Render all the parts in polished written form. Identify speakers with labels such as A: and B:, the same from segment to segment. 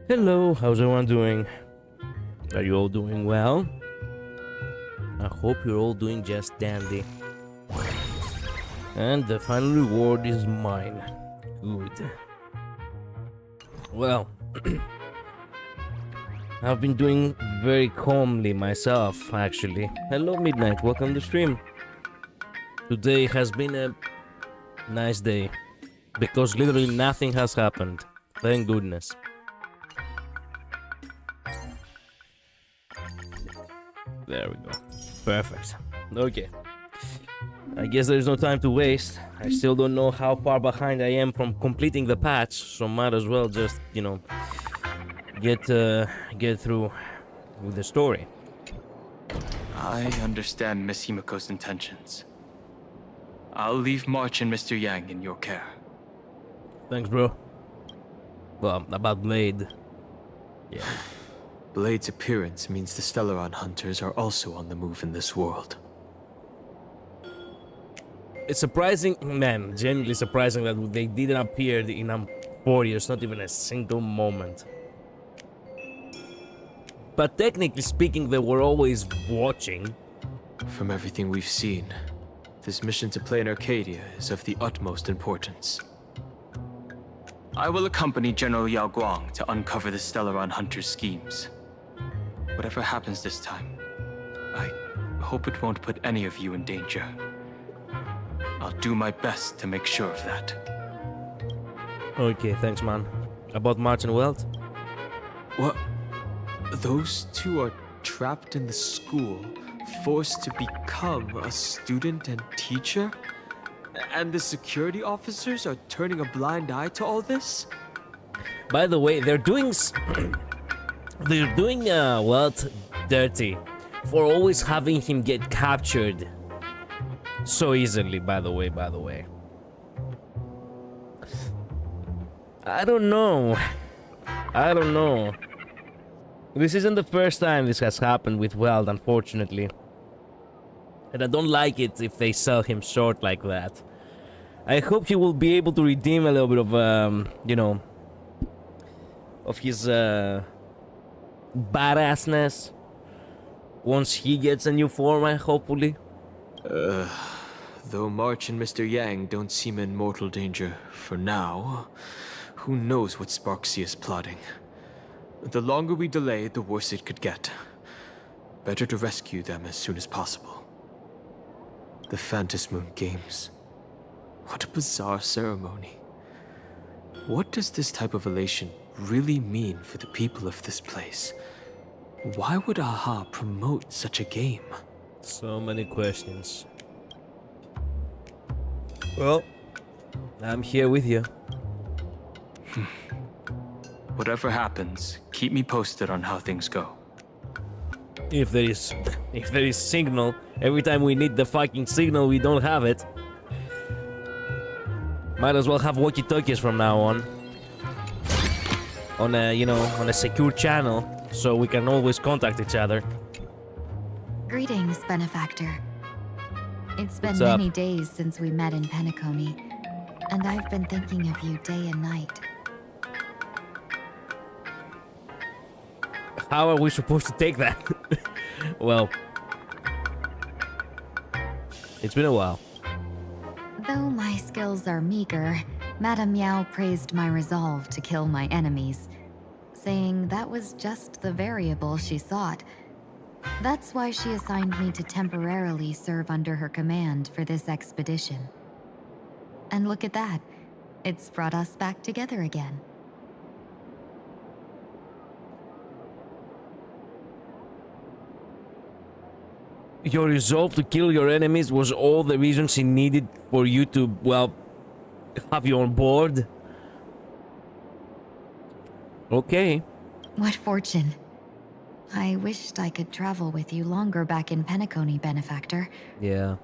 A: Hello, how's everyone doing? Are you all doing well? I hope you're all doing just dandy. And the final reward is mine. Good. Well, I've been doing very calmly myself, actually. Hello, Midnight, welcome to stream. Today has been a nice day, because literally nothing has happened. Thank goodness. There we go. Perfect. Okay. I guess there's no time to waste. I still don't know how far behind I am from completing the patch, so might as well just, you know, get through with the story.
B: I understand Miss Himiko's intentions. I'll leave March and Mr. Yang in your care.
A: Thanks, bro. Well, about Blade. Yeah.
C: Blade's appearance means the Stellaron hunters are also on the move in this world.
A: It's surprising, man, genuinely surprising that they didn't appear in 4 years, not even a single moment. But technically speaking, they were always watching.
C: From everything we've seen, this mission to play in Arcadia is of the utmost importance.
B: I will accompany General Yao Guang to uncover the Stellaron hunters' schemes. Whatever happens this time, I hope it won't put any of you in danger. I'll do my best to make sure of that.
A: Okay, thanks, man. About March and Welt?
C: What? Those two are trapped in the school, forced to become a student and teacher? And the security officers are turning a blind eye to all this?
A: By the way, they're doing Welt dirty for always having him get captured. So easily, by the way. I don't know. This isn't the first time this has happened with Weld, unfortunately. And I don't like it if they sell him short like that. I hope he will be able to redeem a little bit of, you know, of his badassness once he gets a new format, hopefully.
C: Though March and Mr. Yang don't seem in mortal danger for now, who knows what Sparksy is plotting. The longer we delay, the worse it could get. Better to rescue them as soon as possible. The Phantasmoon Games. What a bizarre ceremony. What does this type of elation really mean for the people of this place? Why would AHA promote such a game?
A: So many questions. Well, I'm here with you.
B: Whatever happens, keep me posted on how things go.
A: If there is signal, every time we need the fucking signal, we don't have it. Might as well have walkie-talkies from now on. On a, you know, on a secure channel, so we can always contact each other.
D: Greetings, Benefactor. It's been
A: What's up?
D: many days since we met in Penacony, and I've been thinking of you day and night.
A: How are we supposed to take that? Well, it's been a while.
D: Though my skills are meager, Madame Yao praised my resolve to kill my enemies, saying that was just the variable she sought. That's why she assigned me to temporarily serve under her command for this expedition. And look at that. It's brought us back together again.
A: Your resolve to kill your enemies was all the reason she needed for you to, well, have you on board? Okay.
D: What fortune. I wished I could travel with you longer back in Penacony, Benefactor.
A: Yeah.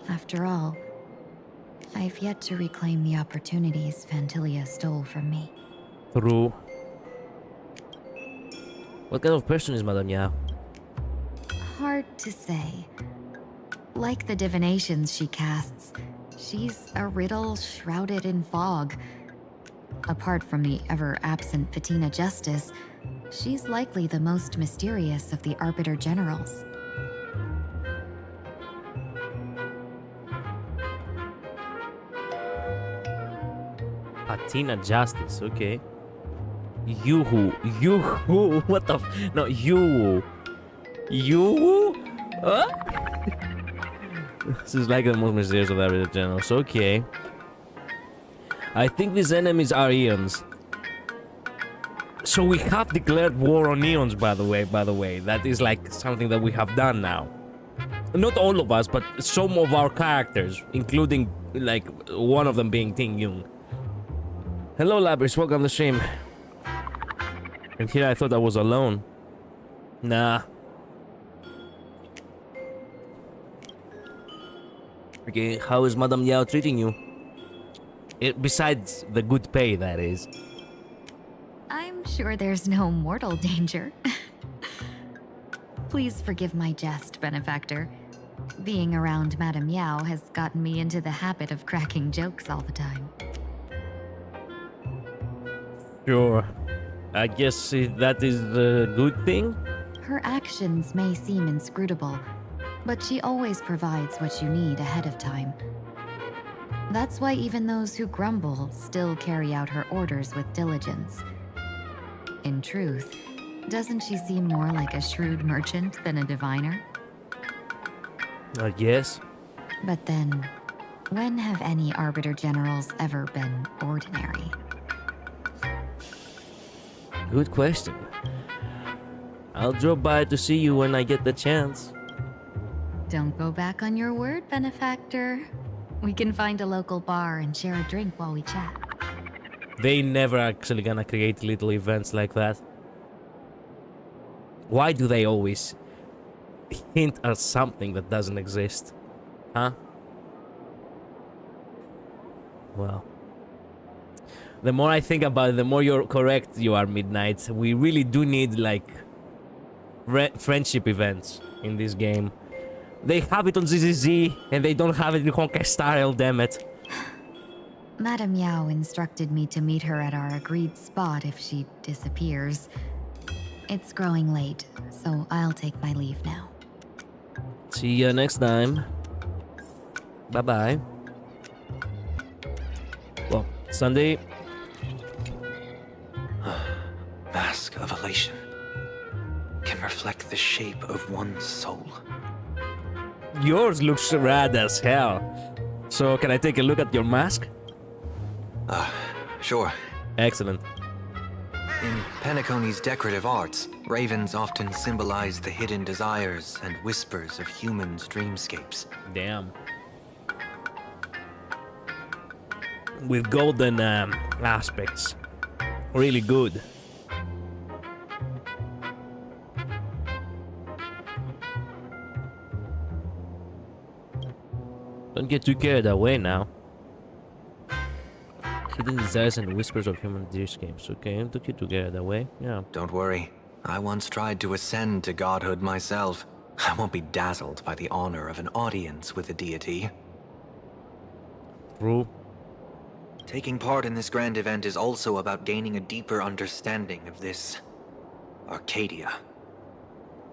D: After all, I've yet to reclaim the opportunities Phantilia stole from me.
A: True. What kind of person is Madame Yao?
D: Hard to say. Like the divinations she casts, she's a riddle shrouded in fog. Apart from the ever-absent Patina Justice, she's likely the most mysterious of the Arbiter Generals.
A: Patina Justice, okay. Yoo-hoo. What the no, you. Huh? This is like the most mysterious of every generals. Okay. I think these enemies are Eons. So we have declared war on Eons, by the way. That is like something that we have done now. Not all of us, but some of our characters, including like one of them being Ting Yung. Hello, Labyrinth, welcome to the stream. And here I thought I was alone. Nah. Okay, how is Madame Yao treating you? Besides the good pay, that is.
D: I'm sure there's no mortal danger. Please forgive my jest, Benefactor. Being around Madame Yao has gotten me into the habit of cracking jokes all the time.
A: Sure. I guess that is a good thing?
D: Her actions may seem inscrutable, but she always provides what you need ahead of time. That's why even those who grumble still carry out her orders with diligence. In truth, doesn't she seem more like a shrewd merchant than a diviner?
A: I guess.
D: But then, when have any Arbiter Generals ever been ordinary?
A: Good question. I'll drop by to see you when I get the chance.
D: Don't go back on your word, Benefactor. We can find a local bar and share a drink while we chat.
A: They never actually gonna create little events like that. Why do they always hint at something that doesn't exist? Huh? Well, the more I think about it, the more you're correct you are, Midnight. We really do need, like, friendship events in this game. They have it on ZZZ, and they don't have it in HonkaiStarRail, damn it.
D: Madame Yao instructed me to meet her at our agreed spot if she disappears. It's growing late, so I'll take my leave now.
A: See ya next time. Bye-bye. Well, Sunday.
E: Mask of elation can reflect the shape of one's soul.
A: Yours looks rad as hell. So, can I take a look at your mask?
E: Sure.
A: Excellent.
E: In Penacony's decorative arts, ravens often symbolize the hidden desires and whispers of humans' dreamscapes.
A: Damn. With golden aspects. Really good. Don't get too carried away now. Hidden desires and whispers of human dreamscapes. Okay, don't get too carried away. Yeah.
E: Don't worry. I once tried to ascend to godhood myself. I won't be dazzled by the honor of an audience with a deity.
A: True.
E: Taking part in this grand event is also about gaining a deeper understanding of this Arcadia.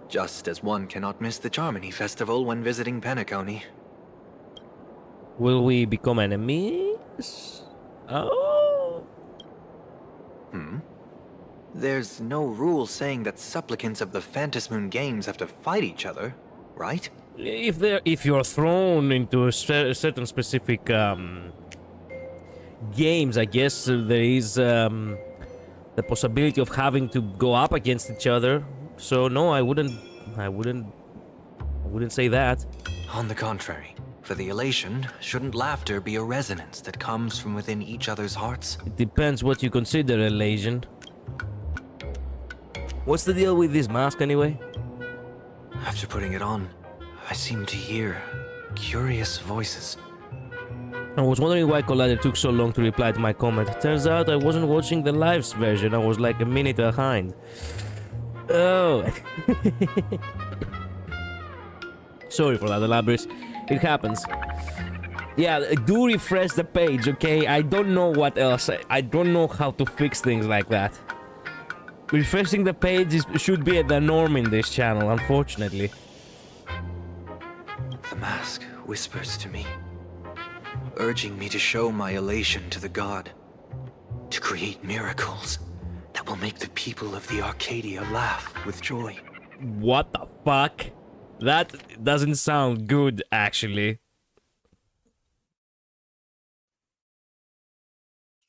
E: Just as one cannot miss the Charmony Festival when visiting Penacony.
A: Will we become enemies? Oh.
E: There's no rule saying that supplicants of the Phantasmoon Games have to fight each other, right?
A: If you're thrown into a certain specific games, I guess there is the possibility of having to go up against each other. So no, I wouldn't say that.
E: On the contrary, for the elation, shouldn't laughter be a resonance that comes from within each other's hearts?
A: It depends what you consider elation. What's the deal with this mask anyway?
E: After putting it on, I seem to hear curious voices.
A: I was wondering why Collider took so long to reply to my comment. Turns out I wasn't watching the live version, I was like a minute behind. Oh. Sorry for that, Elaborate. It happens. Yeah, do refresh the page, okay? I don't know what else. I don't know how to fix things like that. Refreshing the page should be the norm in this channel, unfortunately.
E: The mask whispers to me, urging me to show my elation to the god, to create miracles that will make the people of the Arcadia laugh with joy.
A: What the fuck? That doesn't sound good, actually.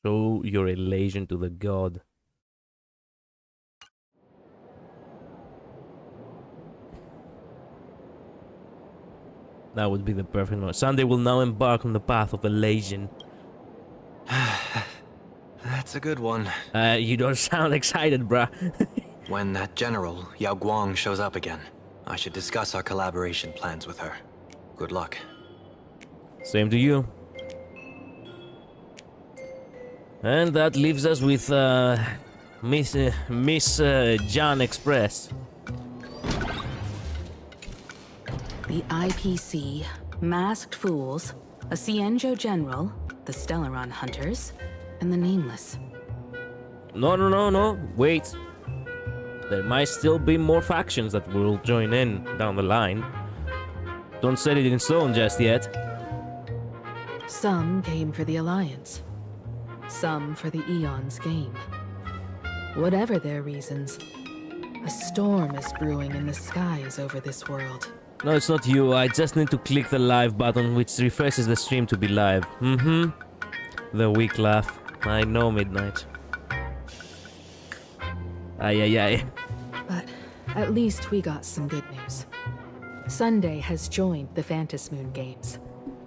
A: Show your elation to the god. That would be the perfect one. Sunday will now embark on the path of elation.
E: That's a good one.
A: You don't sound excited, bruh.
E: When that general, Yao Guang, shows up again, I should discuss our collaboration plans with her. Good luck.
A: Same to you. And that leaves us with Miss John Express.
F: The IPC, Masked Fools, a Cienjo General, the Stellaron Hunters, and the Nameless.
A: No. Wait. There might still be more factions that will join in down the line. Don't set it in stone just yet.
F: Some came for the Alliance. Some for the Eon's game. Whatever their reasons, a storm is brewing in the skies over this world.
A: No, it's not you. I just need to click the live button, which refreshes the stream to be live. The weak laugh. I know, Midnight. Ay.
F: But at least we got some good news. Sunday has joined the Phantasmoon Games.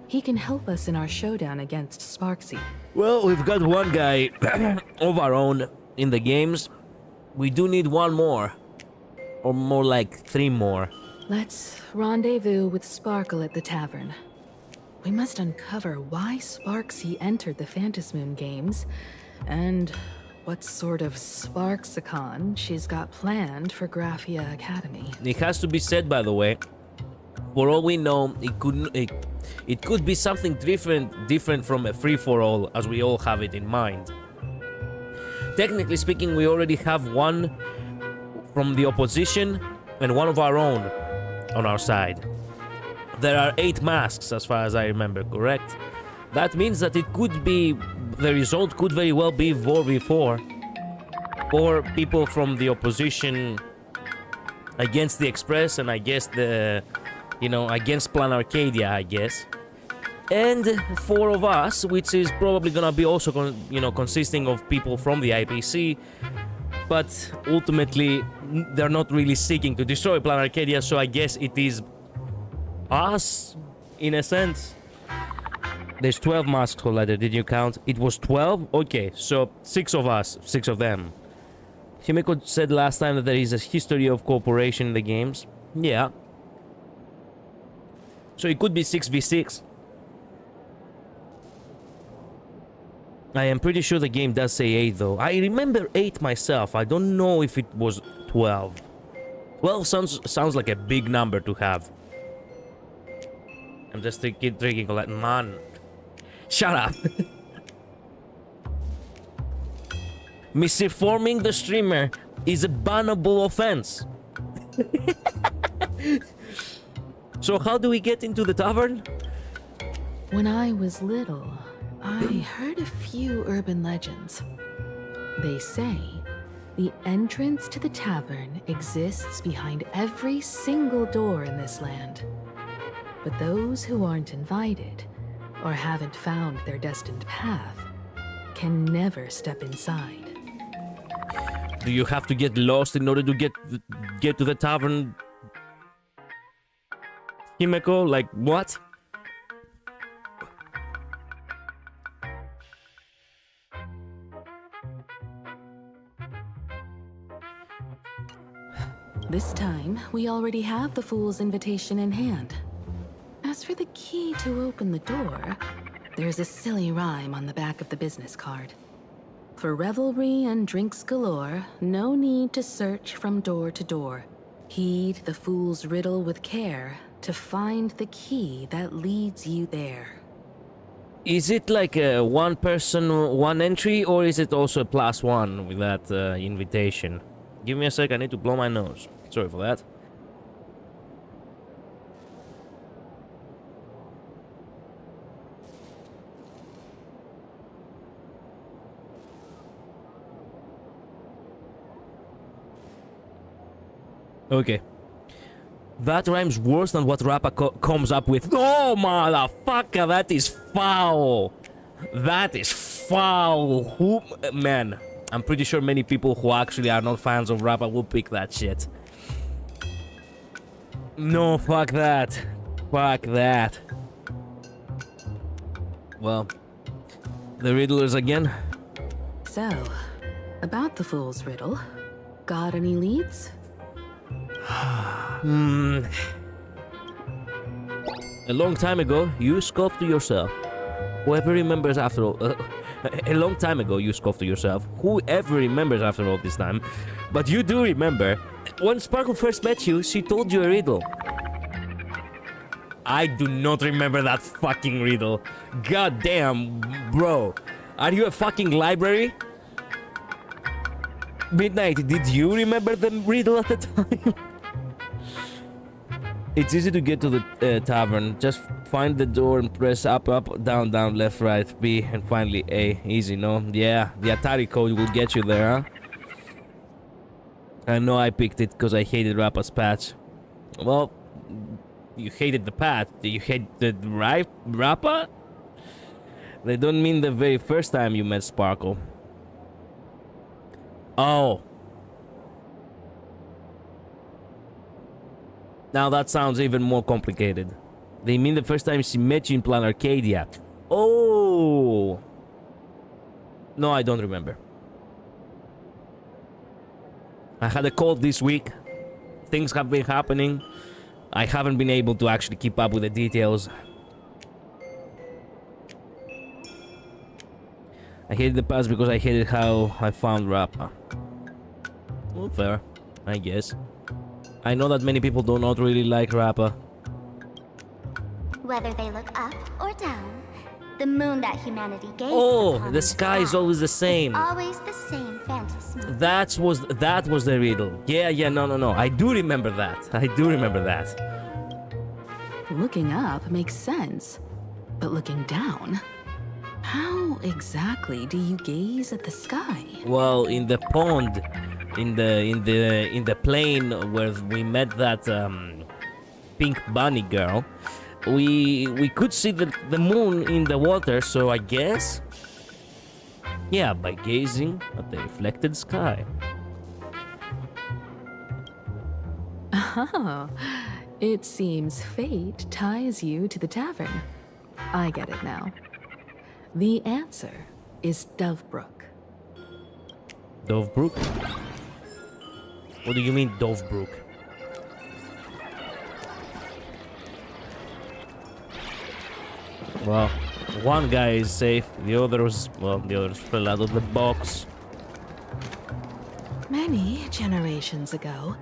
F: He can help us in our showdown against Sparksy.
A: Well, we've got one guy of our own in the games. We do need one more. Or more like 3 more.
F: Let's rendezvous with Sparkle at the tavern. We must uncover why Sparksy entered the Phantasmoon games, and what sort of Sparksicon she's got planned for Graphia Academy.
A: It has to be said, by the way, for all we know, it could be something different from a free-for-all, as we all have it in mind. Technically speaking, we already have one from the opposition and one of our own on our side. There are 8 masks, as far as I remember, correct? That means that it could be, the result could very well be 4v4. 4 people from the opposition against the Express, and I guess the, you know, against Plan Arcadia, I guess. And 4 of us, which is probably gonna be also, consisting of people from the IPC. But ultimately, they're not really seeking to destroy Plan Arcadia, so I guess it is us, in a sense. There's 12 masks, Holader, did you count? It was 12? Okay, so 6 of us, 6 of them. Himeko said last time that there is a history of cooperation in the games. Yeah. So it could be 6v6. I am pretty sure the game does say 8 though. I remember 8 myself. I don't know if it was 12. 12 sounds like a big number to have. I'm just drinking like, man. Shut up. Misinforming the streamer is a bannable offense. So how do we get into the tavern?
F: When I was little, I heard a few urban legends. They say the entrance to the tavern exists behind every single door in this land. But those who aren't invited, or haven't found their destined path, can never step inside.
A: Do you have to get lost in order to get to the tavern? Himeko, like what?
F: This time, we already have the Fool's invitation in hand. As for the key to open the door, there's a silly rhyme on the back of the business card. For revelry and drinks galore, no need to search from door to door. Heed the fool's riddle with care to find the key that leads you there.
A: Is it like a 1 person, 1 entry, or is it also a +1 with that invitation? Give me a sec, I need to blow my nose. Sorry for that. Okay. That rhymes worse than what Rappa comes up with. Oh, motherfucker, that is foul. That is foul. Man, I'm pretty sure many people who actually are not fans of Rappa will pick that shit. No, fuck that. Fuck that. Well, the riddlers again.
F: So, about the fool's riddle, got any leads?
A: A long time ago, you scoffed to yourself. Whoever remembers after all... a long time ago, you scoffed to yourself. Whoever remembers after all this time. But you do remember, when Sparkle first met you, she told you a riddle. I do not remember that fucking riddle. God damn, bro. Are you a fucking library? Midnight, did you remember the riddle at the time? It's easy to get to the tavern. Just find the door and press up, up, down, down, left, right, B, and finally A. Easy, no? Yeah, the Atari code will get you there, huh? I know I picked it because I hated Rappa's patch. Well, you hated the patch. Did you hate the Rappa? They don't mean the very first time you met Sparkle. Oh. Now that sounds even more complicated. They mean the first time she met you in Plan Arcadia. Oh. No, I don't remember. I had a cold this week. Things have been happening. I haven't been able to actually keep up with the details. I hated the past because I hated how I found Rappa. Well, fair, I guess. I know that many people do not really like Rappa.
G: Whether they look up or down, the moon that humanity gazes
A: Oh,
G: upon
A: the sky is always the same.
G: Always the same fantasy.
A: That was the riddle. Yeah, no. I do remember that. I do remember that.
F: Looking up makes sense, but looking down? How exactly do you gaze at the sky?
A: Well, in the pond, in the plane where we met that pink bunny girl, we could see the moon in the water, so I guess, yeah, by gazing at the reflected sky.
F: Oh, it seems fate ties you to the tavern. I get it now. The answer is Dovebrook.
A: Dovebrook? What do you mean, Dovebrook? Well, one guy is safe, the others fell out of the box.
F: Many generations ago,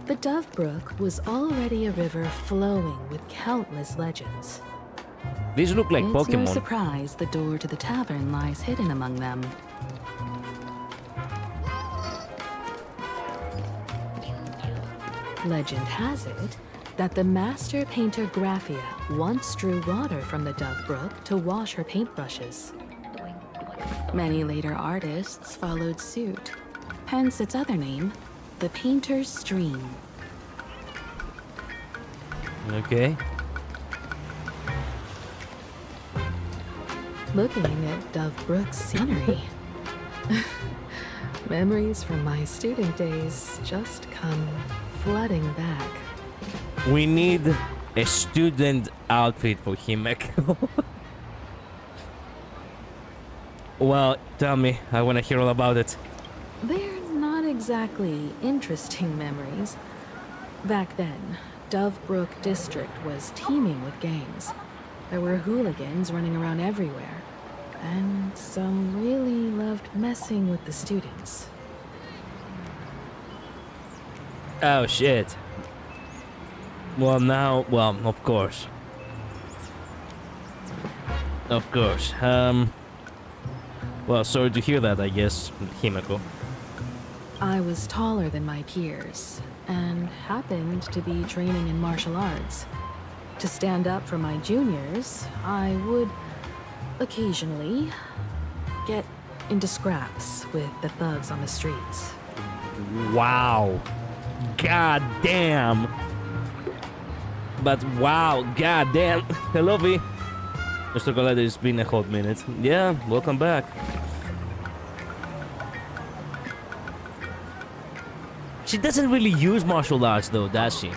F: the Dovebrook was already a river flowing with countless legends.
A: These look like
F: It's no
A: Pokemon.
F: surprise the door to the tavern lies hidden among them. Legend has it that the master painter Graphia once drew water from the Dovebrook to wash her paintbrushes. Many later artists followed suit, hence its other name, the Painter's Stream.
A: Okay.
F: Looking at Dovebrook's scenery. Memories from my student days just come flooding back.
A: We need a student outfit for Himeko. Well, tell me. I want to hear all about it.
F: They're not exactly interesting memories. Back then, Dovebrook District was teeming with gangs. There were hooligans running around everywhere, and some really loved messing with the students.
A: Oh, shit. Well, now, well, of course. Of course. Well, sorry to hear that, I guess, Himeko.
F: I was taller than my peers, and happened to be training in martial arts. To stand up for my juniors, I would occasionally get into scraps with the thugs on the streets.
A: Wow. God damn. But wow, god damn. Hello, V. Mr. Colette, it's been a hot minute. Yeah, welcome back. She doesn't really use martial arts though, does she?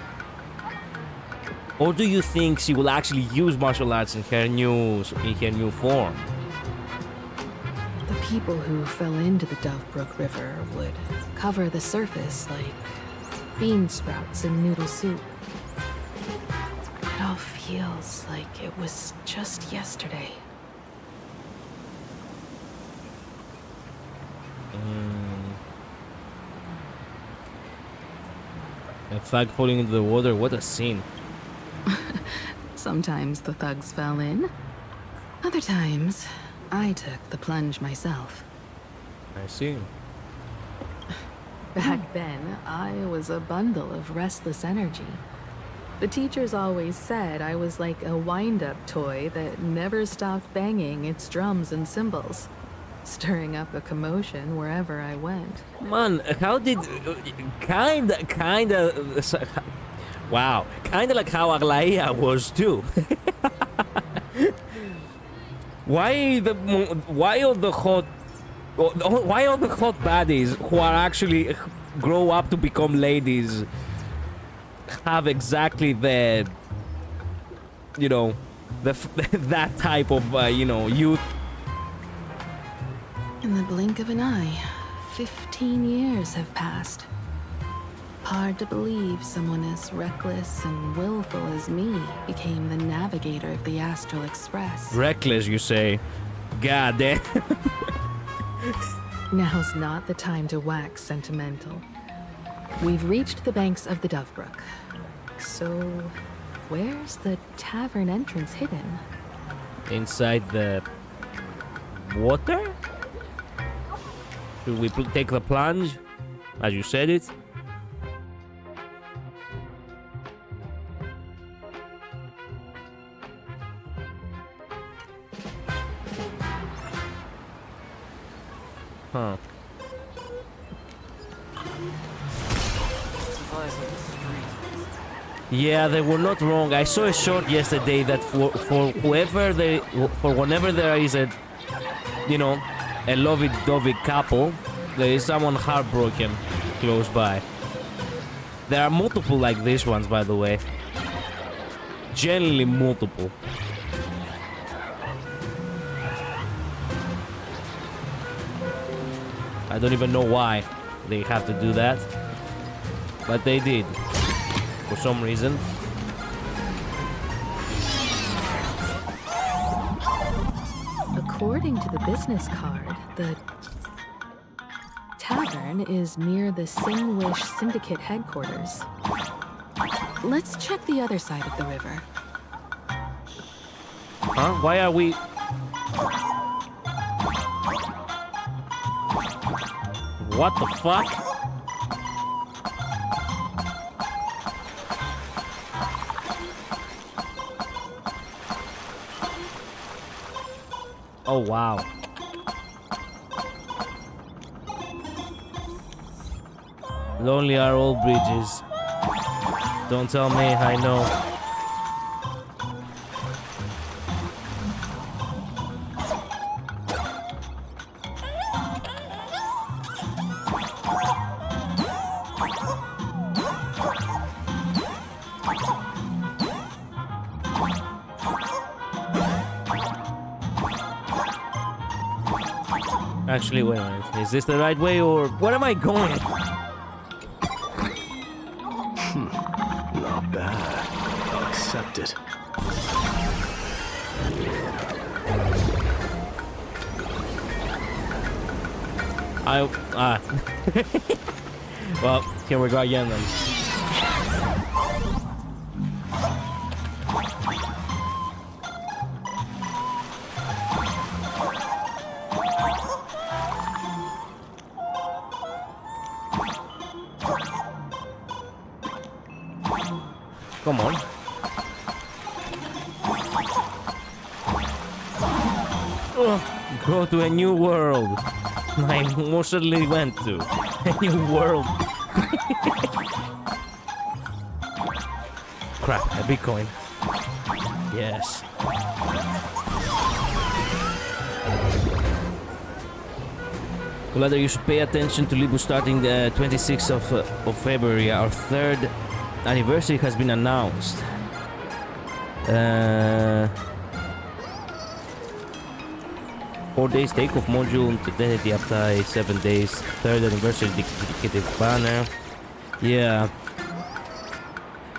A: Or do you think she will actually use martial arts in her new form?
F: The people who fell into the Dovebrook River would cover the surface like bean sprouts in noodle soup. It all feels like it was just yesterday.
A: A flag falling into the water, what a scene.
F: Sometimes the thugs fell in. Other times, I took the plunge myself.
A: I see.
F: Back then, I was a bundle of restless energy. The teachers always said I was like a wind-up toy that never stopped banging its drums and cymbals, stirring up a commotion wherever I went.
A: Man, how did... Kinda... Wow, kinda like how Aglaia was too. Why all the hot baddies who are actually grow up to become ladies have exactly the, you know, that type of youth?
F: In the blink of an eye, 15 years have passed. Hard to believe someone as reckless and willful as me became the navigator of the Astral Express.
A: Reckless, you say? God damn.
F: Now's not the time to wax sentimental. We've reached the banks of the Dovebrook. So, where's the tavern entrance hidden?
A: Inside the water? Should we take the plunge, as you said it? Huh. Yeah, they were not wrong. I saw a short yesterday that for whenever there is a, you know, a lovey-dovey couple, there is someone heartbroken close by. There are multiple like these ones, by the way. Generally multiple. I don't even know why they have to do that, but they did. For some reason.
F: According to the business card, the tavern is near the Sing-Wish Syndicate headquarters. Let's check the other side of the river.
A: Huh? Why are we... What the fuck? Oh, wow. Lonely are all bridges. Don't tell me, I know. Actually, wait a minute. Is this the right way or where am I going?
H: Not bad. I'll accept it.
A: Well, here we go again then. Come on. Go to a new world. I most certainly went to a new world. Crap, a Bitcoin. Yes. Well, you should pay attention to Libu starting the 26th of February. Our third anniversary has been announced. 4 days takeoff module, identity update, 7 days, third anniversary dedicated banner. Yeah.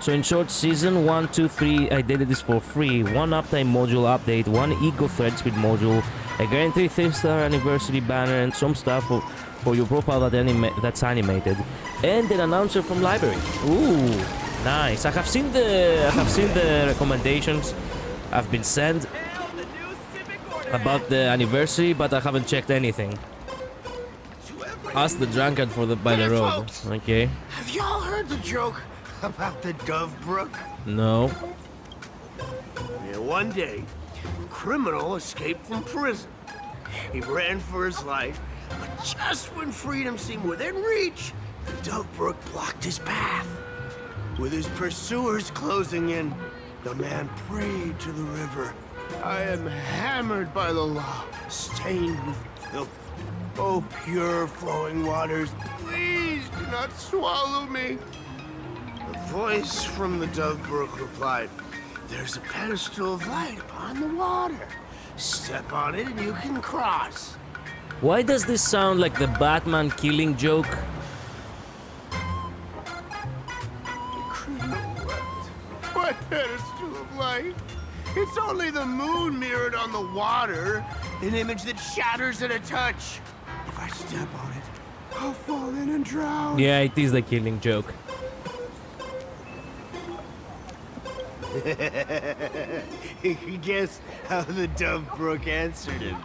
A: So in short, season 1, 2, 3 identities for free, 1 uptime module update, 1 ego thread speed module, a guaranteed 3-star anniversary banner, and some stuff for your profile that's animated, and an announcer from library. Ooh, nice. I have seen the recommendations I've been sent about the anniversary, but I haven't checked anything. Ask the drunkard by the road. Okay.
I: Have y'all heard the joke about the Dovebrook?
A: No.
I: Yeah, one day, a criminal escaped from prison. He ran for his life, but just when freedom seemed within reach, the Dovebrook blocked his path. With his pursuers closing in, the man prayed to the river. I am hammered by the law, stained with filth. Oh, pure flowing waters, please do not swallow me. A voice from the Dovebrook replied, there's a pedestal of light upon the water. Step on it and you can cross.
A: Why does this sound like the Batman killing joke?
I: The criminal wept. What pedestal of light? It's only the moon mirrored on the water, an image that shatters at a touch. step on it, I'll fall in and drown.
A: Yeah, it is the killing joke.
I: Guess how the Dove Brook answered him.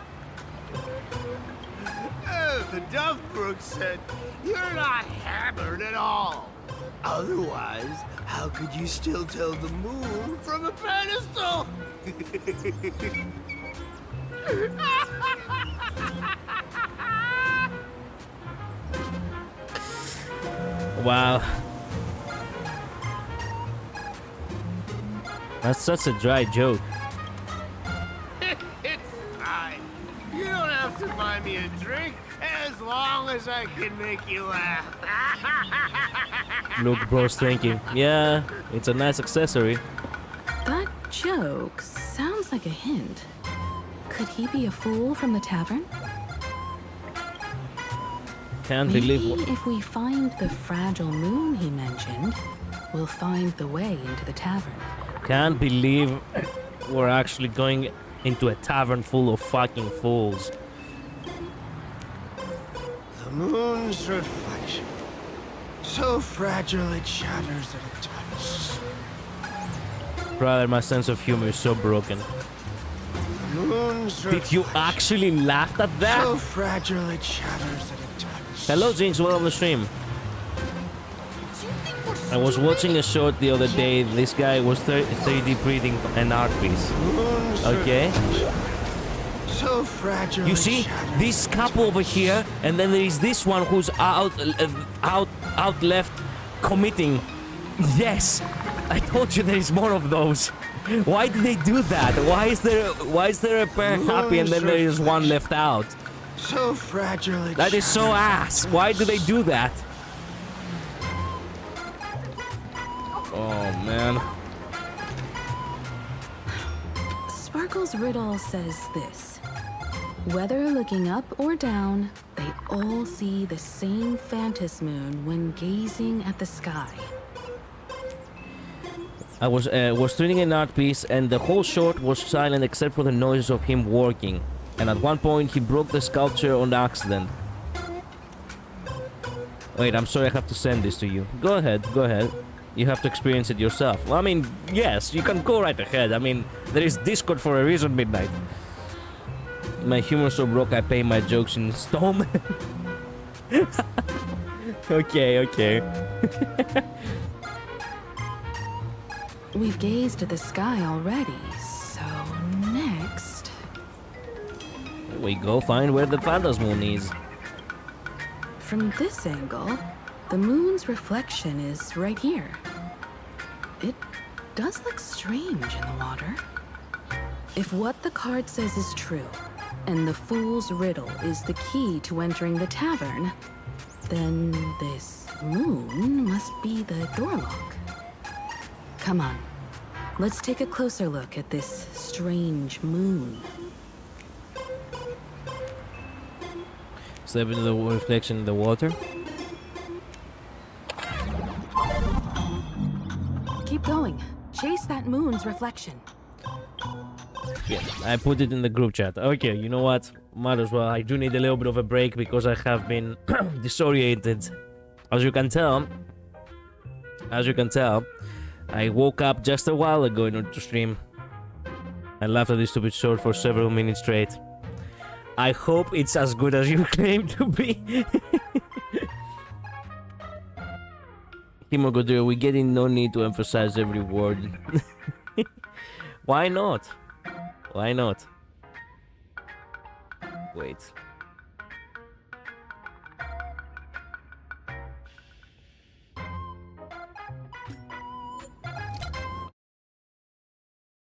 I: The Dove Brook said, "You're not hammered at all. Otherwise, how could you still tell the moon from a pedestal?"
A: Wow. That's such a dry joke.
I: It's fine. You don't have to buy me a drink as long as I can make you laugh.
A: Look, bro's thinking. Yeah, it's a nice accessory.
F: That joke sounds like a hint. Could he be a fool from the tavern?
A: Can't
F: Maybe
A: believe.
F: if we find the fragile moon he mentioned, we'll find the way into the tavern.
A: Can't believe we're actually going into a tavern full of fucking fools.
I: The moon's reflection. So fragile it shatters at a touch.
A: Brother, my sense of humor is so broken.
I: The moon's
A: Did you actually laugh at that?
I: So fragile it shatters at a touch.
A: Hello, Jinx, welcome to the stream. I was watching a short the other day. This guy was 3D printing an art piece. Okay?
I: So fragile.
A: You see, this couple over here, and then there is this one who's out left committing. Yes, I told you there is more of those. Why did they do that? Why is there a pair happy and then there is one left out?
I: So fragile.
A: That is so ass. Why do they do that? Oh man.
F: Sparkle's riddle says this. Whether looking up or down, they all see the same phantom moon when gazing at the sky.
A: I was reading an art piece and the whole short was silent except for the noise of him working. And at one point he broke the sculpture on accident. Wait, I'm sorry, I have to send this to you. Go ahead, go ahead. You have to experience it yourself. Well, I mean, yes, you can go right ahead. I mean, there is Discord for a reason, Midnight. My humor so broke I pay my jokes in stone. Okay, okay.
F: We've gazed at the sky already, so next...
A: Here we go, find where the phantom moon is.
F: From this angle, the moon's reflection is right here. It does look strange in the water. If what the card says is true, and the fool's riddle is the key to entering the tavern, then this moon must be the door lock. Come on, let's take a closer look at this strange moon.
A: Step into the reflection in the water.
F: Keep going. Chase that moon's reflection.
A: Yeah, I put it in the group chat. Okay, you know what? Might as well. I do need a little bit of a break because I have been disoriented. As you can tell, I woke up just a while ago in order to stream. I laughed at this stupid short for several minutes straight. I hope it's as good as you claim to be. Himogodero, we get in no need to emphasize every word. Why not? Why not? Wait.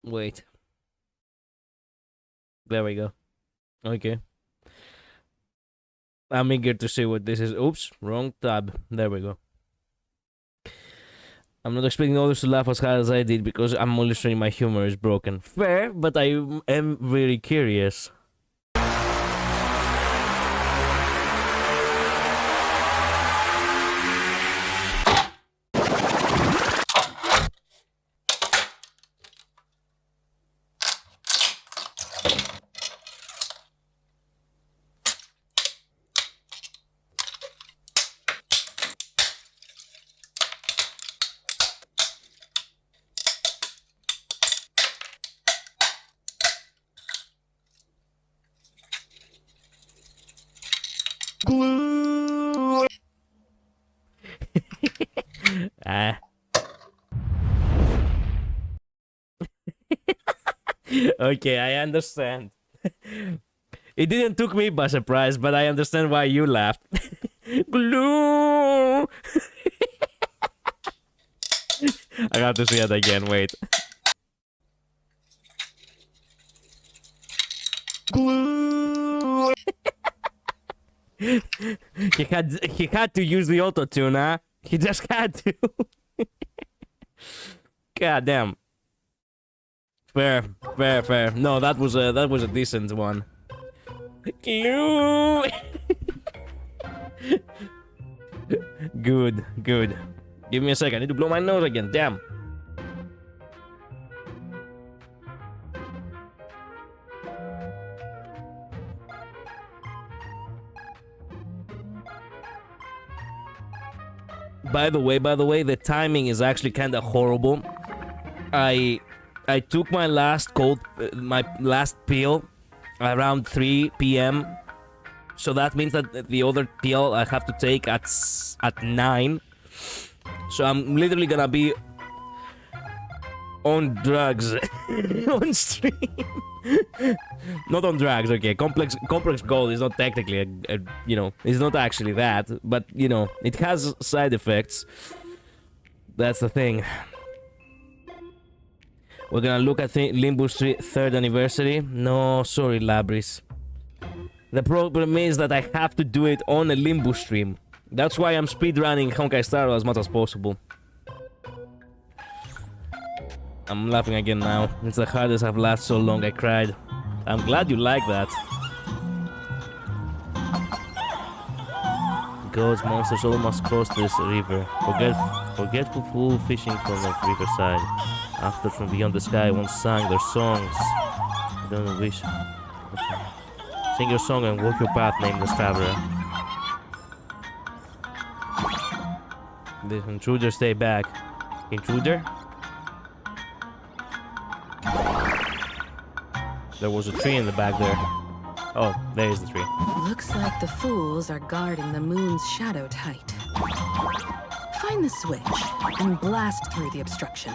A: Wait. There we go. Okay. I'm eager to see what this is. Oops, wrong tab. There we go. I'm not expecting others to laugh as hard as I did because I'm only showing my humor is broken. Fair, but I am very curious. Ah. Okay, I understand. It didn't took me by surprise, but I understand why you laughed. Glue. I got to see it again. Wait. Glue. he had to use the auto tune, huh? He just had to. God damn. Fair. No, that was a decent one. Good. Give me a second. I need to blow my nose again. Damn. By the way, the timing is actually kind of horrible. I took my last pill around 3 p.m. So that means that the other pill I have to take at 9. So I'm literally gonna be on drugs on stream. Not on drugs, okay. Complex gold is not technically it's not actually that, but it has side effects. That's the thing. We're gonna look at Limbo Street 3rd anniversary. No, sorry, Labris. The problem is that I have to do it on a Limbo stream. That's why I'm speedrunning HonkaiStarRail as much as possible. I'm laughing again now. It's the hardest I've laughed so long I cried. I'm glad you like that. Gods, monsters, all must cross this river. Forgetful fishing from the riverside. After from beyond the sky once sang their songs. I don't wish. Sing your song and walk your path, nameless traveler. The intruder, stay back. Intruder? There was a tree in the back there. Oh, there's the tree.
F: Looks like the fools are guarding the moon's shadow tight. Find the switch and blast through the obstruction.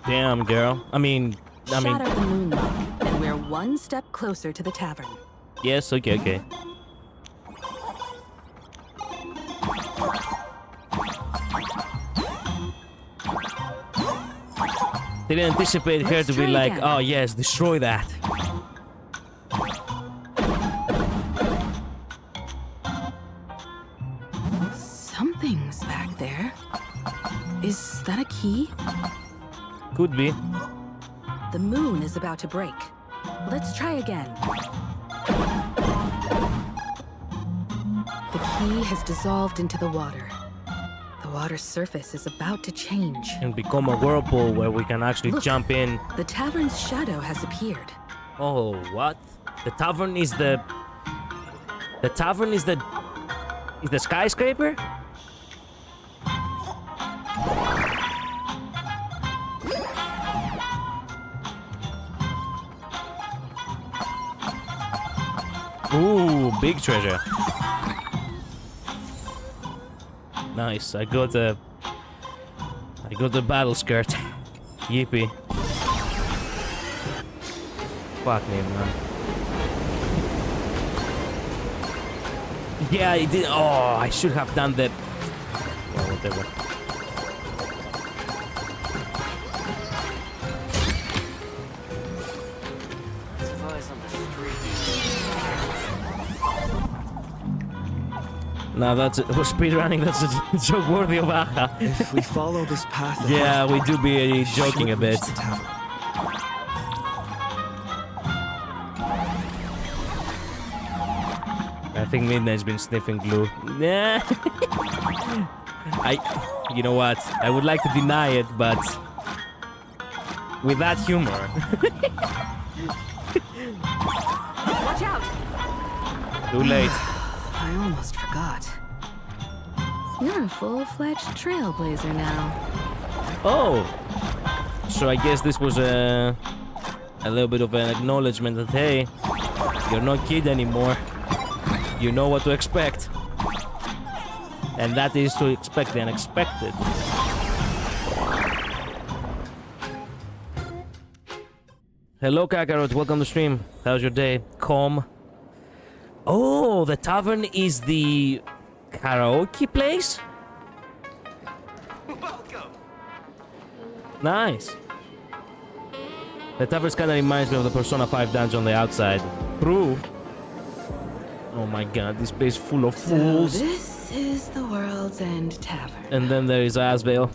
A: Damn, girl. I mean...
F: Shatter the moon lock, and we're one step closer to the tavern.
A: Yes, okay. Didn't anticipate her to be like, again. Oh yes, destroy that.
F: Something's back there. Is that a key?
A: Could be.
F: The moon is about to break. Let's try again. The key has dissolved into the water. The water's surface is about to change.
A: And become a whirlpool where we can actually jump in.
F: The tavern's shadow has appeared.
A: Oh, what? The tavern is the... The tavern is the... Is the skyscraper? Ooh, big treasure. Nice. I got the battle skirt. Yippee. Fuck me, man. Yeah, I did. Oh, I should have done that. Well, whatever. Now that's we're speedrunning. That's a joke worthy of Aha.
C: If we follow this path,
A: yeah, we do be joking a bit. I think Midnight's been sniffing glue. Nah. You know what? I would like to deny it, but with that humor.
F: Watch out!
A: Too late.
F: I almost forgot. You're a full-fledged trailblazer now.
A: Oh! So I guess this was a little bit of an acknowledgement that, hey, you're not kid anymore. You know what to expect. And that is to expect the unexpected. Hello, Kakarot. Welcome to stream. How's your day? Calm. Oh, the tavern is the karaoke place?
I: Welcome.
A: Nice. The tavern kind of reminds me of the Persona 5 dungeon on the outside. True. Oh my god, this place is full of fools.
F: So this is the World's End Tavern.
A: And then there is Asvale.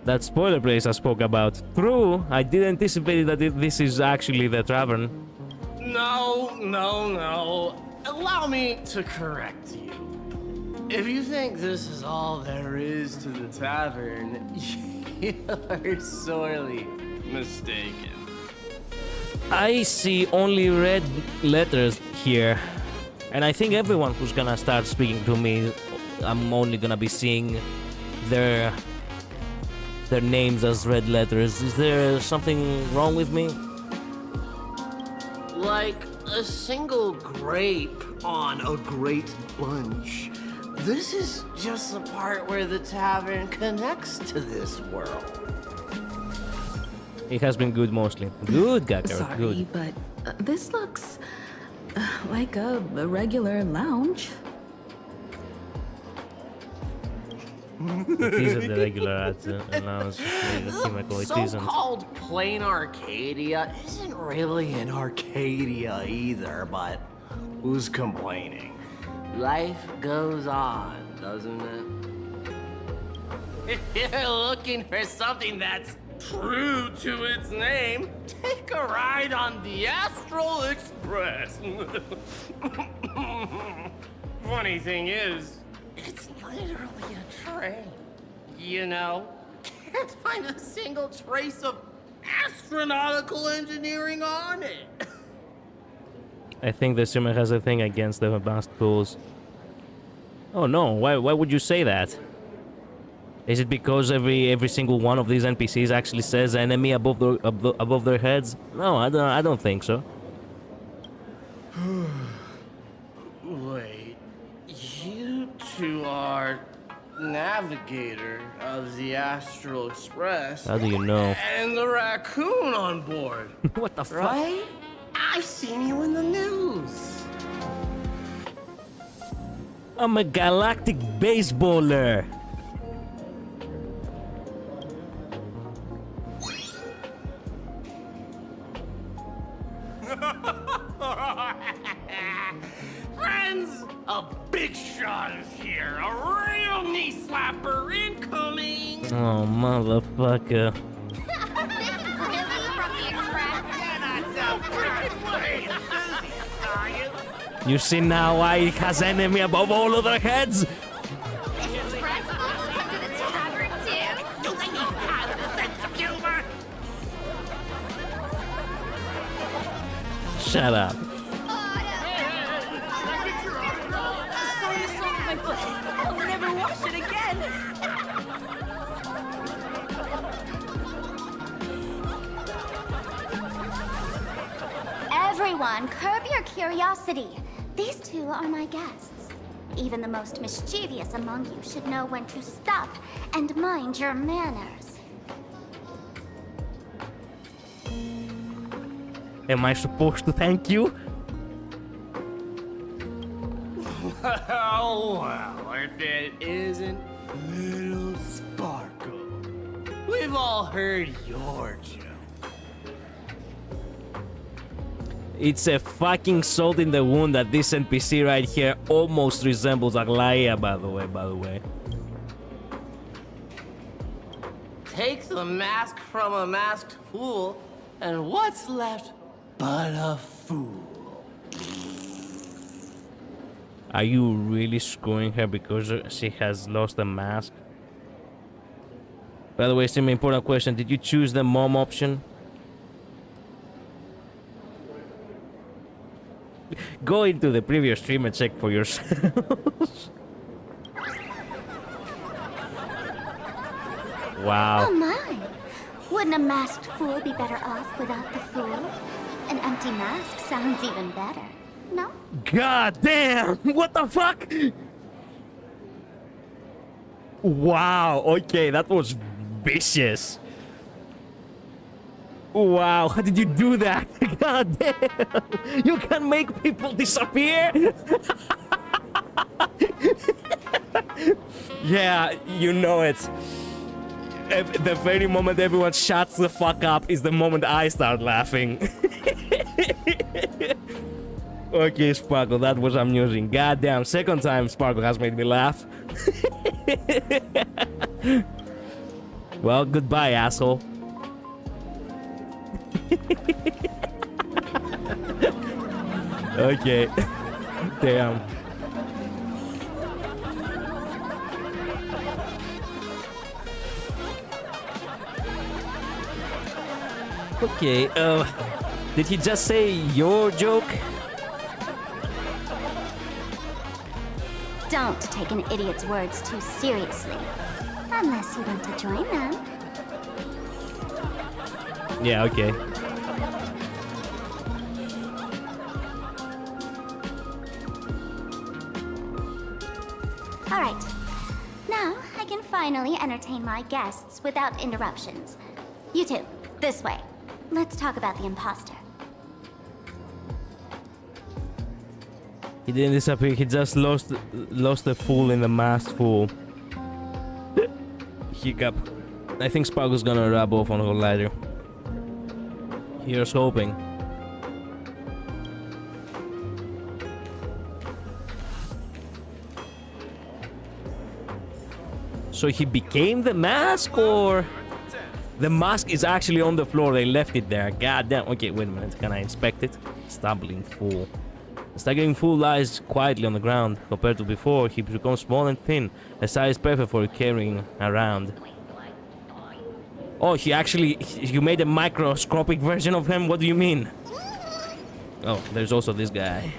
A: That spoiler place I spoke about. True, I did anticipate that this is actually the tavern.
J: No. Allow me to correct you. If you think this is all there is to the tavern, you're sorely mistaken.
A: I see only red letters here. And I think everyone who's gonna start speaking to me, I'm only gonna be seeing their names as red letters. Is there something wrong with me?
J: Like a single grape on a great bunch. This is just the part where the tavern connects to this world.
A: It has been good mostly. Good, Kakarot,
F: Sorry,
A: good.
F: but this looks like a regular lounge.
A: It isn't the regular lounge. It isn't.
J: So-called plain Arcadia isn't really an Arcadia either, but who's complaining? Life goes on, doesn't it? If you're looking for something that's true to its name, take a ride on the Astral Express. Funny thing is, it's literally a train. You know, can't find a single trace of astronautical engineering on it.
A: I think the streamer has a thing against the advanced tools. Oh no, why would you say that? Is it because every single one of these NPCs actually says enemy above their heads? No, I don't think so.
J: Wait, you two are navigator of the Astral Express.
A: How do you know?
J: And the raccoon on board.
A: What the fuck?
J: Right? I've seen you in the news.
A: I'm a galactic baseballer.
J: Friends, a big shot is here. A real knee slapper incoming.
A: Oh, motherfucker. You see now why it has enemy above all of their heads? Shut up.
F: I'll never wash it again.
G: Everyone, curb your curiosity. These two are my guests. Even the most mischievous among you should know when to stop and mind your manners.
A: Am I supposed to thank you?
J: Well, if it isn't Little Sparkle. We've all heard your joke.
A: It's a fucking salt in the wound that this NPC right here almost resembles Aglaia, by the way.
J: Take the mask from a masked fool, and what's left but a fool?
A: Are you really screwing her because she has lost the mask? By the way, Sim, important question. Did you choose the mom option? Go into the previous stream and check for yourselves. Wow.
G: Oh my! Wouldn't a masked fool be better off without the fool? An empty mask sounds even better. No?
A: God damn! What the fuck? Wow, okay, that was vicious. Wow, how did you do that? God damn! You can make people disappear? Yeah, you know it. The very moment everyone shuts the fuck up is the moment I start laughing. Okay, Sparkle, that was amusing. Goddamn, second time Sparkle has made me laugh. Well, goodbye, asshole. Okay. Damn. Okay, did he just say your joke?
G: Don't take an idiot's words too seriously. Unless you want to join them.
A: Yeah, okay.
G: Alright. Now, I can finally entertain my guests without interruptions. You two, this way. Let's talk about the imposter.
A: He didn't disappear, he just lost the fool in the masked fool. Hiccup. I think Sparkle's gonna rub off on her later. Here's hoping. So he became the mask, or the mask is actually on the floor? They left it there. God damn. Okay, wait a minute. Can I inspect it? Stumbling fool. The staggering fool lies quietly on the ground. Compared to before, he becomes small and thin, a size perfect for carrying around. Oh, you made a microscopic version of him? What do you mean? Oh, there's also this guy.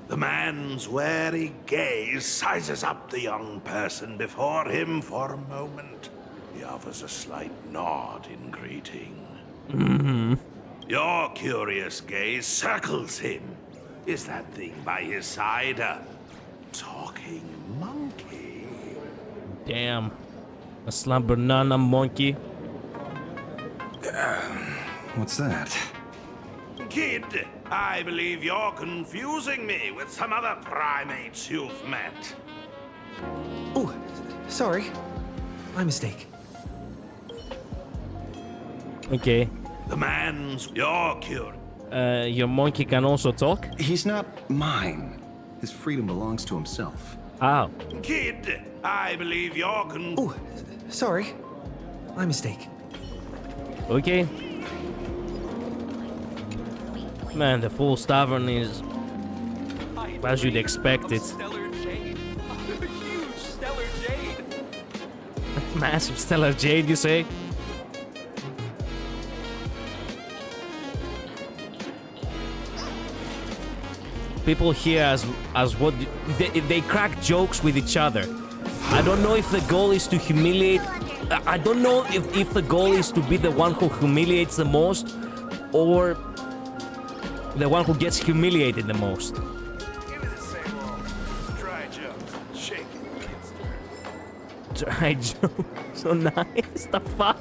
K: The man's wary gaze sizes up the young person before him for a moment. He offers a slight nod in greeting.
A: Mm-hmm.
K: Your curious gaze circles him. Is that thing by his side a talking monkey?
A: Damn. A slumber nana monkey.
L: What's that?
K: Kid, I believe you're confusing me with some other primates you've met.
E: Oh, sorry. My mistake.
A: Okay.
K: The man's your cure.
A: Your monkey can also talk?
L: He's not mine. His freedom belongs to himself.
A: Oh.
K: Kid, I believe you're
E: Oh, sorry. My mistake.
A: Okay. Man, the full tavern is as you'd expect it.
B: Stellar jade. A huge stellar jade.
A: Massive stellar jade, you say? People here as what they crack jokes with each other. I don't know if the goal is to humiliate. I don't know if the goal is to be the one who humiliates the most, or the one who gets humiliated the most.
K: Give me the same old dry jokes. Shake it.
A: Dry joke. So nice. The fuck?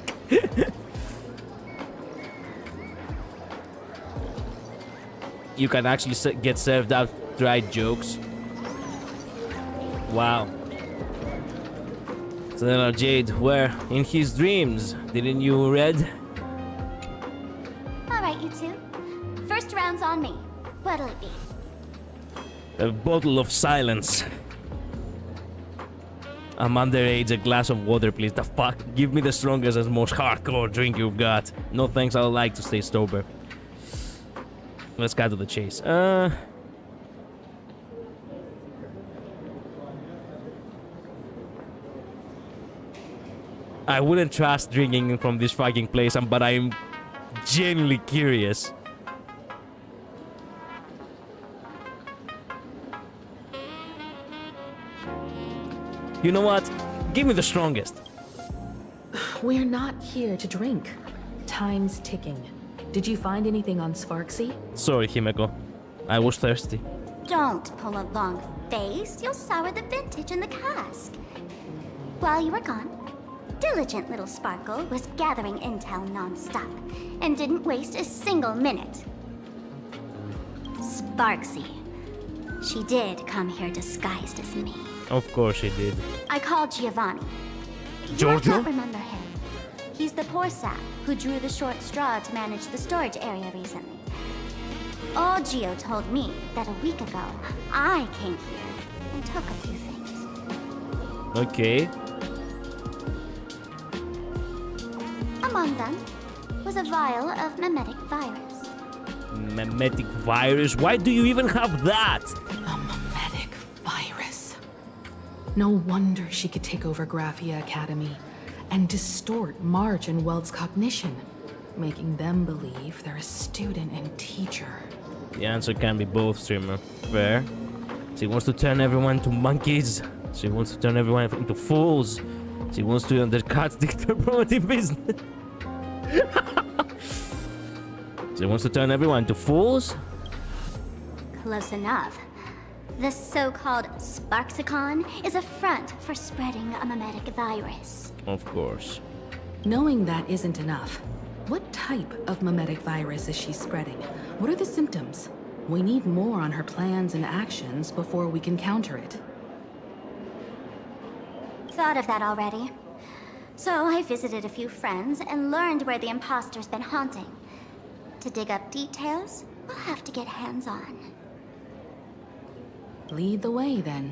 A: You can actually get served out dry jokes. Wow. Stellar Jade, where? In his dreams. Didn't you read?
G: Alright, you two. First round's on me. What'll it be?
A: A bottle of silence. I'm underage, a glass of water, please. The fuck? Give me the strongest and most hardcore drink you've got. No thanks, I like to stay sober. Let's cut to the chase. I wouldn't trust drinking from this fucking place, but I'm genuinely curious. You know what? Give me the strongest.
F: We're not here to drink. Time's ticking. Did you find anything on Sparksy?
A: Sorry, Himeko. I was thirsty.
G: Don't pull a long face. You'll sour the vintage in the cask. While you were gone, diligent little Sparkle was gathering intel non-stop and didn't waste a single minute. Sparksy. She did come here disguised as me.
A: Of course she did.
G: I called Giovanni.
A: Giorgio?
G: You might not remember him. He's the poor sap who drew the short straw to manage the storage area recently. Old Gio told me that a week ago, I came here and took a few things.
A: Okay.
G: Among them was a vial of mimetic virus.
A: Mimetic virus? Why do you even have that?
F: A mimetic virus. No wonder she could take over Graphia Academy and distort March and Welt's cognition, making them believe they're a student and teacher.
A: The answer can be both, streamer. Fair. She wants to turn everyone into monkeys. She wants to turn everyone into fools. She wants to undercut the promoting business. She wants to turn everyone into fools?
G: Close enough. The so-called Sparksicon is a front for spreading a mimetic virus.
A: Of course.
F: Knowing that isn't enough, what type of mimetic virus is she spreading? What are the symptoms? We need more on her plans and actions before we can counter it.
G: Thought of that already. So I visited a few friends and learned where the imposter's been haunting. To dig up details, we'll have to get hands-on.
F: Lead the way, then.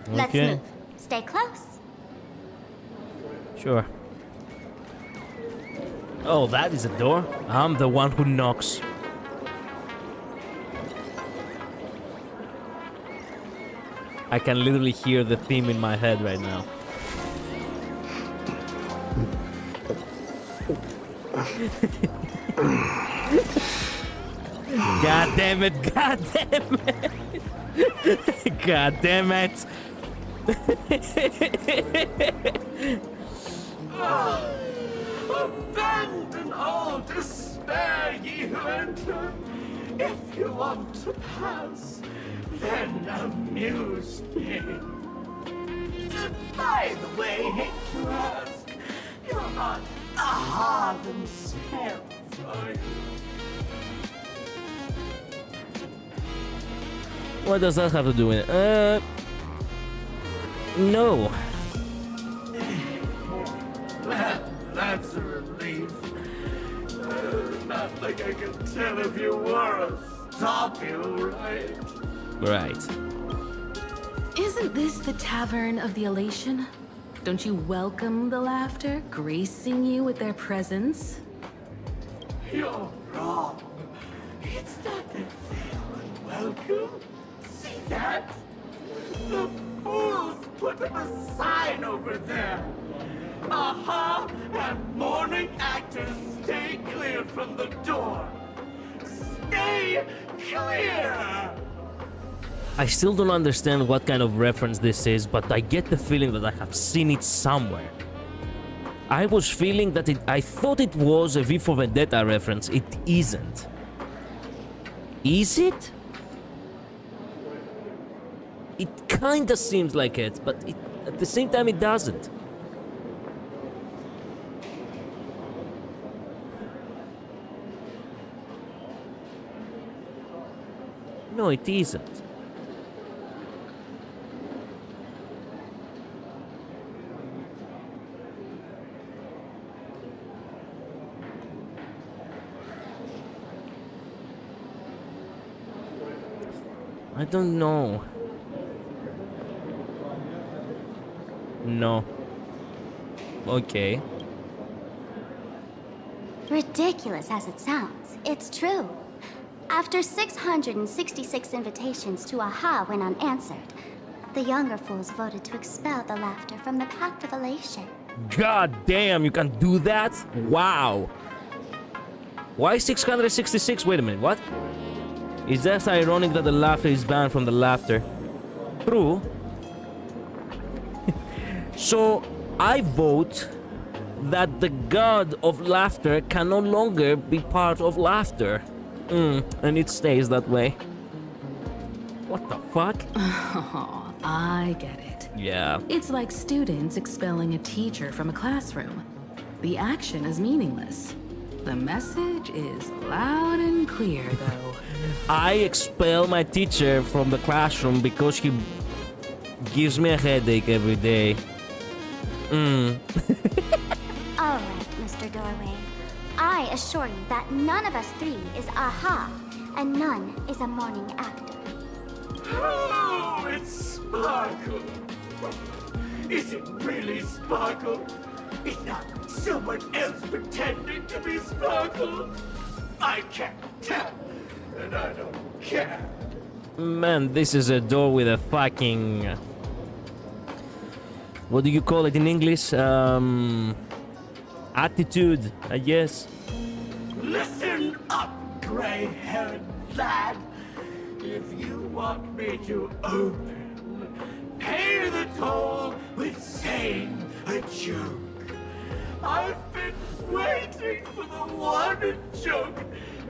G: Let's move. Stay close.
A: Sure. Oh, that is a door? I'm the one who knocks. I can literally hear the theme in my head right now. God damn it, god damn it. God damn it.
I: Abandon all despair, ye who enter. If you want to pass, then amuse me. By the way, hate to ask, you're not a hardened self, are you?
A: What does that have to do with it? No.
I: That's a relief. Not like I can tell if you were a stop you, right?
A: Right.
F: Isn't this the Tavern of the Elation? Don't you welcome the laughter, gracing you with their presence?
I: You're wrong. It's not that they are unwelcome. See that? The fools put up a sign over there. Aha! And morning actors stay clear from the door. Stay clear!
A: I still don't understand what kind of reference this is, but I get the feeling that I have seen it somewhere. I was feeling that I thought it was a V for Vendetta reference. It isn't. Is it? It kinda seems like it, but at the same time it doesn't. No, it isn't. I don't know. No. Okay.
G: Ridiculous as it sounds, it's true. After 666 invitations to Aha went unanswered, the younger fools voted to expel the laughter from the Pact of Elation.
A: God damn, you can do that? Wow. Why 666? Wait a minute, what? It's just ironic that the laughter is banned from the laughter. True. So, I vote that the god of laughter can no longer be part of laughter. And it stays that way. What the fuck?
F: Oh, I get it.
A: Yeah.
F: It's like students expelling a teacher from a classroom. The action is meaningless. The message is loud and clear, though.
A: I expel my teacher from the classroom because he gives me a headache every day.
G: All right, Mr. Doorway. I assure you that none of us three is Aha, and none is a morning actor.
I: Oh, it's Sparkle. Is it really Sparkle? It's not someone else pretending to be Sparkle. I can't tell, and I don't care.
A: Man, this is a door with a fucking... What do you call it in English? Attitude, I guess.
I: Listen up, gray-haired lad. If you want me to open, pay the toll with saying a joke. I've been waiting for the one joke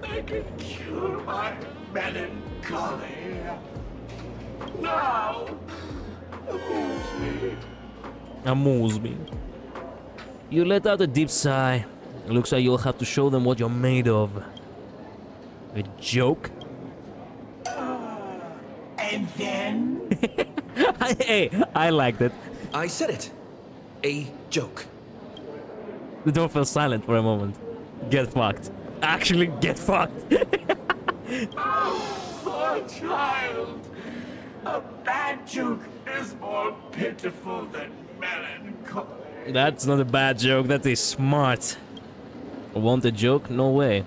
I: that can cure my melancholy. Now, amuse me.
A: Amuse me. You let out a deep sigh. Looks like you'll have to show them what you're made of. A joke?
I: And then?
A: Hey, I liked it.
E: I said it. A joke.
A: The door fell silent for a moment. Get fucked. Actually, get fucked.
I: Oh, poor child. A bad joke is more pitiful than melancholy.
A: That's not a bad joke, that is smart. Want a joke? No way.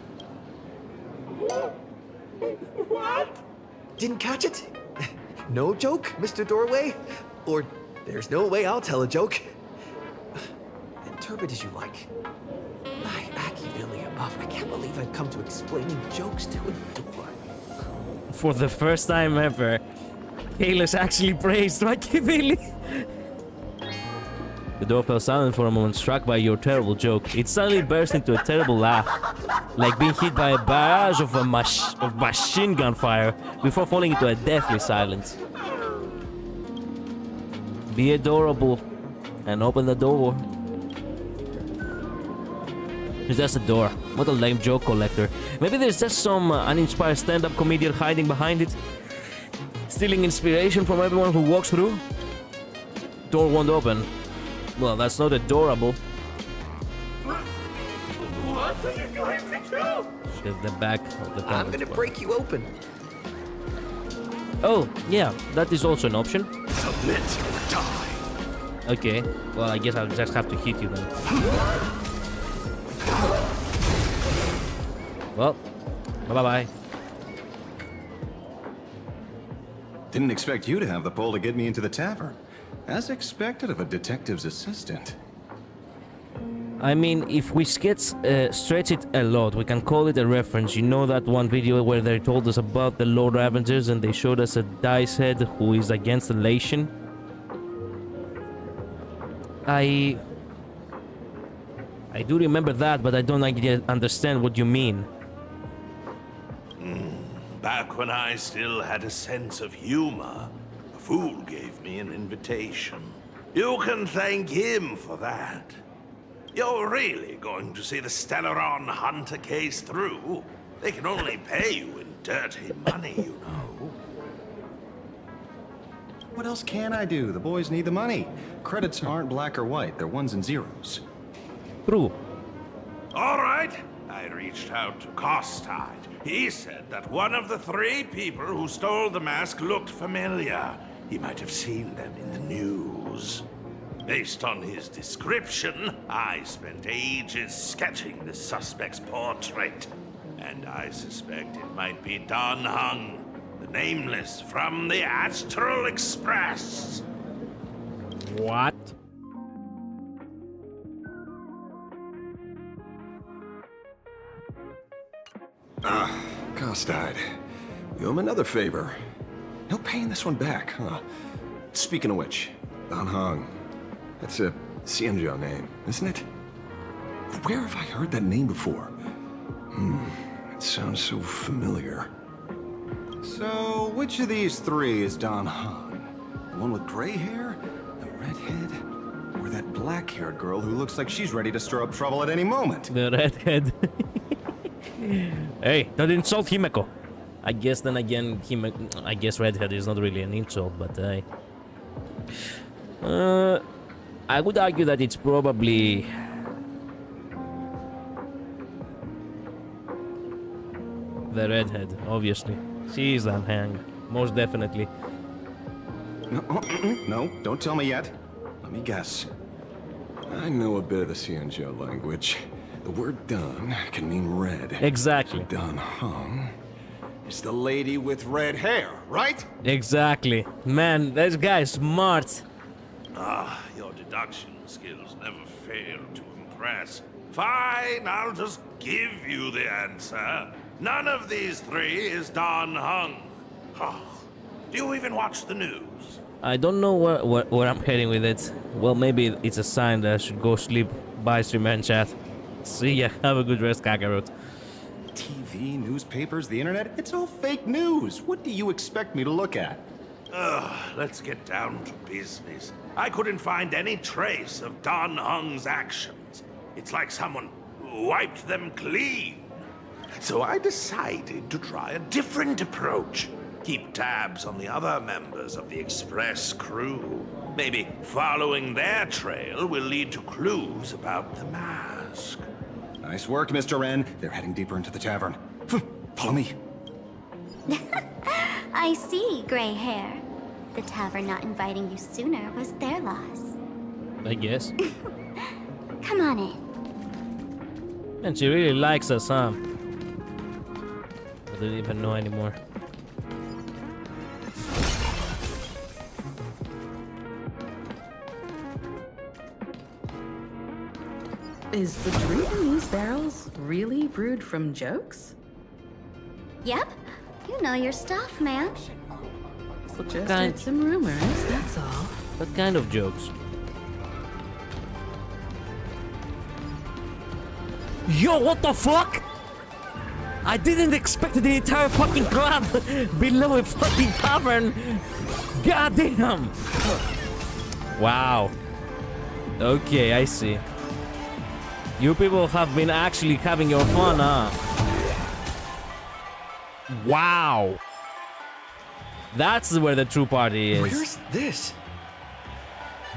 I: What?
E: Didn't catch it? No joke, Mr. Doorway? Or there's no way I'll tell a joke. Interpret as you like. Machiavelli above, I can't believe I've come to explaining jokes to a door.
A: For the first time ever, Kayla's actually praised Machiavelli. The door fell silent for a moment, struck by your terrible joke. It suddenly burst into a terrible laugh, like being hit by a barrage of machine gun fire before falling into a deathly silence. Be adorable and open the door. It's just a door. What a lame joke collector. Maybe there's just some uninspired stand-up comedian hiding behind it, stealing inspiration from everyone who walks through. Door won't open. Well, that's not adorable.
I: What are you going to do?
A: Just the back of the
E: I'm gonna break you open.
A: Oh, yeah, that is also an option.
K: Submit or die.
A: Okay, well, I guess I'll just have to hit you then. Well, bye-bye.
L: Didn't expect you to have the pull to get me into the tavern. As expected of a detective's assistant.
A: I mean, if we stretch it a lot, we can call it a reference. You know that one video where they told us about the Lord Avengers and they showed us a dice head who is against elation? I do remember that, but I don't understand what you mean.
K: Back when I still had a sense of humor, a fool gave me an invitation. You can thank him for that. You're really going to see the Stellaron Hunter case through? They can only pay you in dirty money, you know.
L: What else can I do? The boys need the money. Credits aren't black or white, they're ones and zeros.
A: True.
K: All right. I reached out to Costide. He said that one of the 3 people who stole the mask looked familiar. He might have seen them in the news. Based on his description, I spent ages sketching the suspect's portrait. And I suspect it might be Don Hung, the Nameless from the Astral Express.
A: What?
L: Costide. You owe him another favor. No paying this one back, huh? Speaking of which, Don Hung. That's a Xianzhou name, isn't it? Where have I heard that name before? It sounds so familiar. So, which of these three is Don Hong? The one with gray hair? The redhead? Or that black-haired girl who looks like she's ready to stir up trouble at any moment?
A: The redhead. Hey, don't insult Himeko. I guess then again, I guess redhead is not really an insult, but I would argue that it's probably the redhead, obviously. She is that hang, most definitely.
L: No, don't tell me yet. Let me guess. I know a bit of the Xianzhou language. The word Don can mean red.
A: Exactly.
L: So Don Hong is the lady with red hair, right?
A: Exactly. Man, this guy's smart.
K: Ah, your deduction skills never fail to impress. Fine, I'll just give you the answer. None of these three is Don Hong. Oh, do you even watch the news?
A: I don't know where I'm heading with it. Well, maybe it's a sign that I should go sleep. Bye, streamer and chat. See ya. Have a good rest, Kakarot.
L: TV, newspapers, the internet, it's all fake news. What do you expect me to look at?
K: Let's get down to business. I couldn't find any trace of Don Hong's actions. It's like someone wiped them clean. So I decided to try a different approach. Keep tabs on the other members of the Express crew. Maybe following their trail will lead to clues about the mask.
L: Nice work, Mr. Ren. They're heading deeper into the tavern. Follow me.
G: I see, gray hair. The tavern not inviting you sooner was their loss.
A: I guess.
G: Come on in.
A: And she really likes us, huh? I don't even know anymore.
F: Is the drink in these barrels really brewed from jokes?
G: Yep. You know your stuff, man.
F: Just
A: Kind-
F: heard some rumors, that's all.
A: What kind of jokes? Yo, what the fuck? I didn't expect the entire fucking club below a fucking tavern. God damn. Wow. Okay, I see. You people have been actually having your fun, huh? Wow. That's where the true party is.
E: Where's this?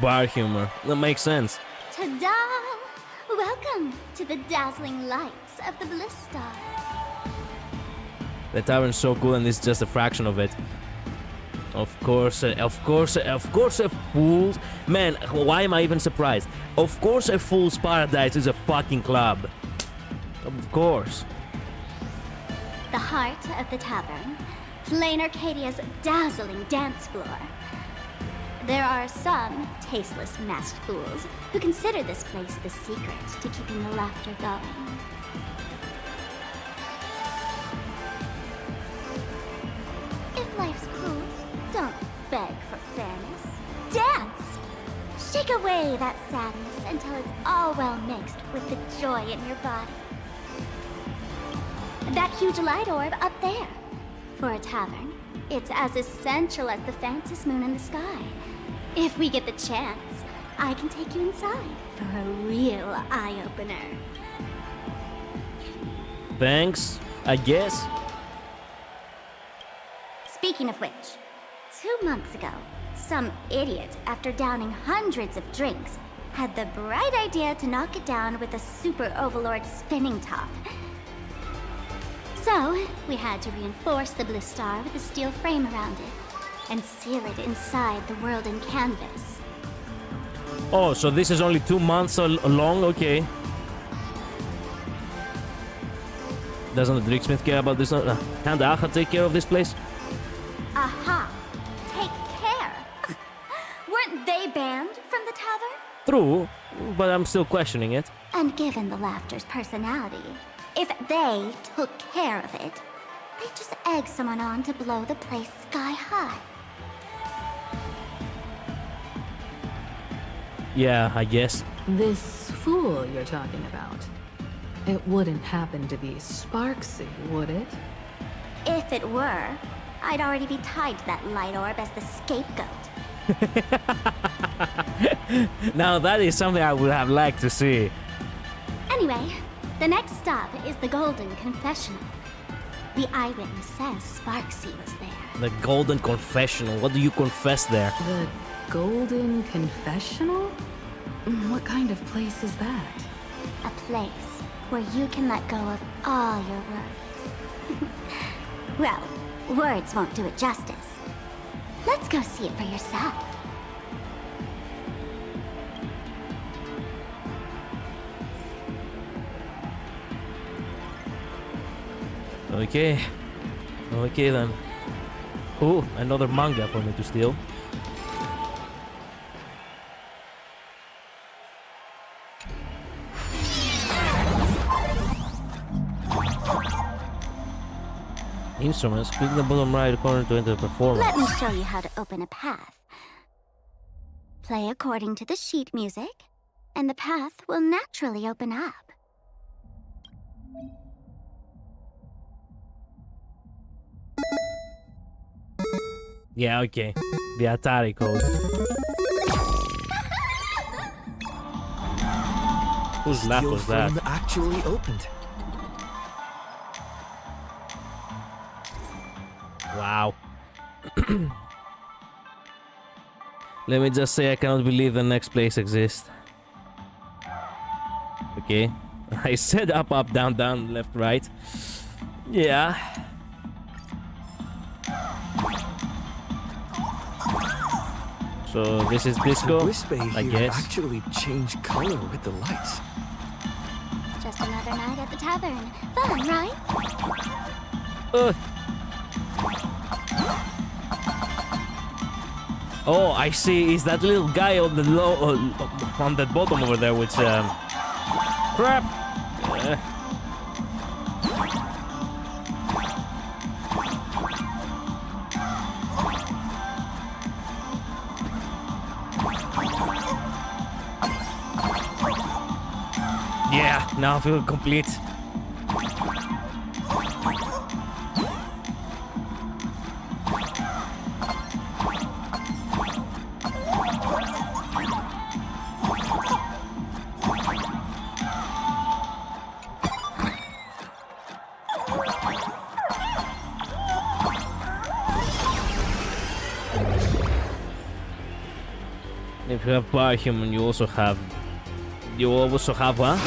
A: Bar humor. That makes sense.
G: Ta-da! Welcome to the dazzling lights of the Bliss Star.
A: The tavern's so cool and this is just a fraction of it. Of course, a fool's... Man, why am I even surprised? Of course a fool's paradise is a fucking club. Of course.
G: The heart of the tavern, Plain Arcadia's dazzling dance floor. There are some tasteless masked fools who consider this place the secret to keeping the laughter going. If life's cruel, don't beg for fairness. Dance! Shake away that sadness until it's all well mixed with the joy in your body. That huge light orb up there. For a tavern, it's as essential as the faintest moon in the sky. If we get the chance, I can take you inside for a real eye-opener.
A: Thanks, I guess.
G: Speaking of which, 2 months ago, some idiot, after downing hundreds of drinks, had the bright idea to knock it down with a super overlord spinning top. So, we had to reinforce the Bliss Star with a steel frame around it, and seal it inside the world in canvas.
A: Oh, so this is only 2 months long? Okay. Doesn't the Dricksmith care about this? Can the Aha take care of this place?
G: Aha! Take care! Weren't they banned from the tavern?
A: True, but I'm still questioning it.
G: And given the Laughter's personality, if they took care of it, they'd just egg someone on to blow the place sky high.
A: Yeah, I guess.
F: This fool you're talking about. It wouldn't happen to be Sparksy, would it?
G: If it were, I'd already be tied to that light orb as the scapegoat.
A: Now that is something I would have liked to see.
G: Anyway, the next stop is the Golden Confessional. The eyewitness says Sparksy was there.
A: The Golden Confessional. What do you confess there?
F: The Golden Confessional? What kind of place is that?
G: A place where you can let go of all your worries. Well, words won't do it justice. Let's go see it for yourself.
A: Okay. Okay then. Oh, another manga for me to steal. Instruments. Click the bottom right corner to enter the performance.
G: Let me show you how to open a path. Play according to the sheet music, and the path will naturally open up.
A: Yeah, okay. The Atari code. Whose laugh was that?
E: Frame actually opened.
A: Wow. Let me just say I cannot believe the next place exists. Okay. I said up, up, down, down, left, right. Yeah. So this is disco,
E: The Whisper
A: I
E: here
A: guess.
E: actually changed color with the lights.
G: Just another night at the tavern. Fun, right?
A: Oh, I see. Is that little guy on the on the bottom over there? Which crap. Yeah, now I feel complete. If you have Biohuman, you also have what?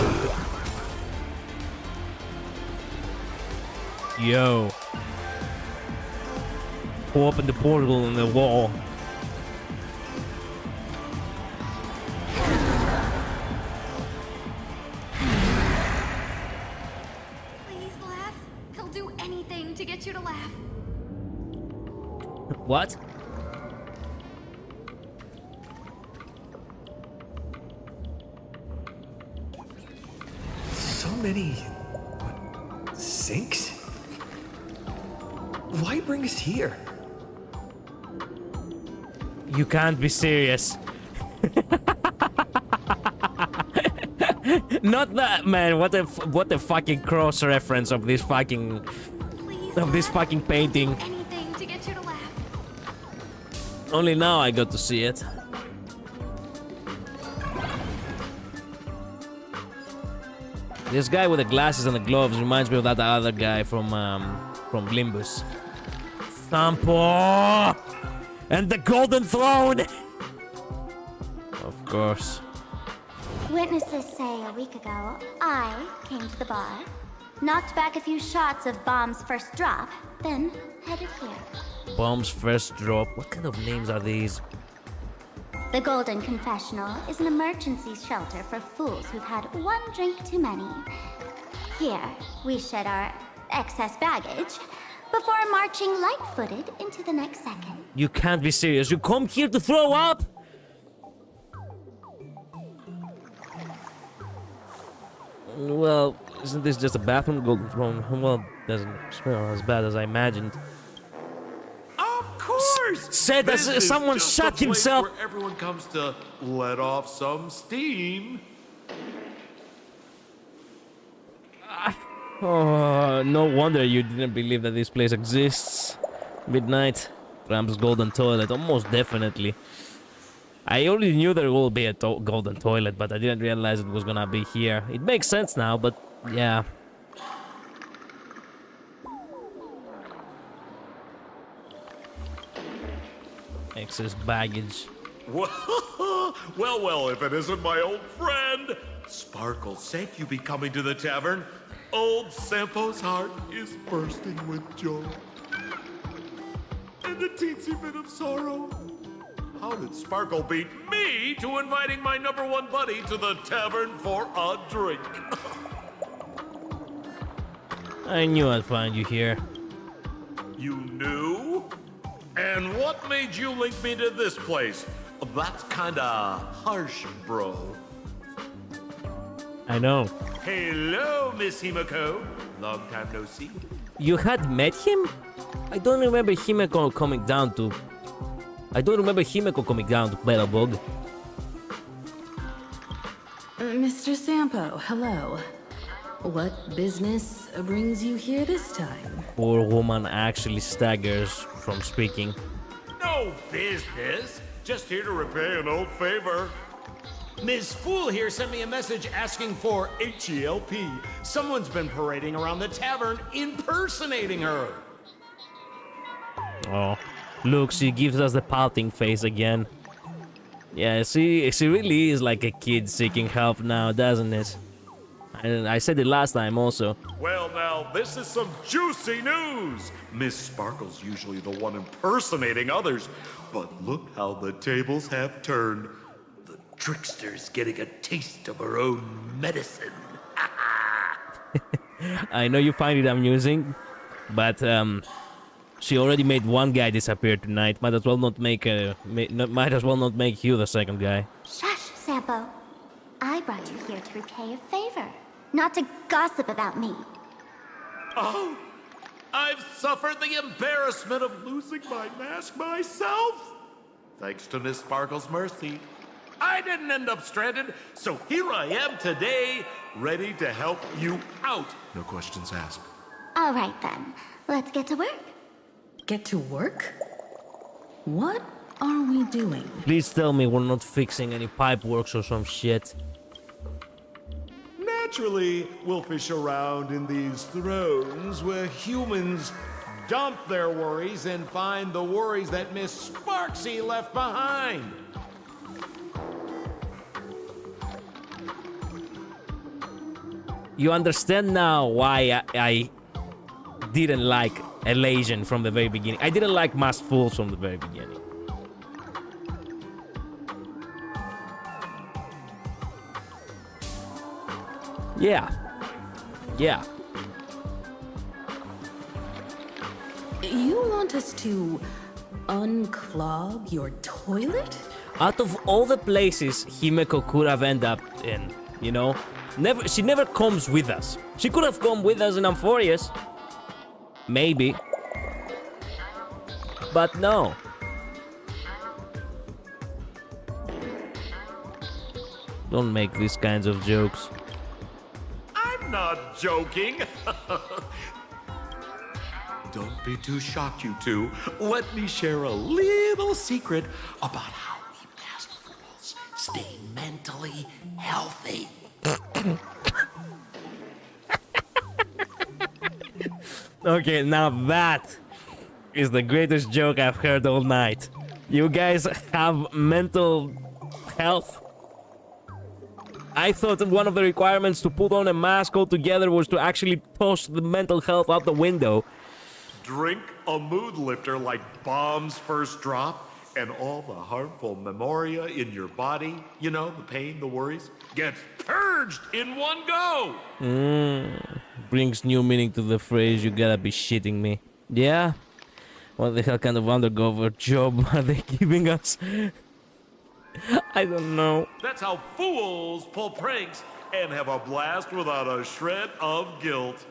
A: Yo. Who opened the portal in the wall?
D: Please laugh. He'll do anything to get you to laugh.
A: What?
E: So many sinks? Why bring us here?
A: You can't be serious. Not that, man. What the fucking cross reference of this fucking painting.
D: Anything to get you to laugh.
A: Only now I got to see it. This guy with the glasses and the gloves reminds me of that other guy from Limbus. Sampo! And the Golden Throne! Of course.
G: Witnesses say a week ago, I came to the bar, knocked back a few shots of Bomb's first drop, then headed here.
A: Bomb's first drop. What kind of names are these?
G: The Golden Confessional is an emergency shelter for fools who've had one drink too many. Here, we shed our excess baggage before marching light-footed into the next second.
A: You can't be serious. You come here to throw up? Well, isn't this just a bathroom? Golden Throne. Well, doesn't smell as bad as I imagined.
K: Of course!
A: Said that
K: This is
A: someone
K: just
A: shot
K: a place
A: himself.
K: Where everyone comes to let off some steam.
A: Oh, no wonder you didn't believe that this place exists. Midnight, Graham's golden toilet, almost definitely. I already knew there will be a golden toilet, but I didn't realize it was gonna be here. It makes sense now, but yeah. Excess baggage.
M: Well, if it isn't my old friend! Sparkle said you'd be coming to the tavern. Old Sampo's heart is bursting with joy. And a teensy bit of sorrow. How did Sparkle beat me to inviting my #1 buddy to the tavern for a drink?
A: I knew I'd find you here.
M: You knew? And what made you link me to this place? That's kinda harsh, bro.
A: I know.
M: Hello, Miss Himeko. Long time no see.
A: You had met him? I don't remember Himeko coming down to Belobog.
F: Mr. Sampo, hello. What business brings you here this time?
A: Poor woman actually staggers from speaking.
M: No business. Just here to repay an old favor.
J: Ms. Fool here sent me a message asking for HELP. Someone's been parading around the tavern impersonating her.
A: Oh, look, she gives us the pouting face again. Yeah, she really is like a kid seeking help now, doesn't it? And I said it last time also.
M: Well, now, this is some juicy news. Miss Sparkle's usually the one impersonating others, but look how the tables have turned. The trickster's getting a taste of her own medicine.
A: I know you find it amusing, but she already made one guy disappear tonight. Might as well not make you the second guy.
G: Shush, Sampo. I brought you here to repay a favor, not to gossip about me.
M: Oh, I've suffered the embarrassment of losing my mask myself. Thanks to Miss Sparkle's mercy, I didn't end up stranded, so here I am today, ready to help you out.
H: No questions asked.
G: All right then, let's get to work.
F: Get to work? What are we doing?
A: Please tell me we're not fixing any pipe works or some shit.
M: Naturally, we'll fish around in these thrones where humans
J: Dump their worries and find the worries that Miss Sparksy left behind.
A: You understand now why I didn't like Elation from the very beginning. I didn't like Masked Fools from the very beginning. Yeah.
F: You want us to unclog your toilet?
A: Out of all the places Himeko could have ended up in, you know, she never comes with us. She could have come with us in Amphorius. Maybe. But no. Don't make these kinds of jokes.
M: I'm not joking. Don't be too shocked, you two. Let me share a little secret about how we masked fools stay mentally healthy.
A: Okay, now that is the greatest joke I've heard all night. You guys have mental health. I thought that one of the requirements to put on a mask altogether was to actually toss the mental health out the window.
M: Drink a mood lifter like Bomb's first drop, and all the harmful memoria in your body, you know, the pain, the worries, gets purged in one go.
A: Brings new meaning to the phrase, you gotta be shitting me. Yeah? What the hell kind of undercover job are they giving us? I don't know.
M: That's how fools pull pranks and have a blast without a shred of guilt.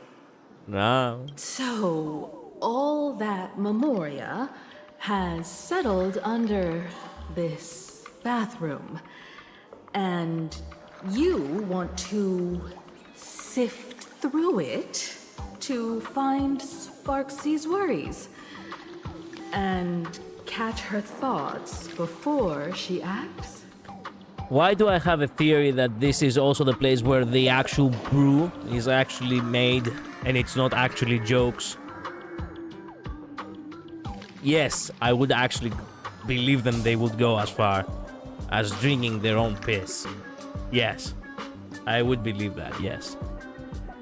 A: No.
F: So, all that memoria has settled under this bathroom. And you want to sift through it to find Sparksy's worries. And catch her thoughts before she acts?
A: Why do I have a theory that this is also the place where the actual brew is actually made and it's not actually jokes? Yes, I would actually believe them they would go as far as drinking their own piss. Yes, I would believe that, yes.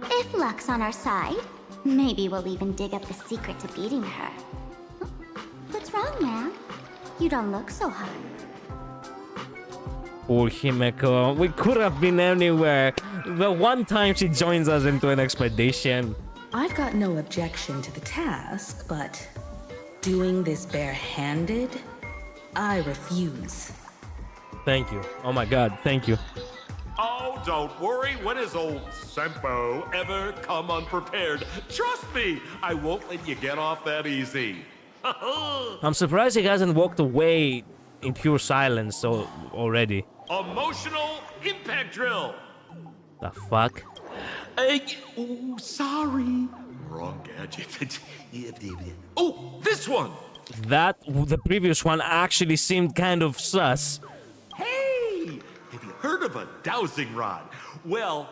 G: If luck's on our side, maybe we'll even dig up the secret to beating her. What's wrong, man? You don't look so hot.
A: Poor Himeko, we could have been anywhere. The one time she joins us into an expedition.
F: I've got no objection to the task, but doing this barehanded, I refuse.
A: Thank you. Oh my god, thank you.
M: Oh, don't worry. When has old Sempo ever come unprepared? Trust me, I won't let you get off that easy.
A: I'm surprised he hasn't walked away in pure silence already.
M: Emotional impact drill.
A: The fuck?
M: Oh, sorry. Wrong gadget. Oh, this one.
A: The previous one actually seemed kind of sus.
M: Hey, have you heard of a dowsing rod? Well,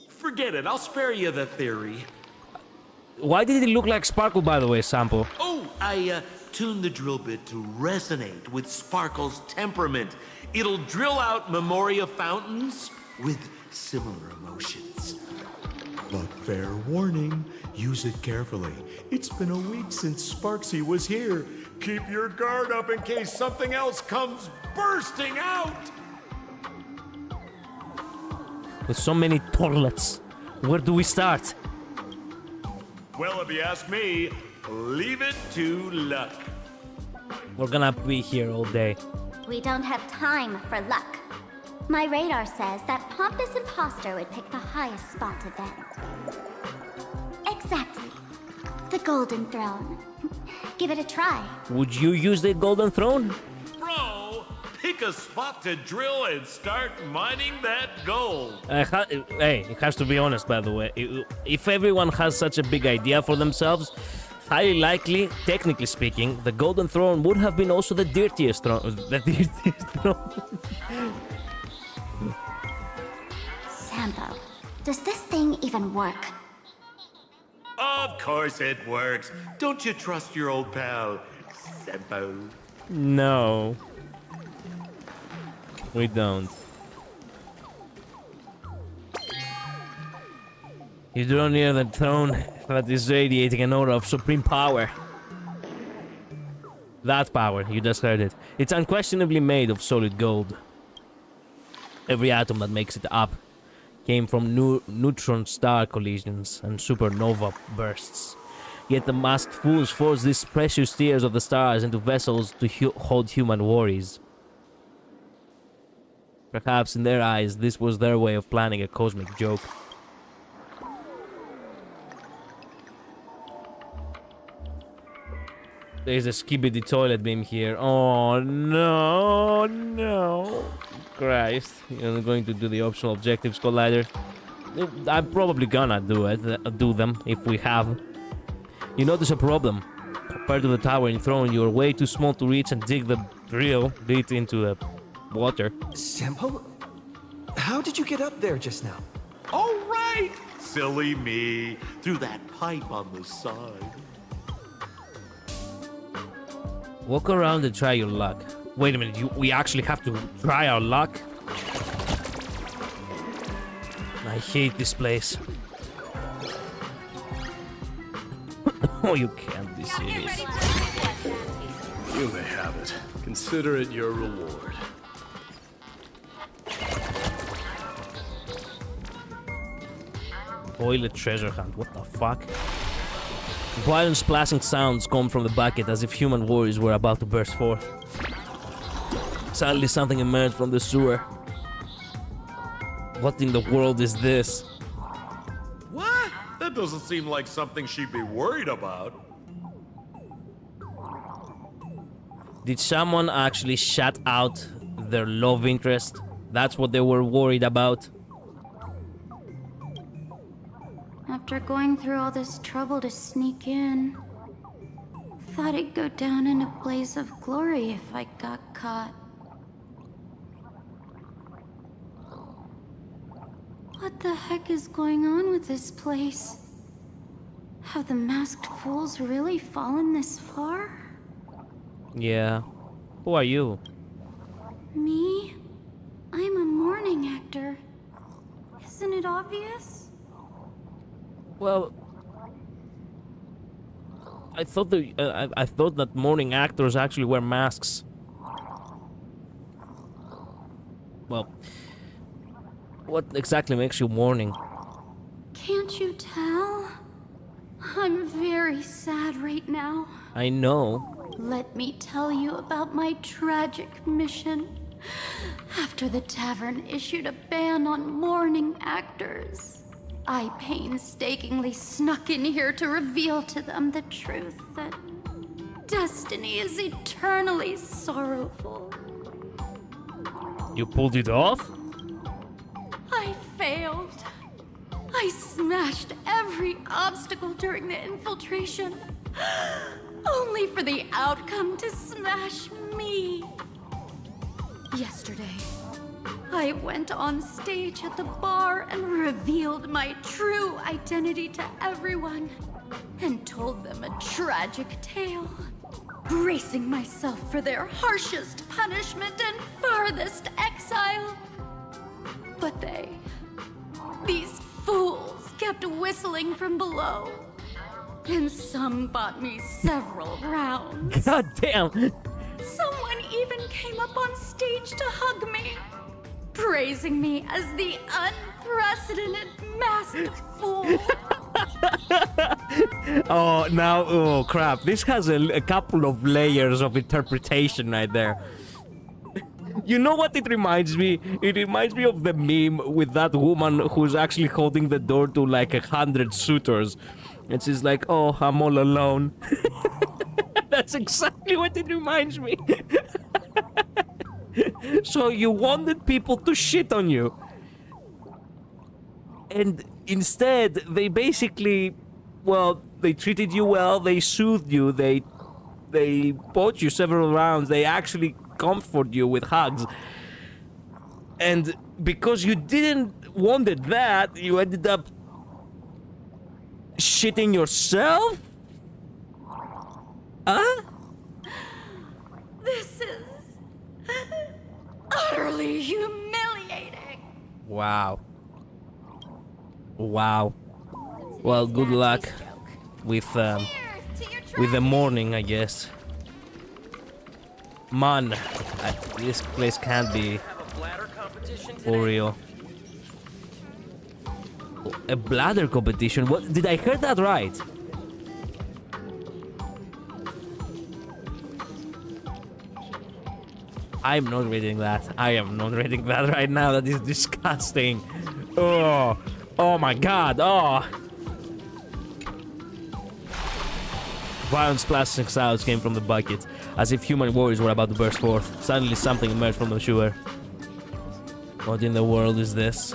M: forget it. I'll spare you the theory.
A: Why did it look like Sparkle, by the way, Sample?
M: Oh, I tuned the drill bit to resonate with Sparkle's temperament. It'll drill out Memoria fountains with similar emotions.
N: But fair warning, use it carefully. It's been a week since Sparksy was here.
M: Keep your guard up in case something else comes bursting out.
A: With so many toilets, where do we start?
M: Well, if you ask me, leave it to luck.
A: We're gonna be here all day.
G: We don't have time for luck. My radar says that Pompous Imposter would pick the highest spot event. Exactly. The Golden Throne. Give it a try.
A: Would you use the Golden Throne?
M: Bro, pick a spot to drill and start mining that gold.
A: Hey, it has to be honest, by the way. If everyone has such a big idea for themselves, highly likely, technically speaking, the Golden Throne would have been also the dirtiest throne. The dirtiest throne.
G: Sampo, does this thing even work?
M: Of course it works. Don't you trust your old pal, Sempo?
A: No. We don't. You draw near the throne that is radiating an aura of supreme power. That power, you just heard it. It's unquestionably made of solid gold. Every atom that makes it up came from neutron star collisions and supernova bursts. Yet the masked fools forced these precious tears of the stars into vessels to hold human worries. Perhaps in their eyes, this was their way of planning a cosmic joke. There's a skibidi toilet beam here. Oh no, no. Christ. You're going to do the optional objectives, Collider. I'm probably gonna do them if we have. You notice a problem. Compared to the towering throne, you're way too small to reach and dig the drill bit into the water.
L: Sampo? How did you get up there just now?
M: All right! Silly me. Through that pipe on the side.
A: Walk around and try your luck. Wait a minute, we actually have to try our luck? I hate this place. Oh, you can't be serious.
H: You may have it. Consider it your reward.
A: Toilet treasure hunt, what the fuck? Violent splashing sounds come from the bucket as if human worries were about to burst forth. Suddenly something emerged from the sewer. What in the world is this?
M: What? That doesn't seem like something she'd be worried about.
A: Did someone actually shut out their love interest? That's what they were worried about?
G: After going through all this trouble to sneak in, thought I'd go down in a blaze of glory if I got caught. What the heck is going on with this place? Have the masked fools really fallen this far?
A: Yeah. Who are you?
G: Me? I'm a mourning actor. Isn't it obvious?
A: Well, I thought that mourning actors actually wear masks. Well, what exactly makes you mourning?
G: Can't you tell? I'm very sad right now.
A: I know.
G: Let me tell you about my tragic mission. After the tavern issued a ban on mourning actors, I painstakingly snuck in here to reveal to them the truth that destiny is eternally sorrowful.
A: You pulled it off?
G: I failed. I smashed every obstacle during the infiltration, only for the outcome to smash me. Yesterday, I went on stage at the bar and revealed my true identity to everyone and told them a tragic tale, bracing myself for their harshest punishment and farthest exile. But these fools kept whistling from below, and some bought me several rounds.
A: God damn!
G: Someone even came up on stage to hug me, praising me as the unprecedented masked fool.
A: Oh crap, this has a couple of layers of interpretation right there. You know what it reminds me? It reminds me of the meme with that woman who's actually holding the door to like 100 suitors. And she's like, oh, I'm all alone. That's exactly what it reminds me. So you wanted people to shit on you. And instead, they basically, well, they treated you well, they soothed you, they bought you several rounds, they actually comfort you with hugs. And because you didn't wanted that, you ended up shitting yourself? Huh?
G: This is utterly humiliating.
A: Wow. Wow. Well, good luck with the morning, I guess. Man, this place can't be for real. A bladder competition? What? Did I hear that right? I'm not reading that. I am not reading that right now. That is disgusting. Oh, oh my god. Oh. Violent splashing sounds came from the bucket, as if human warriors were about to burst forth. Suddenly something emerged from the sewer. What in the world is this?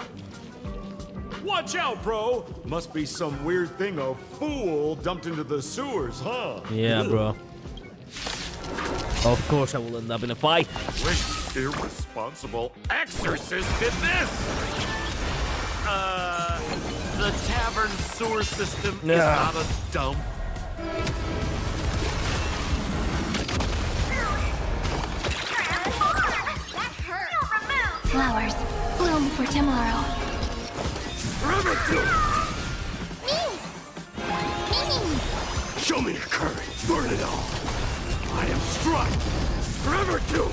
N: Watch out, bro! Must be some weird thing a fool dumped into the sewers, huh?
A: Yeah, bro. Of course I will end up in a fight.
M: Which irresponsible exorcist did this? The tavern sewer system is not a dump.
G: Flowers bloom for tomorrow.
I: Show me your courage. Burn it all. I am struck. Forever too.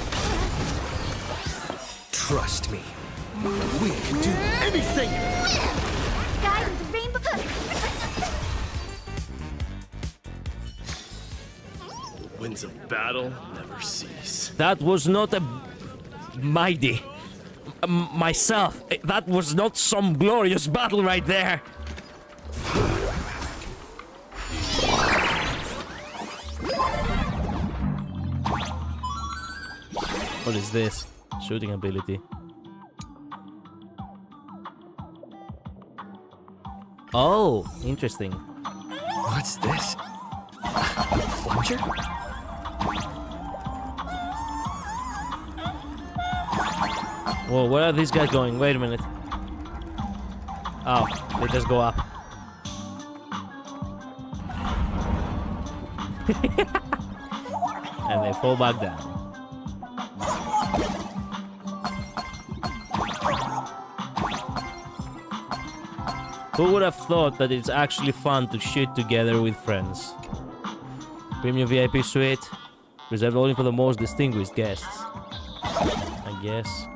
E: Trust me. We can do anything.
G: Guide with the rainbow.
H: Winds of battle never cease.
A: That was not a mighty myself. That was not some glorious battle right there. What is this? Shooting ability. Oh, interesting.
E: What's this?
L: teacher?
A: Whoa, where are these guys going? Wait a minute. Oh, they just go up. And they fall back down. Who would have thought that it's actually fun to shoot together with friends? Premium VIP suite, reserved only for the most distinguished guests. I guess.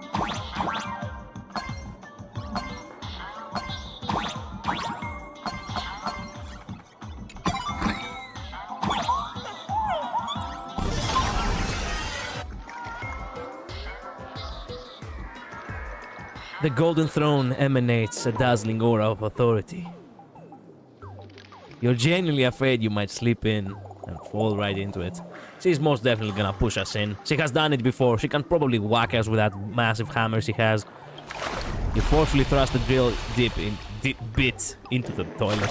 A: The Golden Throne emanates a dazzling aura of authority. You're genuinely afraid you might slip in and fall right into it. She's most definitely gonna push us in. She has done it before. She can probably whack us with that massive hammer she has. You forcefully thrust the drill bit into the toilet.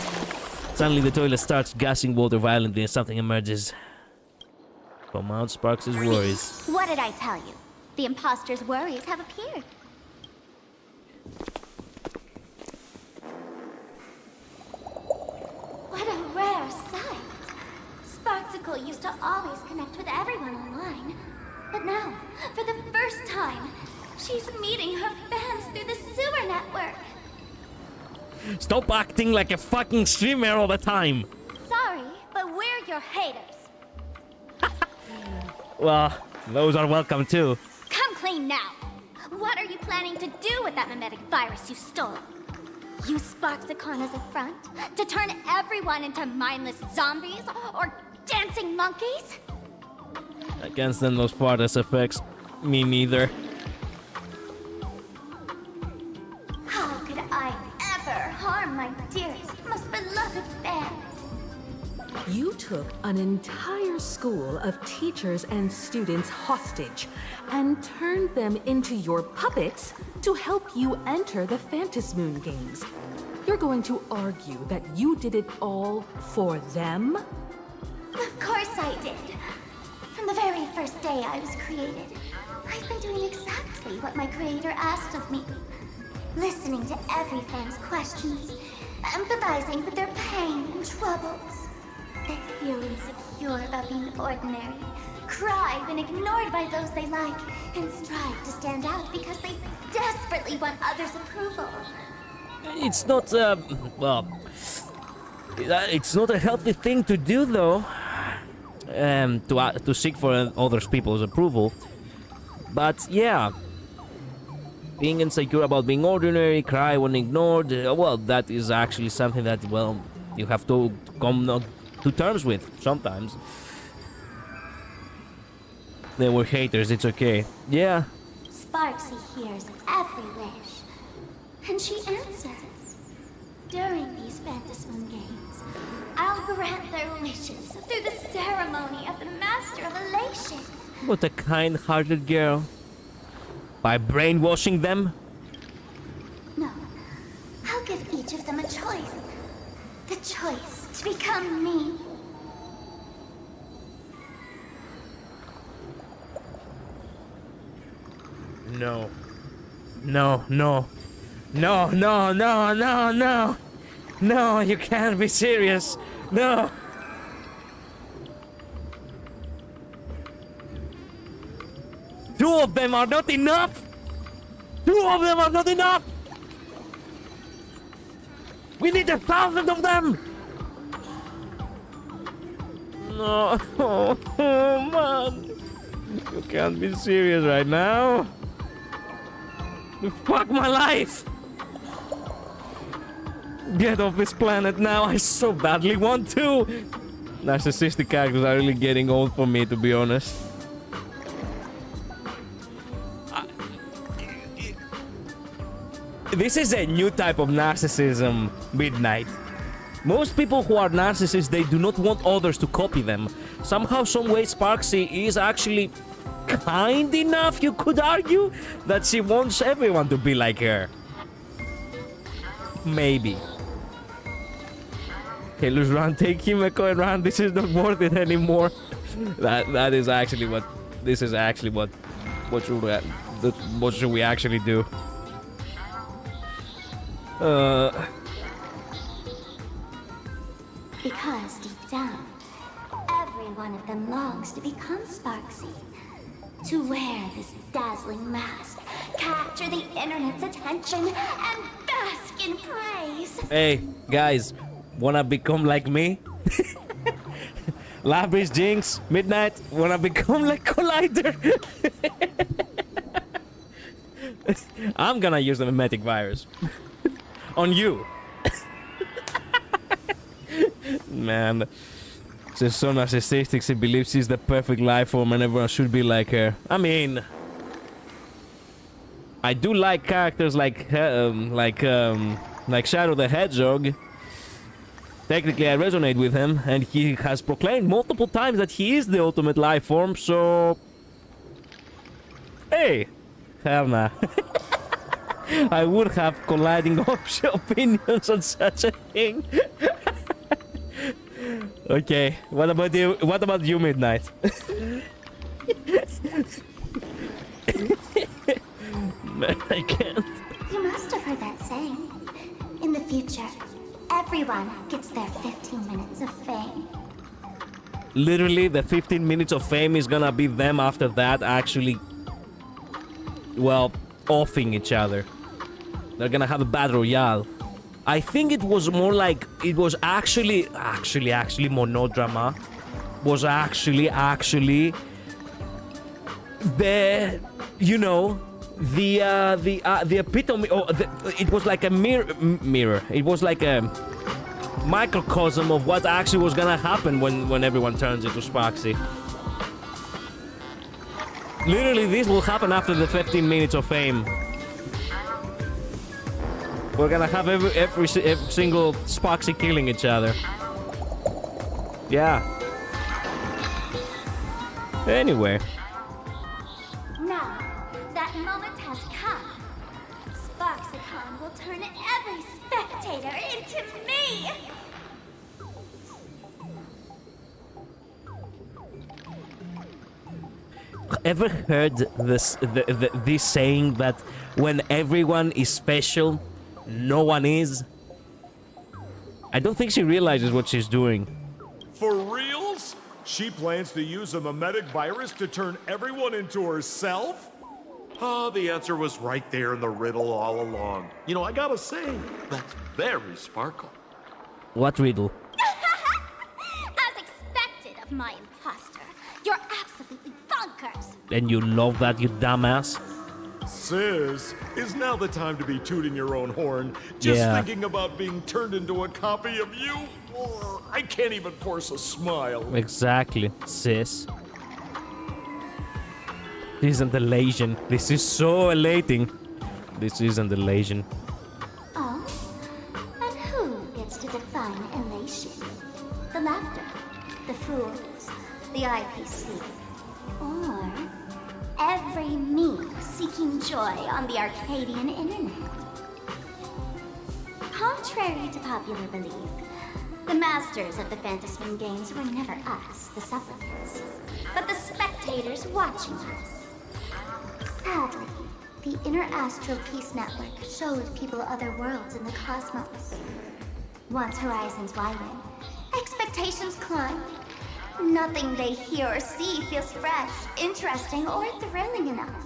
A: Suddenly the toilet starts gushing water violently and something emerges. From out Sparks' worries.
G: What did I tell you? The imposter's worries have appeared. What a rare sight. Sparksicle used to always connect with everyone online. But now, for the first time, she's meeting her fans through the sewer network.
A: Stop acting like a fucking streamer all the time!
G: Sorry, but we're your haters.
A: Well, those are welcome too.
G: Come clean now. What are you planning to do with that mimetic virus you stole? Use Sparksicon as a front to turn everyone into mindless zombies or dancing monkeys?
A: I can't stand those fartless effects. Me neither.
G: How could I ever harm my dearest, most beloved fans?
F: You took an entire school of teachers and students hostage and turned them into your puppets to help you enter the Phantasmoon games. You're going to argue that you did it all for them?
G: Of course I did. From the very first day I was created, I've been doing exactly what my creator asked of me. Listening to every fan's questions, empathizing with their pain and troubles. They feel insecure about being ordinary, cry when ignored by those they like, and strive to stand out because they desperately want others' approval.
A: It's not, well... It's not a healthy thing to do, though. To seek for other people's approval. But, yeah. Being insecure about being ordinary, cry when ignored, well, that is actually something that, well, you have to come to terms with sometimes. They were haters, it's okay. Yeah.
G: Sparksy hears every wish, and she answers. During these Phantasmoon games, I'll grant their wishes through the ceremony of the Master of Elation.
A: What a kind-hearted girl. By brainwashing them?
G: No, I'll give each of them a choice. The choice to become me.
A: No. No, no. No, no, no, no, no. No, you can't be serious. No. Two of them are not enough. Two of them are not enough. We need 1,000 of them. No. Oh, man. You can't be serious right now. Fuck my life! Get off this planet now, I so badly want to! Narcissistic characters are really getting old for me, to be honest. This is a new type of narcissism, Midnight. Most people who are narcissists, they do not want others to copy them. Somehow, some way, Sparksy is actually kind enough, you could argue, that she wants everyone to be like her. Maybe. Okay, let's run. Take Himeko and run. This is not worth it anymore. That is actually what. This is actually what. What should we actually do?
G: Because deep down, every one of them longs to become Sparksy. To wear this dazzling mask, capture the internet's attention, and bask in praise.
A: Hey, guys, wanna become like me? Labyrinth, Jinx, Midnight, wanna become like Collider? I'm gonna use the mimetic virus on you. Man, she's so narcissistic. She believes she's the perfect life form and everyone should be like her. I mean, I do like characters like Shadow the Hedgehog. Technically, I resonate with him, and he has proclaimed multiple times that he is the ultimate life form. So, hey, hell nah. I would have colliding opinions on such a thing. Okay, what about you? What about you, Midnight? Man, I can't.
G: You must have heard that saying. In the future, everyone gets their 15 minutes of fame.
A: Literally, the 15 minutes of fame is gonna be them after that actually, well, offing each other. They're gonna have a battle royale. I think it was more like, it was actually monodrama. Was actually the, you know, the epitome, or it was like a mirror. It was like a microcosm of what actually was gonna happen when everyone turns into Sparksy. Literally, this will happen after the 15 minutes of fame. We're gonna have every single Sparksy killing each other. Yeah. Anyway.
G: Now, that moment has come. Sparksicon will turn every spectator into me!
A: Ever heard this saying that when everyone is special, no one is? I don't think she realizes what she's doing.
N: For reals? She plans to use a mimetic virus to turn everyone into herself?
M: Ah, the answer was right there in the riddle all along. You know, I gotta say, that's very Sparkle.
A: What riddle?
G: As expected of my imposter, you're absolutely bonkers!
A: And you love that, you dumbass?
N: Sis, is now the time to be tooting your own horn? Just
A: Yeah.
N: thinking about being turned into a copy of you? Oh, I can't even force a smile.
A: Exactly, sis. This isn't elation. This is so elating. This isn't elation.
G: Oh? And who gets to define elation? The laughter, the fools, the IPC, or every me seeking joy on the Arcadian internet? Contrary to popular belief, the masters of the Phantasmin games were never us, the supplicants, but the spectators watching us. Sadly, the Inner Astral Peace Network showed people other worlds in the cosmos. Once horizons widen, expectations climb. Nothing they hear or see feels fresh, interesting, or thrilling enough.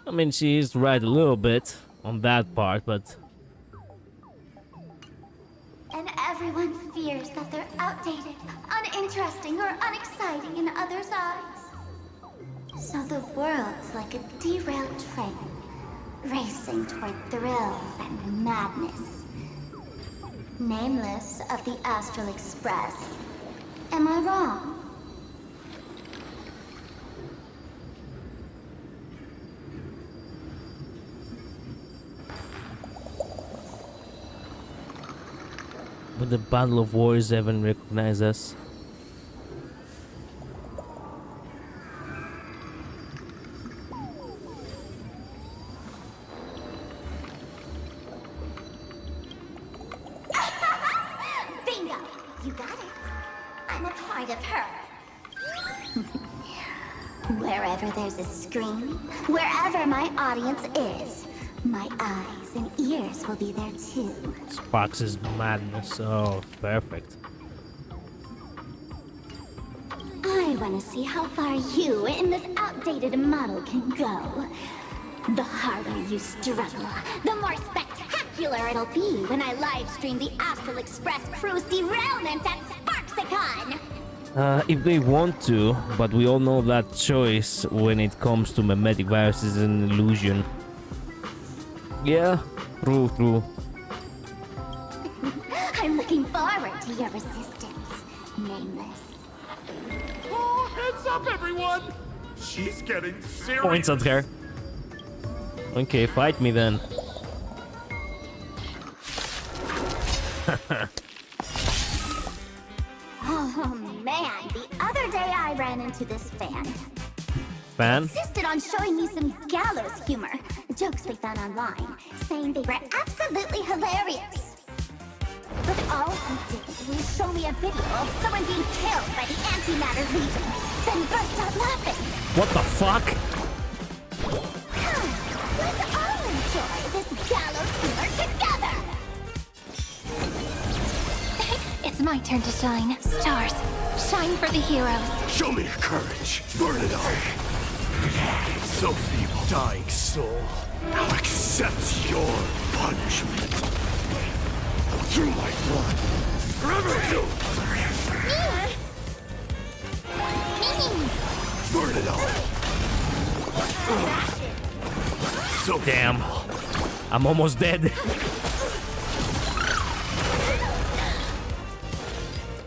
A: I mean, she is right a little bit on that part, but...
G: And everyone fears that they're outdated, uninteresting, or unexciting in others' eyes. So the world's like a derailed train, racing toward thrills and madness. Nameless of the Astral Express. Am I wrong?
A: Would the Battle of Wars even recognize us?
G: inside of her. Wherever there's a screen, wherever my audience is, my eyes and ears will be there too.
A: Sparks' madness. Oh, perfect.
G: I want to see how far you and this outdated model can go. The harder you struggle, the more spectacular it'll be when I live stream the Astral Express cruise derailment at Sparksicon!
A: If they want to, but we all know that choice when it comes to memetic viruses is an illusion. Yeah, true.
G: I'm looking forward to your resistance, Nameless.
M: Oh, heads up, everyone! She's getting serious.
A: Points at her. Okay, fight me then.
G: Oh man, the other day I ran into this fan.
A: Fan?
G: Insisted on showing me some gallows humor, jokes we found online, saying they were absolutely hilarious. But all he did was show me a video of someone being killed by the Antimatter Legion, then burst out laughing.
A: What the fuck?
G: Let's all enjoy this gallows humor together! It's my turn to shine. Stars, shine for the heroes.
I: Show me your courage. Burn it all. So feeble, dying soul. Now accept your punishment. Through my blood. Forever you. Burn it all. So
A: damn. I'm almost dead.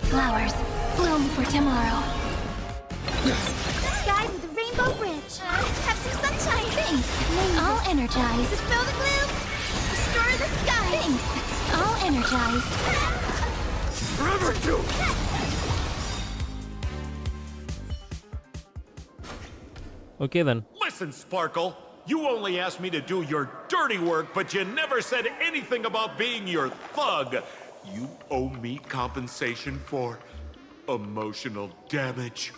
G: Flowers, bloom for tomorrow. Sky with a rainbow bridge. Have some sunshine. Thanks. All energized. Dispel the gloom. Restore the sky. Thanks. All energized.
I: Forever do.
A: Okay then.
M: Listen, Sparkle. You only asked me to do your dirty work, but you never said anything about being your thug. You owe me compensation for emotional damage.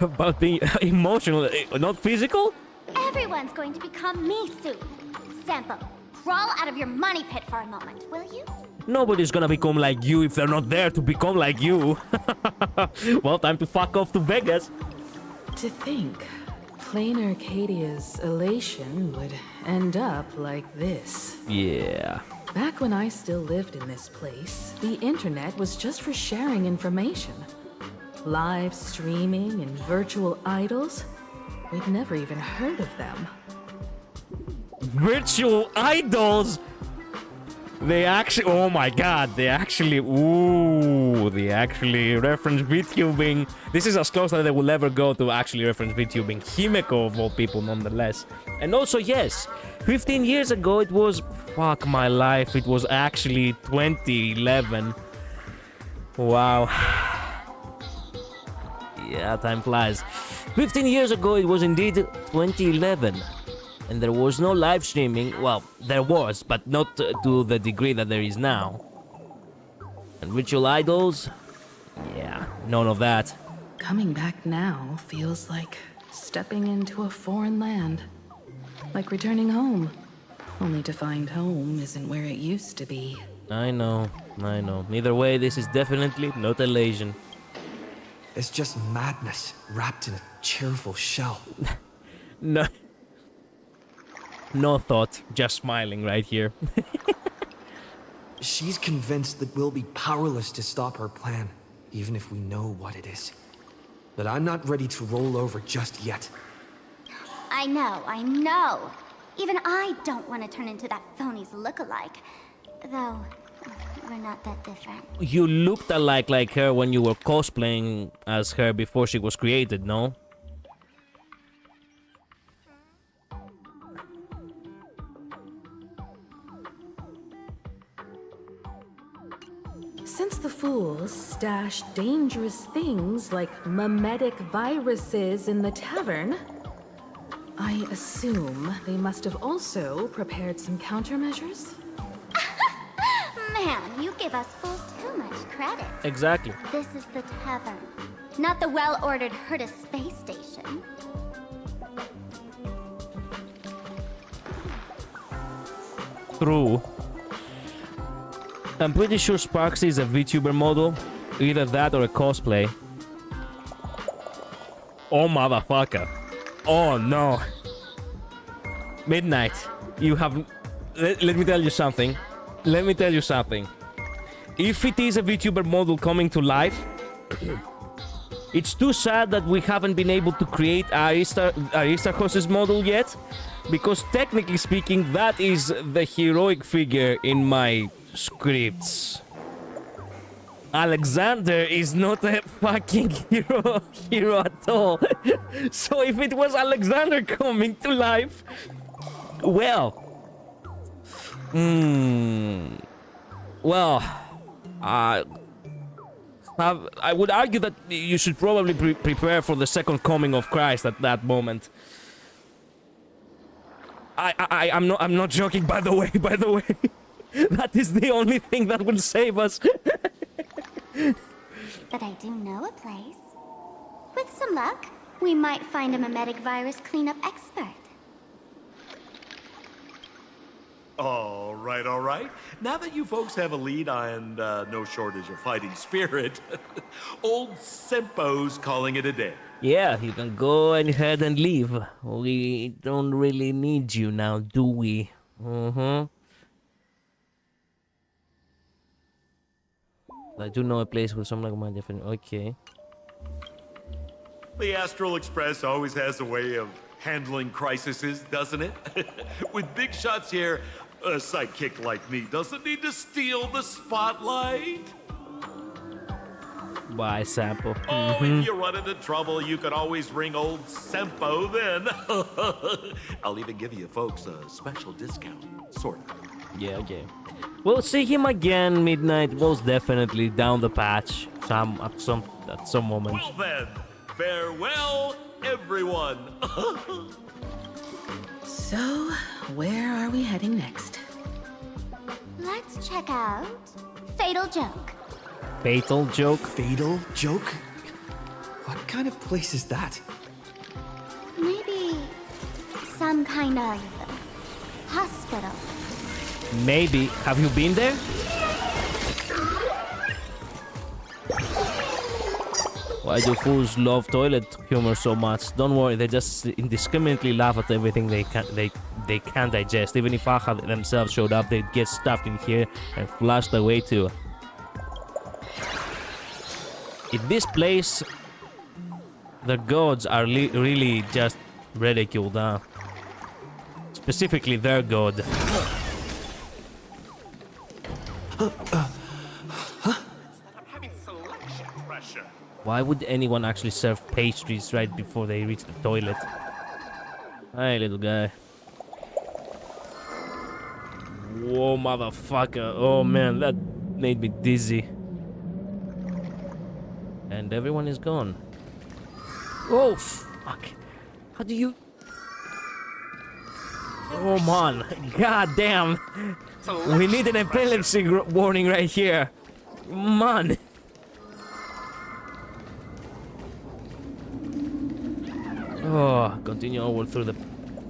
A: About being emotional, not physical?
G: Everyone's going to become me soon. Sampo, crawl out of your money pit for a moment, will you?
A: Nobody's gonna become like you if they're not there to become like you. Well, time to fuck off to Vegas.
F: To think, plain Arcadia's elation would end up like this.
A: Yeah.
F: Back when I still lived in this place, the internet was just for sharing information. Live streaming and virtual idols, we'd never even heard of them.
A: Virtual idols! They actually, oh my god, they actually reference VTubing. This is as close as they will ever go to actually reference VTubing. Himeko of all people, nonetheless. And also, yes, 15 years ago it was, fuck my life, it was actually 2011. Wow. Yeah, time flies. 15 years ago it was indeed 2011. And there was no live streaming. Well, there was, but not to the degree that there is now. And virtual idols? Yeah, none of that.
F: Coming back now feels like stepping into a foreign land. Like returning home. Only to find home isn't where it used to be.
A: I know. Either way, this is definitely not elation.
E: It's just madness wrapped in a cheerful shell.
A: No. No thought, just smiling right here.
E: She's convinced that we'll be powerless to stop her plan, even if we know what it is. But I'm not ready to roll over just yet.
G: I know. Even I don't want to turn into that phony's lookalike. Though, we're not that different.
A: You looked alike like her when you were cosplaying as her before she was created, no?
F: Since the fools stash dangerous things like memetic viruses in the tavern, I assume they must have also prepared some countermeasures?
G: Man, you give us fools too too much credit.
A: Exactly.
G: This is the tavern, not the well-ordered Herta space station.
A: True. I'm pretty sure Sparksy is a VTuber model. Either that or a cosplay. Oh, motherfucker. Oh, no. Midnight. You have... Let me tell you something. Let me tell you something. If it is a VTuber model coming to life, it's too sad that we haven't been able to create Aristarchus' model yet, because technically speaking, that is the heroic figure in my scripts. Alexander is not a fucking hero at all. So if it was Alexander coming to life, well, well, I would argue that you should probably prepare for the second coming of Christ at that moment. I'm not joking, by the way. That is the only thing that will save us.
G: But I do know a place. With some luck, we might find a memetic virus cleanup expert.
M: All right. Now that you folks have a lead and no shortage of fighting spirit, old Sempo's calling it a day.
A: Yeah, you can go ahead and leave. We don't really need you now, do we? I do know a place with some like my different. Okay.
M: The Astral Express always has a way of handling crises, doesn't it? With big shots here, a sidekick like me doesn't need to steal the spotlight.
A: Bye, Sampo.
M: Oh, if you run into trouble, you can always ring old Sempo then. I'll even give you folks a special discount, sort of.
A: Yeah, okay. We'll see him again, Midnight, most definitely down the patch. At some moment.
M: Well then, farewell, everyone.
F: So, where are we heading next?
G: Let's check out Fatal Joke.
A: Fatal Joke?
E: Fatal Joke? What kind of place is that?
G: Maybe some kind of hospital.
A: Maybe. Have you been there? Why do fools love toilet humor so much? Don't worry, they just indiscriminately laugh at everything they can't digest. Even if Aha themselves showed up, they'd get stuffed in here and flushed away too. In this place, the gods are really just ridiculed, huh? Specifically their god. Why would anyone actually serve pastries right before they reach the toilet? Hey, little guy. Whoa, motherfucker. Oh, man, that made me dizzy. And everyone is gone. Oh, fuck. How do you... Oh, man. God damn. We need an epilepsy warning right here. Man. Oh, continue onward through the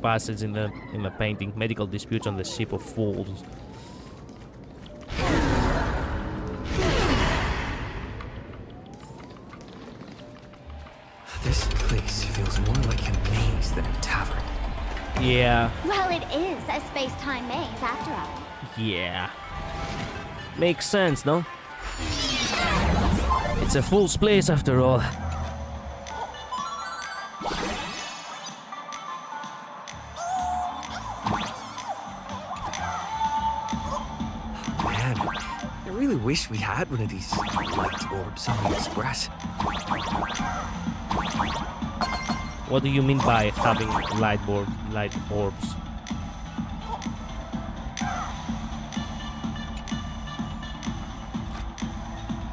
A: passage in the painting. Medical disputes on the ship of fools.
E: This place feels more like a maze than a tavern.
A: Yeah.
G: Well, it is a space-time maze, after all.
A: Yeah. Makes sense, no? It's a fool's place, after all.
E: Man, I really wish we had one of these light orbs on the express.
A: What do you mean by having light orbs?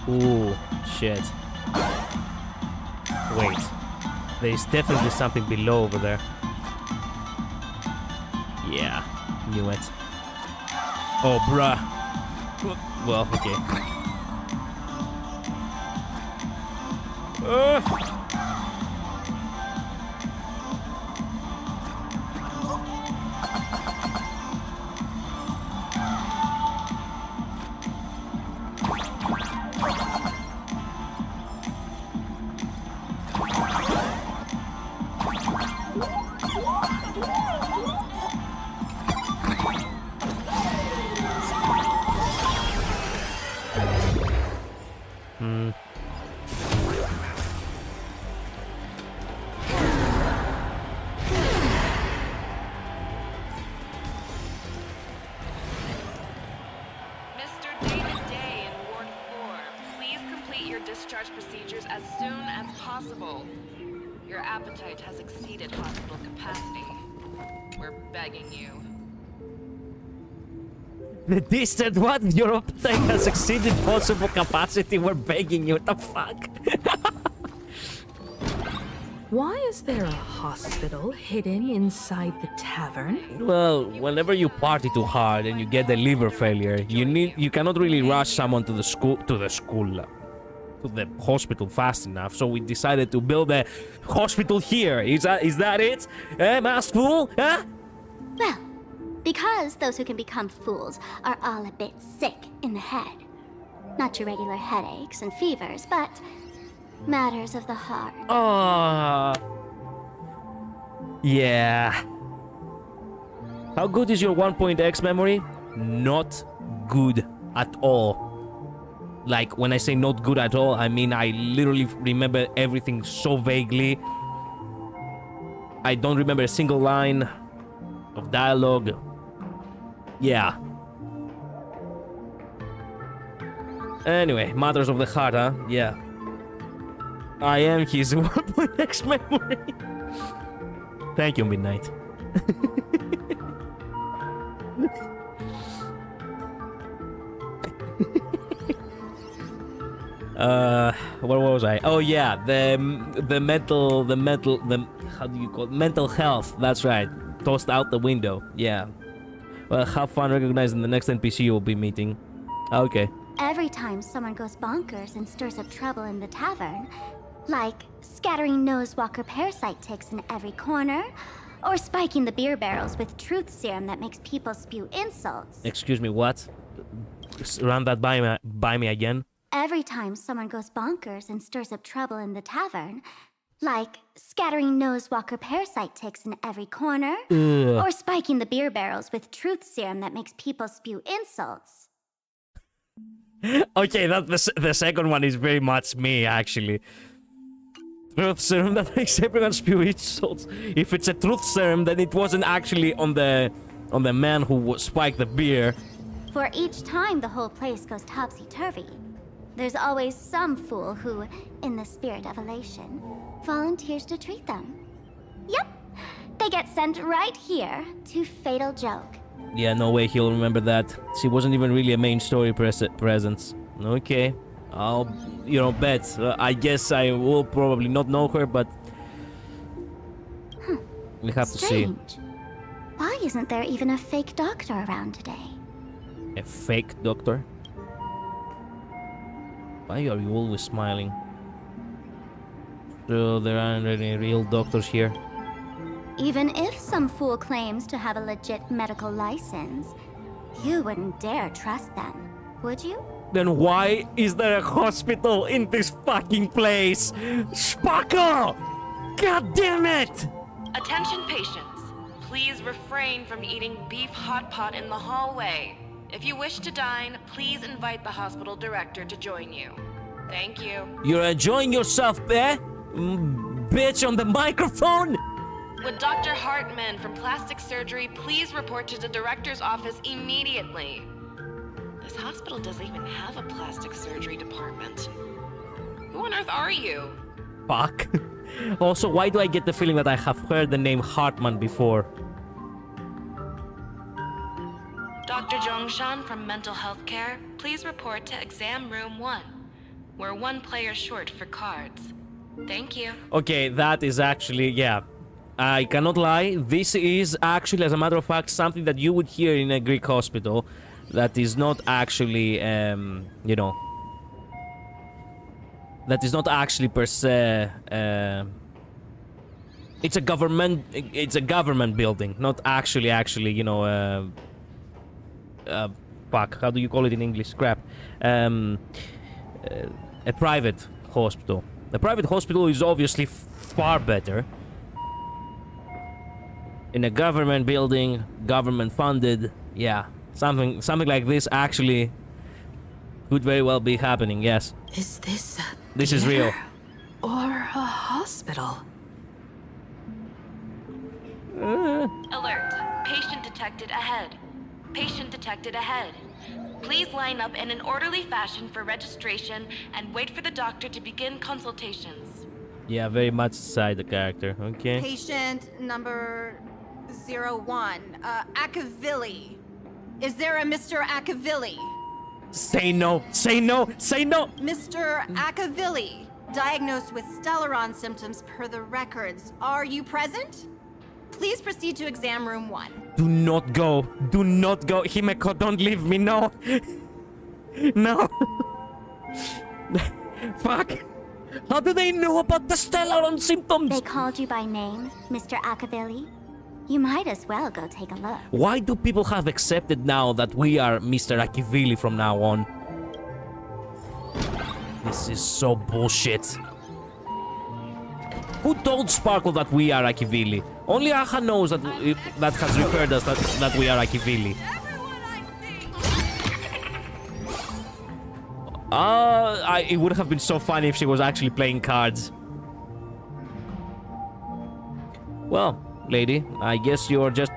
A: Ooh, shit. Wait. There's definitely something below over there. Yeah, knew it. Oh, bruh. Well, okay.
O: discharge procedures as soon as possible. Your appetite has exceeded hospital capacity. We're begging you.
A: The distant what? Your appetite has exceeded possible capacity. We're begging you. What the fuck?
F: Why is there a hospital hidden inside the tavern?
A: Well, whenever you party too hard and you get the liver failure, you cannot really rush someone to the hospital fast enough. So we decided to build a hospital here. Is that it? Masked fool? Huh?
G: Well, because those who can become fools are all a bit sick in the head. Not your regular headaches and fevers, but matters of the heart.
A: Yeah. How good is your 1.x memory? Not good at all. Like, when I say not good at all, I mean I literally remember everything so vaguely. I don't remember a single line of dialogue. Yeah. Anyway, matters of the heart, huh? Yeah. I am his 1.x memory. Thank you, Midnight. Where was I? Oh yeah, the how do you call it? Mental health. That's right. Tossed out the window. Yeah. Well, have fun recognizing the next NPC you'll be meeting. Okay.
G: Every time someone goes bonkers and stirs up trouble in the tavern, like scattering nosewalker parasite ticks in every corner, or spiking the beer barrels with truth serum that makes people spew insults.
A: Excuse me, what? Run that by me again.
G: Every time someone goes bonkers and stirs up trouble in the tavern, like scattering nosewalker parasite ticks in every corner, or spiking the beer barrels with truth serum that makes people spew insults.
A: Okay, the second one is very much me, actually. Truth serum that makes everyone spew insults. If it's a truth serum, then it wasn't actually on the man who spiked the beer.
G: For each time the whole place goes topsy-turvy, there's always some fool who, in the spirit of elation, volunteers to treat them. Yep, they get sent right here to Fatal Joke.
A: Yeah, no way he'll remember that. She wasn't even really a main story presence. Okay, I'll, bet. I guess I will probably not know her, but we have to see.
G: Why isn't there even a fake doctor around today?
A: A fake doctor? Why are you always smiling? So there aren't any real doctors here.
G: Even if some fool claims to have a legit medical license, you wouldn't dare trust them, would you?
A: Then why is there a hospital in this fucking place? Sparkle! God damn it!
O: Attention patients, please refrain from eating beef hot pot in the hallway. If you wish to dine, please invite the hospital director to join you. Thank you.
A: You're enjoying yourself, bitch on the microphone?
O: Would Dr. Hartman from plastic surgery please report to the director's office immediately? This hospital doesn't even have a plastic surgery department. Who on earth are you?
A: Fuck. Also, why do I get the feeling that I have heard the name Hartman before?
O: Dr. Zhongshan from Mental Health Care, please report to exam room 1. We're 1 player short for cards. Thank you.
A: Okay, that is actually, yeah. I cannot lie. This is actually, as a matter of fact, something that you would hear in a Greek hospital. That is not actually, that is not actually per se. It's a government. It's a government building, not actually, you know. Fuck. How do you call it in English? Crap. A private hospital. The private hospital is obviously far better. In a government building, government funded, yeah, something like this actually could very well be happening. Yes.
F: Is this
A: this is real?
F: Or a hospital?
O: Alert. Patient detected ahead. Patient detected ahead. Please line up in an orderly fashion for registration and wait for the doctor to begin consultations.
A: Yeah, very much side the character. Okay.
P: Patient number 01, Akavili. Is there a Mr. Akavili?
A: Say no! Say no! Say no!
P: Mr. Akavili, diagnosed with Stellaron symptoms per the records. Are you present? Please proceed to exam room 1.
A: Do not go! Do not go! Himeko, don't leave me! No! No! Fuck! How do they know about the Stellaron symptoms?
G: They called you by name, Mr. Akavili? You might as well go take a look.
A: Why do people have accepted now that we are Mr. Akivili from now on? This is so bullshit. Who told Sparkle that we are Akivili? Only Aha knows that that has referred us that we are Akivili. It would have been so funny if she was actually playing cards. Well, lady, I guess you're just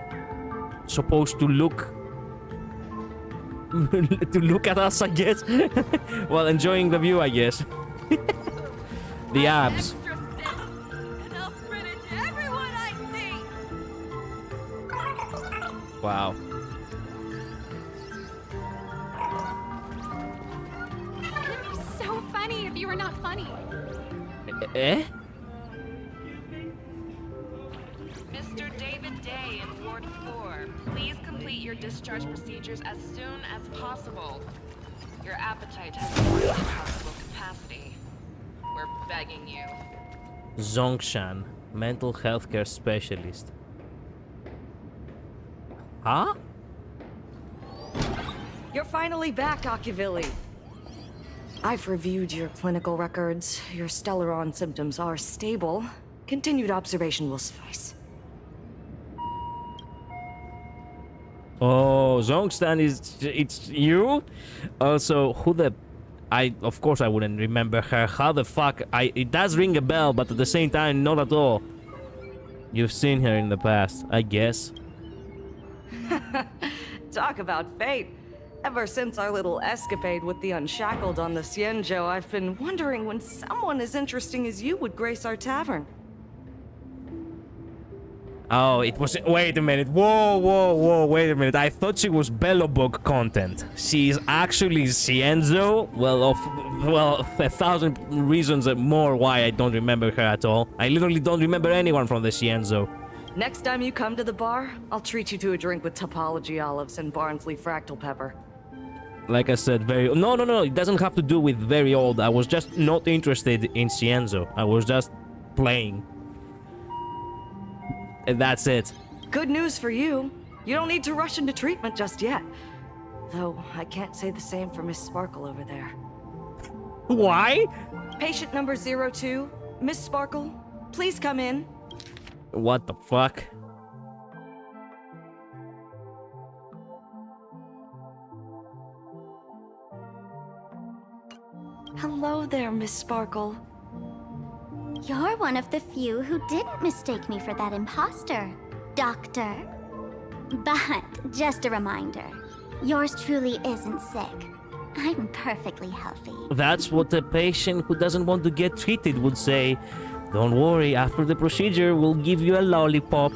A: supposed to look to look at us, I guess. Well, enjoying the view, I guess. The abs. Wow.
Q: It'd be so funny if you were not funny.
A: Eh?
O: Mr. David Day in Ward 4, please complete your discharge procedures as soon as possible. Your appetite has reached possible capacity. We're begging you.
A: Zongshan, mental health care specialist. Huh?
R: You're finally back, Akivili. I've reviewed your clinical records. Your Stellaron symptoms are stable. Continued observation will suffice.
A: Oh, Zongshan it's you? Also, who the... of course I wouldn't remember her. How the fuck... it does ring a bell, but at the same time, not at all. You've seen her in the past, I guess.
R: Talk about fate. Ever since our little escapade with the Unshackled on the Xianzhou, I've been wondering when someone as interesting as you would grace our tavern.
A: Oh, it was... Wait a minute. Whoa, wait a minute. I thought she was Bellobog content. She's actually Xianzhou? Well, well, 1,000 reasons more why I don't remember her at all. I literally don't remember anyone from the Xianzhou.
R: Next time you come to the bar, I'll treat you to a drink with topology olives and Barnsley fractal pepper.
A: Like I said, very... No, it doesn't have to do with very old. I was just not interested in Xianzhou. I was just playing. And that's it.
R: Good news for you. You don't need to rush into treatment just yet. Though, I can't say the same for Miss Sparkle over there.
A: Why?
R: Patient number 02, Miss Sparkle, please come in.
A: What the fuck?
R: Hello there, Miss Sparkle.
G: You're one of the few who didn't mistake me for that imposter, Doctor. But, just a reminder, yours truly isn't sick. I'm perfectly healthy.
A: That's what a patient who doesn't want to get treated would say. Don't worry, after the procedure, we'll give you a lollipop.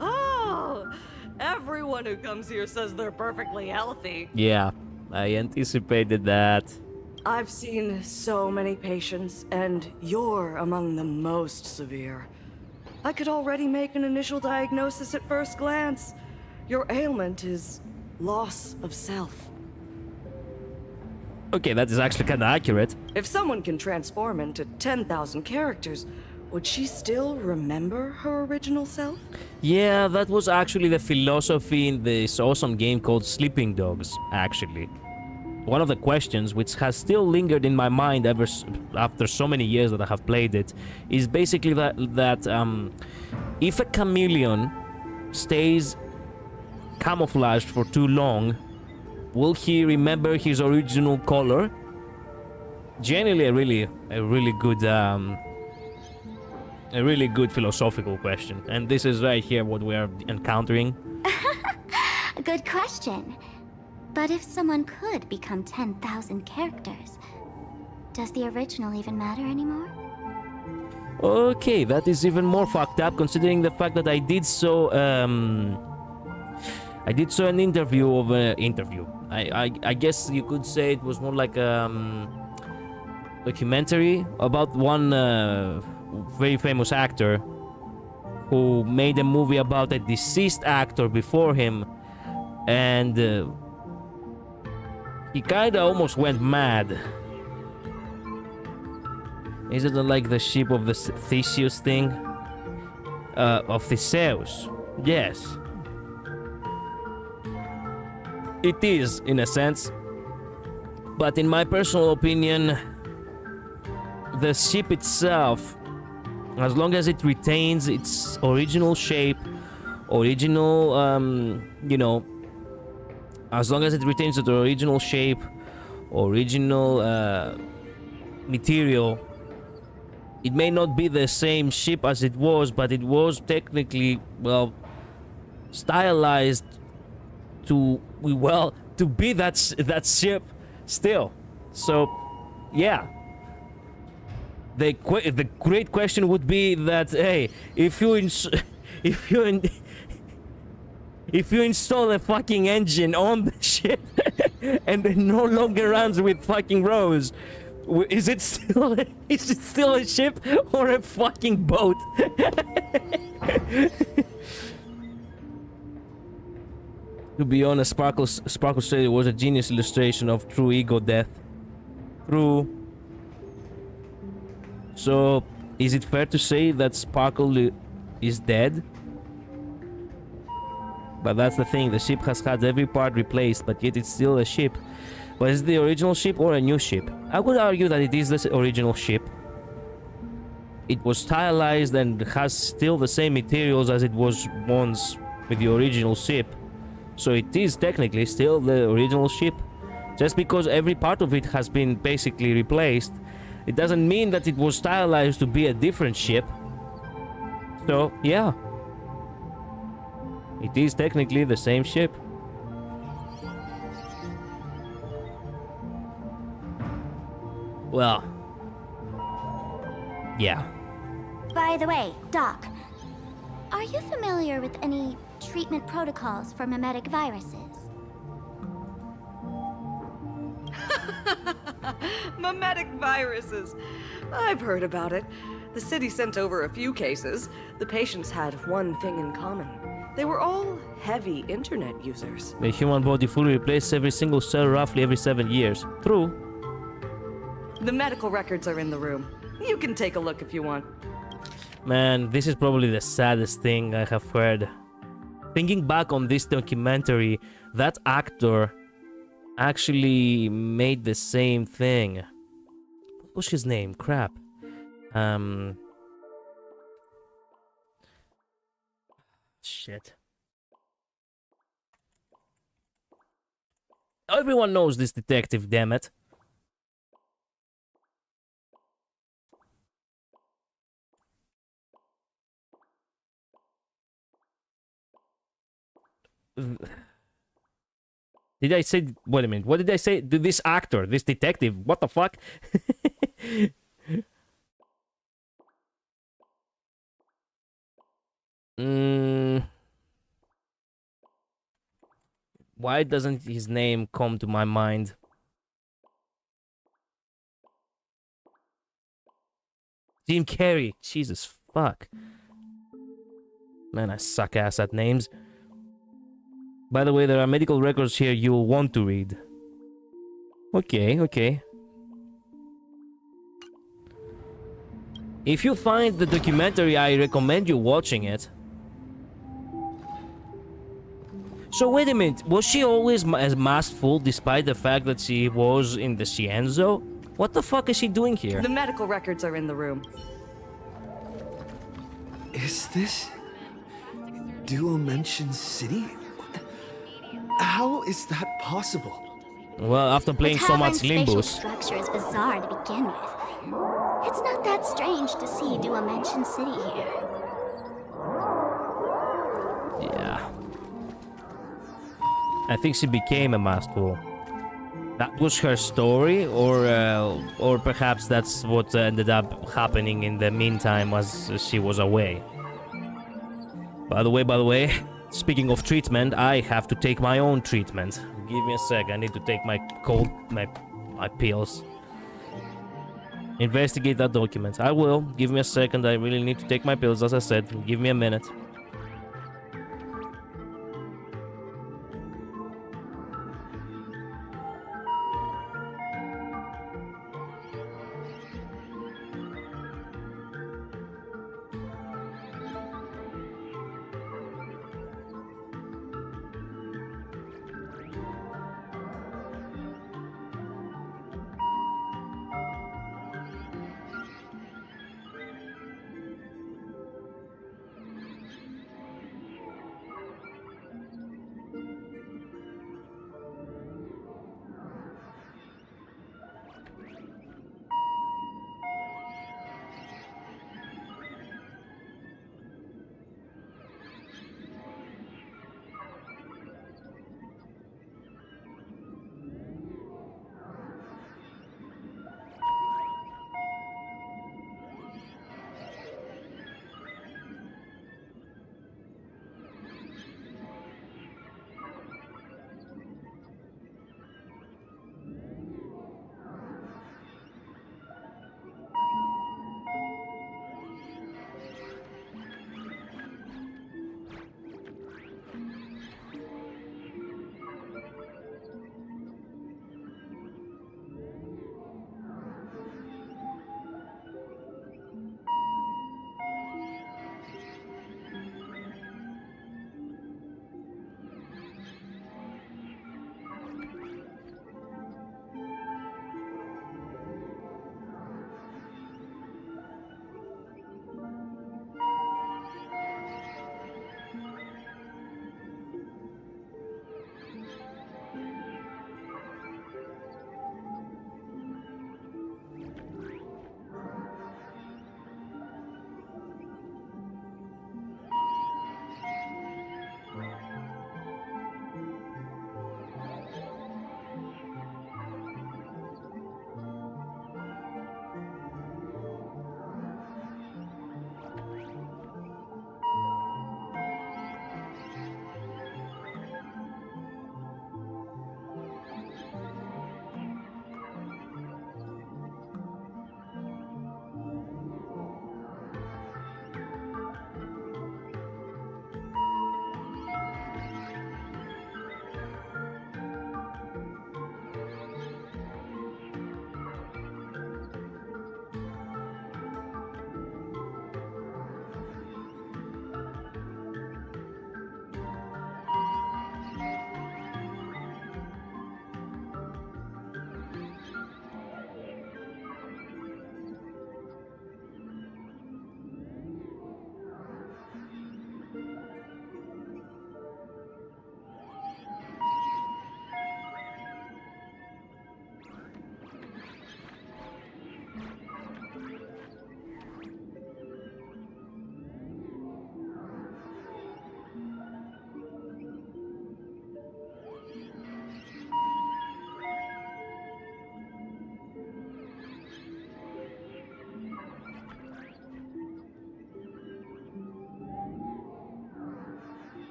R: Oh, everyone who comes here says they're perfectly healthy.
A: Yeah, I anticipated that.
R: I've seen so many patients, and you're among the most severe. I could already make an initial diagnosis at first glance. Your ailment is loss of self.
A: Okay, that is actually kind of accurate.
R: If someone can transform into 10,000 characters, would she still remember her original self?
A: Yeah, that was actually the philosophy in this awesome game called Sleeping Dogs, actually. One of the questions, which has still lingered in my mind after so many years that I have played it, is basically that if a chameleon stays camouflaged for too long, will he remember his original color? Generally, a really good philosophical question, and this is right here what we are encountering.
G: Good question. But if someone could become 10,000 characters, does the original even matter anymore?
A: Okay, that is even more fucked up, considering the fact that I did so an interview of an interview. I guess you could say it was more like a documentary about one very famous actor who made a movie about a deceased actor before him, and he kinda almost went mad. Is it like the ship of the Theseus thing? Of Theseus. Yes. It is, in a sense. But in my personal opinion, the ship itself, as long as it retains its original shape, you know, as long as it retains its original shape, original material, it may not be the same ship as it was, but it was technically, well, stylized to be that ship still. So, yeah. The great question would be that, hey, if you install a fucking engine on the ship and it no longer runs with fucking Rose, is it still a ship or a fucking boat? To be honest, Sparkle said it was a genius illustration of true ego death. True. So, is it fair to say that Sparkle is dead? But that's the thing, the ship has had every part replaced, but yet it's still a ship. But is it the original ship or a new ship? I would argue that it is the original ship. It was stylized and has still the same materials as it was once with the original ship. So it is technically still the original ship. Just because every part of it has been basically replaced, it doesn't mean that it was stylized to be a different ship. So, yeah. It is technically the same ship. Well, yeah.
G: By the way, Doc, are you familiar with any treatment protocols for mimetic viruses?
R: Mimetic viruses. I've heard about it. The city sent over a few cases. The patients had one thing in common. They were all heavy internet users.
A: The human body fully replaces every single cell roughly every 7 years. True.
R: The medical records are in the room. You can take a look if you want.
A: Man, this is probably the saddest thing I have heard. Thinking back on this documentary, that actor actually made the same thing. What was his name? Crap. Shit. Everyone knows this detective, damn it. Did I say... Wait a minute. What did I say? This actor, this detective. What the fuck? Why doesn't his name come to my mind? Jim Carrey. Jesus fuck. Man, I suck ass at names. By the way, there are medical records here you will want to read. Okay, okay. If you find the documentary, I recommend you watching it. So wait a minute, was she always as masked full despite the fact that she was in the Cienzo? What the fuck is she doing here?
R: The medical records are in the room.
C: Is this Dual-Mention City? How is that possible?
A: Well, after playing so much
G: Facial
A: Limbus.
G: structure is bizarre to begin with. It's not that strange to see Dual-Mention City here.
A: Yeah. I think she became a masked fool. That was her story, or perhaps that's what ended up happening in the meantime as she was away. By the way, speaking of treatment, I have to take my own treatment. Give me a sec, I need to take my pills. Investigate that document. I will. Give me a second, I really need to take my pills, as I said. Give me a minute.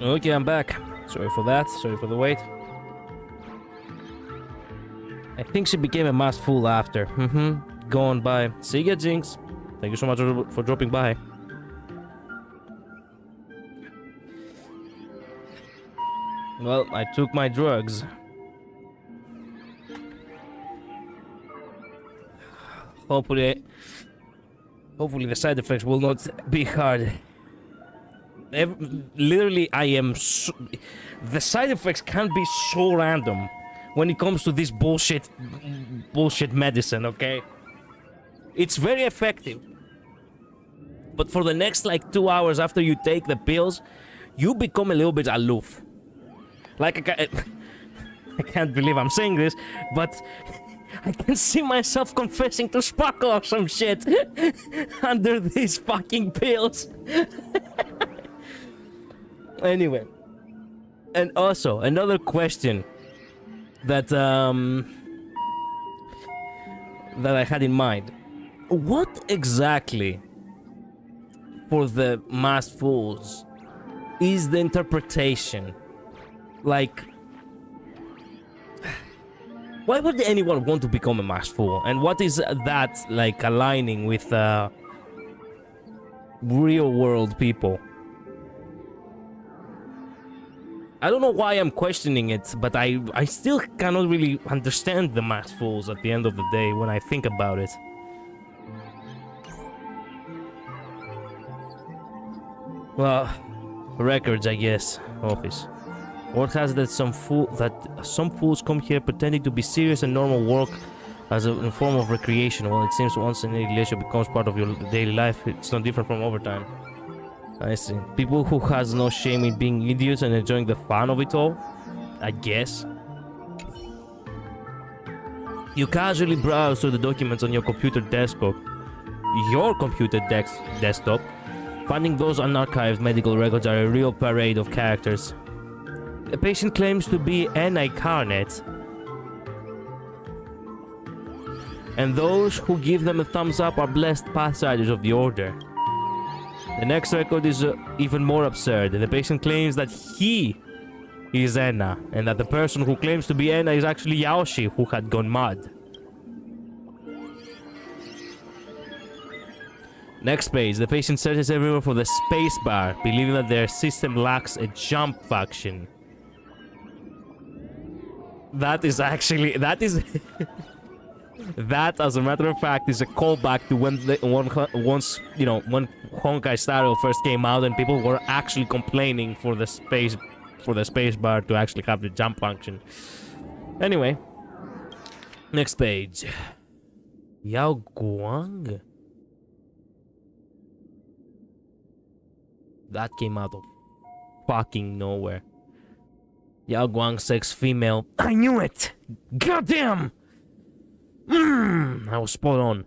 A: Okay, I'm back. Sorry for that. Sorry for the wait. I think she became a masked fool after. Gone by. See ya, Jinx. Thank you so much for dropping by. Well, I took my drugs. Hopefully the side effects will not be hard. Literally, the side effects can be so random when it comes to this bullshit medicine, okay? It's very effective. But for the next, like, 2 hours after you take the pills, you become a little bit aloof. Like, I can't believe I'm saying this, but I can see myself confessing to Sparkle or some shit under these fucking pills. Anyway. And also, another question that I had in mind. What exactly, for the masked fools, is the interpretation? Like, why would anyone want to become a masked fool? And what is that, like, aligning with real world people? I don't know why I'm questioning it, but I still cannot really understand the masked fools at the end of the day when I think about it. Well, records, I guess. Office. Word has that some fools come here pretending to be serious and normal work as a form of recreation. Well, it seems once an relation becomes part of your daily life, it's not different from overtime. I see. People who has no shame in being idiots and enjoying the fun of it all, I guess. You casually browse through the documents on your computer desktop. Desktop. Finding those unarchived medical records are a real parade of characters. A patient claims to be an incarnate, and those who give them a thumbs up are blessed pathsiders of the order. The next record is even more absurd. The patient claims that he is Enna, and that the person who claims to be Enna is actually Yaoshi, who had gone mad. Next page, the patient searches everywhere for the space bar, believing that their system lacks a jump function. That is, as a matter of fact, is a callback to when when HonkaiStarRail first came out and people were actually complaining for the space bar to actually have the jump function. Anyway, next page. Yao Guang. That came out of fucking nowhere. Yao Guang, sex female. I knew it! Goddamn! I was spot on.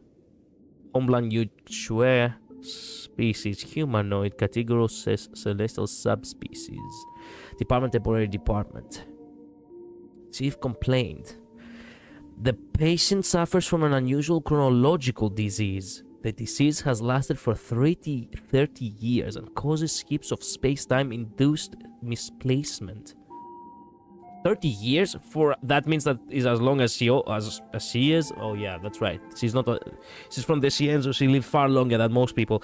A: Homeland Yuchue species. Humanoid. Category celestial subspecies. Department temporary department. Chief complaint. The patient suffers from an unusual chronological disease. The disease has lasted for 30 years and causes skips of space-time induced misplacement. 30 years? For that means that is as long as she is? Oh yeah, that's right. She's from the Cienzo, so she lived far longer than most people.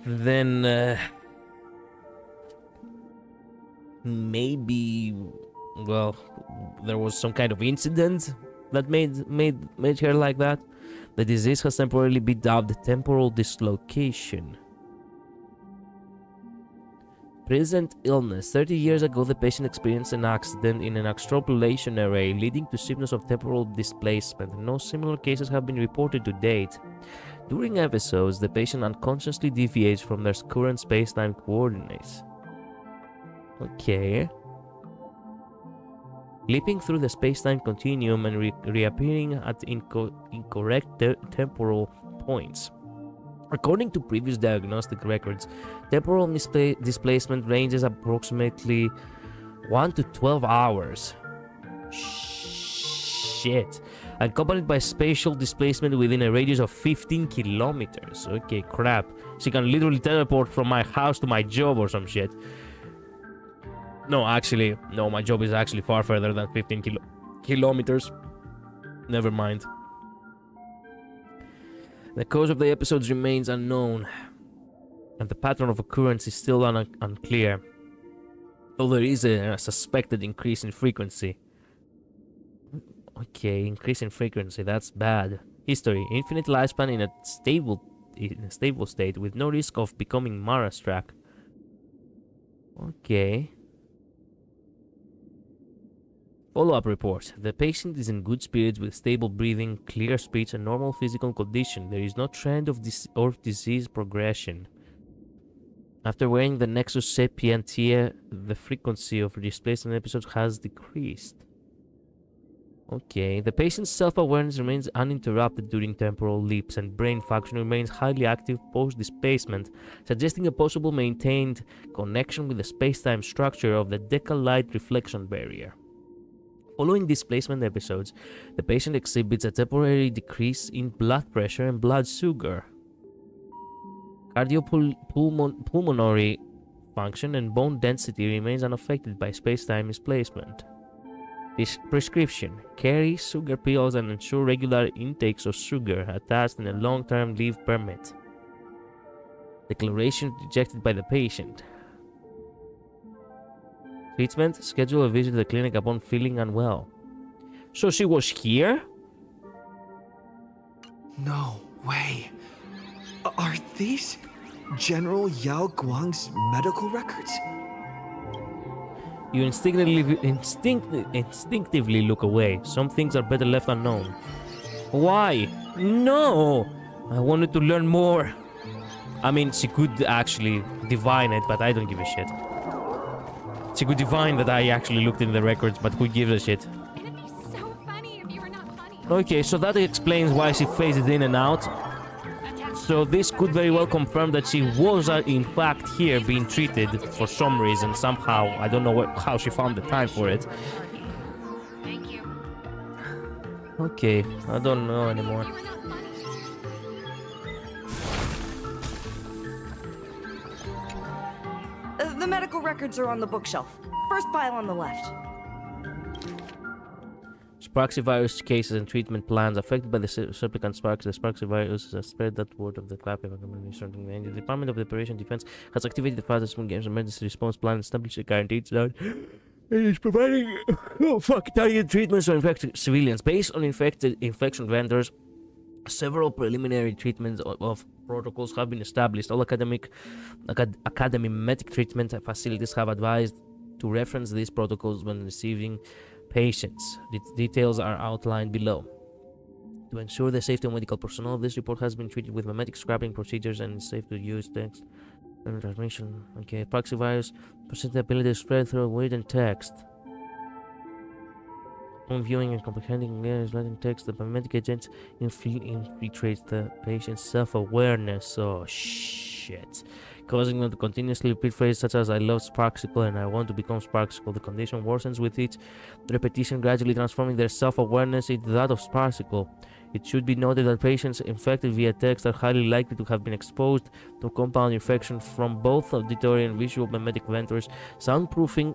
A: Then maybe, well, there was some kind of incident that made her like that. The disease has temporarily been dubbed temporal dislocation. Present illness. 30 years ago, the patient experienced an accident in an extrapolation array leading to symptoms of temporal displacement. No similar cases have been reported to date. During episodes, the patient unconsciously deviates from their current space-time coordinates. Okay. Leaping through the space-time continuum and reappearing at incorrect temporal points. According to previous diagnostic records, temporal displacement ranges approximately 1 to 12 hours. Shit. Accompanied by spatial displacement within a radius of 15 kilometers. Okay, crap. She can literally teleport from my house to my job or some shit. No, actually, no, my job is actually far further than 15 kilometers. Never mind. The cause of the episodes remains unknown, and the pattern of occurrence is still unclear, though there is a suspected increase in frequency. Okay, increase in frequency, that's bad. History: infinite lifespan in a stable state with no risk of becoming Mara-struck. Okay. Follow-up report. The patient is in good spirits with stable breathing, clear speech, and normal physical condition. There is no trend of disease progression. After wearing the Nexus Sapientia, the frequency of displacement episodes has decreased. Okay, the patient's self-awareness remains uninterrupted during temporal leaps, and brain function remains highly active post-displacement, suggesting a possible maintained connection with the space-time structure of the Deca-light reflection barrier. Following displacement episodes, the patient exhibits a temporary decrease in blood pressure and blood sugar. Cardiopulmonary function and bone density remains unaffected by space-time displacement. This prescription: carry sugar pills and ensure regular intakes of sugar attached in a long-term leave permit. Declaration rejected by the patient. Treatment: schedule a visit to the clinic upon feeling unwell. So she was here?
E: No way. Are these General Yao Guang's medical records?
A: You instinctively look away. Some things are better left unknown. Why? No! I wanted to learn more. I mean, she could actually divine it, but I don't give a shit. She could divine that I actually looked in the records, but who gives a shit?
Q: It'd be so funny if you were not funny.
A: Okay, so that explains why she phases in and out. So this could very well confirm that she was in fact here being treated for some reason, somehow. I don't know how she found the time for it.
O: Thank you.
A: Okay, I don't know anymore.
R: The medical records are on the bookshelf. First pile on the left.
A: Sparksy virus cases and treatment plans affected by the supplicant Sparks. The Sparksy virus has spread that word of the clap of the Department of Operation Defense has activated the fastest games emergency response plan and established a guaranteed zone. It is providing targeted treatments to infected civilians. Based on infection vendors, several preliminary treatments of protocols have been established. All academy medic treatment facilities have advised to reference these protocols when receiving patients. The details are outlined below. To ensure the safety of medical personnel, this report has been treated with mimetic scrapping procedures and is safe to use text and transmission. Okay, proxy virus presents the ability to spread through written text. On viewing and comprehending written text, the mimetic agent infiltrates the patient's self-awareness. Oh shit. Causing them to continuously repeat phrases such as "I love Sparksicle" and "I want to become Sparksicle." The condition worsens with each repetition, gradually transforming their self-awareness into that of Sparksicle. It should be noted that patients infected via text are highly likely to have been exposed to compound infection from both auditory and visual mimetic vectors. Soundproofing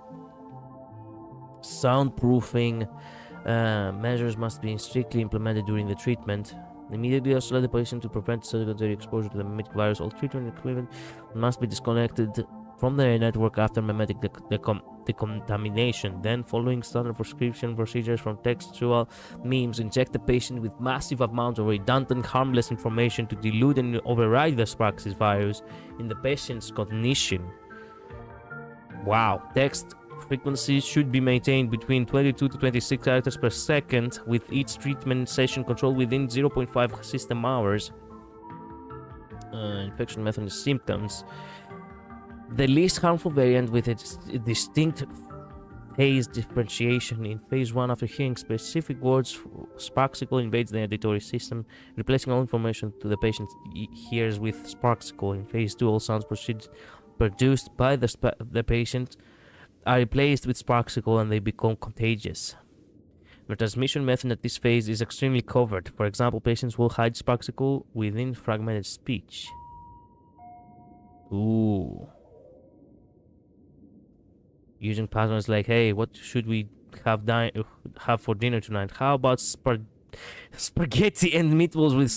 A: measures must be strictly implemented during the treatment. Immediately isolate the patient to prevent secondary exposure to the mimetic virus. All treatment equipment must be disconnected from the network after mimetic decontamination. Then, following standard prescription procedures from textual memes, inject the patient with massive amounts of redundant, harmless information to dilute and override the Sparks virus in the patient's cognition. Wow. Text frequency should be maintained between 22 to 26 characters per second, with each treatment session controlled within 0.5 system hours. Infection method and symptoms. The least harmful variant with a distinct phase differentiation. In phase 1, after hearing specific words, Sparksicle invades the auditory system, replacing all information to the patient hears with Sparksicle. In phase 2, all sounds produced by the patient are replaced with Sparksicle and they become contagious. The transmission method at this phase is extremely covert. For example, patients will hide Sparksicle within fragmented speech. Ooh. Using patterns like, hey, what should we have for dinner tonight? How about spaghetti and meatballs with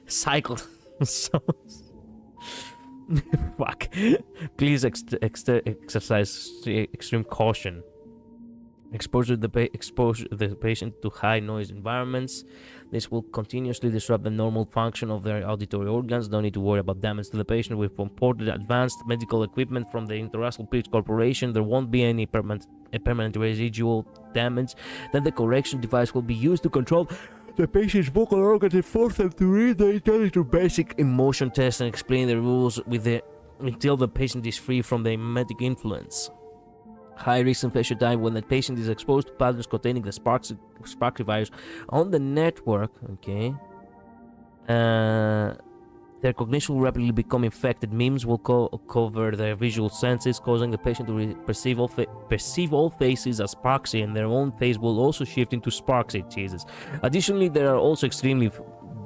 A: cycled sauce? Fuck. Please exercise extreme caution. Expose the patient to high noise environments. This will continuously disrupt the normal function of their auditory organs. Don't need to worry about damage to the patient. We've imported advanced medical equipment from the Interrascal Pills Corporation. There won't be any permanent residual damage. Then the correction device will be used to control the patient's vocal organs and force them to read the intelligent basic emotion test and explain the rules until the patient is free from the mimetic influence. High risk infection time when the patient is exposed to patterns containing the Sparksy virus on the network. Okay. Their cognition will rapidly become infected. Memes will cover their visual senses, causing the patient to perceive all faces as Sparksy, and their own face will also shift into Sparksy. Jesus. Additionally, there are also extremely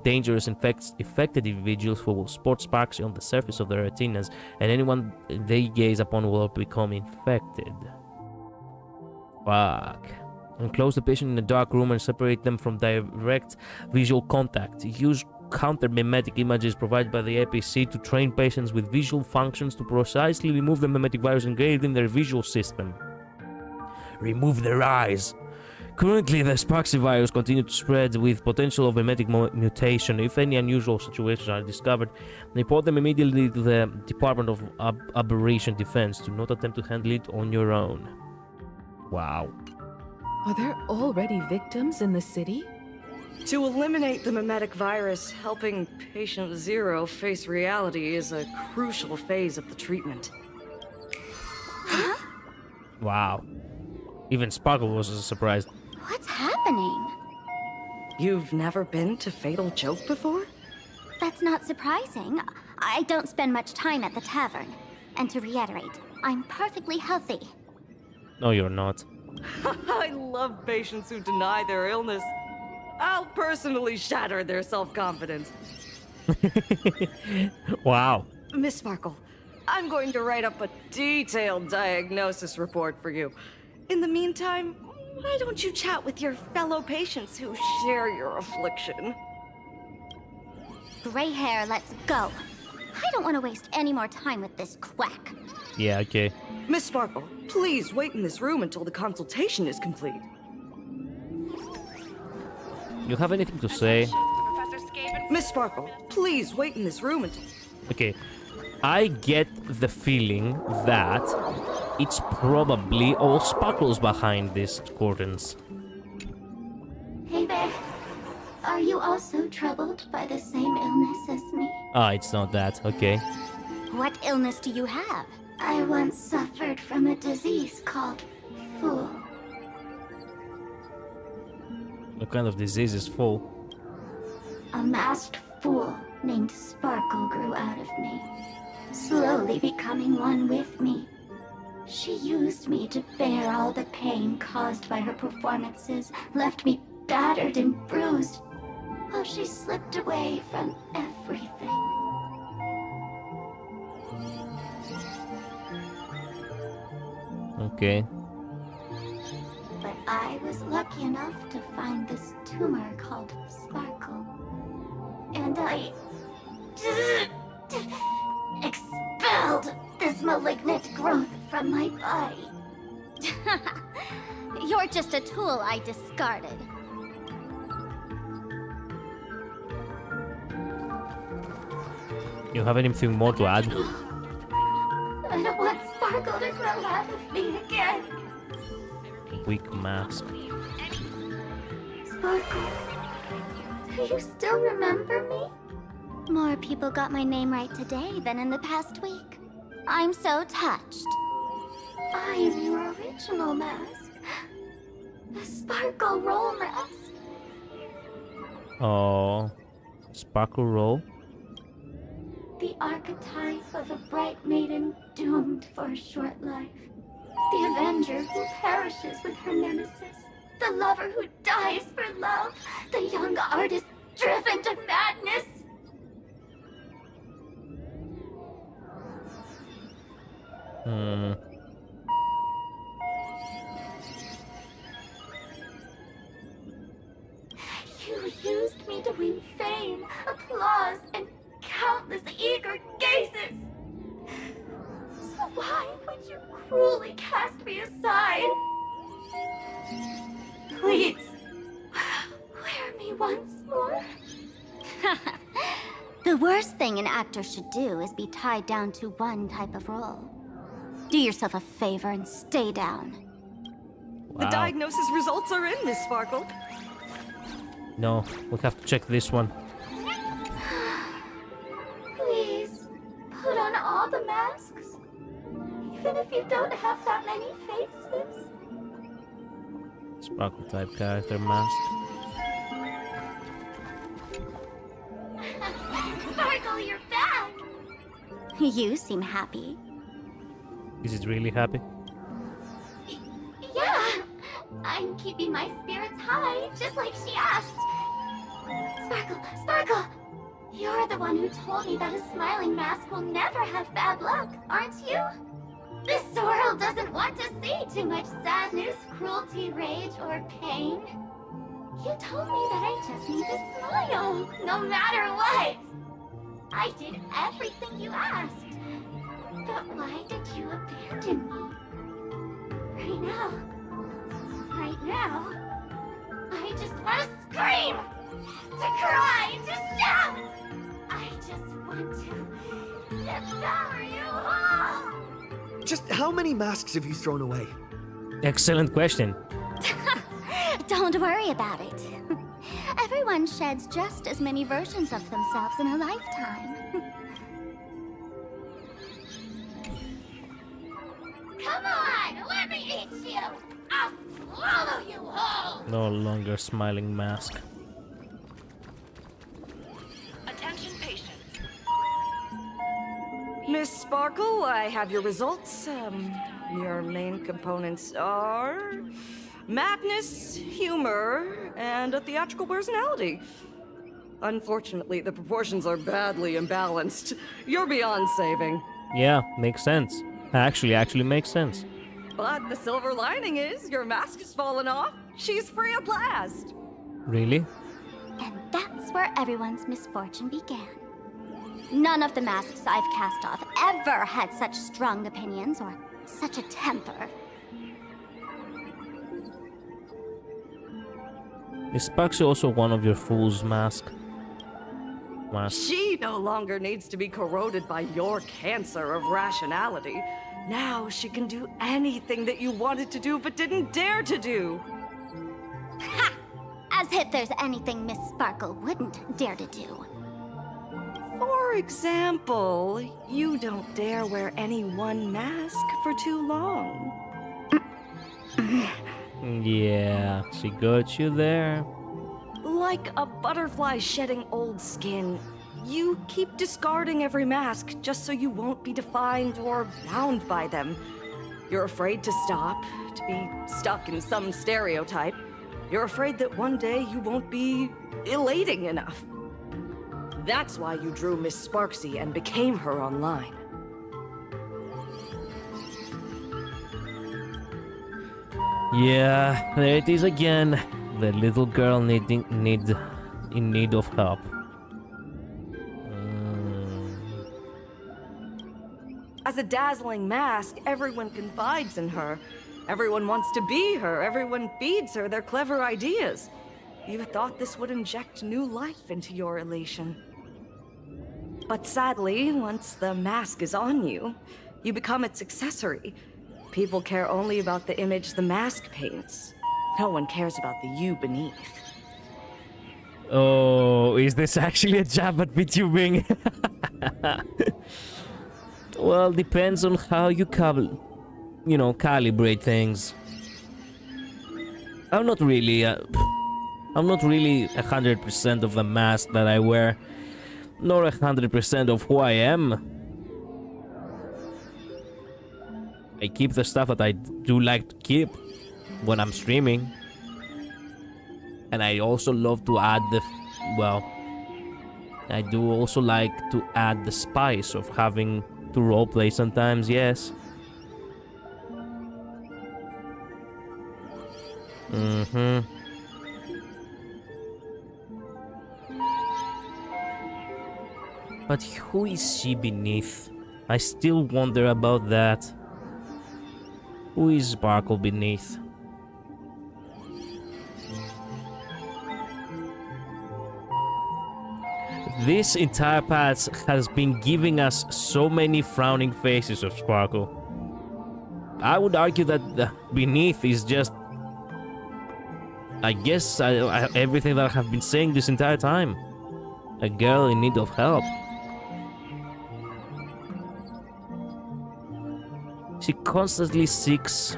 A: dangerous infected individuals who will sport Sparksy on the surface of their retinas, and anyone they gaze upon will become infected. Fuck. Enclose the patient in a dark room and separate them from direct visual contact. Use counter-mimetic images provided by the APC to train patients with visual functions to precisely remove the mimetic virus engraved in their visual system. Remove their eyes. Currently, the Sparksy virus continues to spread with potential of mimetic mutation. If any unusual situations are discovered, report them immediately to the Department of Aberration Defense. Do not attempt to handle it on your own. Wow.
F: Are there already victims in the city?
R: To eliminate the mimetic virus, helping patient zero face reality is a crucial phase of the treatment.
G: Huh?
A: Wow. Even Sparkle was surprised.
G: What's happening?
R: You've never been to Fatal Joke before?
G: That's not surprising. I don't spend much time at the tavern. And to reiterate, I'm perfectly healthy.
A: No, you're not.
R: I love patients who deny their illness. I'll personally shatter their self-confidence.
A: Wow.
R: Miss Sparkle, I'm going to write up a detailed diagnosis report for you. In the meantime, why don't you chat with your fellow patients who share your affliction?
G: Gray hair, let's go. I don't want to waste any more time with this quack.
A: Yeah, okay.
R: Miss Sparkle, please wait in this room until the consultation is complete.
A: You have anything to say?
R: Miss Sparkle, please wait in this room until...
A: Okay. I get the feeling that it's probably all Sparkles behind these curtains.
G: Hey there. Are you also troubled by the same illness as me?
A: Ah, it's not that. Okay.
G: What illness do you have? I once suffered from a disease called Fool.
A: What kind of disease is Fool?
G: A masked fool named Sparkle grew out of me, slowly becoming one with me. She used me to bear all the pain caused by her performances, left me battered and bruised, while she slipped away from everything.
A: Okay.
G: But I was lucky enough to find this tumor called Sparkle. And I expelled this malignant growth from my body. You're just a tool I discarded.
A: You have anything more to add?
G: I don't want Sparkle to grow out of me again.
A: Weak mask.
G: Sparkle, do you still remember me? More people got my name right today than in the past week. I'm so touched. I am your original mask. The Sparkle Roll mask.
A: Oh, Sparkle Roll?
G: The archetype of a bright maiden doomed for a short life. The avenger who perishes with her nemesis. The lover who dies for love. The young artist driven to madness. countless eager gazes. So why would you cruelly cast me aside? Please, wear me once more. The worst thing an actor should do is be tied down to one type of role. Do yourself a favor and stay down.
R: The diagnosis results are in, Miss Sparkle.
A: No, we'll have to check this one.
G: Please, put on all the masks. Even if you don't have that many faces.
A: Sparkle type character mask.
G: Sparkle, you're back! You seem happy.
A: Is it really happy?
G: Yeah, I'm keeping my spirits high, just like she asked. Sparkle, you're the one who told me that a smiling mask will never have bad luck, aren't you? This world doesn't want to see too much sadness, cruelty, rage, or pain. You told me that I just need to smile, no matter what. I did everything you asked. But why did you abandon me? Right now, I just want to scream, to cry, to shout. I just want to devour you all.
S: Just how many masks have you thrown away?
A: Excellent question.
G: Don't worry about it. Everyone sheds just as many versions of themselves in a lifetime. Come on, let me eat you! I'll swallow you whole!
A: No longer smiling mask.
O: Attention patients.
R: Miss Sparkle, I have your results. Your main components are madness, humor, and a theatrical personality. Unfortunately, the proportions are badly imbalanced. You're beyond saving.
A: Yeah, makes sense. Actually makes sense.
R: But the silver lining is your mask has fallen off. She's free at last.
A: Really?
G: And that's where everyone's misfortune began. None of the masks I've cast off ever had such strong opinions or such a temper.
A: Is Sparksy also one of your fool's mask?
R: She no longer needs to be corroded by your cancer of rationality. Now she can do anything that you wanted to do but didn't dare to do.
G: Ha! As if there's anything Miss Sparkle wouldn't dare to do.
R: For example, you don't dare wear any one mask for too long.
A: Yeah, she got you there.
R: Like a butterfly shedding old skin, you keep discarding every mask just so you won't be defined or bound by them. You're afraid to stop, to be stuck in some stereotype. You're afraid that one day you won't be elating enough. That's why you drew Miss Sparksy and became her online.
A: Yeah, there it is again. The little girl in need of help.
R: As a dazzling mask, everyone confides in her. Everyone wants to be her. Everyone feeds her their clever ideas. You thought this would inject new life into your elation. But sadly, once the mask is on you, you become its accessory. People care only about the image the mask paints. No one cares about the you beneath.
A: Oh, is this actually a jab at Vtubing? Well, depends on how you calibrate things. I'm not really 100% of the mask that I wear, nor 100% of who I am. I keep the stuff that I do like to keep when I'm streaming. And I also love to add I do also like to add the spice of having to roleplay sometimes, yes. But who is she beneath? I still wonder about that. Who is Sparkle beneath? This entire patch has been giving us so many frowning faces of Sparkle. I would argue that the beneath is just, I guess, everything that I have been saying this entire time. A girl in need of help. She constantly seeks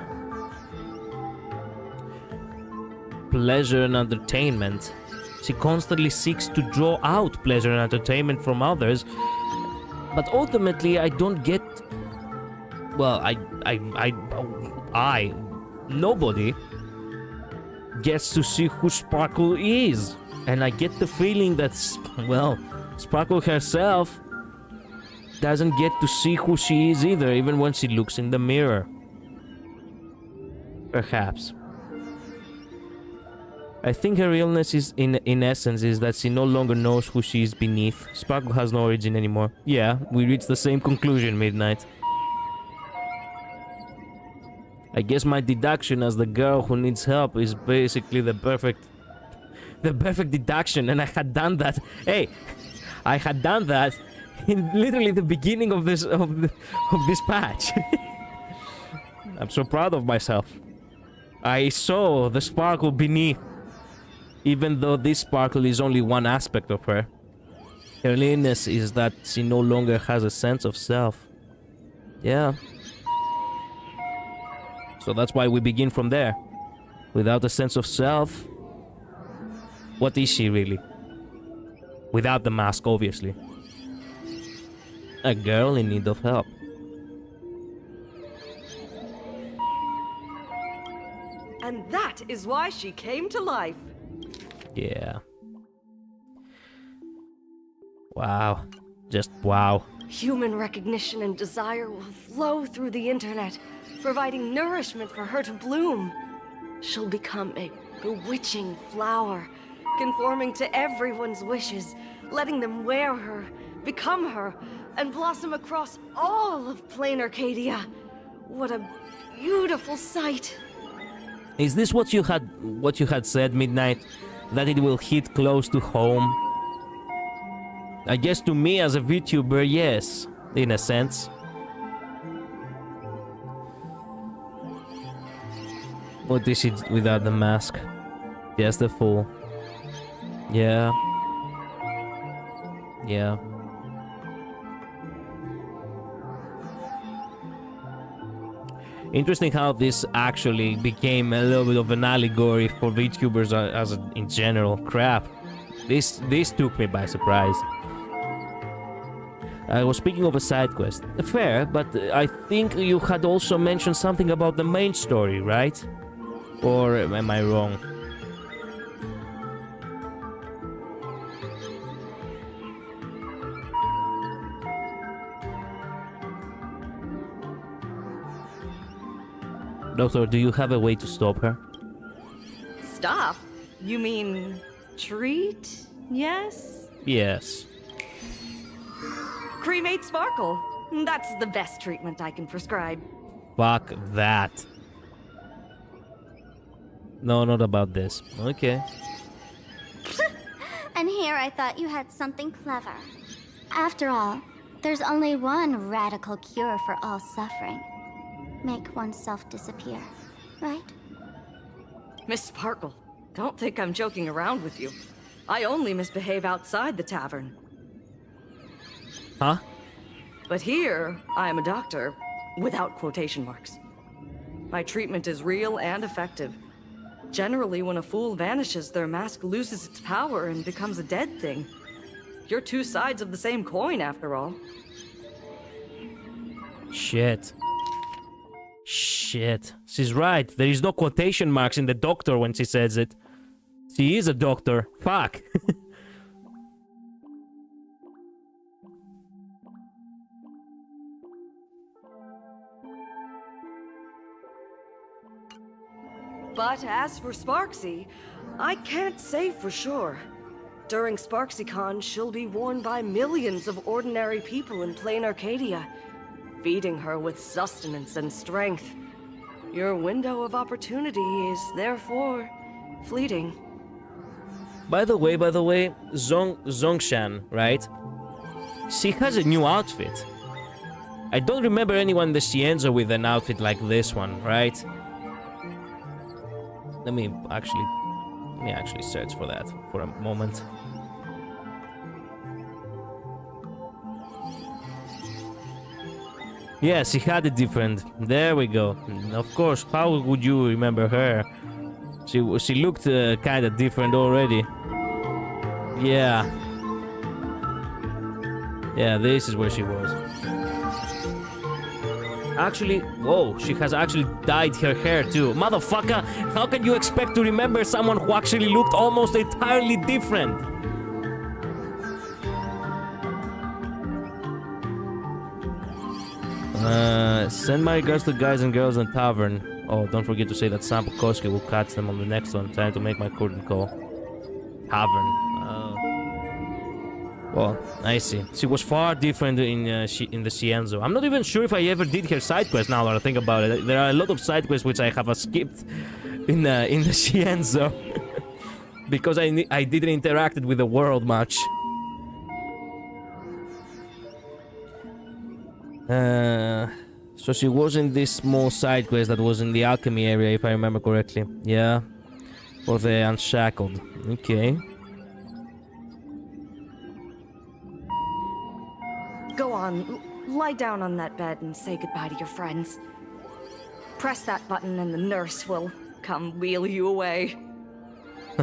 A: pleasure and entertainment. She constantly seeks to draw out pleasure and entertainment from others. But ultimately, I don't get... Well, nobody gets to see who Sparkle is. And I get the feeling that, well, Sparkle herself doesn't get to see who she is either, even when she looks in the mirror. Perhaps. I think her illness is, in essence, is that she no longer knows who she is beneath. Sparkle has no origin anymore. Yeah, we reached the same conclusion, Midnight. I guess my deduction as the girl who needs help is basically the perfect deduction, and I had done that. Hey, I had done that in literally the beginning of this patch. I'm so proud of myself. I saw the Sparkle beneath, even though this Sparkle is only one aspect of her. Her illness is that she no longer has a sense of self. Yeah. So that's why we begin from there. Without a sense of self, what is she really? Without the mask, obviously. A girl in need of help.
R: And that is why she came to life.
A: Yeah. Wow. Just wow.
R: Human recognition and desire will flow through the internet, providing nourishment for her to bloom. She'll become a bewitching flower, conforming to everyone's wishes, letting them wear her, become her, and blossom across all of plain Arcadia. What a beautiful sight.
A: Is this what you had said, Midnight? That it will hit close to home? I guess to me as a VTuber, yes, in a sense. What is it without the mask? Just a fool. Yeah. Yeah. Interesting how this actually became a little bit of an allegory for VTubers in general. Crap. This took me by surprise. I was speaking of a side quest. Fair, but I think you had also mentioned something about the main story, right? Or am I wrong? Doctor, do you have a way to stop her?
R: Stop? You mean treat? Yes?
A: Yes.
R: Cremate Sparkle. That's the best treatment I can prescribe.
A: Fuck that. No, not about this. Okay.
G: And here I thought you had something clever. After all, there's only one radical cure for all suffering. Make oneself disappear, right?
R: Miss Sparkle, don't think I'm joking around with you. I only misbehave outside the tavern.
A: Huh?
R: But here, I am a doctor, without quotation marks. My treatment is real and effective. Generally, when a fool vanishes, their mask loses its power and becomes a dead thing. You're two sides of the same coin, after all.
A: Shit. Shit. She's right. There is no quotation marks in the doctor when she says it. She is a doctor. Fuck.
R: But as for Sparksy, I can't say for sure. During SparksyCon, she'll be worn by millions of ordinary people in plain Arcadia, feeding her with sustenance and strength. Your window of opportunity is therefore fleeting.
A: By the way, Zongshan, right? She has a new outfit. I don't remember anyone in the Cienzo with an outfit like this one, right? Let me actually search for that for a moment. Yeah, she had a different. There we go. Of course, how would you remember her? She looked kind of different already. Yeah. Yeah, this is where she was. Actually, whoa, she has actually dyed her hair too. Motherfucker, how can you expect to remember someone who actually looked almost entirely different? Send my regards to guys and girls in tavern. Oh, don't forget to say that Sam Pukowski will catch them on the next one. Trying to make my curtain call. Tavern. Well, I see. She was far different in the Cienzo. I'm not even sure if I ever did her side quest now that I think about it. There are a lot of side quests which I have skipped in the Cienzo. Because I didn't interact with the world much. So she was in this small side quest that was in the alchemy area, if I remember correctly. Yeah. For the Unshackled. Okay.
R: Go on, lie down on that bed and say goodbye to your friends. Press that button and the nurse will come wheel you away.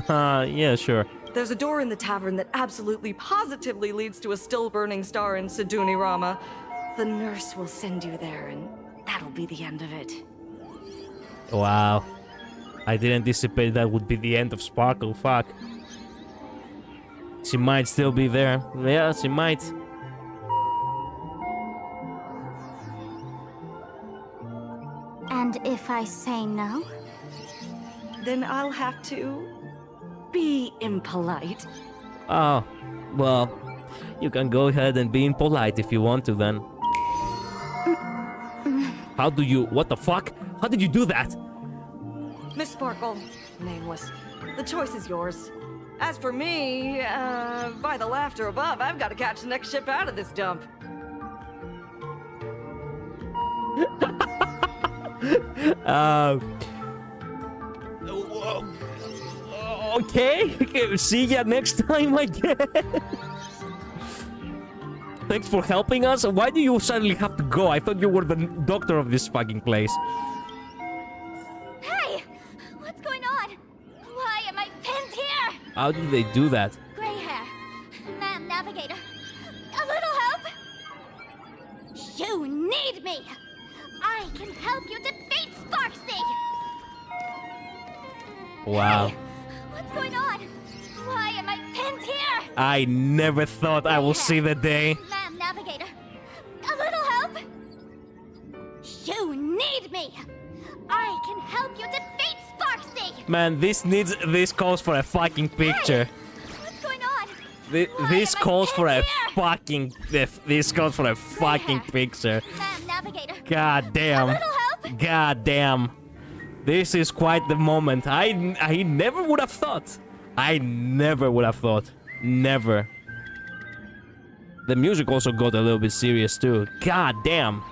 A: Yeah, sure.
R: There's a door in the tavern that absolutely positively leads to a still-burning star in Siduni Rama. The nurse will send you there, and that'll be the end of it.
A: Wow. I didn't anticipate that would be the end of Sparkle, fuck. She might still be there. Yeah, she might.
G: And if I say no?
R: Then I'll have to be impolite.
A: Oh, well, you can go ahead and be impolite if you want to then. How do you... What the fuck? How did you do that?
R: Miss Sparkle, nameless, the choice is yours. As for me, by the laughter above, I've got to catch the next ship out of this dump.
A: Okay, see ya next time, I guess. Thanks for helping us. Why do you suddenly have to go? I thought you were the doctor of this fucking place.
G: Hey! What's going on? Why am I pinned here?
A: How did they do that?
G: Gray hair. Ma'am Navigator. A little help? You need me! I can help you defeat Sparksy!
A: Wow.
G: Hey, what's going on? Why am I pinned here?
A: I never thought I will see the day.
G: Ma'am Navigator. A little help? You need me! I can help you defeat Sparksy!
A: Man, this calls for a fucking picture.
G: Hey, what's going on?
A: This calls for a fucking picture.
G: Ma'am Navigator.
A: God damn.
G: A little help?
A: God damn. This is quite the moment. I never would have thought. I never would have thought. Never. The music also got a little bit serious too. God damn.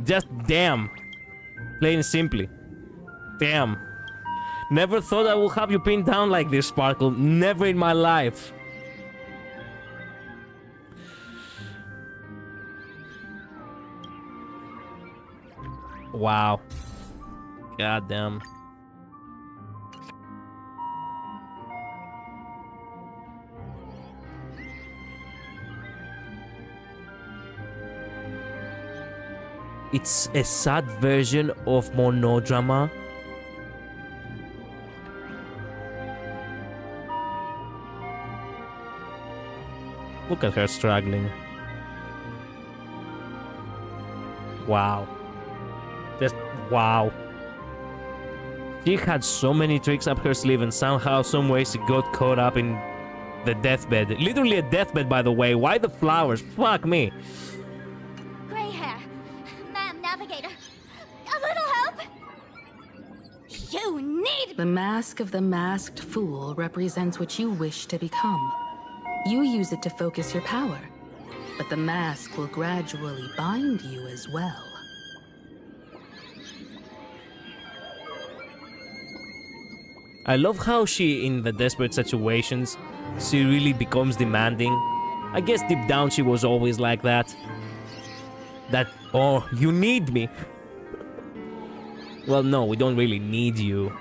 A: Just damn. Plain and simply. Damn. Never thought I would have you pinned down like this, Sparkle. Never in my life. Wow. God damn. It's a sad version of monodrama. Look at her struggling. Wow. Just wow. She had so many tricks up her sleeve, and somehow, some way, she got caught up in the deathbed. Literally a deathbed, by the way. Why the flowers? Fuck me.
G: Gray hair. Ma'am, navigator. A little help? You need...
F: The mask of the masked fool represents what you wish to become. You use it to focus your power, but the mask will gradually bind you as well.
A: I love how she, in the desperate situations, she really becomes demanding. I guess deep down she was always like that. That, oh, you need me. Well, no, we don't really need you.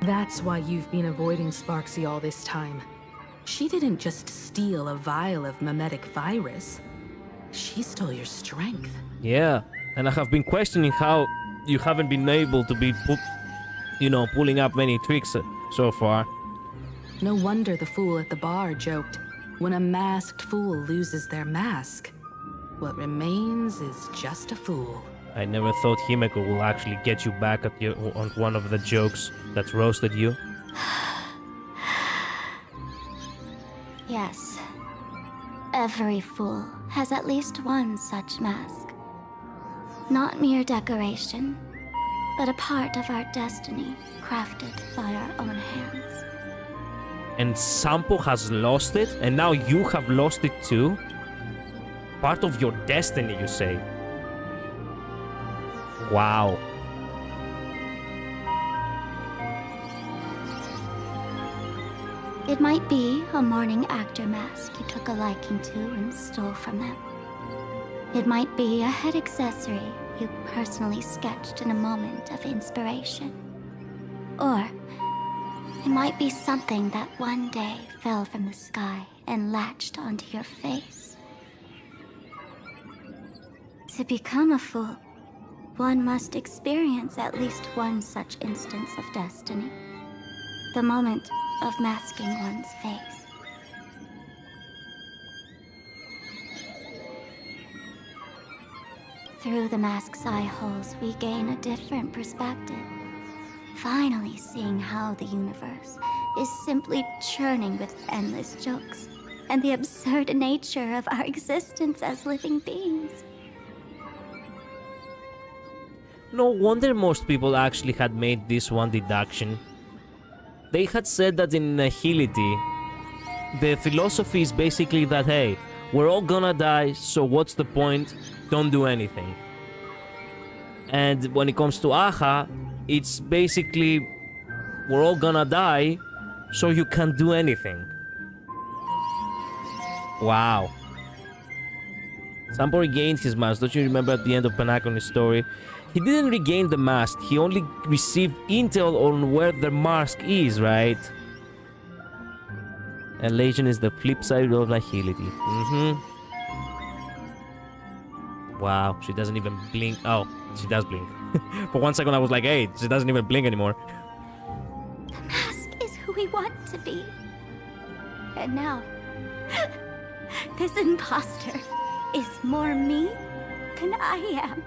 F: That's why you've been avoiding Sparksy all this time. She didn't just steal a vial of mimetic virus. She stole your strength.
A: Yeah, and I have been questioning how you haven't been able to be, pulling up many tricks so far.
F: No wonder the fool at the bar joked, when a masked fool loses their mask, what remains is just a fool.
A: I never thought Himeko will actually get you back at you on one of the jokes that roasted you.
G: Yes. Every fool has at least one such mask. Not mere decoration, but a part of our destiny, crafted by our own hands.
A: And Sampo has lost it, and now you have lost it too? Part of your destiny, you say? Wow.
G: It might be a morning actor mask you took a liking to and stole from them. It might be a head accessory you personally sketched in a moment of inspiration. Or it might be something that one day fell from the sky and latched onto your face. To become a fool, one must experience at least one such instance of destiny. The moment of masking one's face. Through the mask's eye holes, we gain a different perspective. Finally seeing how the universe is simply churning with endless jokes, and the absurd nature of our existence as living beings.
A: No wonder most people actually had made this one deduction. They had said that in Nihility, the philosophy is basically that, hey, we're all gonna die, so what's the point? Don't do anything. And when it comes to Aha, it's basically, we're all gonna die, so you can't do anything. Wow. Sampo regained his mask. Don't you remember at the end of Panaconi's story? He didn't regain the mask, he only received intel on where the mask is, right? Elation is the flip side of Nihility. Wow, she doesn't even blink. Oh, she does blink. For 1 second I was like, hey, she doesn't even blink anymore.
G: The mask is who we want to be. And now, this imposter is more me than I am.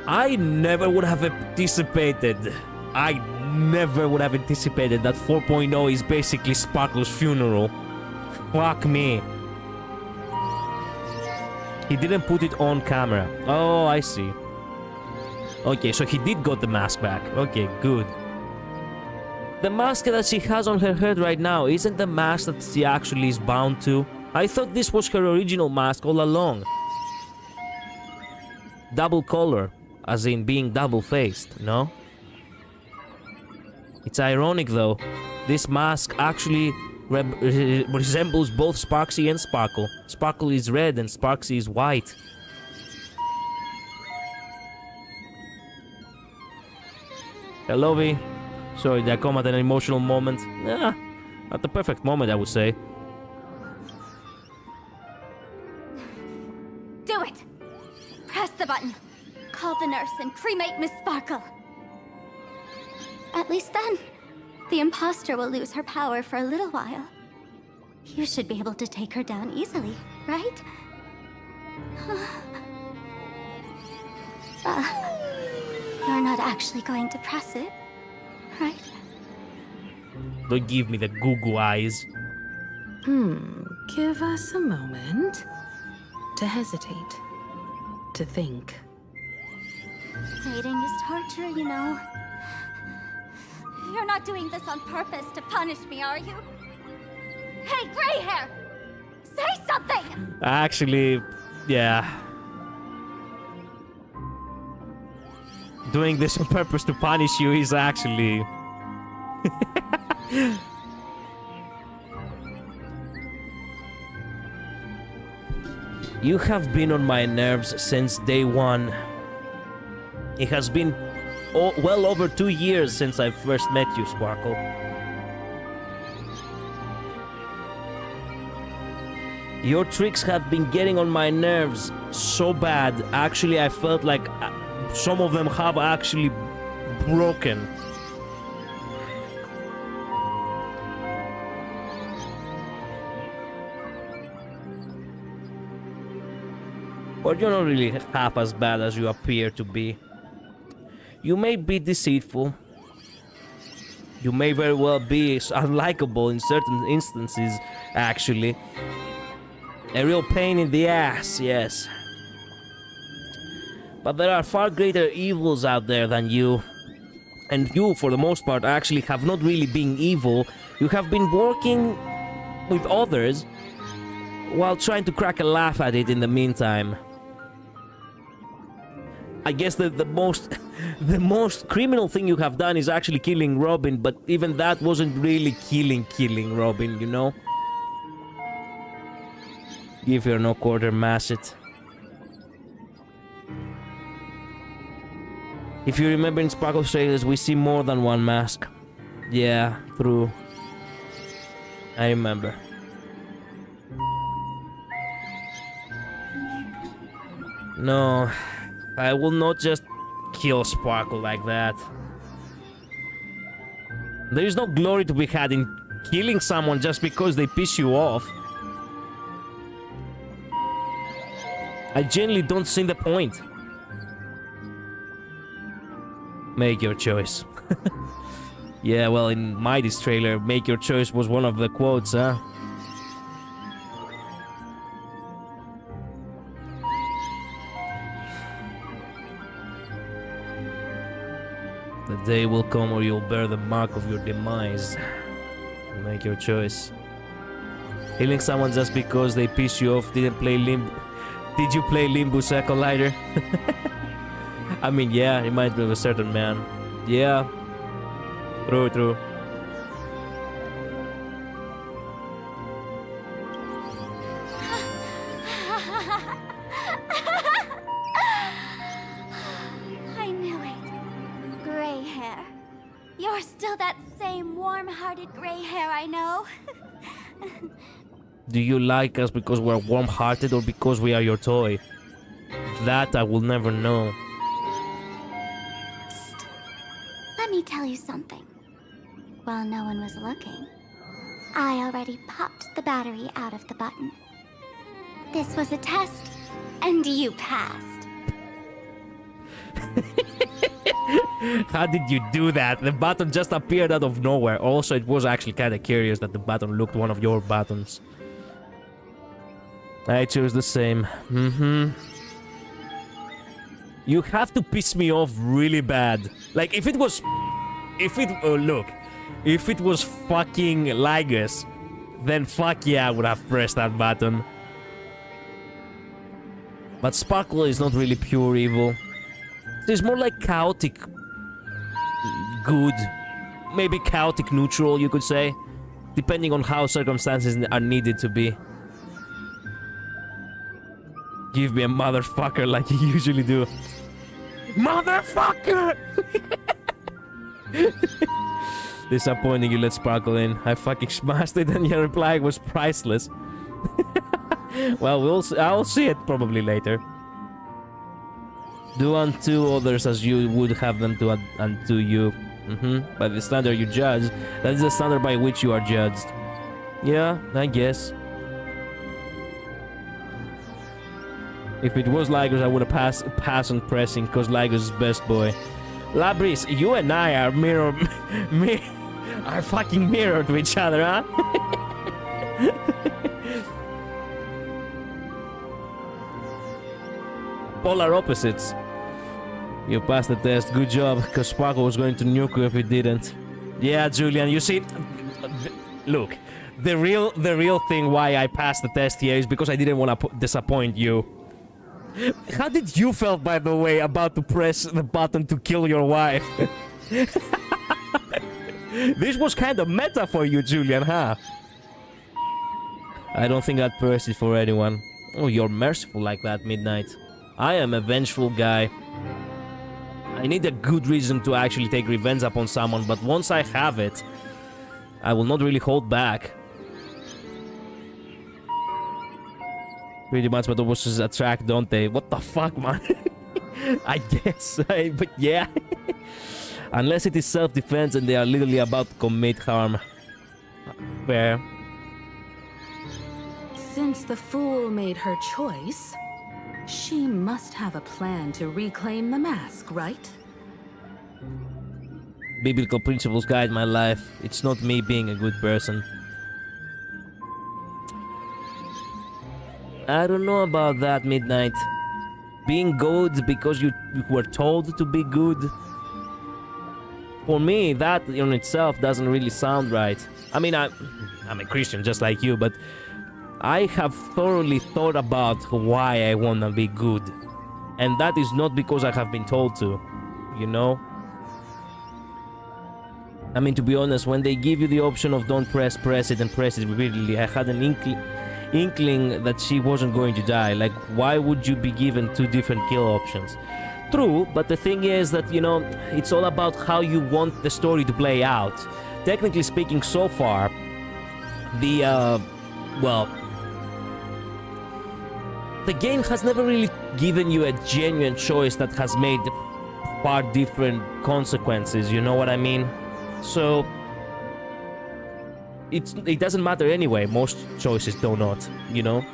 A: I never would have anticipated that 4.0 is basically Sparkle's funeral. Fuck me. He didn't put it on camera. Oh, I see. Okay, so he did got the mask back. Okay, good. The mask that she has on her head right now isn't the mask that she actually is bound to. I thought this was her original mask all along. Double color. As in being double-faced, no? It's ironic though. This mask actually resembles both Sparksy and Sparkle. Sparkle is red and Sparksy is white. Hello, V. Sorry, did I come at an emotional moment? Nah, not the perfect moment, I would say.
G: Do it! Press the button. Call the nurse and cremate Miss Sparkle. At least then, The imposter will lose her power for a little while. You should be able to take her down easily, right? You're not actually going to press it, right?
A: Don't give me the goo-goo eyes.
F: Give us a moment to hesitate, to think.
G: Waiting is torture, you know. You're not doing this on purpose to punish me, are you? Hey, gray hair! Say something!
A: Actually, yeah. Doing this on purpose to punish you is actually... You have been on my nerves since day one. It has been well over 2 years since I first met you, Sparkle. Your tricks have been getting on my nerves so bad. Actually, I felt like some of them have actually broken. But you're not really half as bad as you appear to be. You may be deceitful. You may very well be unlikable in certain instances, actually. A real pain in the ass, yes. But there are far greater evils out there than you. And you, for the most part, actually have not really been evil. You have been working with others while trying to crack a laugh at it in the meantime. I guess the most criminal thing you have done is actually killing Robin, but even that wasn't really killing Robin, you know? Give her no quarter mass it. If you remember in Sparkle's trailers, we see more than one mask. Yeah, true. I remember. No, I will not just kill Sparkle like that. There is no glory to be had in killing someone just because they piss you off. I genuinely don't see the point. Make your choice. Yeah, well, in Mighty's trailer, make your choice was one of the quotes, huh? The day will come where you'll bear the mark of your demise. Make your choice. Killing someone just because they piss you off. Did you play Limbus Collider? I mean, yeah, reminds me of a certain man. Yeah. True.
G: I knew it. Gray hair. You're still that same warm-hearted gray hair I know.
A: Do you like us because we're warm-hearted or because we are your toy? That I will never know.
G: Psst. Let me tell you something. While no one was looking, I already popped the battery out of the button. This was a test, and you passed.
A: How did you do that? The button just appeared out of nowhere. Also, it was actually kind of curious that the button looked one of your buttons. I chose the same. You have to piss me off really bad. Like, if it was fucking Ligus, then fuck yeah, I would have pressed that button. But Sparkle is not really pure evil. It's more like chaotic good. Maybe chaotic neutral, you could say. Depending on how circumstances are needed to be. Give me a motherfucker like you usually do. Motherfucker! Disappointing you let Sparkle in. I fucking smashed it and your reply was priceless. Well, I'll see it probably later. Do unto others as you would have them to unto you. By the standard you judge, that is the standard by which you are judged. Yeah, I guess. If it was Lagos, I would have passed on pressing, cause Lagos is best boy. Labris, you and I are are fucking mirrored to each other, huh? Polar opposites. You passed the test, good job, cause Sparkle was going to nuke you if he didn't. Yeah, Julian, you see, look, the real thing why I passed the test here is because I didn't want to disappoint you. How did you feel, by the way, about to press the button to kill your wife? This was kind of meta for you, Julian, huh? I don't think I'd press it for anyone. Oh, you're merciful like that, Midnight. I am a vengeful guy. I need a good reason to actually take revenge upon someone, but once I have it, I will not really hold back. Pretty much, but opposites attract, don't they? What the fuck, man? I guess, but yeah. Unless it is self-defense and they are literally about to commit harm. Fair.
F: Since the fool made her choice, she must have a plan to reclaim the mask, right?
A: Biblical principles guide my life. It's not me being a good person. I don't know about that, Midnight. Being good because you were told to be good. For me, that in itself doesn't really sound right. I mean, I'm a Christian just like you, but I have thoroughly thought about why I want to be good. And that is not because I have been told to, you know? I mean, to be honest, when they give you the option of don't press it and press it repeatedly, I had an inkling that she wasn't going to die. Like, why would you be given two different kill options? True, but the thing is that, you know, it's all about how you want the story to play out. Technically speaking, so far, the, well, the game has never really given you a genuine choice that has made far different consequences, you know what I mean? So it doesn't matter anyway, most choices do not, you know?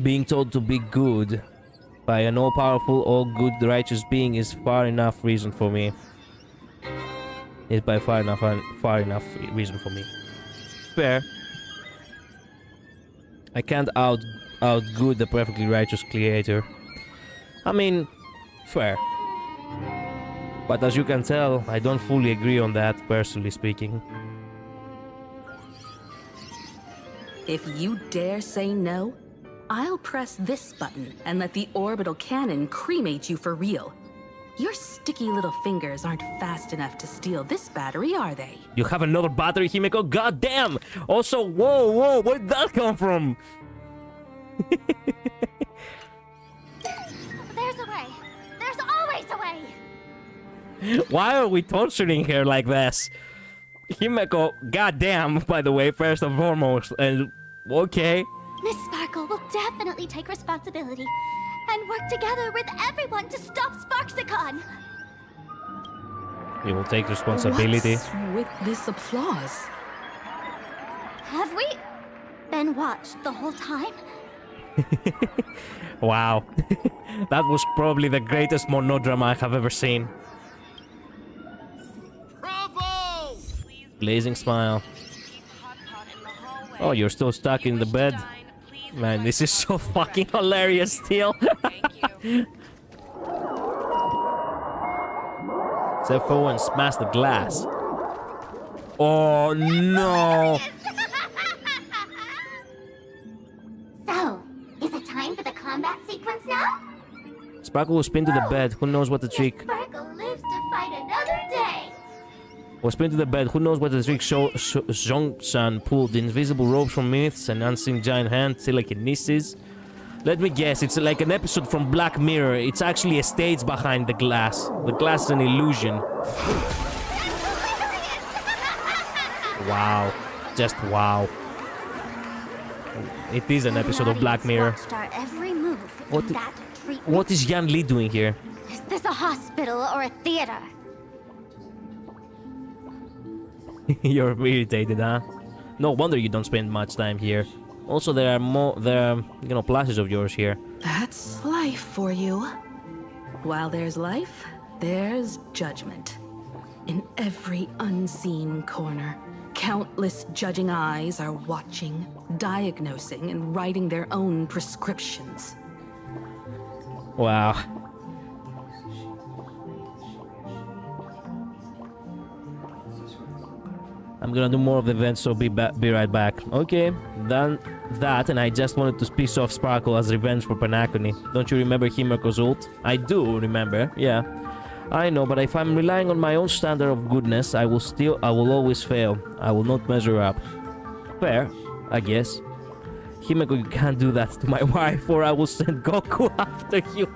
A: Being told to be good by an all-powerful, all-good, righteous being is far enough reason for me. Is by far enough reason for me. Fair. I can't outgood the perfectly righteous creator. I mean, fair. But as you can tell, I don't fully agree on that, personally speaking.
F: If you dare say no, I'll press this button and let the orbital cannon cremate you for real. Your sticky little fingers aren't fast enough to steal this battery, are they?
A: You have another battery, Himeko? God damn! Also, whoa, where'd that come from?
G: There's a way. There's always a way.
A: Why are we torturing her like this? Himeko, goddamn, by the way, first and foremost, and okay.
G: Miss Sparkle will definitely take responsibility and work together with everyone to stop Sparksicon.
A: You will take responsibility.
F: What's with this applause?
G: Have we been watched the whole time?
A: Wow. That was probably the greatest monodrama I have ever seen.
M: Bravo!
A: Blazing smile. Oh, you're still stuck in the bed? Man, this is so fucking hilarious still. Step forward and smash the glass. Oh no!
G: So, is it time for the combat sequence now?
A: Sparkle will spin to the bed. Who knows what the trick?
G: Sparkle lives to fight another day.
A: Will spin to the bed. Who knows what the trick Zhong-san pulled? The invisible ropes from myths, an unseen giant hand, telekinesis. Let me guess, it's like an episode from Black Mirror. It's actually a stage behind the glass. The glass is an illusion. Wow. Just wow. It is an episode of Black Mirror.
G: Watched our every move
A: What
G: in
A: the-
G: that treatment.
A: What is Yan Li doing here?
G: Is this a hospital or a theater?
A: You're irritated, huh? No wonder you don't spend much time here. Also, there are plushes of yours here.
F: That's life for you. While there's life, there's judgment. In every unseen corner, countless judging eyes are watching, diagnosing, and writing their own prescriptions.
A: Wow. I'm gonna do more of the events, so be right back. Okay, done that, and I just wanted to piss off Sparkle as revenge for Panacony. Don't you remember Himeko's ult? I do remember, yeah. I know, but if I'm relying on my own standard of goodness, I will always fail. I will not measure up. Fair, I guess. Himeko, you can't do that to my wife, or I will send Goku after you.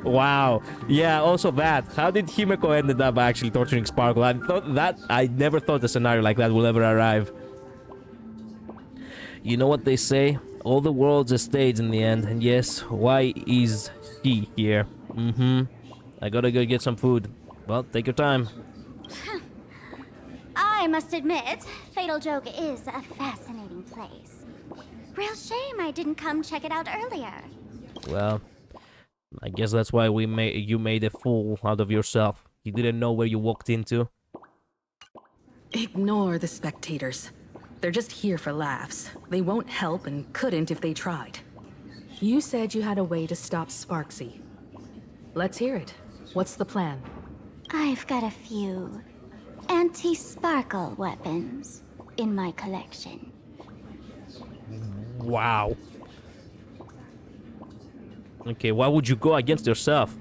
A: Wow. Yeah, also that. How did Himeko ended up actually torturing Sparkle? I never thought a scenario like that will ever arrive. You know what they say? All the world's a stage in the end, and yes, why is he here? I gotta go get some food. Well, take your time.
G: I must admit, Fatal Joke is a fascinating place. Real shame I didn't come check it out earlier.
A: Well, I guess that's why you made a fool out of yourself. You didn't know where you walked into.
F: Ignore the spectators. They're just here for laughs. They won't help and couldn't if they tried. You said you had a way to stop Sparksy. Let's hear it. What's the plan?
G: I've got a few anti-sparkle weapons in my collection.
A: Wow. Okay, why would you go against yourself?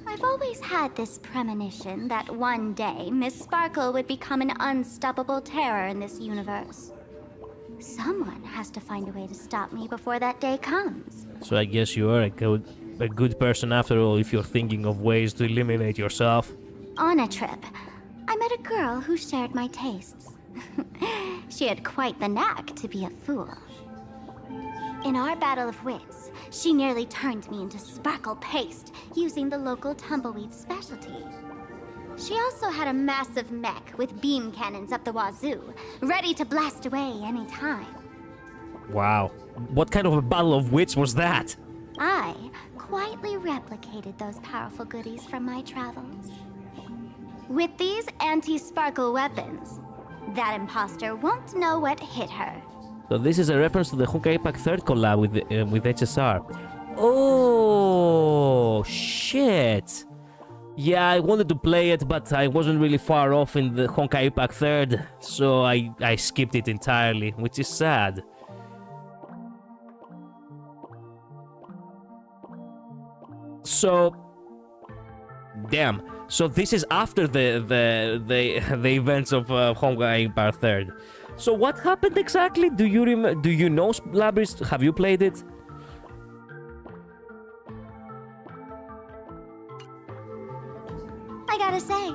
G: I've always had this premonition that one day Miss Sparkle would become an unstoppable terror in this universe. Someone has to find a way to stop me before that day comes.
A: So I guess you are a good person after all if you're thinking of ways to eliminate yourself.
G: On a trip, I met a girl who shared my tastes. She had quite the knack to be a fool. In our battle of wits, she nearly turned me into sparkle paste using the local tumbleweed specialty. She also had a massive mech with beam cannons up the wazoo, ready to blast away any time.
A: Wow. What kind of a battle of wits was that?
G: I quietly replicated those powerful goodies from my travels. With these anti-sparkle weapons, that imposter won't know what hit her.
A: So this is a reference to the Honkai Impact 3rd collab with HSR. Oh, shit. Yeah, I wanted to play it, but I wasn't really far off in the Honkai Impact 3rd, so I skipped it entirely, which is sad. So, damn. So this is after the events of Honkai Impact 3rd. So what happened exactly? Do you know Labyrinth? Have you played it?
G: I gotta say,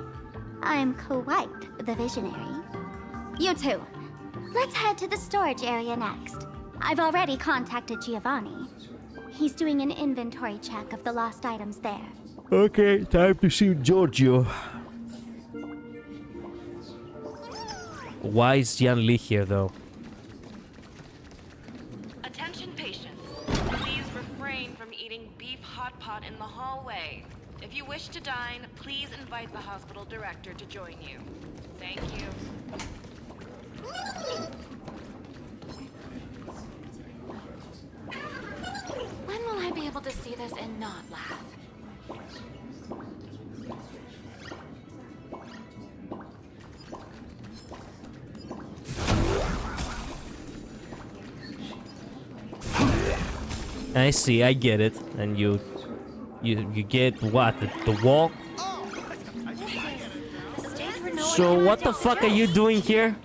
G: I'm quite the visionary. You two, let's head to the storage area next. I've already contacted Giovanni. He's doing an inventory check of the lost items there.
A: Okay, time to see Giorgio. Why is Yan Li here, though?
O: Attention patients. Please refrain from eating beef hot pot in the hallway. If you wish to dine, please invite the hospital director to join you. Thank you.
Q: When will I be able to see this and not laugh?
A: I see, I get it. And you get what? The wall? So what the fuck are you doing here?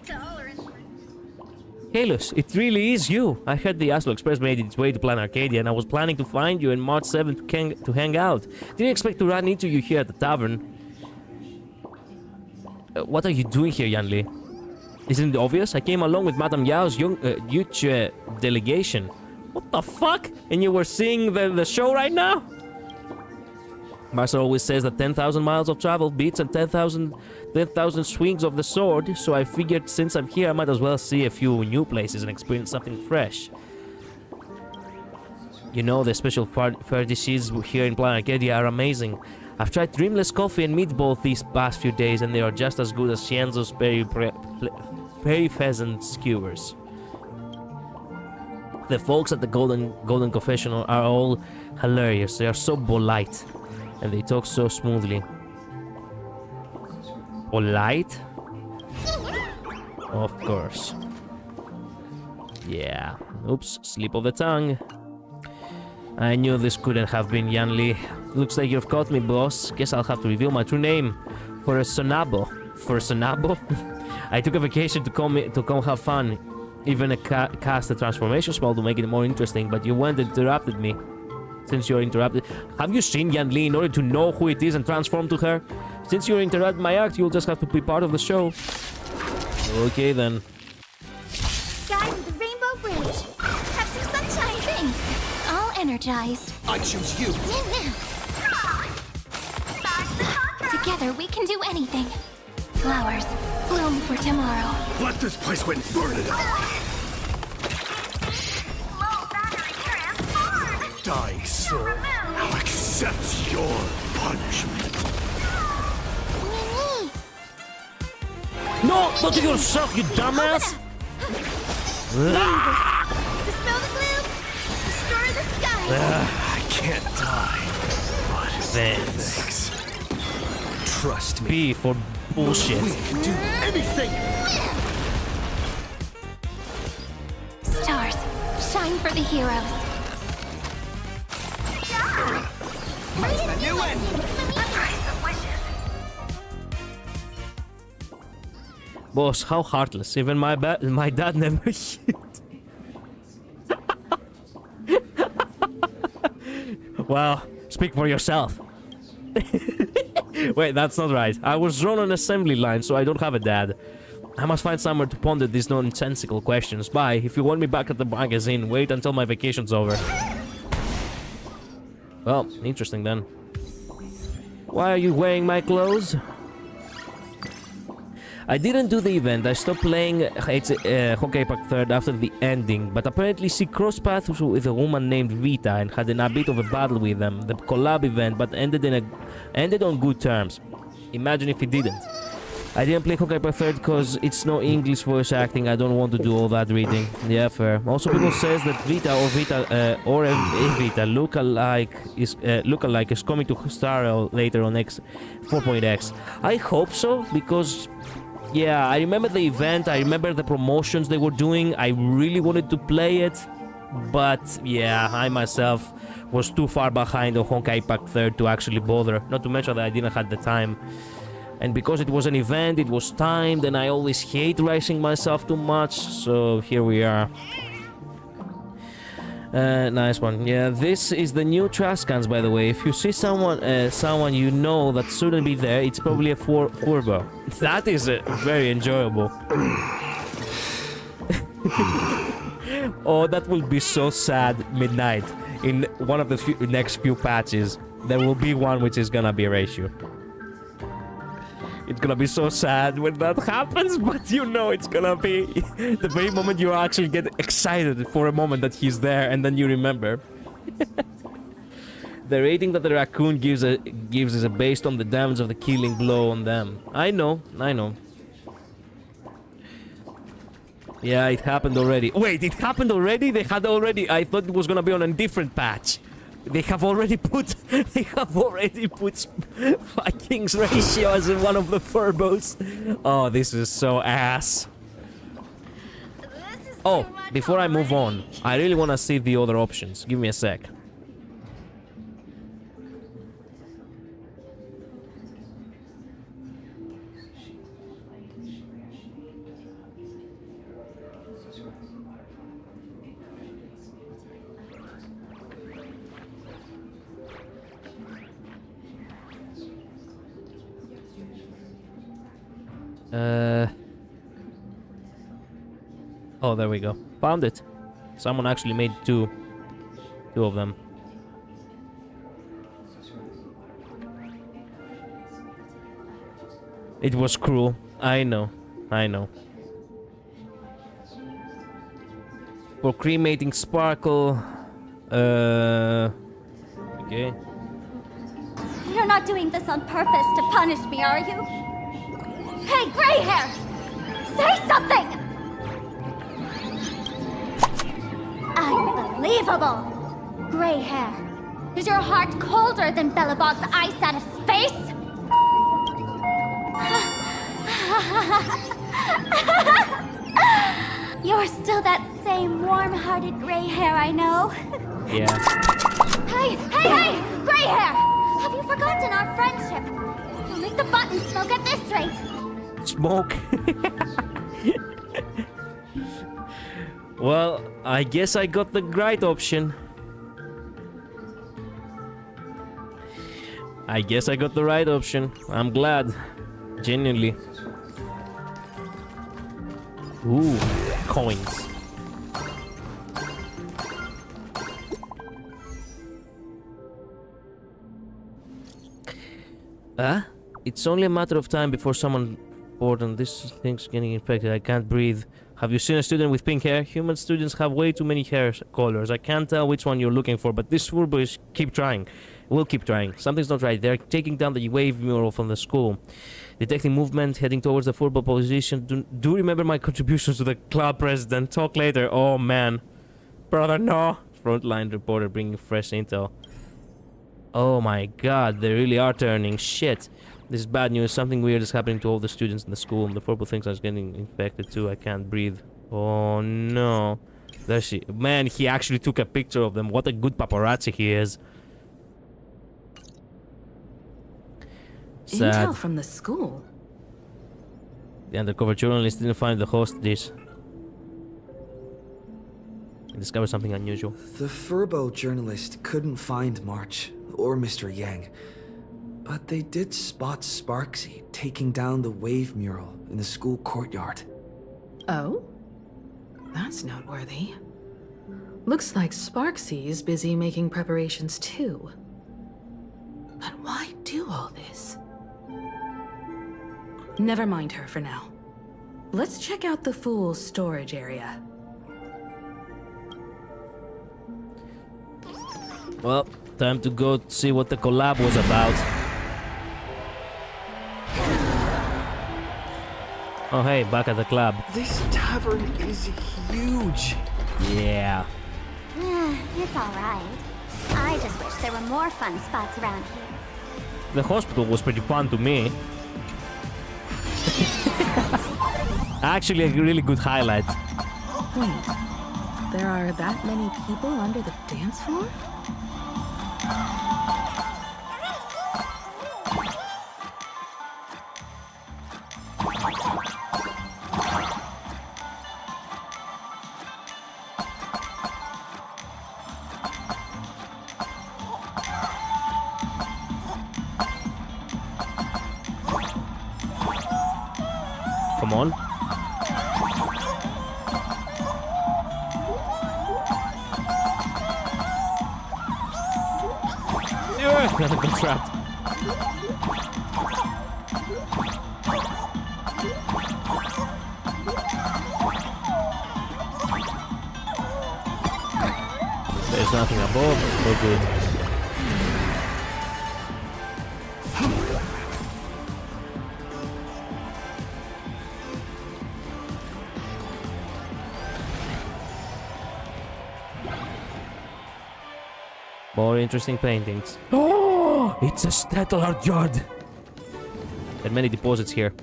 A: Kalos, it really is you. I heard the Astral Express made its way to Plan Arcadia, and I was planning to find you in March 7th to hang out. Didn't expect to run into you here at the tavern. What are you doing here, Yan Li? Isn't it obvious? I came along with Madame Yao's huge delegation. What the fuck? And you were seeing the show right now? Master always says that 10,000 miles of travel beats and 10,000 swings of the sword, so I figured since I'm here I might as well see a few new places and experience something fresh. You know, the special fair dishes here in Planet Arcadia are amazing. I've tried Dreamless coffee and meatballs these past few days, and they are just as good as Scienzo's peri pheasant skewers. The folks at the Golden Confessional are all hilarious. They are so polite, and they talk so smoothly. Polite? Of course. Yeah. Oops, slip of the tongue. I knew this couldn't have been Yan Li. Looks like you've caught me, boss. Guess I'll have to reveal my true name. For a Sonabo. For a Sonabo? I took a vacation to come have fun. Even cast a transformation spell to make it more interesting, but you went and interrupted me. Since you're interrupted... Have you seen Yan Li in order to know who it is and transform to her? Since you're interrupting my act, you'll just have to be part of the show. Okay, then.
G: Guy with the rainbow bridge. Have some sunshine things. All energized.
I: I choose you.
G: Together we can do anything. Flowers bloom for tomorrow.
I: Let this place went and burn it up. Die, soul. I'll accept your punishment.
A: No! Don't do yourself, you dumbass!
G: Dispel the gloom. Destroy the sky.
I: I can't die. But
A: thanks.
I: Trust me.
A: B for bullshit.
I: We can do anything.
G: Stars, shine for the heroes.
I: A new end.
A: Boss, how heartless. Even my dad never hit. Well, speak for yourself. Wait, that's not right. I was drawn on assembly line, so I don't have a dad. I must find somewhere to ponder these nonsensical questions. Bye. If you want me back at the magazine, wait until my vacation's over. Well, interesting then. Why are you wearing my clothes? I didn't do the event. I stopped playing Honkai Pack 3rd after the ending, but apparently she crossed paths with a woman named Vita and had a bit of a battle with them. The collab event, but ended on good terms. Imagine if he didn't. I didn't play Honkai Pack 3rd because it's no English voice acting. I don't want to do all that reading. Yeah, fair. Also, people says that Vita or Vita look-alike is coming to HonkaiStarRail later on X 4.x. I hope so, because yeah, I remember the event, I remember the promotions they were doing, I really wanted to play it, but yeah, I myself was too far behind on Honkai Pack 3rd to actually bother, not to mention that I didn't have the time. And because it was an event, it was timed, and I always hate racing myself too much, so here we are. Nice one. Yeah, this is the new trash cans, by the way. If you see someone you know that shouldn't be there, it's probably a Furbo. That is very enjoyable. Oh, that will be so sad midnight. In one of the next few patches, there will be one which is gonna be a ratio. It's gonna be so sad when that happens, but you know it's gonna be the very moment you actually get excited for a moment that he's there, and then you remember. The rating that the raccoon gives is based on the damage of the killing blow on them. I know. Yeah, it happened already. Wait, it happened already? They had already... I thought it was gonna be on a different patch. They have already put Vikings ratio as one of the furbos. Oh, this is so ass. Oh, before I move on, I really want to see the other options. Give me a sec. Oh, there we go. Found it. Someone actually made two of them. It was cruel. I know. For cremating Sparkle. Okay.
G: You're not doing this on purpose to punish me, are you? Hey, gray hair! Say something! Unbelievable! Gray hair. Is your heart colder than Bellabog's ice out of space? You're still that same warm-hearted gray hair I know.
A: Yeah.
G: Hey! Gray hair! Have you forgotten our friendship? You'll make the button smoke at this rate.
A: Smoke. Well, I guess I got the right option. I'm glad. Genuinely. Ooh, coins. It's only a matter of time before someone important. This thing's getting infected. I can't breathe. Have you seen a student with pink hair? Human students have way too many hair colors. I can't tell which one you're looking for, but this fool boys keep trying. We'll keep trying. Something's not right. They're taking down the wave mural from the school. Detecting movement, heading towards the football position. Do remember my contributions to the club president. Talk later. Oh, man. Brother, no. Frontline reporter bringing fresh intel. Oh my god, they really are turning. Shit. This is bad news. Something weird is happening to all the students in the school. The football things are getting infected too. I can't breathe. Oh no. There she... Man, he actually took a picture of them. What a good paparazzi he is. Sad.
F: Intel from the school?
A: The undercover journalist didn't find the host dish. He discovered something unusual.
T: The Furbo journalist couldn't find March or Mr. Yang, but they did spot Sparksy taking down the wave mural in the school courtyard.
F: Oh? That's noteworthy. Looks like Sparksy is busy making preparations too. But why do all this? Never mind her for now. Let's check out the Fool's storage area.
A: Well, time to go see what the collab was about. Oh hey, back at the club.
T: This tavern is huge.
A: Yeah.
G: It's alright. I just wish there were more fun spots around here.
A: The hospital was pretty fun to me. Actually, a really good highlight.
F: Wait, there are that many people under the dance floor?
A: Come on. Yeah, I got trapped. There's nothing above. We're good. More interesting paintings. Oh, it's a stellar yard. There are many deposits here.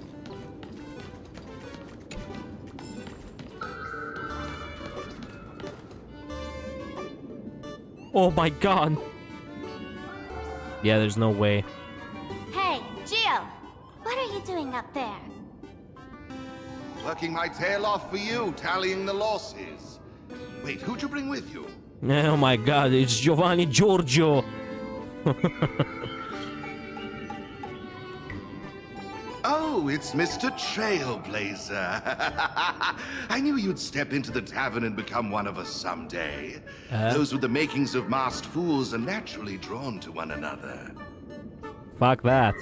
A: Oh my god. Yeah, there's no way.
G: Hey, Gio! What are you doing up there?
U: Working my tail off for you, tallying the losses. Wait, who'd you bring with you?
A: Oh my god, it's Giovanni Giorgio.
U: Oh, Oh, it's Mr. Trailblazer. I knew you'd step into the tavern and become one of us someday. Those with the makings of masked fools are naturally drawn to one another.
A: Fuck that.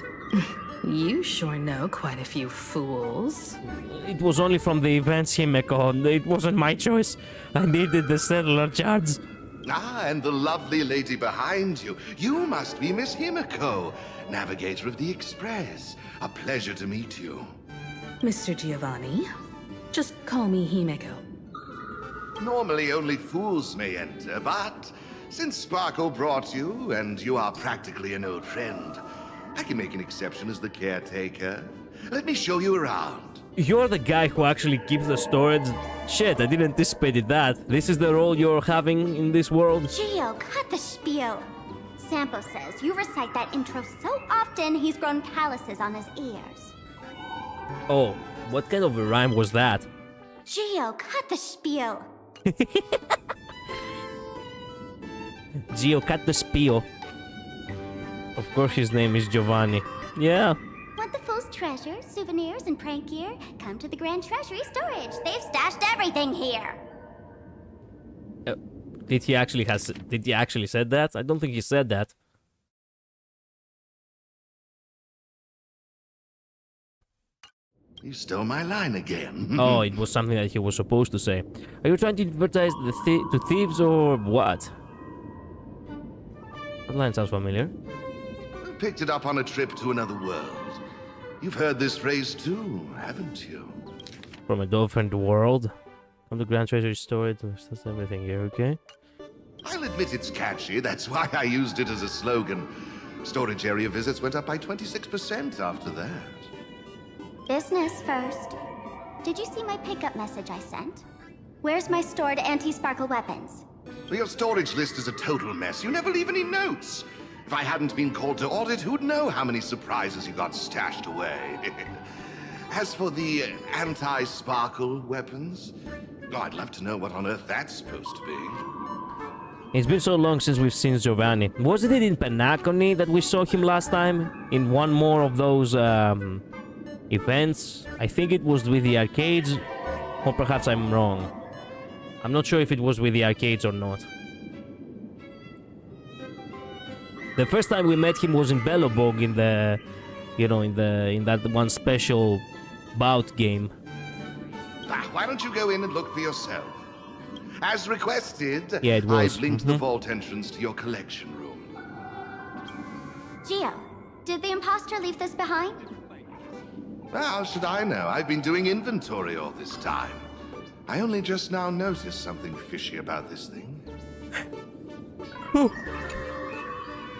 F: You sure know quite a few fools.
A: It was only from the events, Himeko. It wasn't my choice. I needed the settler charts.
U: Ah, and the lovely lady behind you. You must be Miss Himiko, navigator of the Express. A pleasure to meet you.
F: Mr. Giovanni, just call me Himeko.
U: Normally only fools may enter, but since Sparkle brought you, and you are practically an old friend, I can make an exception as the caretaker. Let me show you around.
A: You're the guy who actually keeps the storage? Shit, I didn't anticipate that. This is the role you're having in this world?
G: Gio, cut the spiel. Sampo says you recite that intro so often he's grown calluses on his ears.
A: Oh, what kind of a rhyme was that?
G: Gio, cut the spiel.
A: Gio, cut the spiel. Of course his name is Giovanni. Yeah.
G: Want the fool's treasures, souvenirs, and prank gear? Come to the Grand Treasury Storage. They've stashed everything here.
A: Did he actually said that? I don't think he said that.
U: You stole my line again.
A: Oh, it was something that he was supposed to say. Are you trying to advertise to thieves or what? That line sounds familiar.
U: Picked it up on a trip to another world. You've heard this phrase too, haven't you?
A: From a different world? From the Grand Treasury Storage, that's everything here, okay?
U: I'll admit it's catchy, that's why I used it as a slogan. Storage area visits went up by 26% after that.
G: Business first. Did you see my pickup message I sent? Where's my stored anti-sparkle weapons?
U: Well, your storage list is a total mess. You never leave any notes. If I hadn't been called to audit, who'd know how many surprises you got stashed away? As for the anti-sparkle weapons, oh, I'd love to know what on earth that's supposed to be.
A: It's been so long since we've seen Giovanni. Wasn't it in Penacony that we saw him last time? In one more of those events? I think it was with the arcades, or perhaps I'm wrong. I'm not sure if it was with the arcades or not. The first time we met him was in Bellobog in the, you know, in that one special bout game.
U: Why don't you go in and look for yourself? As requested,
A: yeah, it was.
U: I've linked the vault entrance to your collection room.
G: Gio, did the imposter leave this behind?
U: How should I know? I've been doing inventory all this time. I only just now noticed something fishy about this thing.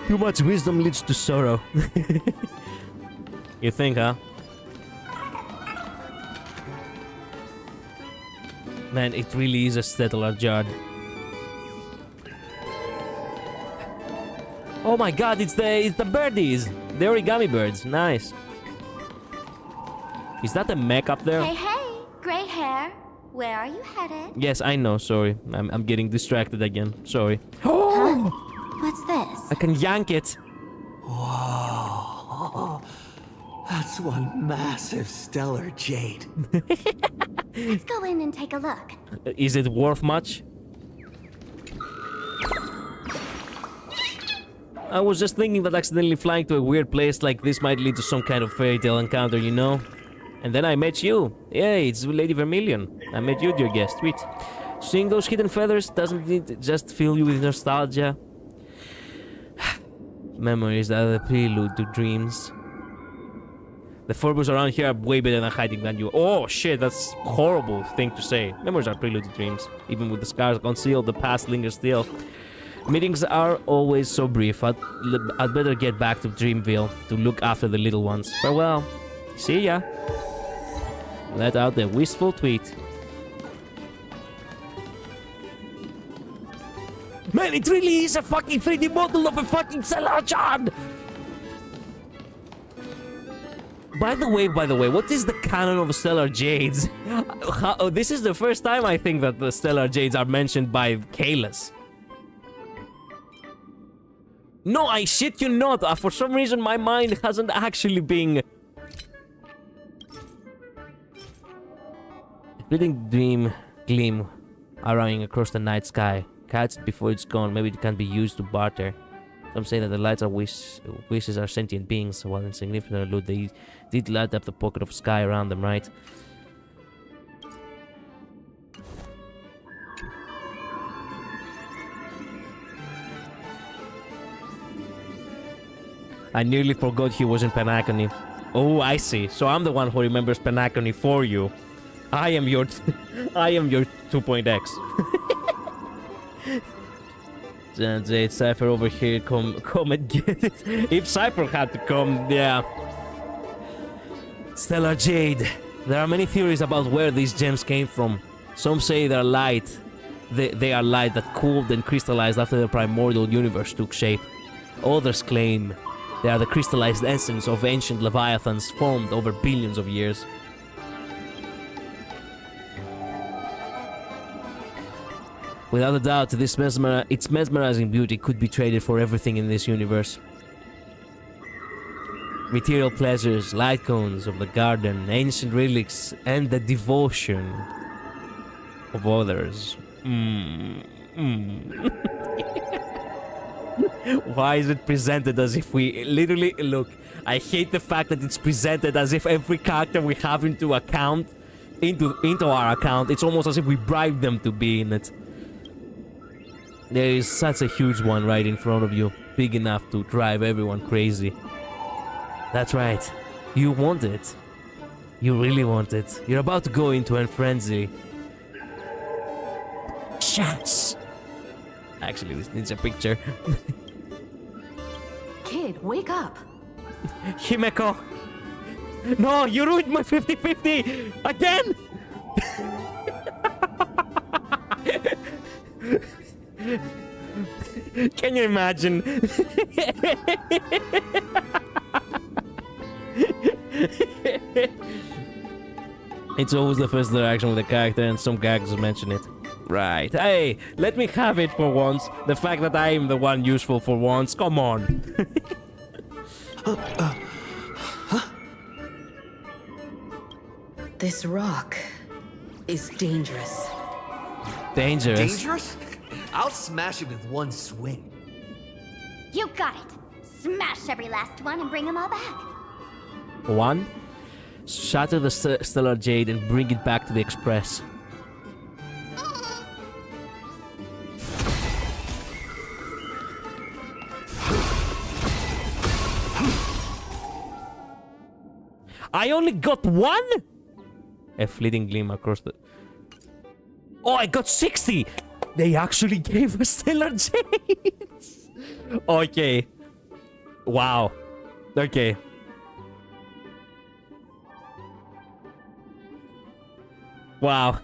A: Too much wisdom leads to sorrow. You think, huh? Man, it really is a stellar jar. Oh my god, it's the birdies! The origami birds, nice. Is that a mech up there?
G: Hey, hey, gray hair. Where are you headed?
A: Yes, I know, sorry. I'm getting distracted again, sorry.
G: Huh? What's this?
A: I can yank it.
S: Whoa. That's one massive stellar jade.
G: Let's go in and take a look.
A: Is it worth much? I was just thinking that accidentally flying to a weird place like this might lead to some kind of fairy tale encounter, you know? And then I met you. Yeah, it's Lady Vermilion. I met you, dear guest. Sweet. Seeing those hidden feathers, doesn't it just fill you with nostalgia? Memories are the prelude to dreams. The Forbos around here are way better than hiding than you. Oh shit, that's a horrible thing to say. Memories are prelude to dreams. Even with the scars concealed, the past lingers still. Meetings are always so brief. I'd better get back to Dreamville to look after the little ones. Farewell. See ya. Let out the wistful tweet. Man, it really is a fucking 3D model of a fucking cellar shard! By the way, what is the canon of Stellar Jades? This is the first time I think that the Stellar Jades are mentioned by Kalis. No, I shit you not. For some reason, my mind hasn't actually been Fleeting dream gleam around across the night sky. Catch it before it's gone. Maybe it can be used to barter. Some say that the lights are wishes are sentient beings, while insignificant loot they did light up the pocket of sky around them, right? I nearly forgot he was in Penacony. Oh, I see. So I'm the one who remembers Penacony for you. I am your 2.x. Jade, Cypher over here, come and get it. If Cypher had to come, yeah. Stellar Jade. There are many theories about where these gems came from. Some say they're light. They are light that cooled and crystallized after the primordial universe took shape. Others claim they are the crystallized essence of ancient leviathans formed over billions of years. Without a doubt, its mesmerizing beauty could be traded for everything in this universe. Material pleasures, light cones of the garden, ancient relics, and the devotion of others. Why is it presented as if we literally look? I hate the fact that it's presented as if every character we have into our account, it's almost as if we bribe them to be in it. There is such a huge one right in front of you, big enough to drive everyone crazy. That's right, you want it. You really want it. You're about to go into a frenzy. Chance. Actually, this needs a picture.
F: Kid, wake up.
A: Himeko! No, you ruined my 50-50! Again! Can you imagine? It's always the first interaction with the character, and some characters mention it. Right. Hey, let me have it for once. The fact that I am the one useful for once. Come on.
F: This rock is dangerous.
A: Dangerous?
B: Dangerous? I'll smash it with one swing.
G: You got it. Smash every last one and bring them all back.
A: One? Shatter the Stellar Jade and bring it back to the Express. I only got one? A fleeting gleam across the... Oh, I got 60! They actually gave us Stellar Jades! Okay. Wow. Okay. Wow.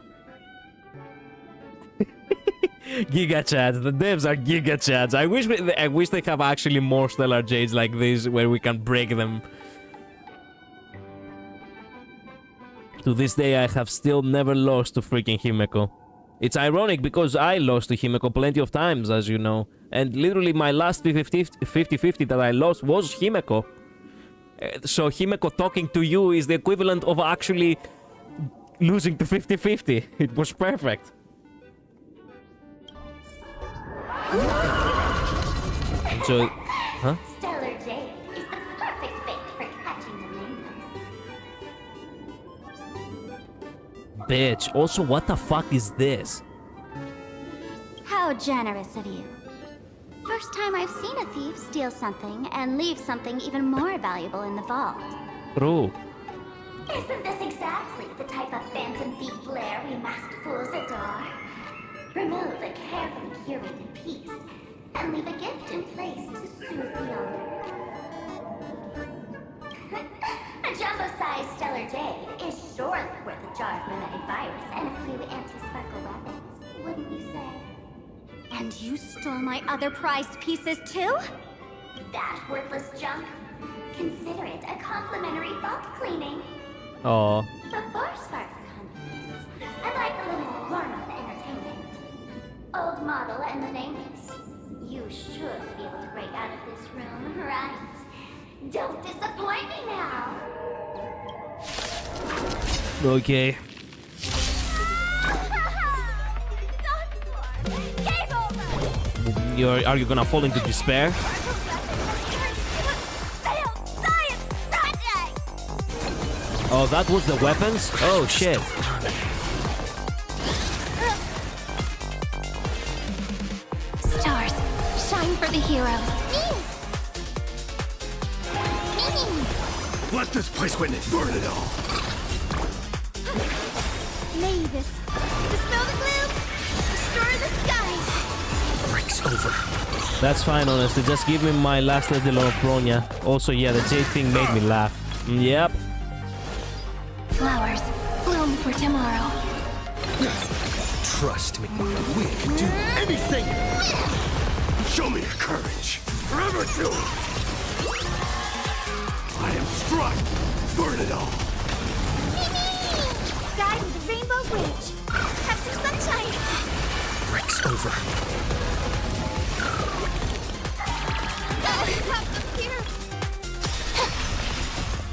A: Giga Chads. The devs are Giga Chads. I wish they have actually more Stellar Jades like this where we can break them. To this day, I have still never lost to freaking Himeko. It's ironic because I lost to Himeko plenty of times, as you know. And literally my last 50-50 that I lost was Himeko. So Himeko talking to you is the equivalent of actually losing to 50-50. It was perfect. So, huh?
G: Stellar Jade is the perfect bait for catching the nameless.
A: Bitch. Also, what the fuck is this?
G: How generous of you. First time I've seen a thief steal something and leave something even more valuable in the vault.
A: True.
G: Isn't this exactly the type of phantom thief flair we masked fools adore? Remove a carefully curated piece and leave a gift in place to soothe the owner. A jumbo-sized Stellar Jade is surely worth a jar of mimetic virus and a few anti-sparkle weapons, wouldn't you say? And you stole my other prized pieces too? That worthless junk? Consider it a complimentary vault cleaning.
A: Oh.
G: Before Sparks comes, I'd like a little warm-up entertainment. Old model and the nameless. You should be able to break out of this room, right? Don't disappoint me now.
A: Okay. Are you gonna fall into despair? Oh, that was the weapons? Oh, shit.
G: Stars, shine for the heroes.
N: Let this place witness. Burn it all.
G: Mavis, dispel the gloom, destroy the skies.
N: Breaks over.
A: That's fine, honestly. Just give me my last little of Bronya. Also, yeah, the Jade thing made me laugh. Yep.
G: Flowers, bloom for tomorrow.
N: Trust me, we can do anything. Show me your courage. Forever do it. I am struck. Burn it all.
G: Guide with the Rainbow Witch. Have some sunshine.
N: Breaks over.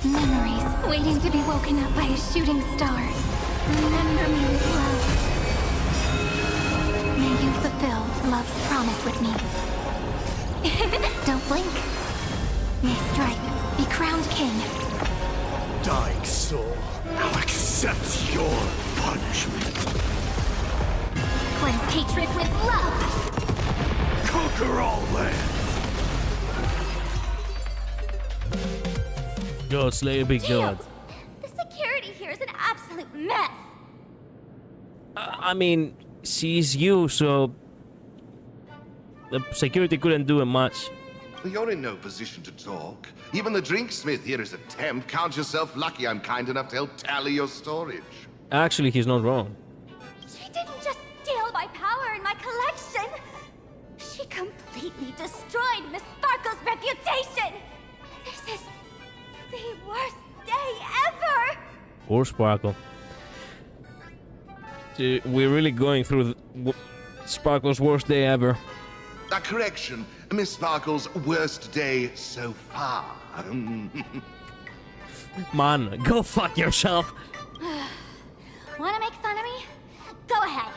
G: Memories waiting to be woken up by a shooting star. Remember me with love. May you fulfill love's promise with me. Don't blink. May Stripe be crowned king.
N: Dying soul, now accept your punishment.
G: Cleanse hatred with love.
N: Conquer all lands.
A: God, Slayer, big God.
G: The security here is an absolute mess.
A: I mean, she's you, so the security couldn't do much.
U: You're in no position to talk. Even the drinksmith here is a temp. Count yourself lucky I'm kind enough to help tally your storage.
A: Actually, he's not wrong.
G: She didn't just steal my power and my collection. She completely destroyed Miss Sparkle's reputation. This is the worst day ever.
A: Or Sparkle. We're really going through Sparkle's worst day ever.
U: A correction, Miss Sparkle's worst day so far.
A: Man, go fuck yourself.
G: Wanna make fun of me? Go ahead.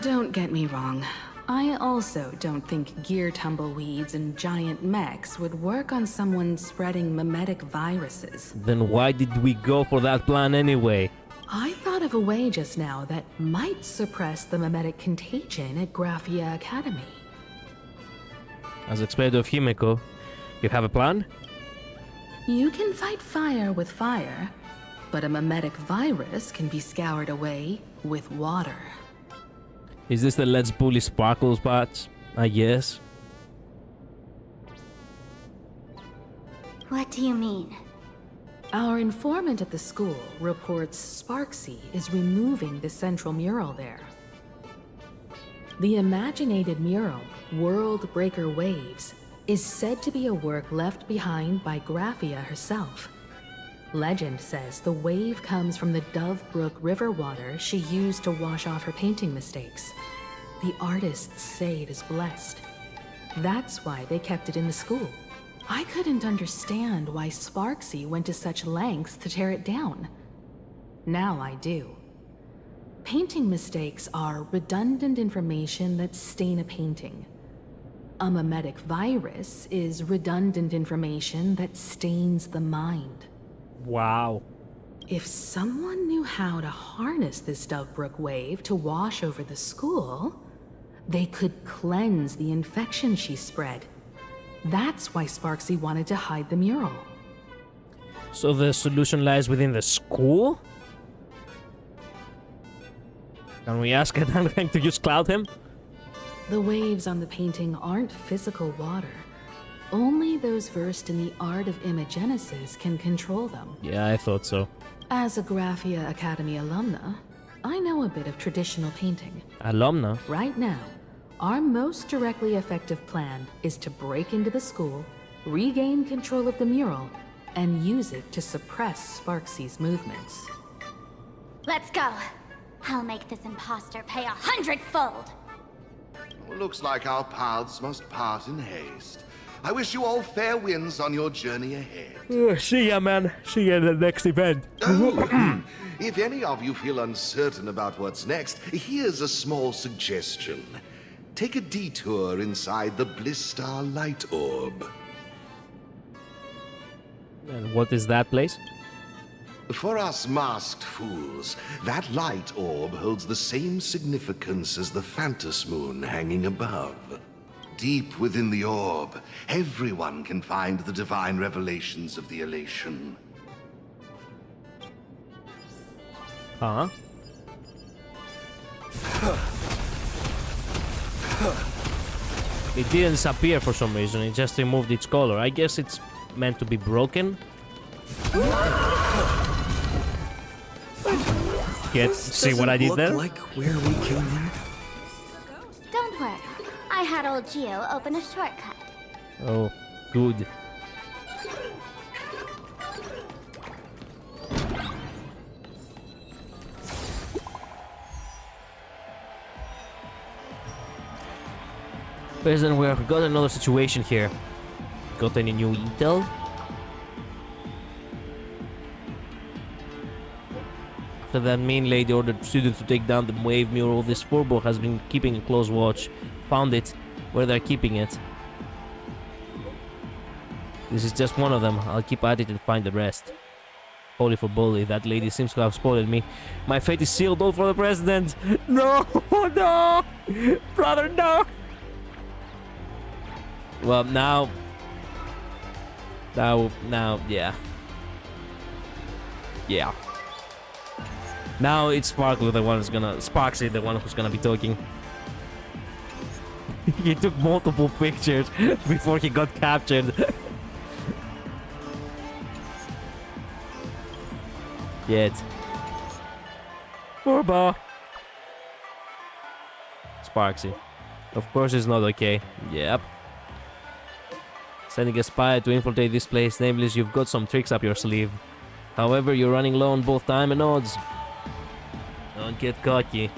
F: Don't get me wrong. I also don't think gear tumbleweeds and giant mechs would work on someone spreading mimetic viruses.
A: Then why did we go for that plan anyway?
F: I thought of a way just now that might suppress the mimetic contagion at Graphia Academy.
A: As expected of Himeko, you have a plan?
F: You can fight fire with fire, but a mimetic virus can be scoured away with water.
A: Is this the Let's Bully Sparkles patch? I guess.
G: What do you mean?
F: Our informant at the school reports Sparksy is removing the central mural there. The imaginated mural, World Breaker Waves, is said to be a work left behind by Graphia herself. Legend says the wave comes from the Dove Brook river water she used to wash off her painting mistakes. The artists say it is blessed. That's why they kept it in the school. I couldn't understand why Sparksy went to such lengths to tear it down. Now I do. Painting mistakes are redundant information that stain a painting. A mimetic virus is redundant information that stains the mind.
A: Wow.
F: If someone knew how to harness this Dovebrook wave to wash over the school, they could cleanse the infection she spread. That's why Sparksy wanted to hide the mural.
A: So the solution lies within the school? Can we ask anything to just cloud him?
F: The waves on the painting aren't physical water. Only those versed in the art of imagenesis can control them.
A: Yeah, I thought so.
F: As a Graphia Academy alumna, I know a bit of traditional painting.
A: Alumna?
F: Right now, our most directly effective plan is to break into the school, regain control of the mural, and use it to suppress Sparksy's movements.
G: Let's go. I'll make this imposter pay 100-fold.
U: Looks like our paths must part in haste. I wish you all fair winds on your journey ahead.
A: See ya, man. See ya at the next event.
U: Oh, if any of you feel uncertain about what's next, here's a small suggestion. take a detour inside the Blistar Light Orb.
A: And what is that place?
U: For us masked fools, that light orb holds the same significance as the Phantos Moon hanging above. Deep within the orb, everyone can find the divine revelations of the elation.
A: Huh? It didn't disappear for some reason, it just removed its color. I guess it's meant to be broken. See what I did there?
T: Like where we came in?
G: Don't worry. I had old Geo open a shortcut.
A: Oh, good. President, we have got another situation here. Got any new intel? After that mean lady ordered students to take down the wave mural, this Furbo has been keeping a close watch. Found it, where they're keeping it. This is just one of them. I'll keep at it and find the rest. Holy for bully, that lady seems to have spotted me. My fate is sealed, all for the president. No, no, brother, no. Well, now, yeah. Now it's Sparkly the one who's gonna, Sparksy the one who's gonna be talking. He took multiple pictures before he got captured. Yet. Orba. Sparksy. Of course it's not okay. Yep. Sending a spy to infiltrate this place, namely, you've got some tricks up your sleeve. However, you're running low on both time and odds. Don't get cocky.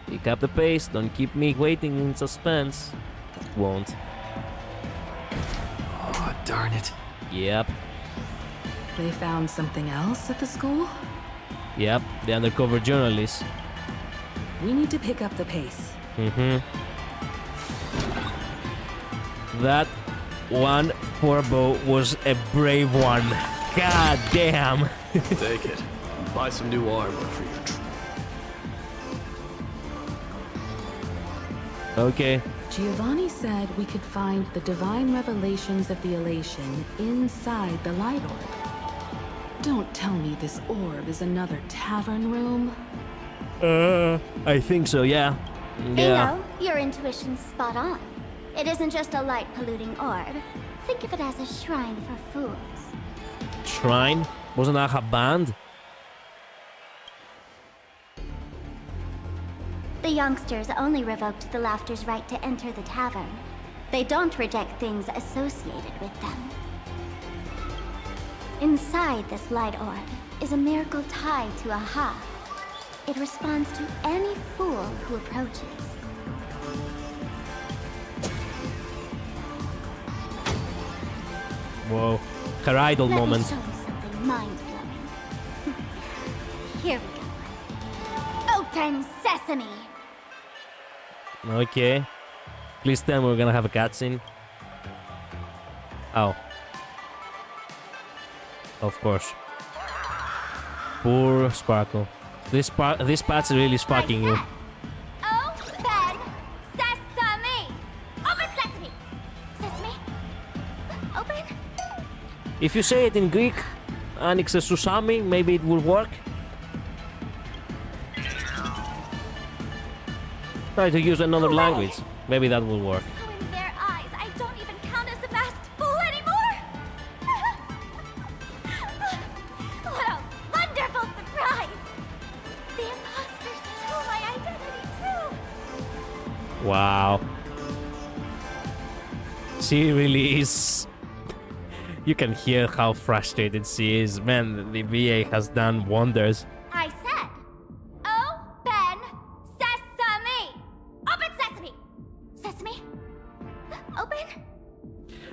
A: Pick up the pace, don't keep me waiting in suspense. Won't.
T: Oh, darn it.
A: Yep.
F: They found something else at the school?
A: Yep, the undercover journalist.
F: We need to pick up the pace.
A: That one Furbo was a brave one. God damn.
H: Take it. Buy some new armor for your troop.
A: Okay.
F: Giovanni said we could find the divine revelations of the elation inside the light orb. Don't tell me this orb is another tavern room.
A: I think so, yeah.
G: Bingo, your intuition's spot on. It isn't just a light-polluting orb. Think of it as a shrine for fools.
A: Shrine? Wasn't that a band?
G: The youngsters only revoked the Laughter's right to enter the tavern. They don't reject things associated with them. Inside this light orb is a miracle tied to a ha. It responds to any fool who approaches.
A: Whoa. Her idol moment.
G: Let me show you something mind-blowing. Here we go. Open sesame!
A: Okay. Please tell me we're gonna have a cutscene. Oh. Of course. Poor Sparkle. This patch really is fucking you.
G: Open sesame! Open sesame! Sesame? Open?
A: If you say it in Greek, Anixe Susami, maybe it will work. Try to use another language. Maybe that will work.
G: So in their eyes, I don't even count as a masked fool anymore! What a wonderful surprise! The imposters stole my identity too!
A: Wow. She really is. You can hear how frustrated she is. Man, the VA has done wonders.
G: I said, open sesame! Open sesame! Sesame? Open?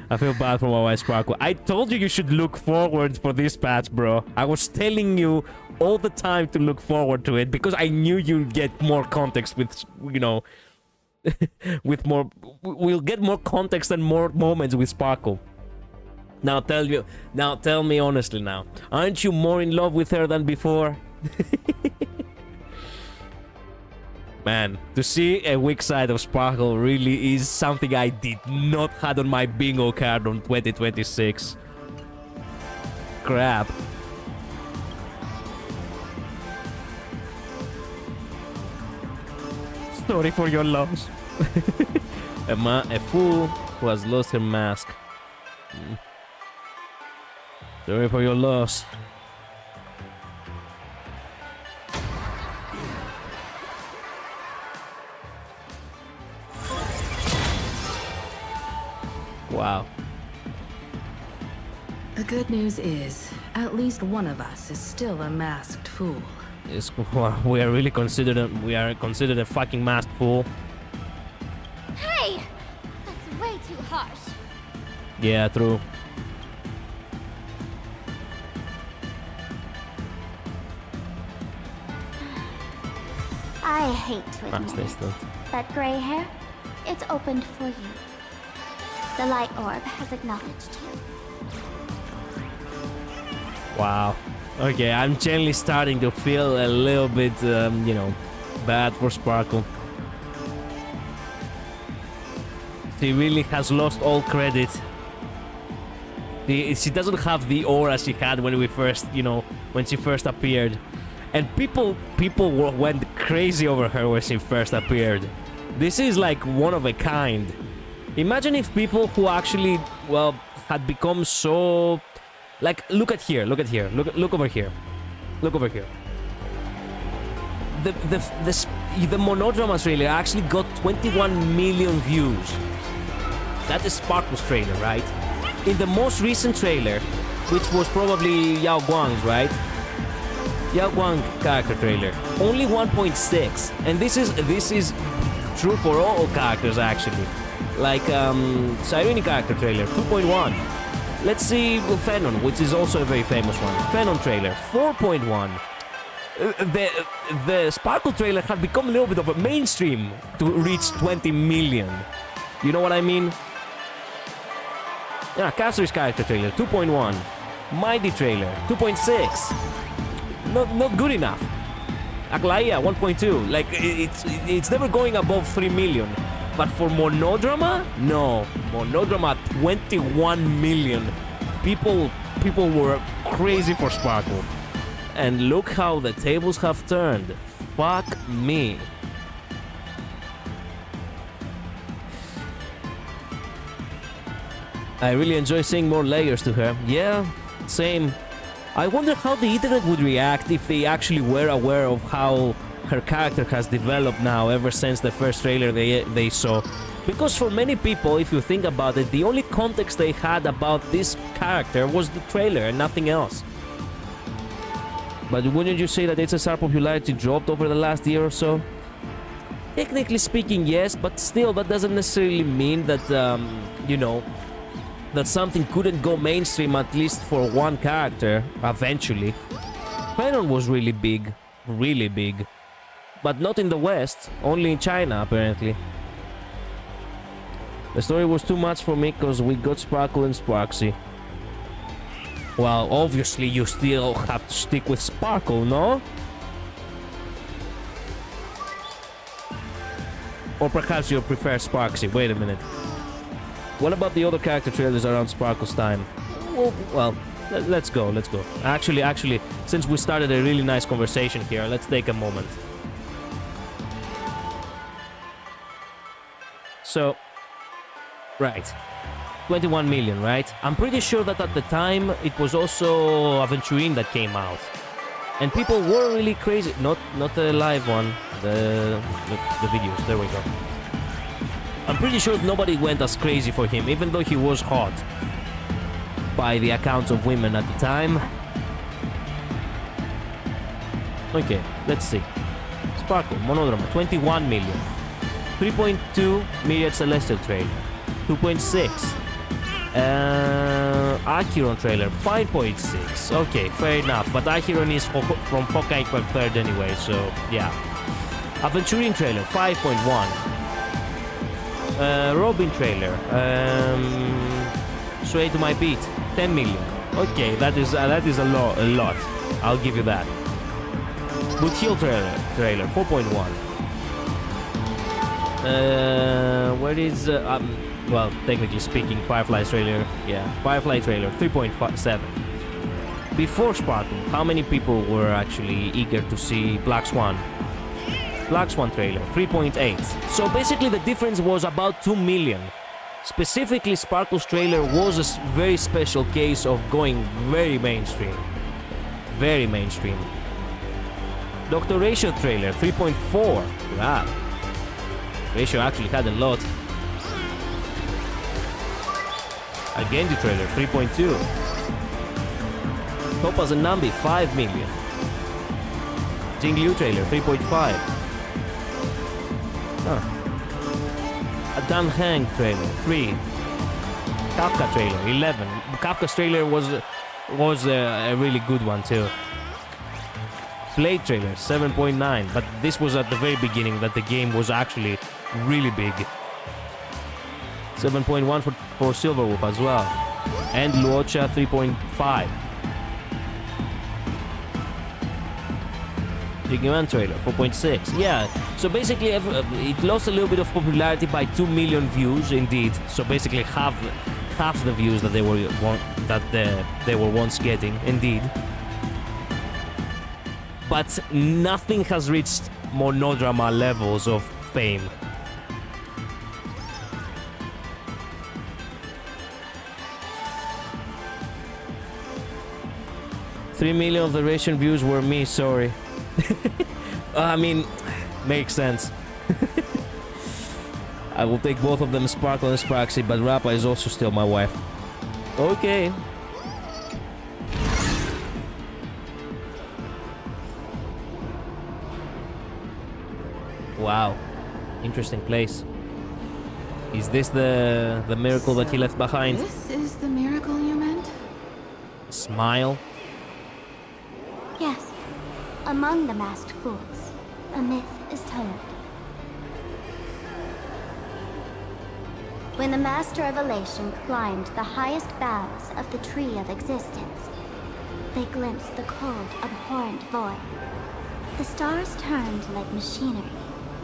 A: I feel bad for my wife Sparkle. I told you should look forward for this patch, bro. I was telling you all the time to look forward to it because I knew you'd get more context with, you know, with more. We'll get more context and more moments with Sparkle. Now tell me honestly now. Aren't you more in love with her than before? Man, to see a weak side of Sparkle really is something I did not have on my bingo card on 2026. Crap. Sorry for your loss. A fool who has lost her mask. Sorry for your loss. Wow.
F: The good news is, at least one of us is still a masked fool.
A: Yes, we are really considered a fucking masked fool.
G: Hey! That's way too harsh.
A: Yeah, true.
G: I hate to admit it, but gray hair, it's opened for you. The light orb has acknowledged you.
A: Wow. Okay, I'm generally starting to feel a little bit, you know, bad for Sparkle. She really has lost all credit. She doesn't have the aura she had when we first, you know, when she first appeared. And people went crazy over her when she first appeared. This is like one of a kind. Imagine if people who actually, well, had become so... Like, look over here. Look over here. The Monodrama trailer actually got 21 million views. That is Sparkle's trailer, right? In the most recent trailer, which was probably Yao Guang's, right? Yao Guang character trailer, only 1.6, and this is true for all characters actually. Like Cyrene character trailer, 2.1. Let's see Phenon, which is also a very famous one. Phenon trailer, 4.1. The Sparkle trailer had become a little bit of a mainstream to reach 20 million. You know what I mean? Yeah, Caster's character trailer, 2.1. Mighty trailer, 2.6. Not good enough. Aglaia, 1.2. Like, it's never going above 3 million. But for Monodrama, no. Monodrama, 21 million. People were crazy for Sparkle. And look how the tables have turned. Fuck me. I really enjoy seeing more layers to her. Yeah, same. I wonder how the internet would react if they actually were aware of how her character has developed now ever since the first trailer they saw. Because for many people, if you think about it, the only context they had about this character was the trailer and nothing else. But wouldn't you say that HSR popularity dropped over the last year or so? Technically speaking, yes, but still that doesn't necessarily mean that, you know, that something couldn't go mainstream at least for one character, eventually. Phenon was really big, but not in the West, only in China apparently. The story was too much for me because we got Sparkle and Sparksy. Well, obviously you still have to stick with Sparkle, no? Or perhaps you prefer Sparksy. Wait a minute. What about the other character trailers around Sparkle's time? Well, let's go. Actually, since we started a really nice conversation here, let's take a moment. So, right. 21 million, right? I'm pretty sure that at the time, it was also Aventurine that came out. And people were really crazy. Not the live one, the videos. There we go. I'm pretty sure nobody went as crazy for him, even though he was hot. By the accounts of women at the time. Okay, let's see. Sparkle, Monodrama, 21 million. 3.2 Myriad Celestial trailer. 2.6. Acheron trailer, 5.6. Okay, fair enough. But Acheron is from Honkai Impact 3rd anyway, so yeah. Aventurin trailer, 5.1. Robin trailer, Sway to My Beat, 10 million. Okay, that is a lot. I'll give you that. Boot Hill trailer, 4.1. Where is well, technically speaking, Firefly's trailer, yeah, Firefly trailer, 3.7. Before Sparkle, how many people were actually eager to see Black Swan? Black Swan trailer, 3.8. So basically the difference was about 2 million. Specifically, Sparkle's trailer was a very special case of going very mainstream. Very mainstream. Dr. Ratio trailer, 3.4. Wow. Ratio actually had a lot. Again, the trailer, 3.2. Topaz and Nambi, 5 million. Jing Liu trailer, 3.5. Huh. A Dan Hang trailer, 3. Kafka trailer, 11. Kafka's trailer was a really good one too. Blade trailer, 7.9. But this was at the very beginning that the game was actually really big. 7.1 for Silverwolf as well. And Luocha, 3.5. Digimon trailer, 4.6. Yeah, so basically it lost a little bit of popularity by 2 million views, indeed. So basically half the views that they were once getting, indeed. But nothing has reached Monodrama levels of fame. $3 million of the Russian views were me, sorry. I mean, makes sense. I will take both of them, Sparkle and Sparksy, but Rappa is also still my wife. Okay. Wow. Interesting place. Is this the miracle that he left behind?
F: This is the miracle you meant?
A: Smile.
G: Yes. Among the masked fools, a myth is told. When the Master of Elation climbed the highest boughs of the Tree of Existence, they glimpsed the cold, abhorrent void. The stars turned like machinery,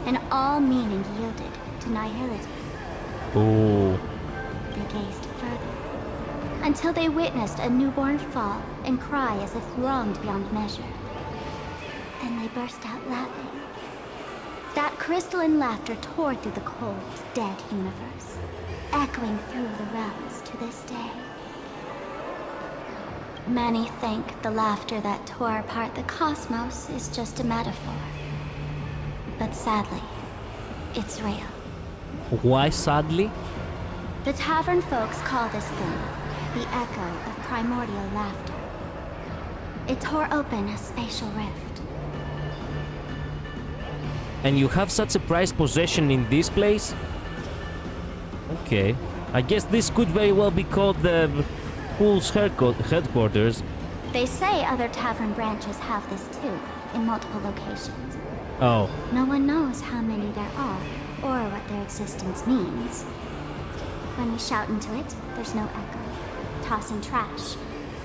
G: and all meaning yielded to nihility.
A: Ooh.
G: They gazed further, until they witnessed a newborn fall and cry as if wronged beyond measure. Then they burst out laughing. That crystalline laughter tore through the cold, dead universe, echoing through the realms to this day. Many think the laughter that tore apart the cosmos is just a metaphor. But sadly, it's real.
A: Why sadly?
G: The tavern folks call this thing the echo of primordial laughter. It tore open a spatial rift.
A: And you have such a prized possession in this place? Okay. I guess this could very well be called the Fool's headquarters.
G: They say other tavern branches have this too, in multiple locations.
A: Oh.
G: No one knows how many there are, or what their existence means. When we shout into it, there's no echo. Toss in trash,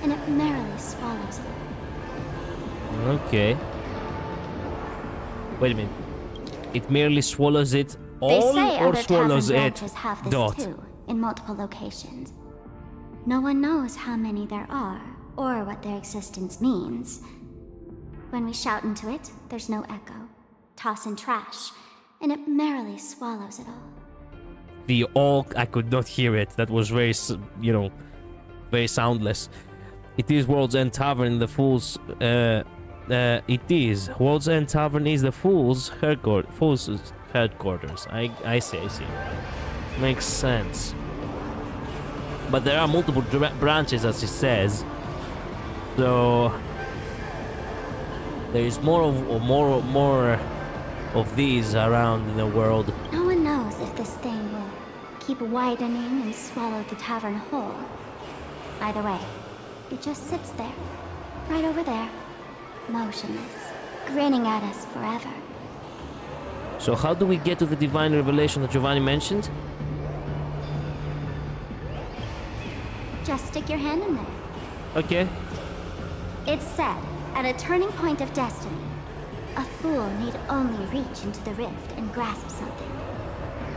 G: and it merrily swallows it.
A: Okay. Wait a minute. It merely swallows it all,
G: they say
A: or
G: other
A: swallows
G: tavern
A: it?
G: branches have this
A: Dot.
G: too, in multiple locations. No one knows how many there are, or what their existence means. When we shout into it, there's no echo. Toss in trash, and it merrily swallows it all.
A: The all, I could not hear it. That was very, very soundless. It is World's End Tavern, the Fool's, it is. World's End Tavern is the Fool's headquarters. I see. Makes sense. But there are multiple branches, as it says. So there is more of these around in the world.
G: No one knows if this thing will keep widening and swallow the tavern whole. Either way, it just sits there, right over there, motionless, grinning at us forever.
A: So how do we get to the divine revelation that Giovanni mentioned?
G: Just stick your hand in there.
A: Okay.
G: It's said, at a turning point of destiny, a fool need only reach into the rift and grasp something.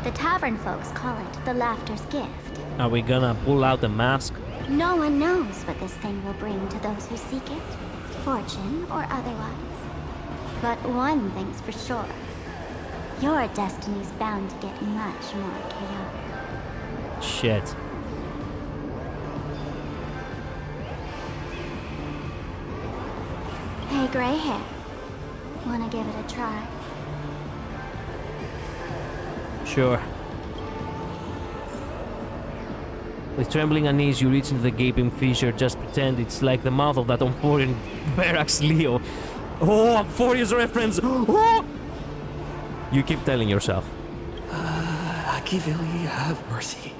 G: The tavern folks call it the Laughter's Gift.
A: Are we gonna pull out the mask?
G: No one knows what this thing will bring to those who seek it, fortune or otherwise. But one thing's for sure. Your destiny's bound to get much more chaotic.
A: Shit.
G: Hey, gray hair. Wanna give it a try?
A: Sure. With trembling unease, you reach into the gaping fissure. Just pretend it's like the mouth of that Emporian barracks Leo. Oh, I'm 4 years reference. Oh! You keep telling yourself.
T: Akivili, have mercy.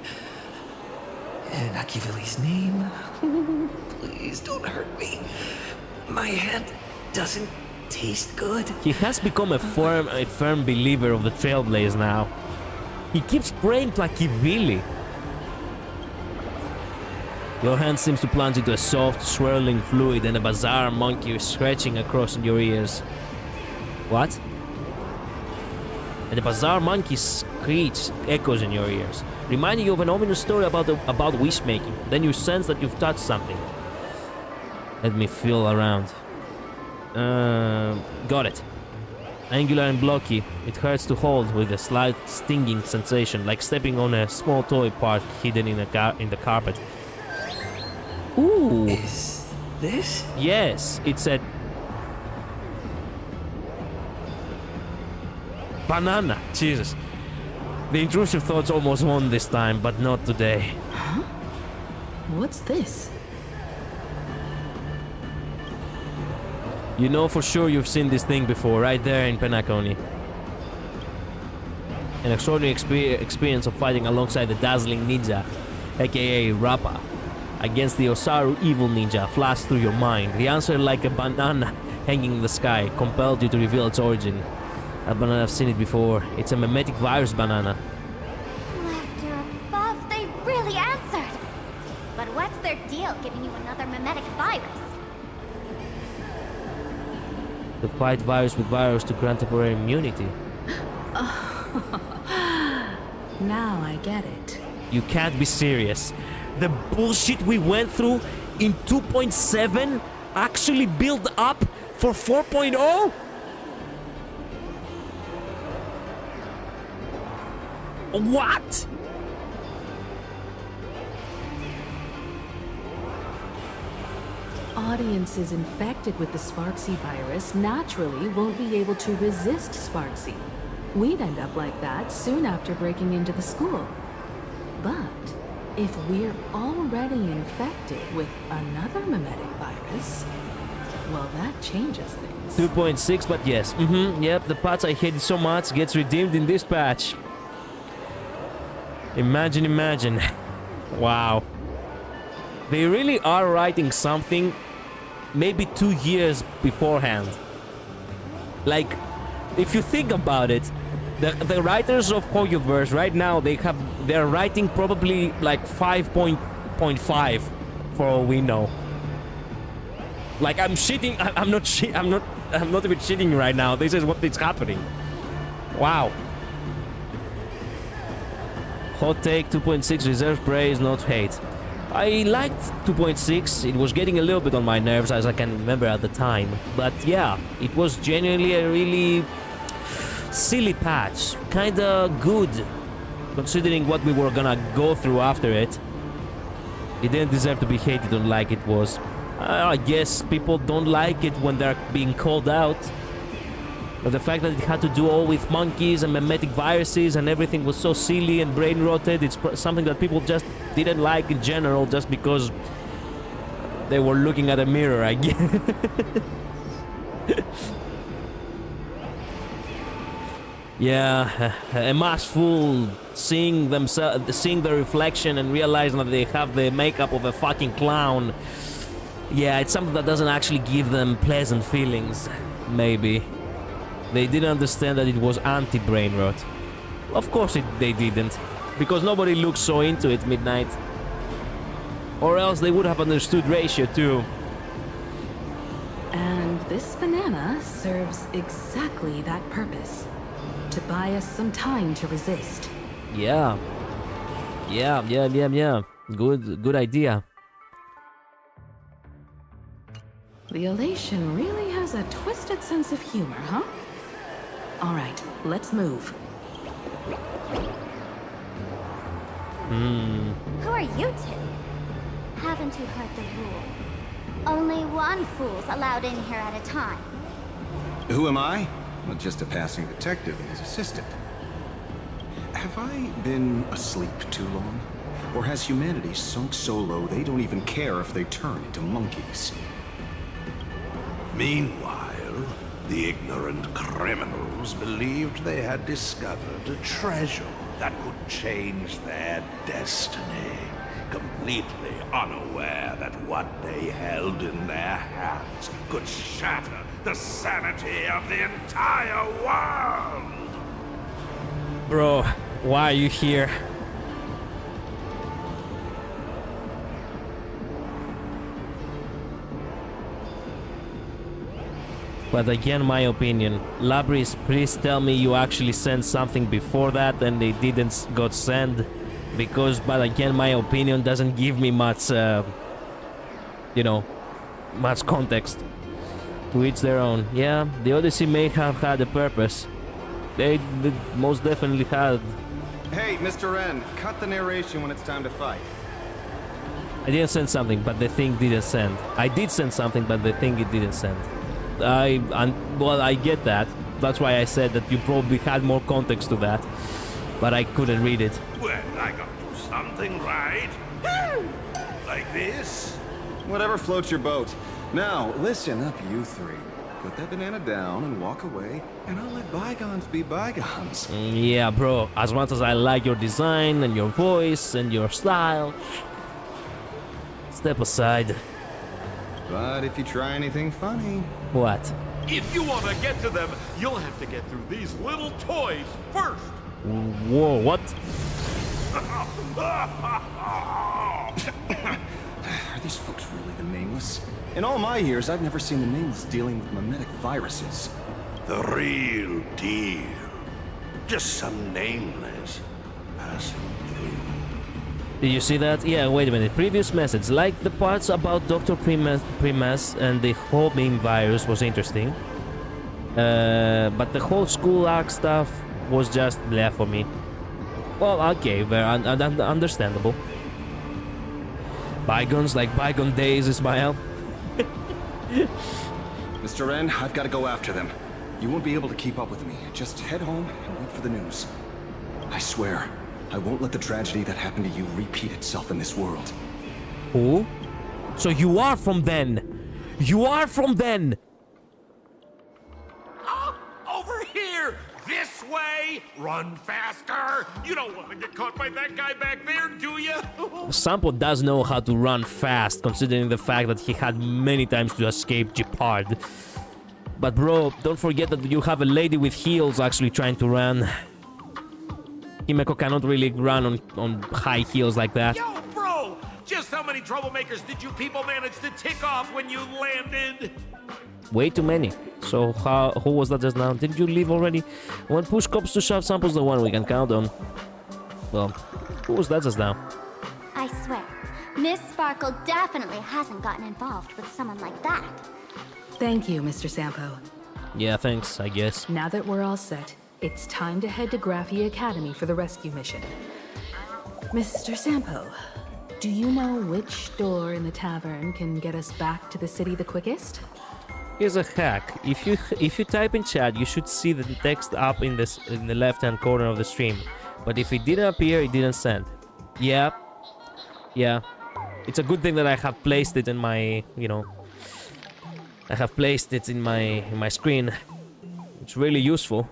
T: In Akivili's name, please don't hurt me. My hand doesn't taste good.
A: He has become a firm believer of the Trailblaze now. He keeps praying to Akivili. Your hand seems to plunge into a soft, swirling fluid, and a bizarre monkey is scratching across in your ears. What? And the bizarre monkey screech echoes in your ears, reminding you of an ominous story about wish-making. Then you sense that you've touched something. Let me feel around. Got it. Angular and blocky, it hurts to hold with a slight stinging sensation, like stepping on a small toy part hidden in the carpet. Ooh!
T: Is this?
A: Yes, it's a banana. Jesus. The intrusive thoughts almost won this time, but not today.
F: Huh? What's this?
A: You know for sure you've seen this thing before, right there in Penacony. An extraordinary experience of fighting alongside the dazzling ninja, aka Rappa, against the Osaru evil ninja flashed through your mind. The answer, like a banana hanging in the sky, compelled you to reveal its origin. That banana, I've seen it before. It's a mimetic virus banana.
G: Laughter above, they really answered! But what's their deal giving you another mimetic virus?
A: To fight virus with virus to grant temporary immunity.
F: Now I get it.
A: You can't be serious. The bullshit we went through in 2.7 actually built up for 4.0? What?
F: Audiences infected with the Sparksy virus naturally won't be able to resist Sparksy. We'd end up like that soon after breaking into the school. But if we're already infected with another mimetic virus, well, that changes things.
A: 2.6, but yes. Yep, the patch I hated so much gets redeemed in this patch. Imagine. Wow. They really are writing something maybe 2 years beforehand. Like, if you think about it, the writers of Hoyoverse right now, they're writing probably like 5.5 for all we know. Like, I'm shitting, I'm not even shitting right now. This is what is happening. Wow. Hot take, 2.6 reserves praise, not hate. I liked 2.6, it was getting a little bit on my nerves as I can remember at the time. But yeah, it was genuinely a really silly patch. Kinda good, considering what we were gonna go through after it. It didn't deserve to be hated on like it was. I guess people don't like it when they're being called out. But the fact that it had to do all with monkeys and mimetic viruses and everything was so silly and brain rotted, it's something that people just didn't like in general just because they were looking at a mirror, I guess. Yeah, a masked fool seeing themselves, seeing the reflection and realizing that they have the makeup of a fucking clown. Yeah, it's something that doesn't actually give them pleasant feelings. Maybe they didn't understand that it was anti-brain rot. Of course they didn't, because nobody looks so into it midnight. Or else they would have understood ratio too.
F: And this banana serves exactly that purpose. To buy us some time to resist.
A: Yeah. Good idea.
F: The elation really has a twisted sense of humor, huh? All right, let's move.
G: Who are you two? Haven't you heard the rule? Only one fool's allowed in here at a time.
L: Who am I? Well, just a passing detective and his assistant. Have I been asleep too long? Or has humanity sunk so low they don't even care if they turn into monkeys?
K: Meanwhile, the ignorant criminals believed they had discovered a treasure that could change their destiny, completely unaware that what they held in their hands could shatter the sanity of the entire world!
A: Bro, why are you here? But again, my opinion. Labris, please tell me you actually sent something before that and they didn't got sent. Because, but again, my opinion doesn't give me much, you know, much context. To each their own. Yeah, the Odyssey may have had a purpose. They most definitely had.
L: Hey, Mr. Wren, cut the narration when it's time to fight.
A: I didn't send something, but the thing didn't send. I did send something, but the thing it didn't send. Well, I get that. That's why I said that you probably had more context to that. But I couldn't read it.
K: Well, I got to do something right. Like this?
L: Whatever floats your boat. Now, listen up, you three. Put that banana down and walk away, and I'll let bygones be bygones.
A: Yeah, bro. As much as I like your design and your voice and your style, step aside.
L: But if you try anything funny...
A: What?
M: If you want to get to them, you'll have to get through these little toys first.
A: Whoa, what?
L: Are these folks really the Nameless? In all my years, I've never seen the Nameless dealing with mimetic viruses.
K: The real deal. Just some nameless passing through.
A: Did you see that? Yeah, wait a minute. Previous message. Like the parts about Dr. Primas and the whole meme virus was interesting. But the whole school arc stuff was just blah for me. Well, okay, very understandable. Bygones like bygone days, Ismael.
L: Mr. Wren, I've got to go after them. You won't be able to keep up with me. Just head home and wait for the news. I swear, I won't let the tragedy that happened to you repeat itself in this world.
A: Who? So you are from then? You are from then?
M: Over here! This way! Run faster! You don't want to get caught by that guy back there, do you?
A: Sampo does know how to run fast, considering the fact that he had many times to escape Jeopard. But bro, don't forget that you have a lady with heels actually trying to run. Himeko cannot really run on high heels like that.
M: Yo, bro! Just how many troublemakers did you people manage to tick off when you landed?
A: Way too many. So who was that just now? Didn't you leave already? When push comes to shove, Sampo's the one we can count on. Well, who was that just now?
G: I swear, Miss Sparkle definitely hasn't gotten involved with someone like that.
F: Thank you, Mr. Sampo.
A: Yeah, thanks, I guess.
F: Now that we're all set, it's time to head to Graffy Academy for the rescue mission. Mr. Sampo, do you know which door in the tavern can get us back to the city the quickest?
A: Here's a hack. If you type in chat, you should see the text up in the left-hand corner of the stream. But if it didn't appear, it didn't send. Yeah. It's a good thing that I have placed it in my, I have placed it in my screen. It's really useful.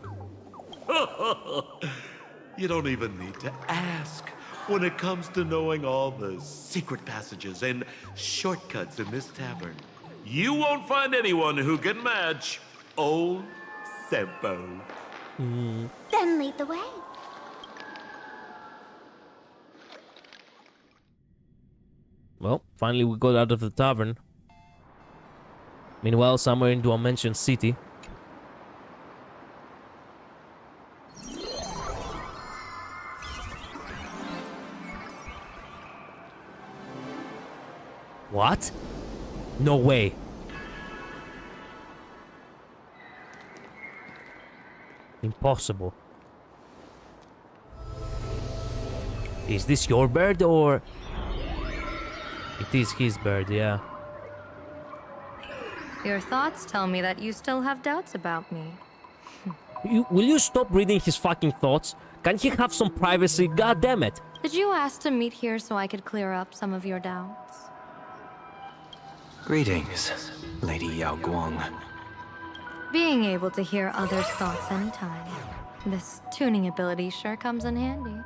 H: You don't even need to ask when it comes to knowing all the secret passages and shortcuts in this tavern. You won't find anyone who can match old Sempo.
G: Then lead the way.
A: Well, finally we got out of the tavern. Meanwhile, somewhere into a mentioned city. What? No way. Impossible. Is this your bird or... It is his bird, yeah.
D: Your thoughts tell me that you still have doubts about me.
A: Will you stop reading his fucking thoughts? Can he have some privacy? God damn it!
D: Did you ask to meet here so I could clear up some of your doubts?
E: Greetings, Lady Yao Guang.
D: Being able to hear others' thoughts anytime. This tuning ability sure comes in handy.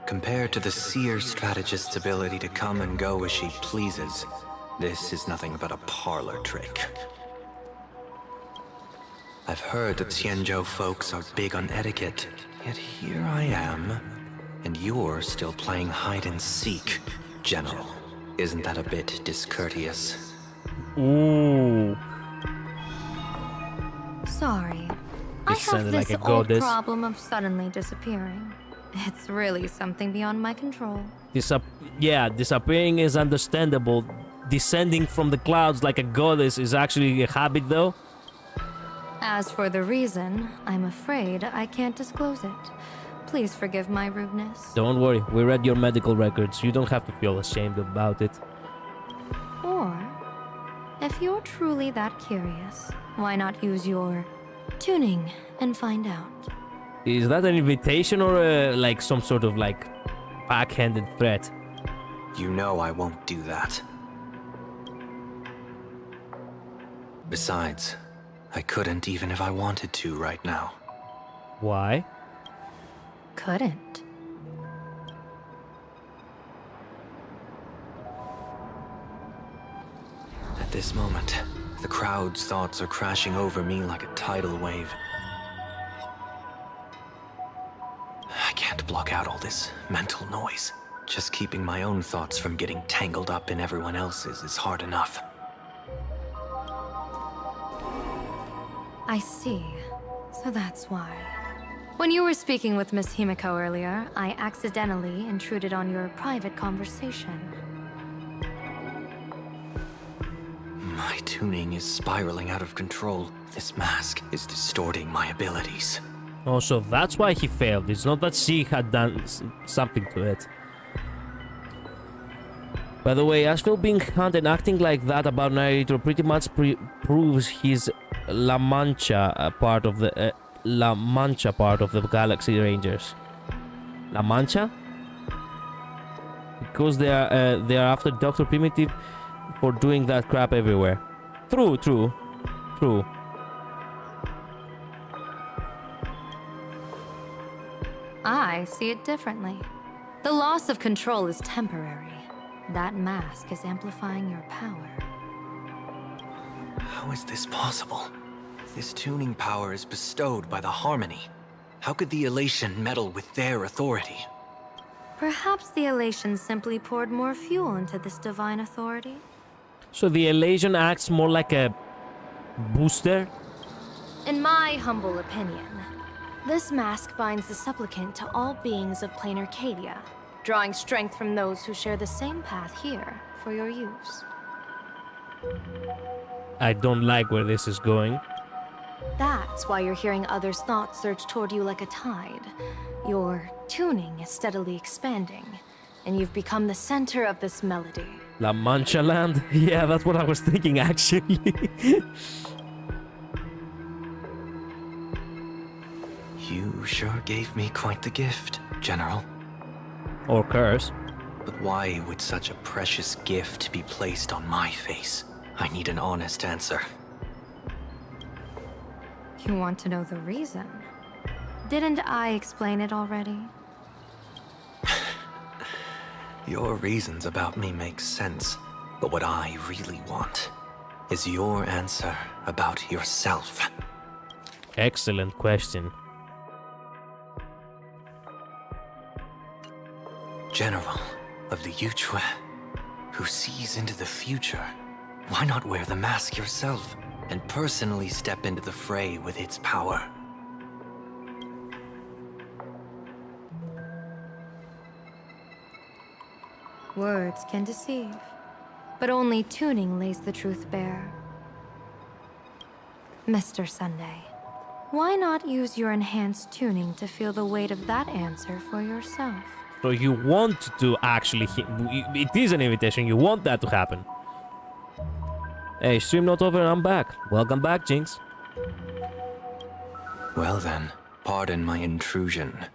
E: Compared to the seer strategist's ability to come and go as she pleases, this is nothing but a parlor trick. I've heard that Xianzhou folks are big on etiquette, yet here I am, and you're still playing hide and seek, General. Isn't that a bit discourteous?
A: Ooh.
D: Sorry. I
A: This
D: have
A: sounded
D: this
A: like a
D: old
A: goddess.
D: problem of suddenly disappearing. It's really something beyond my control.
A: Disappearing is understandable. Descending from the clouds like a goddess is actually a habit, though.
D: As for the reason, I'm afraid I can't disclose it. Please forgive my rudeness.
A: Don't worry, we read your medical records. You don't have to feel ashamed about it.
D: Or, if you're truly that curious, why not use your tuning and find out?
A: Is that an invitation or like some sort of like backhanded threat?
E: You know I won't do that. Besides, I couldn't even if I wanted to right now.
A: Why?
D: Couldn't.
E: At this moment, the crowd's thoughts are crashing over me like a tidal wave. I can't block out all this mental noise. Just keeping my own thoughts from getting tangled up in everyone else's is hard enough.
D: I see. So that's why. When you were speaking with Miss Himiko earlier, I accidentally intruded on your private conversation.
E: My tuning is spiraling out of control. This mask is distorting my abilities.
A: Oh, so that's why he failed. It's not that she had done something to it. By the way, Asheville being hunted and acting like that about narrator pretty much proves his La Mancha part of the Galaxy Rangers. La Mancha? Because they are after Dr. Primitive for doing that crap everywhere. True.
D: I see it differently. The loss of control is temporary. That mask is amplifying your power.
E: How is this possible? This tuning power is bestowed by the Harmony. How could the Elation meddle with their authority?
D: Perhaps the Elation simply poured more fuel into this divine authority?
A: So the Elation acts more like a booster?
D: In my humble opinion, this mask binds the supplicant to all beings of plain Arcadia, drawing strength from those who share the same path here for your use.
A: I don't like where this is going.
D: That's why you're hearing others' thoughts surge toward you like a tide. Your tuning is steadily expanding, and you've become the center of this melody.
A: La Mancha Land? Yeah, that's what I was thinking, actually.
E: You sure gave me quite the gift, General.
A: Or curse.
E: But why would such a precious gift be placed on my face? I need an honest answer.
D: You want to know the reason? Didn't I explain it already?
E: Your reasons about me make sense, but what I really want is your answer about yourself.
A: Excellent question.
E: General of the Vtuber, who sees into the future, why not wear the mask yourself and personally step into the fray with its power?
D: Words can deceive, but only tuning lays the truth bare. Mr. Sunday, why not use your enhanced tuning to feel the weight of that answer for yourself?
A: So you want to actually... It is an invitation, you want that to happen. Hey, stream not over, I'm back. Welcome back, Jinx.
E: Well then, pardon my intrusion,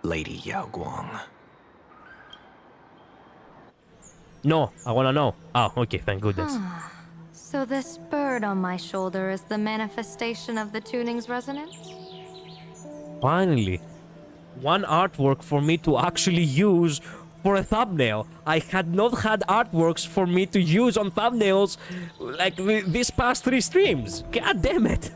E: Lady Yao Guang.
A: No, I wanna know. Oh, okay, thank goodness.
D: So this bird on my shoulder is the manifestation of the tuning's resonance?
A: Finally. One artwork for me to actually use for a thumbnail. I had not had artworks for me to use on thumbnails like these past 3 streams. God damn it.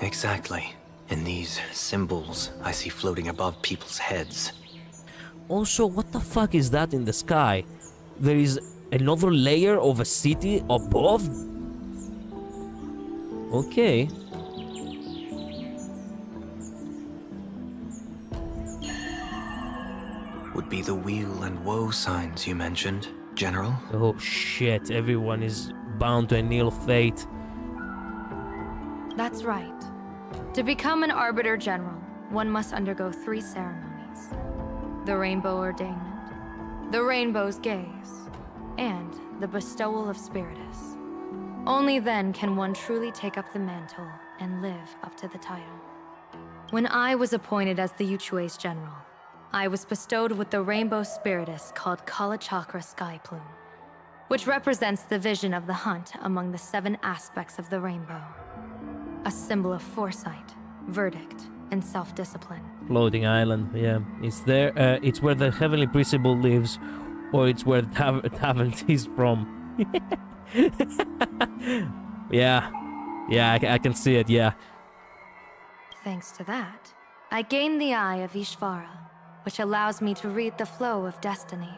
E: Exactly. And these symbols I see floating above people's heads.
A: Also, what the fuck is that in the sky? There is another layer of a city above? Okay.
E: Would be the wheel and woe signs you mentioned, General?
A: Oh shit, everyone is bound to a kneel fate.
D: That's right. To become an Arbiter General, one must undergo 3 ceremonies. The Rainbow Ordainment, the Rainbow's Gaze, and the Bestowal of Spiritus. Only then can one truly take up the mantle and live up to the title. When I was appointed as the Vtuber's General, I was bestowed with the Rainbow Spiritus called Kalachakra Sky Plume, which represents the vision of the hunt among the 7 aspects of the rainbow. A symbol of foresight, verdict, and self-discipline.
A: Floating island, yeah. It's there, it's where the Heavenly Principle lives, or it's where Talent is from. Yeah. Yeah, I can see it, yeah.
D: Thanks to that, I gained the Eye of Ishvara, which allows me to read the flow of destiny.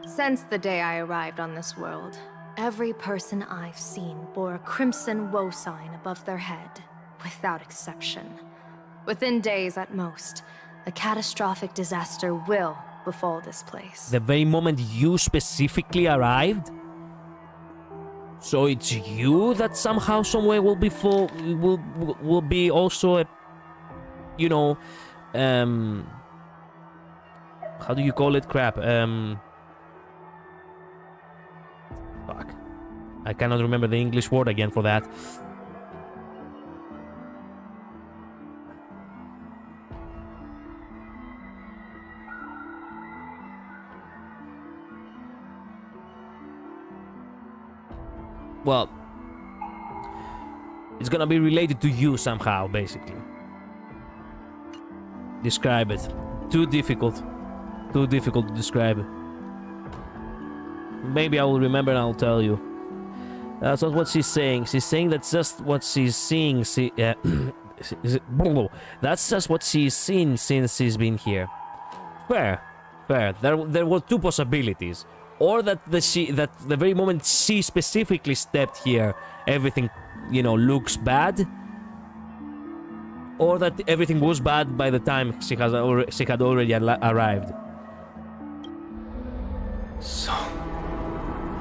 D: Since the day I arrived on this world, every person I've seen bore a crimson woe sign above their head, without exception. Within days at most, a catastrophic disaster will befall this place.
A: The very moment you specifically arrived? So it's you that somehow, somewhere will be will be also a, you know, how do you call it? Crap. Fuck. I cannot remember the English word again for that. Well, it's gonna be related to you somehow, basically. Describe it. Too difficult. Too difficult to describe. Maybe I will remember and I'll tell you. That's not what she's saying. She's saying that's just what she's seeing. That's just what she's seen since she's been here. Fair. Fair. There were 2 possibilities. Or that the very moment she specifically stepped here, everything, you know, looks bad. Or that everything was bad by the time she had already arrived.
E: So,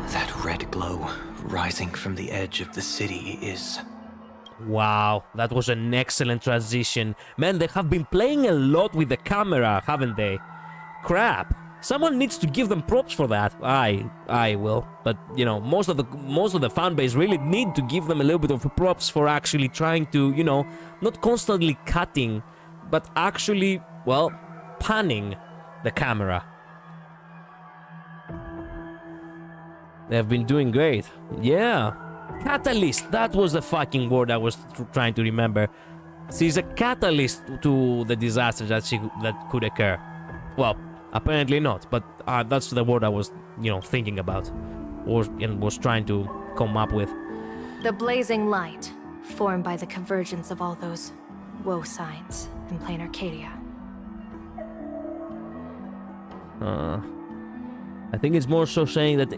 E: that red glow rising from the edge of the city is...
A: Wow, that was an excellent transition. Man, they have been playing a lot with the camera, haven't they? Crap. Someone needs to give them props for that. I will. But, you know, most of the fan base really need to give them a little bit of props for actually trying to, you know, not constantly cutting, but actually, well, panning the camera. They have been doing great. Yeah. catalyst. That was the fucking word I was trying to remember. She's a catalyst to the disaster that could occur. Well, apparently not, but that's the word I was, thinking about, and was trying to come up with.
D: The blazing light, formed by the convergence of all those woe signs in plain Arcadia.
A: I think it's more so saying that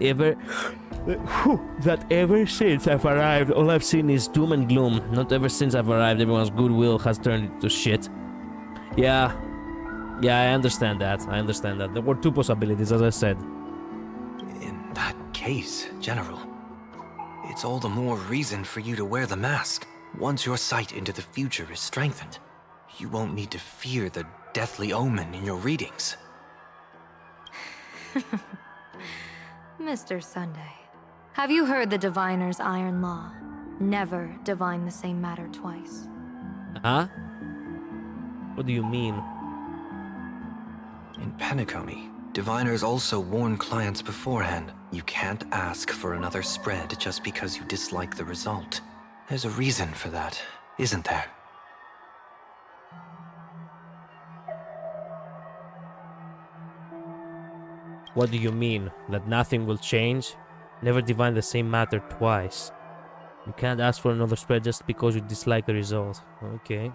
A: ever since I've arrived, all I've seen is doom and gloom. Not ever since I've arrived, everyone's goodwill has turned into shit. Yeah, I understand that. There were two possibilities, as I said.
E: In that case, General, it's all the more reason for you to wear the mask. Once your sight into the future is strengthened, you won't need to fear the deathly omen in your readings.
D: Mr. Sunday, have you heard the diviner's iron law? Never divine the same matter twice.
A: Huh? What do you mean?
E: In Penacony, diviners also warn clients beforehand. You can't ask for another spread just because you dislike the result. There's a reason for that, isn't there?
A: What do you mean? That nothing will change? Never divine the same matter twice. You can't ask for another spread just because you dislike the result. Okay.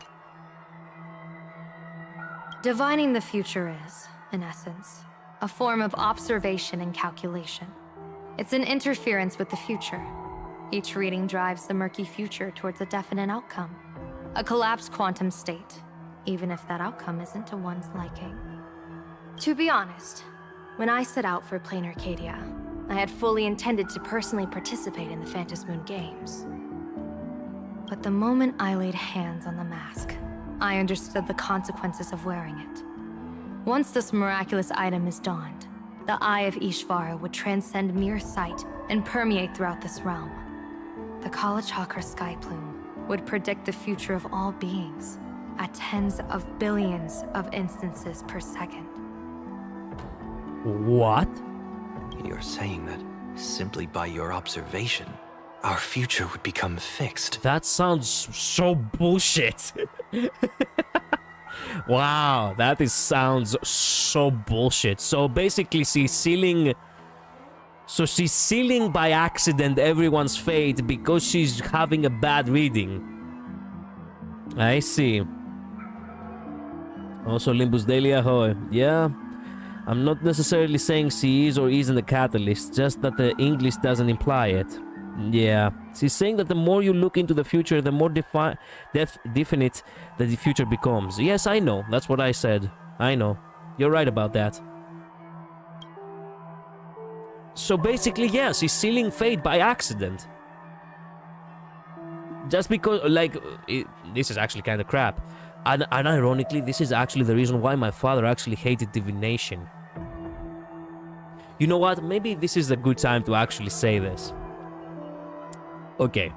D: Divining the future is, in essence, a form of observation and calculation. It's an interference with the future. Each reading drives the murky future towards a definite outcome. A collapsed quantum state, even if that outcome isn't to one's liking. To be honest, when I set out for Plain Arcadia, I had fully intended to personally participate in the Phantom Moon Games. But the moment I laid hands on the mask, I understood the consequences of wearing it. Once this miraculous item is donned, the Eye of Ishvara would transcend mere sight and permeate throughout this realm. The Kalachakra sky plume would predict the future of all beings at tens of billions of instances per second.
A: What?
E: You're saying that simply by your observation, our future would become fixed.
A: That sounds so bullshit. Wow, sounds so bullshit. So basically she's sealing by accident everyone's fate because she's having a bad reading. I see. Also Limbus Daily Ahoy. Yeah. I'm not necessarily saying she is or isn't a catalyst, just that the English doesn't imply it. Yeah, she's saying that the more you look into the future, the more definite that the future becomes. Yes, I know, that's what I said. I know, you're right about that. So basically, yeah, she's sealing fate by accident. Just because, this is actually kind of crap. And ironically, this is actually the reason why my father actually hated divination. You know what? Maybe this is a good time to actually say this. Okay.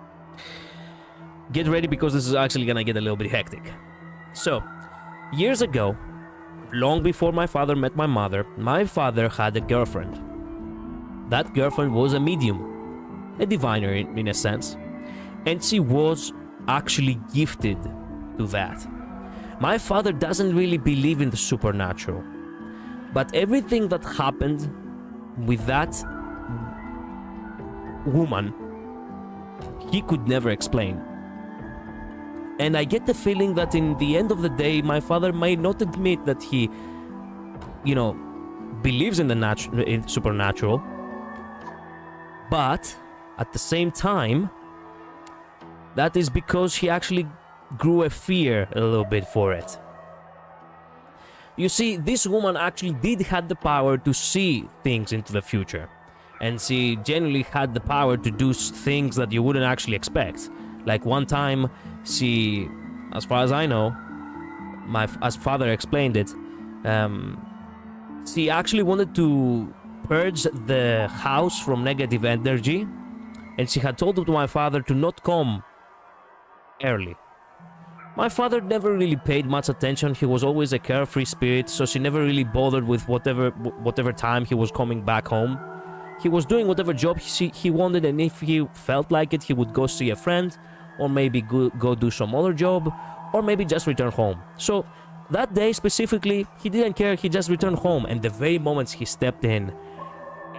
A: Get ready because this is actually gonna get a little bit hectic. So, years ago, long before my father met my mother, my father had a girlfriend. That girlfriend was a medium, a diviner in a sense, and she was actually gifted to that. My father doesn't really believe in the supernatural, but everything that happened with that woman, he could never explain. And I get the feeling that in the end of the day, my father might not admit that he, believes in the supernatural, but at the same time, that is because he actually grew a fear a little bit for it. You see, this woman actually did have the power to see things into the future, and she generally had the power to do things that you wouldn't actually expect. Like one time, she, as far as I know, as father explained it, she actually wanted to purge the house from negative energy, and she had told my father to not come early. My father never really paid much attention. He was always a carefree spirit, so she never really bothered with whatever time he was coming back home. he was doing whatever job he wanted, and if he felt like it, he would go see a friend, or maybe go do some other job, or maybe just return home. So that day specifically, he didn't care, he just returned home, and the very moment he stepped in,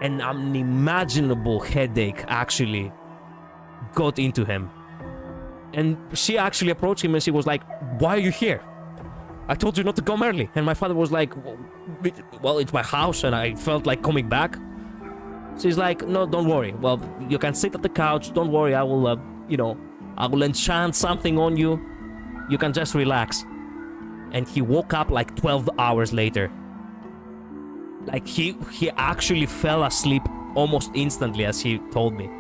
A: an unimaginable headache actually got into him. And she actually approached him and she was like, "Why are you here? I told you not to come early." And my father was like, "Well, it's my house and I felt like coming back." She's like, "No, don't worry. Well, you can sit at the couch. Don't worry. I will, I will enchant something on you. You can just relax." And he woke up like 12 hours later. Like, he actually fell asleep almost instantly, as he told me.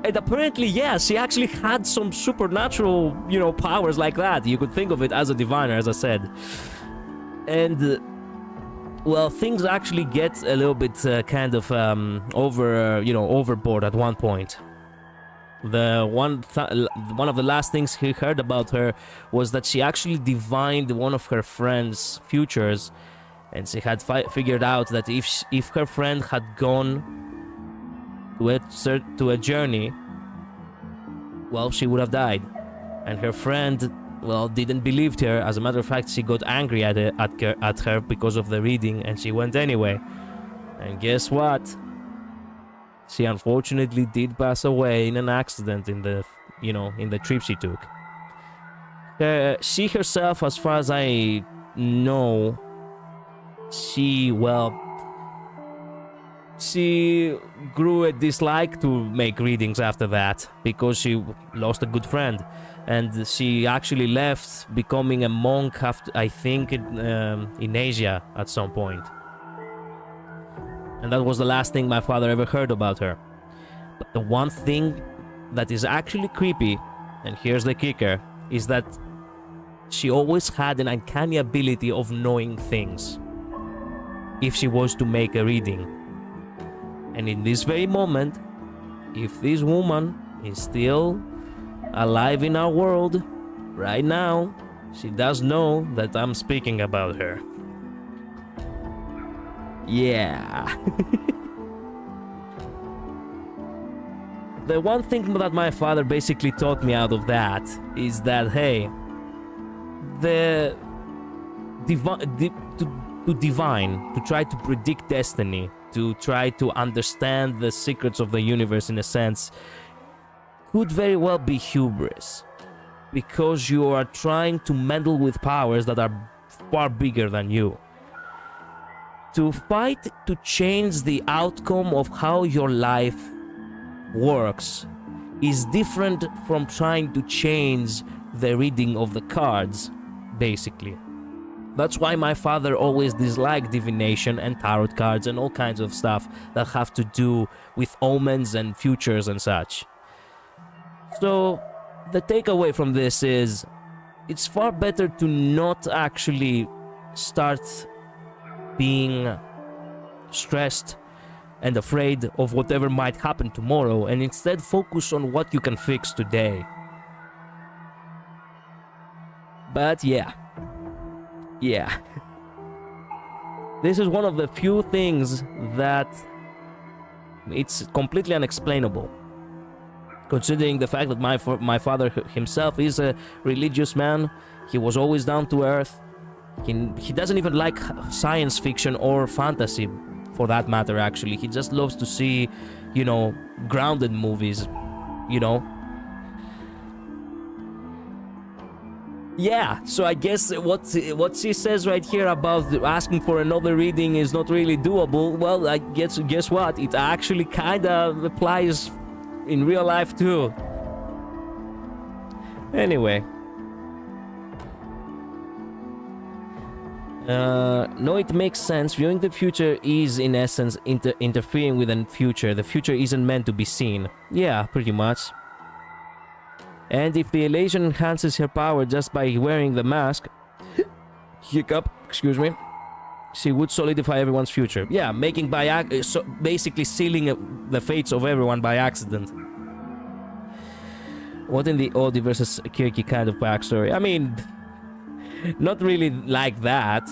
A: And apparently, yeah, she actually had some supernatural, powers like that. You could think of it as a diviner, as I said. And, well, things actually get a little bit overboard at one point. One of the last things he heard about her was that she actually divined one of her friend's futures, and she had figured out that if her friend had gone to a journey, well, she would have died. And her friend, well, didn't believe her. As a matter of fact, she got angry at her because of the reading, and she went anyway. And guess what? She unfortunately did pass away in an accident in the trip she took. She herself, as far as I know, she grew a dislike to make readings after that because she lost a good friend, and she actually left, becoming a monk after, I think, in Asia at some point. And that was the last thing my father ever heard about her. But the one thing that is actually creepy, and here's the kicker, is that she always had an uncanny ability of knowing things if she was to make a reading. And in this very moment, if this woman is still alive in our world right now, she does know that I'm speaking about her. Yeah. The one thing that my father basically taught me out of that is that, hey, to try to predict destiny, to try to understand the secrets of the universe in a sense, could very well be hubris, because you are trying to meddle with powers that are far bigger than you. To fight to change the outcome of how your life works is different from trying to change the reading of the cards, basically. That's why my father always disliked divination and tarot cards and all kinds of stuff that have to do with omens and futures and such. So the takeaway from this is, it's far better to not actually start being stressed and afraid of whatever might happen tomorrow, and instead focus on what you can fix today. But yeah. This is one of the few things that it's completely unexplainable, considering the fact that my father himself is a religious man. He was always down to earth. He doesn't even like science fiction or fantasy, for that matter, actually. He just loves to see, grounded movies, Yeah, so I guess what she says right here about asking for another reading is not really doable. Well, I guess what? It actually kinda applies in real life too. Anyway. No, it makes sense. Viewing the future is, in essence, interfering with the future. The future isn't meant to be seen. Yeah, pretty much. And if the illusion enhances her power just by wearing the mask, hiccup, excuse me, she would solidify everyone's future. Yeah, making basically sealing the fates of everyone by accident. What in the Oddie versus Kirky kind of backstory? I mean, not really like that.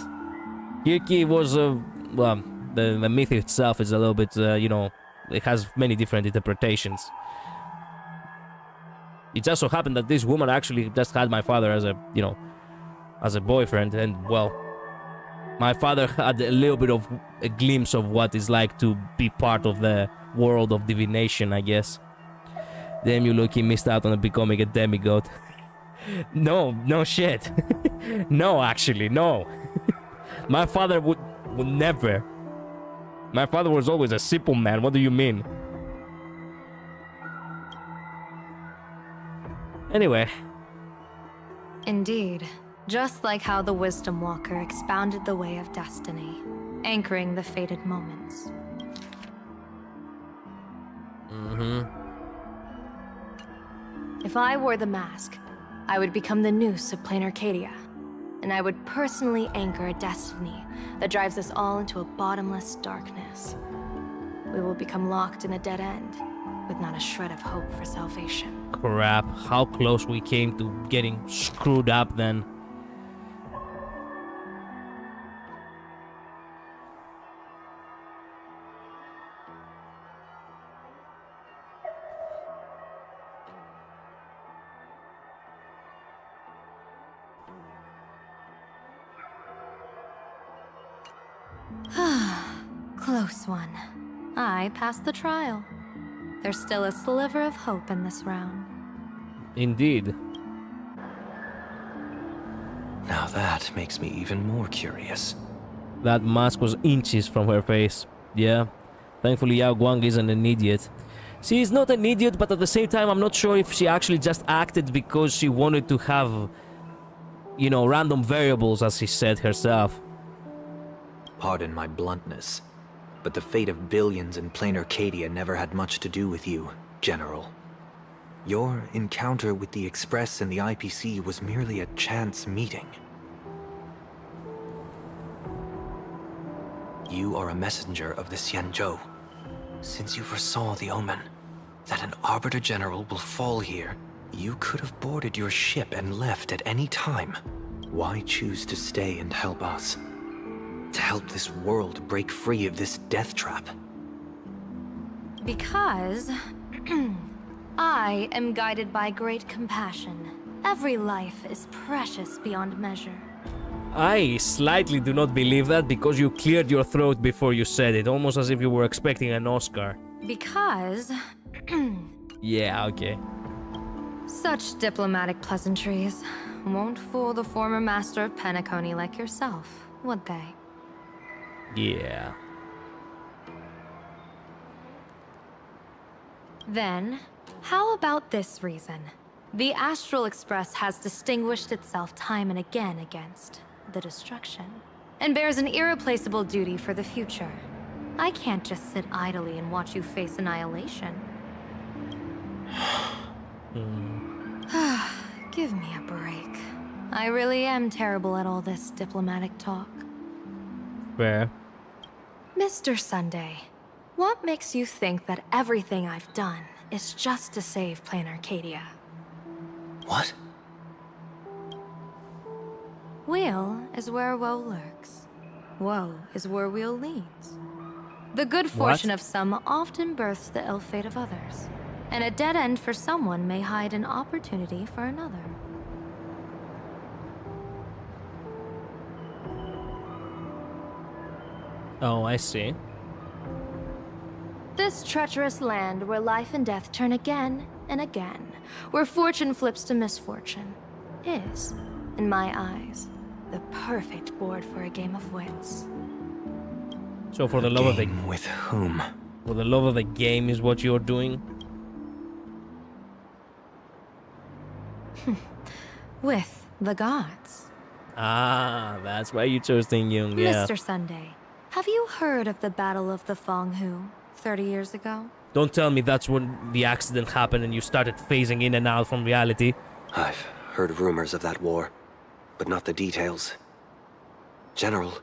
A: Kirky was the myth itself is a little bit, you know, it has many different interpretations. It just so happened that this woman actually just had my father as a, you know, as a boyfriend, and well, my father had a little bit of a glimpse of what it's like to be part of the world of divination, I guess. Damn you, look, he missed out on becoming a demigod. No shit. No, actually, no. My father would never. My father was always a simple man. What do you mean? Anyway.
D: Indeed. Just like how the Wisdom Walker expounded the way of destiny, anchoring the fated moments. If I wore the mask, I would become the noose of Plain Arcadia, and I would personally anchor a destiny that drives us all into a bottomless darkness. We will become locked in a dead end, with not a shred of hope for salvation.
A: Crap, how close we came to getting screwed up then.
D: Close one. I passed the trial. There's still a sliver of hope in this round.
A: Indeed.
E: Now that makes me even more curious.
A: That mask was inches from her face. Yeah. Thankfully, Yao Guang isn't an idiot. She is not an idiot, but at the same time, I'm not sure if she actually just acted because she wanted to have, you know, random variables, as she said herself.
E: Pardon my bluntness, but the fate of billions in Plain Arcadia never had much to do with you, General. Your encounter with the Express and the IPC was merely a chance meeting. You are a messenger of the Xianzhou. Since you foresaw the omen, that an Arbiter General will fall here, you could have boarded your ship and left at any time. Why choose to stay and help us? To help this world break free of this death trap?
D: Because I am guided by great compassion. Every life is precious beyond measure.
A: I slightly do not believe that because you cleared your throat before you said it, almost as if you were expecting an Oscar.
D: Because...
A: Yeah, okay.
D: Such diplomatic pleasantries won't fool the former master of Penacony like yourself, would they?
A: Yeah.
D: Then, how about this reason? The Astral Express has distinguished itself time and again against the destruction, and bears an irreplaceable duty for the future. I can't just sit idly and watch you face annihilation. Give me a break. I really am terrible at all this diplomatic talk.
A: Fair.
D: Mr. Sunday, what makes you think that everything I've done is just to save Plain Arcadia?
E: What?
D: Weal is where woe lurks. Woe is where weal leads. The good fortune of some often births the ill fate of others. And a dead end for someone may hide an opportunity for another.
A: Oh, I see.
D: This treacherous land where life and death turn again and again, where fortune flips to misfortune, is, in my eyes, the perfect board for a game of wits.
A: So for the love of the...
E: With whom?
A: For the love of the game is what you're doing?
D: With the gods.
A: Ah, that's why you chose Ting Yung, yeah.
D: Mr. Sunday, have you heard of the Battle of the Fong Hu 30 years ago?
A: Don't tell me that's when the accident happened and you started phasing in and out from reality.
E: I've heard rumors of that war, but not the details. General,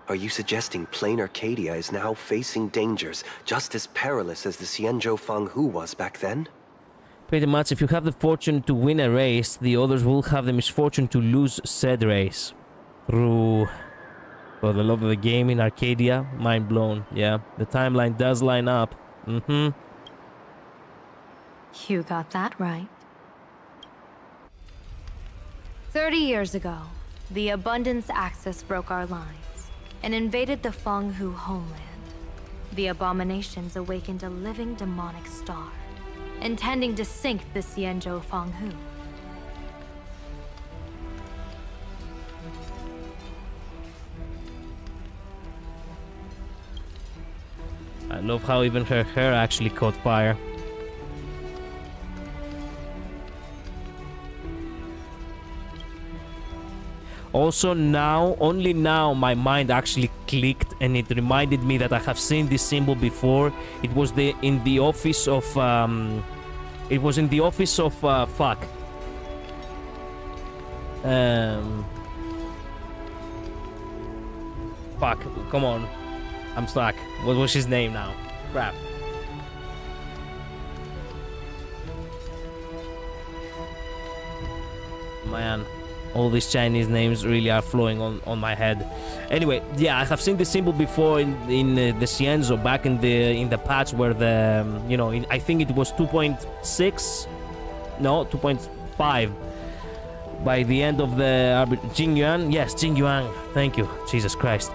E: are you suggesting Plain Arcadia is now facing dangers just as perilous as the Xianzhou Fang Hu was back then?
A: Pretty much, if you have the fortune to win a race, the others will have the misfortune to lose said race. Through For the love of the game in Arcadia, mind blown. Yeah, the timeline does line up. Mm-hmm.
D: You got that right. 30 years ago, the Abundance Axis broke our lines and invaded the Fenghu homeland. The abominations awakened a living demonic star, intending to sink the Xianzhou Fenghu.
A: I love how even her hair actually caught fire. Also now, only now, my mind actually clicked and it reminded me that I have seen this symbol before. It was in the office of fuck. Fuck, come on. I'm stuck. What was his name now? Crap. Man, all these Chinese names really are flowing on my head. Anyway, yeah, I have seen this symbol before in the Xianzhou back in the patch where the I think it was 2.6, no 2.5 by the end of the Jingyuan. Yes, Jingyuan. Thank you, Jesus Christ.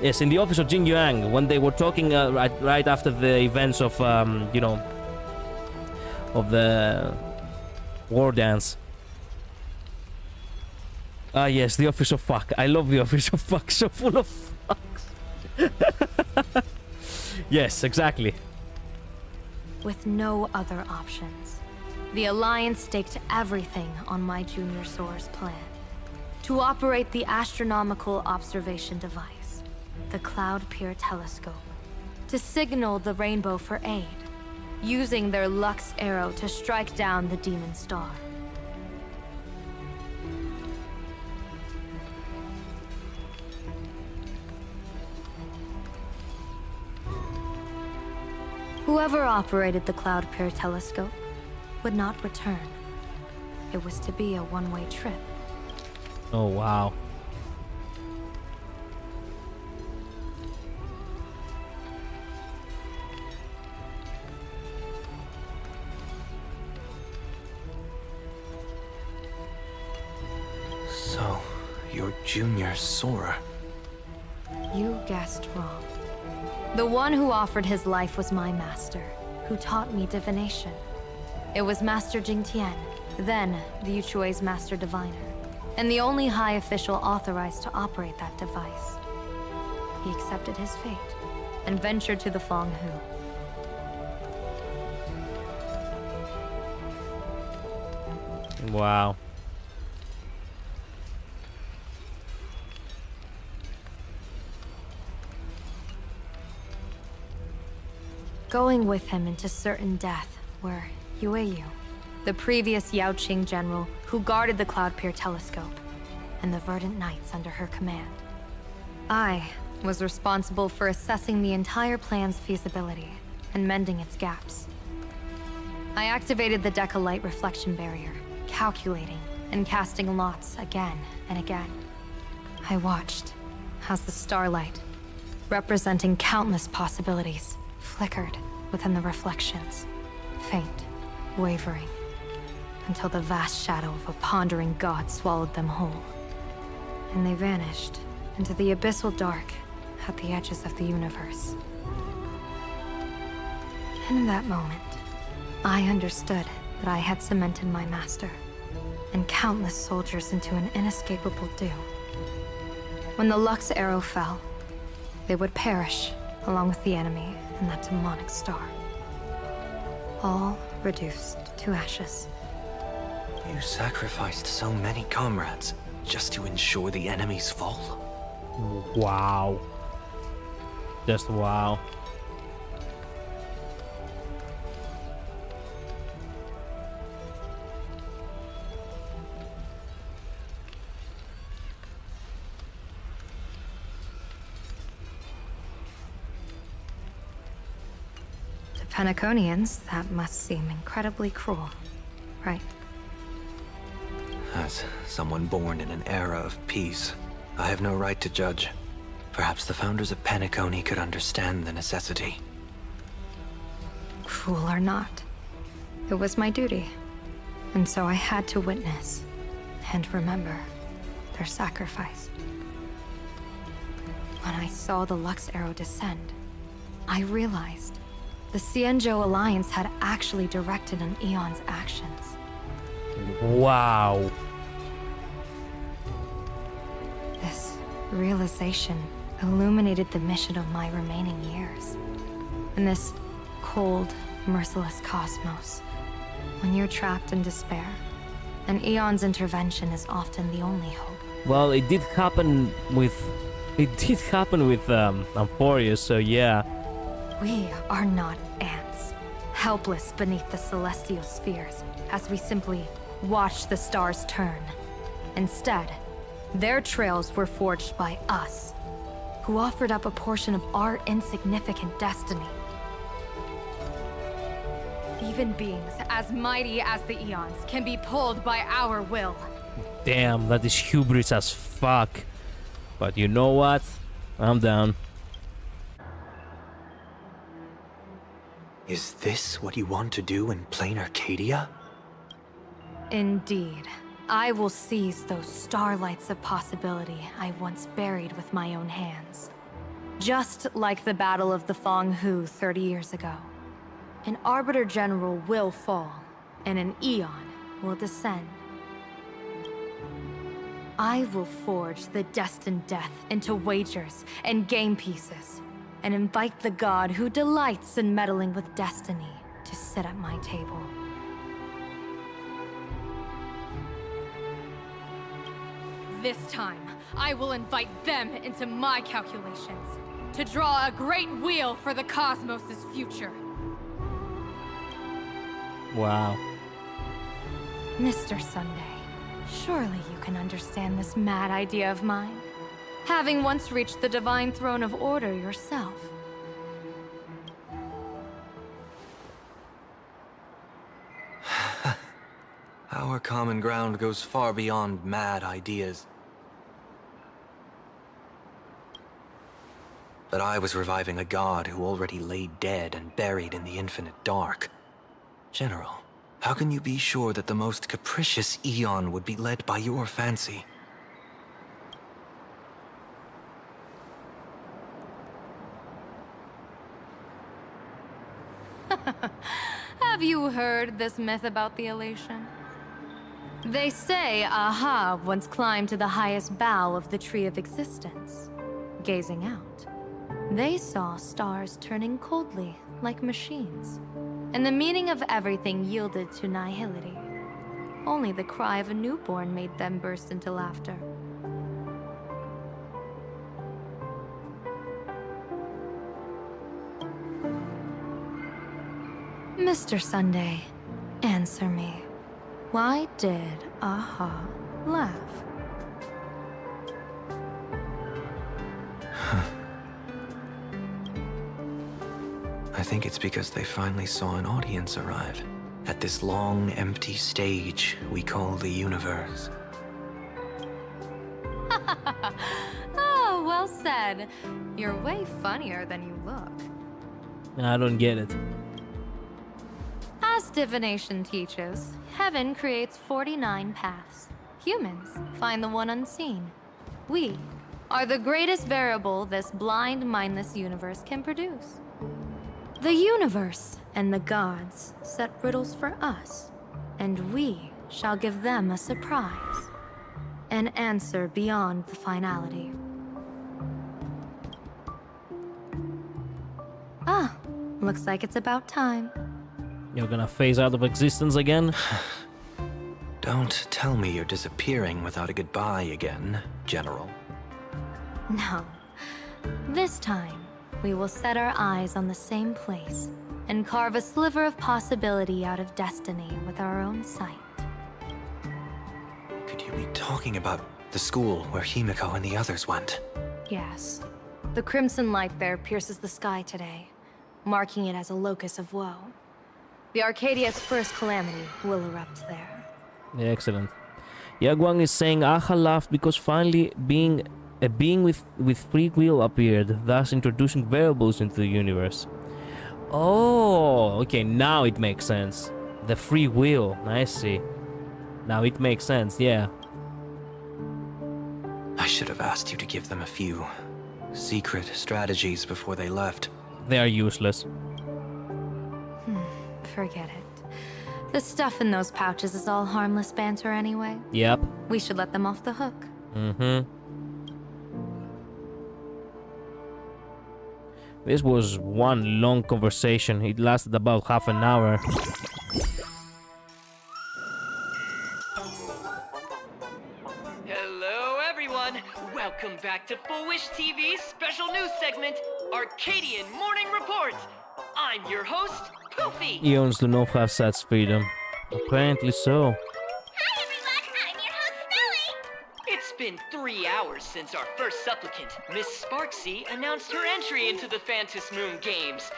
A: Yes, in the office of Jingyuan, when they were talking right after the events of of the war dance. Ah, yes, the office of fuck. I love the office of fuck. So full of fucks. Yes, exactly.
D: With no other options, the Alliance staked everything on my Junior Soar's plan to operate the astronomical observation device, the Cloud Pier Telescope, to signal the rainbow for aid, using their Lux arrow to strike down the demon star. Whoever operated the Cloud Pier Telescope would not return. It was to be a one-way trip.
A: Oh, wow.
E: So, you're Junior Sora.
D: You guessed wrong. The one who offered his life was my master, who taught me divination. It was Master Jingtian, then the Yuchui's master diviner, and the only high official authorized to operate that device. He accepted his fate and ventured to the Fenghu.
A: Wow.
D: Going with him into certain death were Yueyu, the previous Yaoqing general who guarded the Cloud Pier Telescope, and the Verdant Knights under her command. I was responsible for assessing the entire plan's feasibility and mending its gaps. I activated the Decalite reflection barrier, calculating and casting lots again and again. I watched as the starlight, representing countless possibilities, flickered within the reflections, faint, wavering, until the vast shadow of a pondering god swallowed them whole. And they vanished into the abyssal dark at the edges of the universe. And in that moment, I understood that I had cemented my master and countless soldiers into an inescapable doom. When the Lux arrow fell, they would perish along with the enemy and that demonic star. All reduced to ashes.
E: You sacrificed so many comrades just to ensure the enemy's fall?
A: Wow. Just wow.
D: Penaconians, that must seem incredibly cruel, right?
E: As someone born in an era of peace, I have no right to judge. Perhaps the founders of Penacony could understand the necessity.
D: Cruel or not, it was my duty. And so I had to witness and remember their sacrifice. When I saw the Lux Arrow descend, I realized the Xianzhou Alliance had actually directed an Eon's actions.
A: Wow.
D: This realization illuminated the mission of my remaining years. In this cold, merciless cosmos, when you're trapped in despair, an Eon's intervention is often the only hope.
A: Well, it did happen with Amphoria, so yeah.
D: We are not ants, helpless beneath the celestial spheres as we simply watch the stars turn. Instead, their trails were forged by us, who offered up a portion of our insignificant destiny. Even beings as mighty as the Eons can be pulled by our will.
A: Damn, that is hubris as fuck. But you know what? I'm down.
E: Is this what you want to do in plain Arcadia?
D: Indeed. I will seize those starlights of possibility I once buried with my own hands. Just like the Battle of the Fong Hu 30 years ago. An Arbiter General will fall, and an Eon will descend. I will forge the destined death into wagers and game pieces, and invite the god who delights in meddling with destiny to sit at my table. This time, I will invite them into my calculations, to draw a great wheel for the cosmos' future.
A: Wow.
D: Mr. Sunday, surely you can understand this mad idea of mine, having once reached the divine throne of order yourself.
E: Our common ground goes far beyond mad ideas. But I was reviving a god who already lay dead and buried in the infinite dark. General, how can you be sure that the most capricious Eon would be led by your fancy?
D: Have you heard this myth about the elation? They say Aha once climbed to the highest bough of the Tree of Existence. Gazing out, they saw stars turning coldly like machines, and the meaning of everything yielded to nihility. Only the cry of a newborn made them burst into laughter. Mr. Sunday, answer me. Why did Aha laugh?
E: I think it's because they finally saw an audience arrive at this long, empty stage we call the universe.
D: Oh, well said. You're way funnier than you look.
A: I don't get it.
D: As divination teaches, heaven creates 49 paths. Humans find the one unseen. We are the greatest variable this blind, mindless universe can produce. The universe and the gods set riddles for us, and we shall give them a surprise. An answer beyond the finality. Ah, looks like it's about time.
A: You're gonna phase out of existence again?
E: Don't tell me you're disappearing without a goodbye again, General.
D: No. This time, we will set our eyes on the same place and carve a sliver of possibility out of destiny with our own sight.
E: Could you be talking about the school where Himiko and the others went?
D: Yes. The crimson light there pierces the sky today, marking it as a locus of woe. The Arcadia's first calamity will erupt there.
A: Yeah, excellent. Yeah, Guang is saying Aha laughed because finally being a being with free will appeared, thus introducing variables into the universe. Oh, okay, now it makes sense. The free will, I see. Now it makes sense, yeah.
E: I should have asked you to give them a few secret strategies before they left.
A: They are useless.
D: Forget it. The stuff in those pouches is all harmless banter anyway.
A: Yep.
D: We should let them off the hook.
A: Mm-hmm. This was one long conversation. It lasted about half an hour.
J: Hello, everyone. Welcome back to Full Wish TV's special news segment, Arcadian Morning Report. I'm your host, Poofy.
A: Eons do not have such freedom. Apparently so.
J: It's been 3 hours since our first supplicant, Miss Sparksy, announced her entry into the Phantom Moon Games.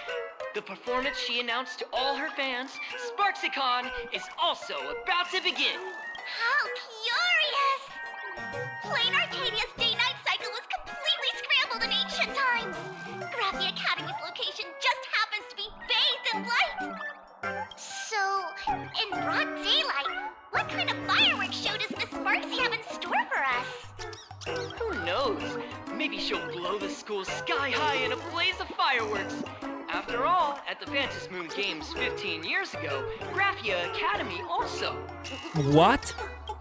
J: The performance she announced to all her fans, SparksyCon, is also about to begin.
G: How curious! Plain Arcadia's day-night cycle was completely scrambled in ancient times. Graphia Academy's location just happens to be bathed in light. So, in broad daylight, what kind of fireworks show does Miss Sparksy have in store for us?
J: Who knows? Maybe she'll blow the school sky high in a blaze of fireworks. After all, at the Phantom Moon Games 15 years ago, Graphia Academy also.
A: What?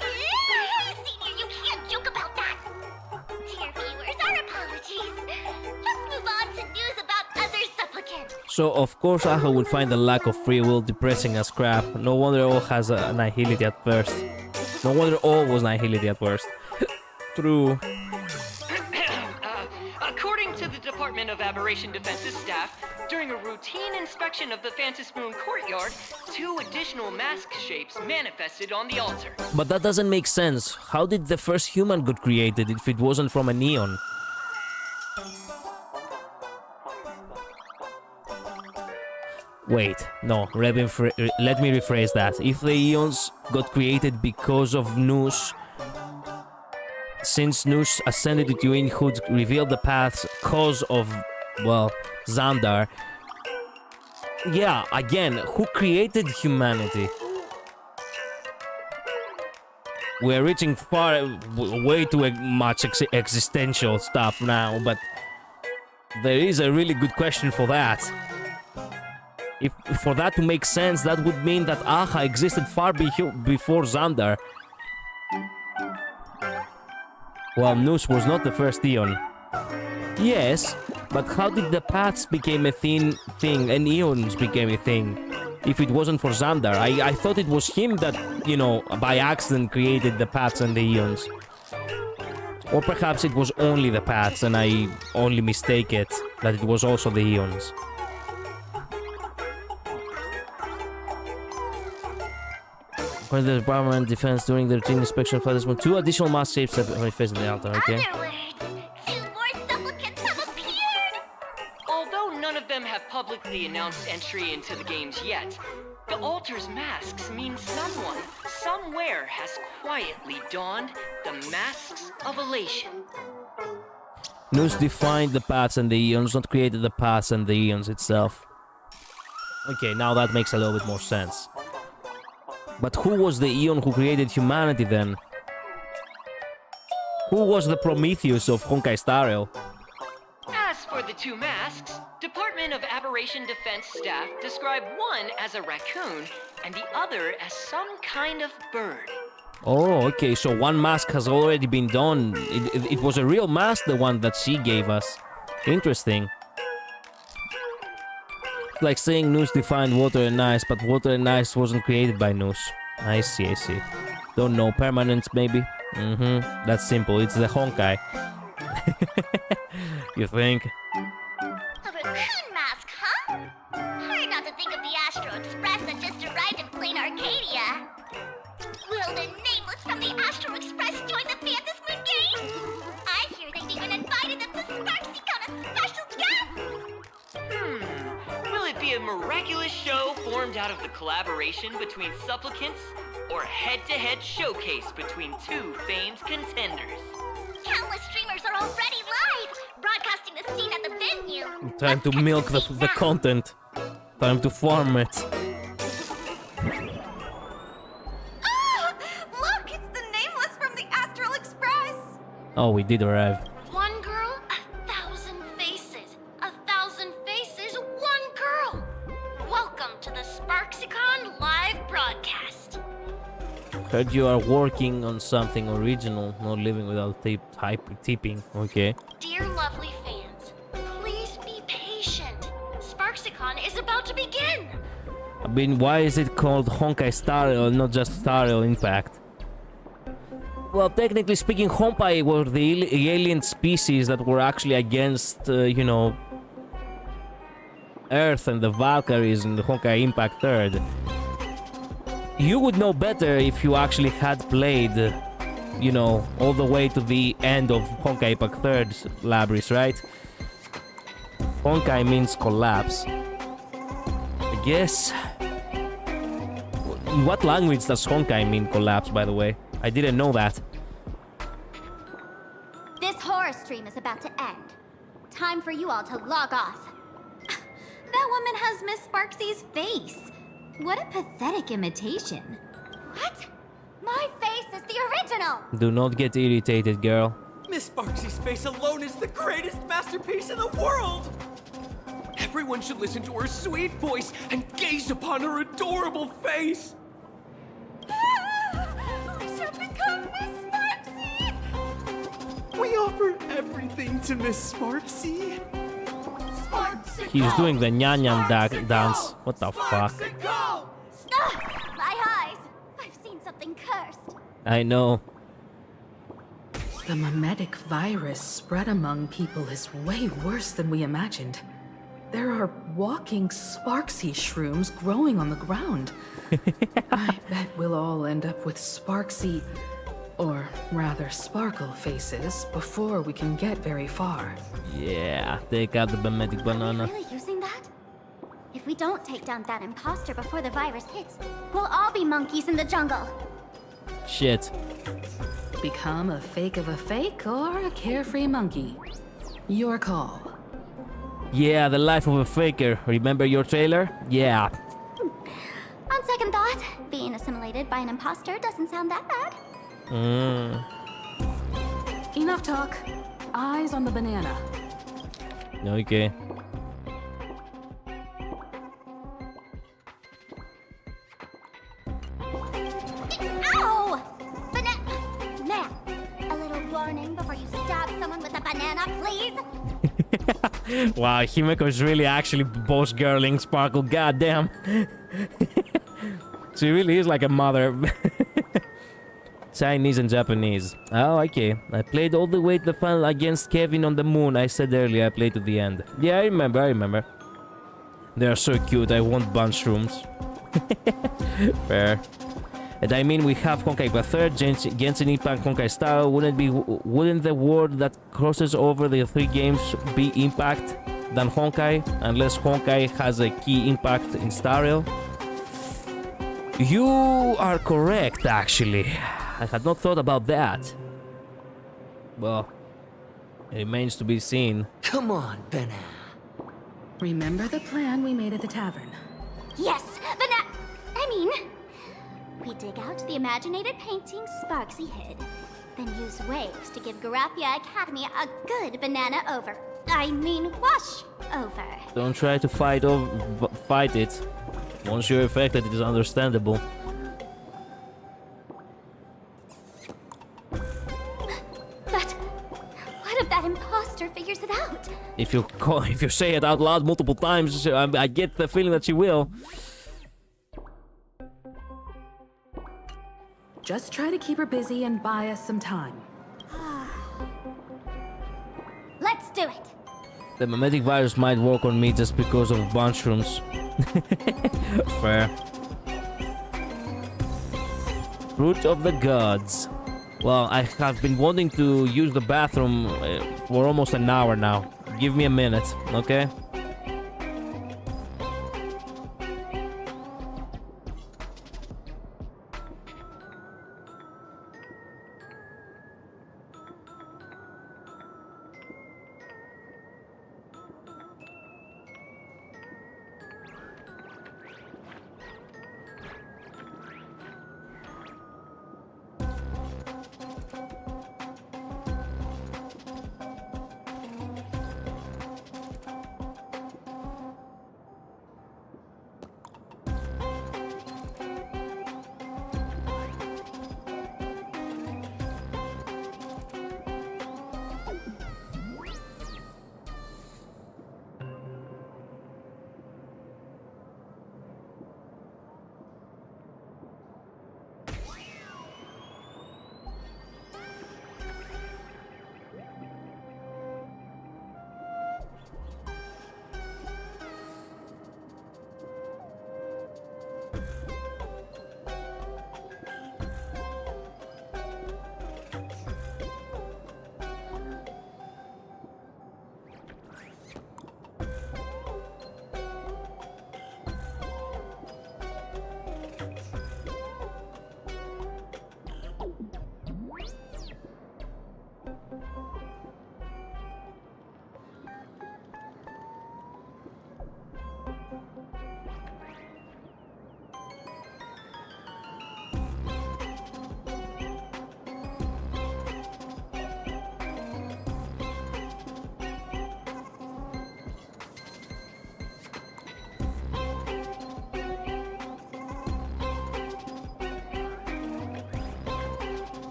G: Senior, you can't joke about that. Dear viewers, our apologies. Let's move on to news about other supplicants.
A: So of course Aha would find the lack of free will depressing as crap. No wonder all has a nihility at first. No wonder all was nihility at first. True.
J: According to the Department of Aberration Defense's staff, during a routine inspection of the Phantom Moon courtyard, 2 additional mask shapes manifested on the altar.
A: But that doesn't make sense. How did the first human get created if it wasn't from a neon? Wait, no, let me rephrase that. If the Eons got created because of Noose, since Noose ascended to Twinhood, revealed the paths cause of, well, Xandar. Yeah, again, who created humanity? We're reaching way too much existential stuff now, but there is a really good question for that. If for that to make sense, that would mean that Aha existed far before Xandar. Well, Noose was not the first Eon. Yes, but how did the paths become a thing and Eons became a thing? If it wasn't for Xandar, I thought it was him that, you know, by accident created the paths and the Eons. Or perhaps it was only the paths and I only mistake it, that it was also the Eons. According to the Department of Defense, during the routine inspection of Phantom Moon, 2 additional mask shapes have manifested in the altar, okay?
J: Although none of them have publicly announced entry into the games yet, the altar's masks mean someone, somewhere has quietly donned the masks of elation.
A: Noose defined the paths and the Eons, not created the paths and the Eons itself. Okay, now that makes a little bit more sense. But who was the Eon who created humanity then? Who was the Prometheus of HonkaiStarRail?
J: As for the 2 masks, Department of Aberration Defense staff describe one as a raccoon and the other as some kind of bird.
A: Oh, okay, so one mask has already been done. It was a real mask, the one that she gave us. Interesting. Like saying Noose defined water and ice, but water and ice wasn't created by Noose. I see. Don't know, permanence maybe? That's simple, it's the Honkai. You think?
G: A raccoon mask, huh? Hard not to think of the Astro Express that just arrived in plain Arcadia. Will the nameless from the Astro Express join the Phantom Moon Games? I hear they've even invited them to SparksyCon as special guests!
J: Will it be a miraculous show formed out of the collaboration between supplicants, or a head-to-head showcase between 2 famed contenders?
G: Countless streamers viewers are already live, broadcasting the scene at the venue.
A: Time to milk the content. Time to farm it.
G: Ah! Look, it's the Nameless from the Astral Express.
A: Oh, we did arrive.
G: One girl, 1,000 faces. 1,000 faces, one girl. Welcome to the SparksyCon live broadcast.
A: Heard you are working on something original, not living without tipping. Okay.
G: Dear lovely fans, please be patient. SparksyCon is about to begin.
A: I mean, why is it called HonkaiStarRail, not just StarRail Impact? Well, technically speaking, Honkai were the alien species that were actually against, you know, Earth and the Valkyries in the Honkai Impact 3rd. You would know better if you actually had played, you know, all the way to the end of Honkai Impact 3rd, Labris, right? Honkai means collapse. I guess... In what language does Honkai mean collapse, by the way? I didn't know that.
G: This horror stream is about to end. Time for you all to log off. That woman has Miss Sparksy's face. What a pathetic imitation. What? My face is the original!
A: Do not get irritated, girl.
C: Miss Sparksy's face alone is the greatest masterpiece in the world! Everyone should listen to her sweet voice and gaze upon her adorable face!
G: We should become Miss Sparksy!
C: We offer everything to Miss Sparksy.
A: He's doing the nyan dance. What the fuck?
G: My eyes! I've seen something cursed.
A: I know.
F: The mimetic virus spread among people is way worse than we imagined. There are walking Sparksy shrooms growing on the ground. I bet we'll all end up with Sparksy, or rather Sparkle faces before we can get very far.
A: Yeah, take out the mimetic banana.
G: Are we really using that? If we don't take down that imposter before the virus hits, we'll all be monkeys in the jungle.
A: Shit.
F: Become a fake of a fake or a carefree monkey. Your call.
A: Yeah, the life of a faker. Remember your trailer? Yeah.
G: On second thought, being assimilated by an imposter doesn't sound that bad.
F: Enough talk. Eyes on the banana.
A: Okay.
G: Ow! Now, a little warning before you stab someone with a banana, please?
A: Wow, Himeko's really actually boss girling Sparkle, goddamn. She really is like a mother. Chinese and Japanese. Oh, okay. I played all the way to the final against Kevin on the moon. I said earlier I played to the end. Yeah, I remember. They are so cute. I want bunch rooms. Fair. And I mean, we have Honkai the 3rd, Genshin Impact, Honkai Star. Wouldn't the word that crosses over the three games be Impact than Honkai? Unless Honkai has a key impact in StarRail? You are correct, actually. I had not thought about that. Well, it remains to be seen.
S: Come on, Benna.
F: Remember the plan we made at the tavern?
G: Yes, we dig out the imaginated painting Sparksy hid, then use waves to give Garafia Academy a good banana over. Wash over.
A: Don't try to fight it. Once you're affected, it is understandable.
G: But what if that imposter figures it out?
A: If you say it out loud multiple times, I get the feeling that she will.
F: Just try to keep her busy and buy us some time.
G: Let's do it.
A: The mimetic virus might work on me just because of mushrooms. Fair. Fruit of the gods. Well, I have been wanting to use the bathroom for almost an hour now. Give me a minute, okay?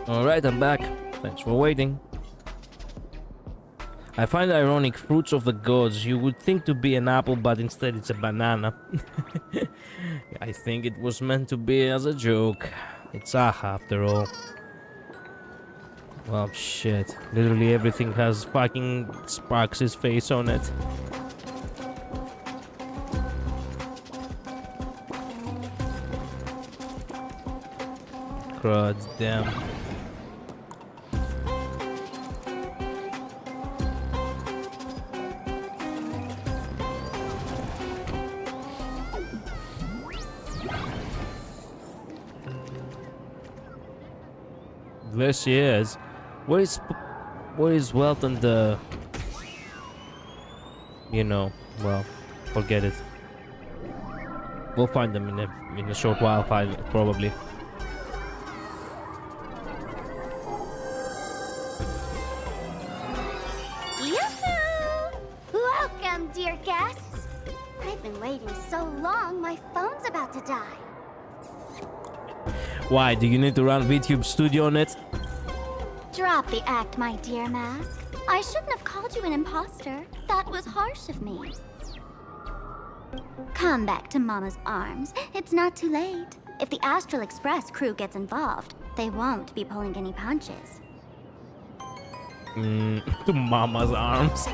A: Alright, I'm back. Thanks for waiting. I find it ironic, fruits of the gods. You would think to be an apple, but instead it's a banana. I think it was meant to be as a joke. It's Aha after all. Well, shit. Literally everything has fucking Sparks' face on it. God damn. There she is. Where is Wealth and the... You know, well, forget it. We'll find them in a short while, probably.
G: Yoo-hoo! Welcome, dear guests. I've been waiting so long, my phone's about to die.
A: Why? Do you need to run VTube Studio on it?
G: Drop the act, my dear Mask. I shouldn't have called you an imposter. That was harsh of me. Come back to Mama's arms. It's not too late. If the Astral Express crew gets involved, they won't be pulling any punches.
A: To Mama's arms.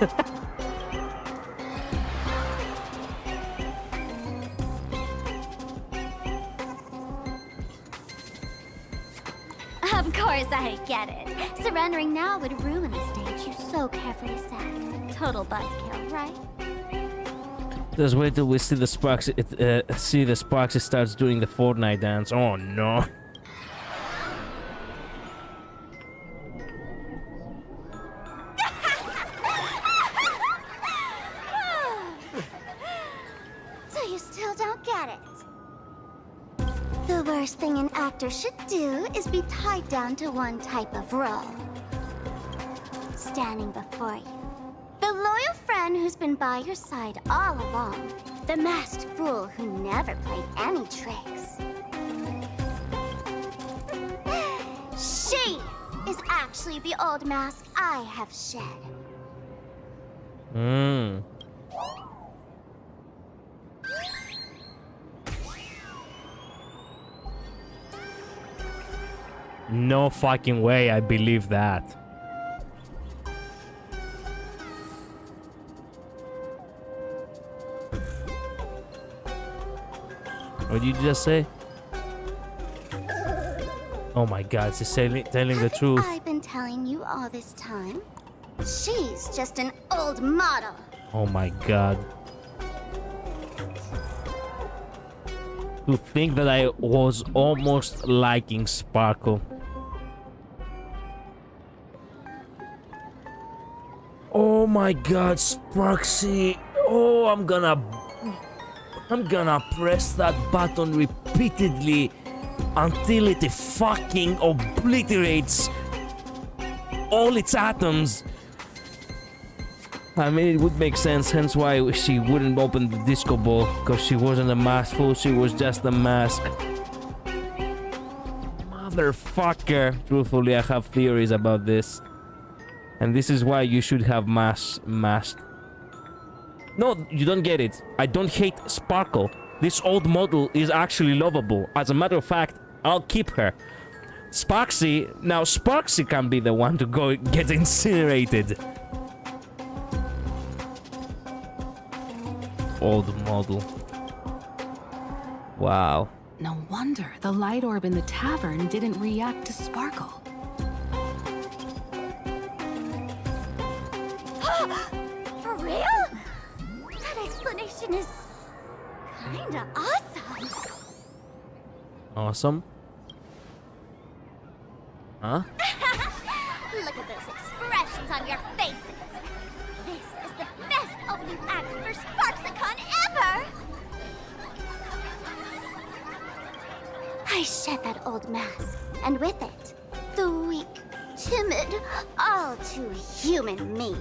G: Of course I get it. Surrendering now would ruin the stage you so carefully set. Total buzzkill, right?
A: Just wait till we see the Sparks. See the Sparks starts doing the Fortnite dance. Oh no!
G: So you still don't get it? The worst thing an actor should do is be tied down to one type of role. Standing before you. The loyal friend who's been by your side all along. The masked fool who never played any tricks. She is actually the old mask I have shed.
A: No fucking way I believe that. What did you just say? Oh my god, she's telling the truth.
G: I've been telling you all this time. She's just an old model.
A: Oh my god. To think that I was almost liking Sparkle. Oh my god, Sparksy. Oh, I'm gonna press that button repeatedly until it fucking obliterates all its atoms. I mean, it would make sense, hence why she wouldn't open the disco ball, because she wasn't a mask fool, she was just a mask. Motherfucker. Truthfully, I have theories about this. And this is why you should have masked. No, you don't get it. I don't hate Sparkle. This old model is actually lovable. As a matter of fact, I'll keep her. Sparksy, now Sparksy can be the one to go get incinerated. Old model. Wow.
F: No wonder the light orb in the tavern didn't react to Sparkle.
G: For real? That explanation is kinda awesome.
A: Awesome? Huh?
G: Look at those expressions on your faces. This is the best opening act for Sparksicon ever! I shed that old mask, and with it, the weak, timid, all too human me.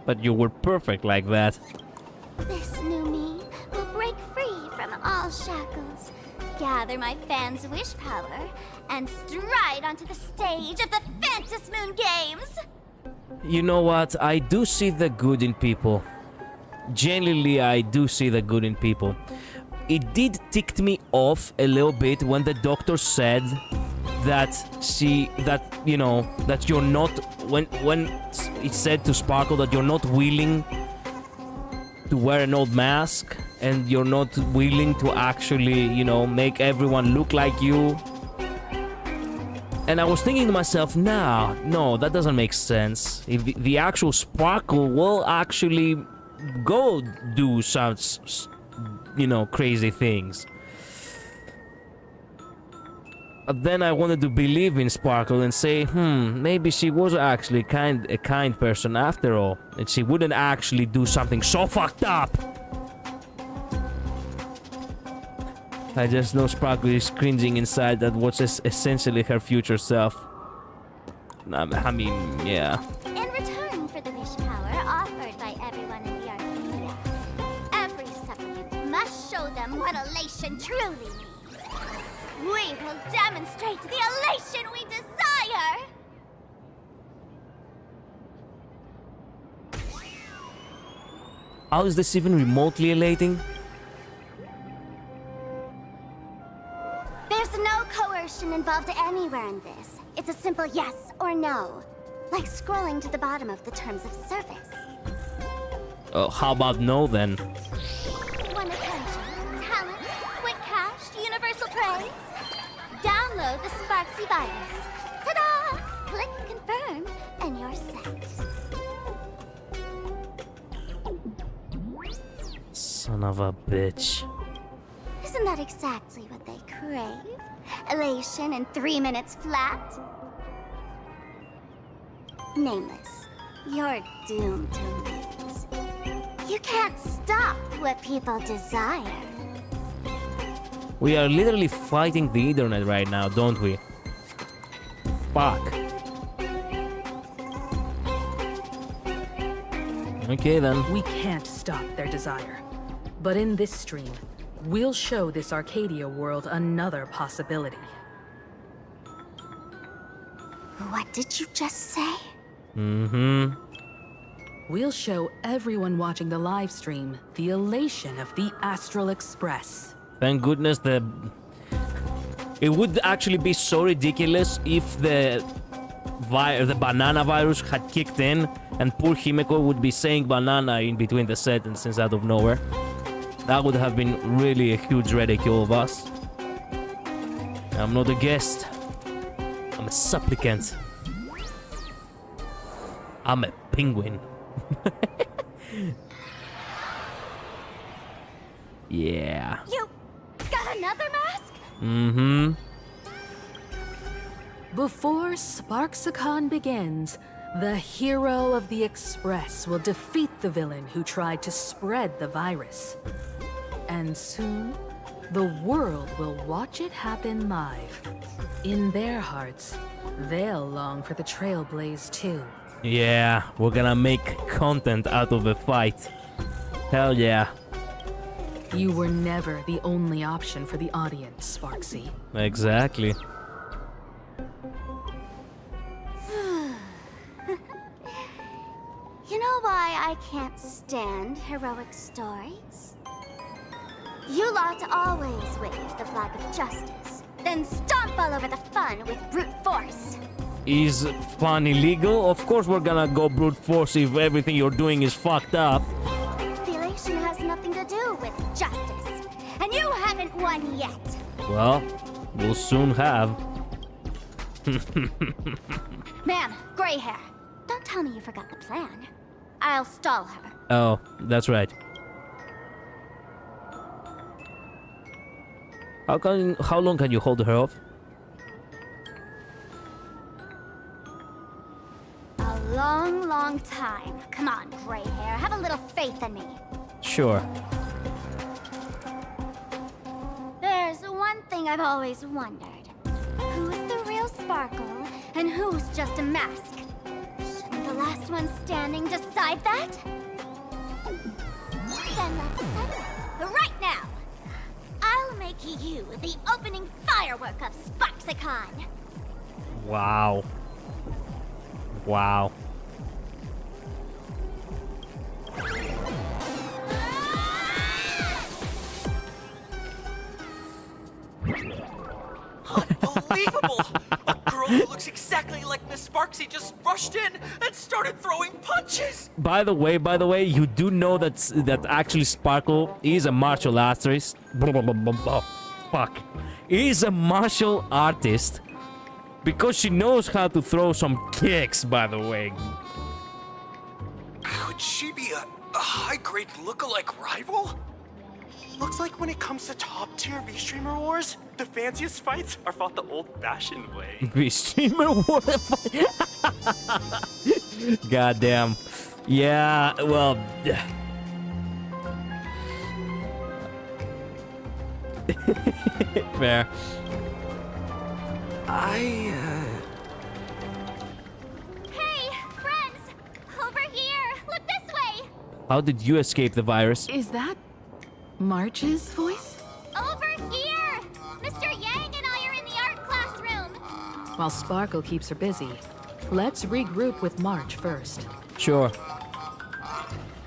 A: But you were perfect like that.
G: This new me will break free from all shackles, gather my fans' wish power, and stride onto the stage of the Phantom Moon Games!
A: You know what? I do see the good in people. Genuinely, I do see the good in people. It did tick me off a little bit when the doctor said that that you're not, when it said to Sparkle that you're not willing to wear an old mask and you're not willing to actually, make everyone look like you. And I was thinking to myself, no, that doesn't make sense. If the actual Sparkle will actually go do some, crazy things. But then I wanted to believe in Sparkle and say, maybe she was actually a kind person after all, and she wouldn't actually do something so fucked up. I just know Sparkle is cringing inside at what's essentially her future self. I mean, yeah.
G: In return for the wish power offered by everyone in the Arcadia, every supplicant must show them what elation truly means. We will demonstrate the elation we desire!
A: How is this even remotely elating?
G: There's no coercion involved anywhere in this. It's a simple yes or no, like scrolling to the bottom of the terms of service.
A: Oh, how about no then?
G: Want attention, talent, quick cash, universal praise? Download the Sparksy virus. Ta-da! Click confirm, and you're set.
A: Son of a bitch.
G: Isn't that exactly what they crave? Elation in 3 minutes flat? Nameless, you're doomed to lose. You can't stop what people desire.
A: We are literally fighting the internet right now, don't we? Fuck. Okay then.
F: We can't stop their desire. But in this stream, we'll show this Arcadia world another possibility.
G: What did you just say?
F: We'll show everyone watching the live stream the elation of the Astral Express.
A: Thank goodness it would actually be so ridiculous if the banana virus had kicked in and poor Himeko would be saying banana in between the sentences out of nowhere. That would have been really a huge ridicule of us. I'm not a guest. I'm a supplicant. I'm a penguin. Yeah.
G: You got another mask?
F: Before Sparksicon begins, the hero of the Express will defeat the villain who tried to spread the virus. And soon, the world will watch it happen live. In their hearts, They'll long for the trailblaze too.
A: Yeah, we're gonna make content out of the fight. Hell yeah.
F: You were never the only option for the audience, Sparksy.
A: Exactly.
G: You know why I can't stand heroic stories? You lot always wave the flag of justice, then stomp all over the fun with brute force.
A: Is fun illegal? Of course we're gonna go brute force if everything you're doing is fucked up.
G: The elation has nothing to do with justice, and you haven't won yet.
A: Well, we'll soon have.
G: Ma'am, gray hair. Don't tell me you forgot the plan. I'll stall her.
A: Oh, that's right. How long can you hold her off?
G: A long, long time. Come on, gray hair. Have a little faith in me.
A: Sure.
G: There's one thing I've always wondered. Who's the real Sparkle, and who's just a mask? Shouldn't the last one standing decide that? Then let's settle it. Right now! I'll make you the opening firework of Sparksicon!
A: Wow. Wow.
P: Unbelievable! A girl who looks exactly like Miss Sparksy just rushed in and started throwing punches!
A: By the way, you do know that actually Sparkle is a martial artist. Oh, fuck. Is a martial artist because she knows how to throw some kicks, by the way.
P: Could she be a high-grade lookalike rival? Looks like when it comes to top-tier V-Streamer wars, the fanciest fights are fought the old-fashioned way.
A: V-Streamer war? Goddamn. Yeah, well... Fair.
G: Hey, friends! Over here! Look this way!
A: How did you escape the virus?
F: Is that March's voice?
G: Over here! Mr. Yang and I are in the art classroom!
F: While Sparkle keeps her busy, let's regroup with March first.
A: Sure.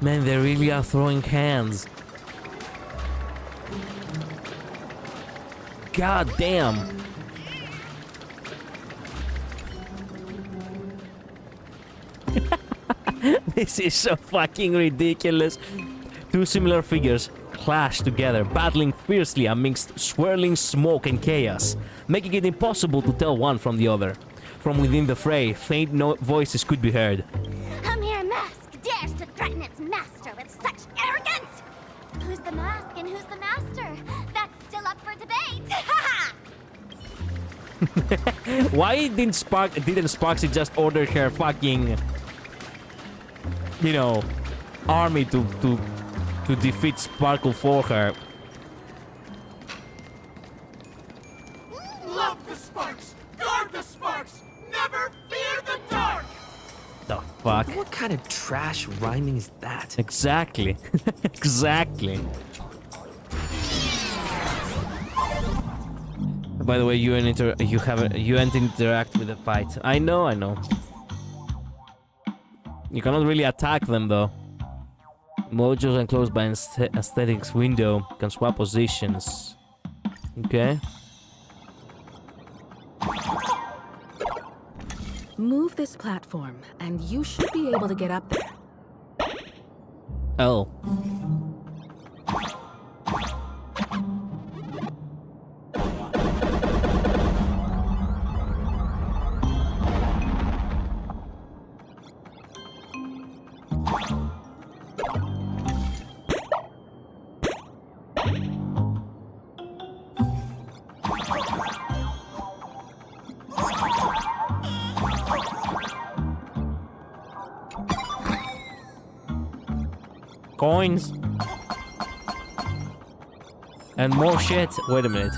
A: Man, they really are throwing hands. God damn. This is so fucking ridiculous. Two similar figures clash together, battling fiercely amidst swirling smoke and chaos, making it impossible to tell one from the other. From within the fray, faint voices could be heard.
G: A mere mask dares to threaten its master with such arrogance! Who's the mask and who's the master? That's still up for debate!
A: Why didn't Sparksy just order her fucking, you know, army to defeat Sparkle for her?
I: Love the sparks! Guard the sparks! Never fear the dark!
A: The fuck?
T: What kind of trash rhyming is that?
A: Exactly. Exactly. By the way, you ain't interact with the fight. I know. You cannot really attack them though. Mojos enclosed by an aesthetics window can swap positions. Okay.
F: Move this platform, and you should be able to get up there.
A: Oh. Coins. And more shit. Wait a minute.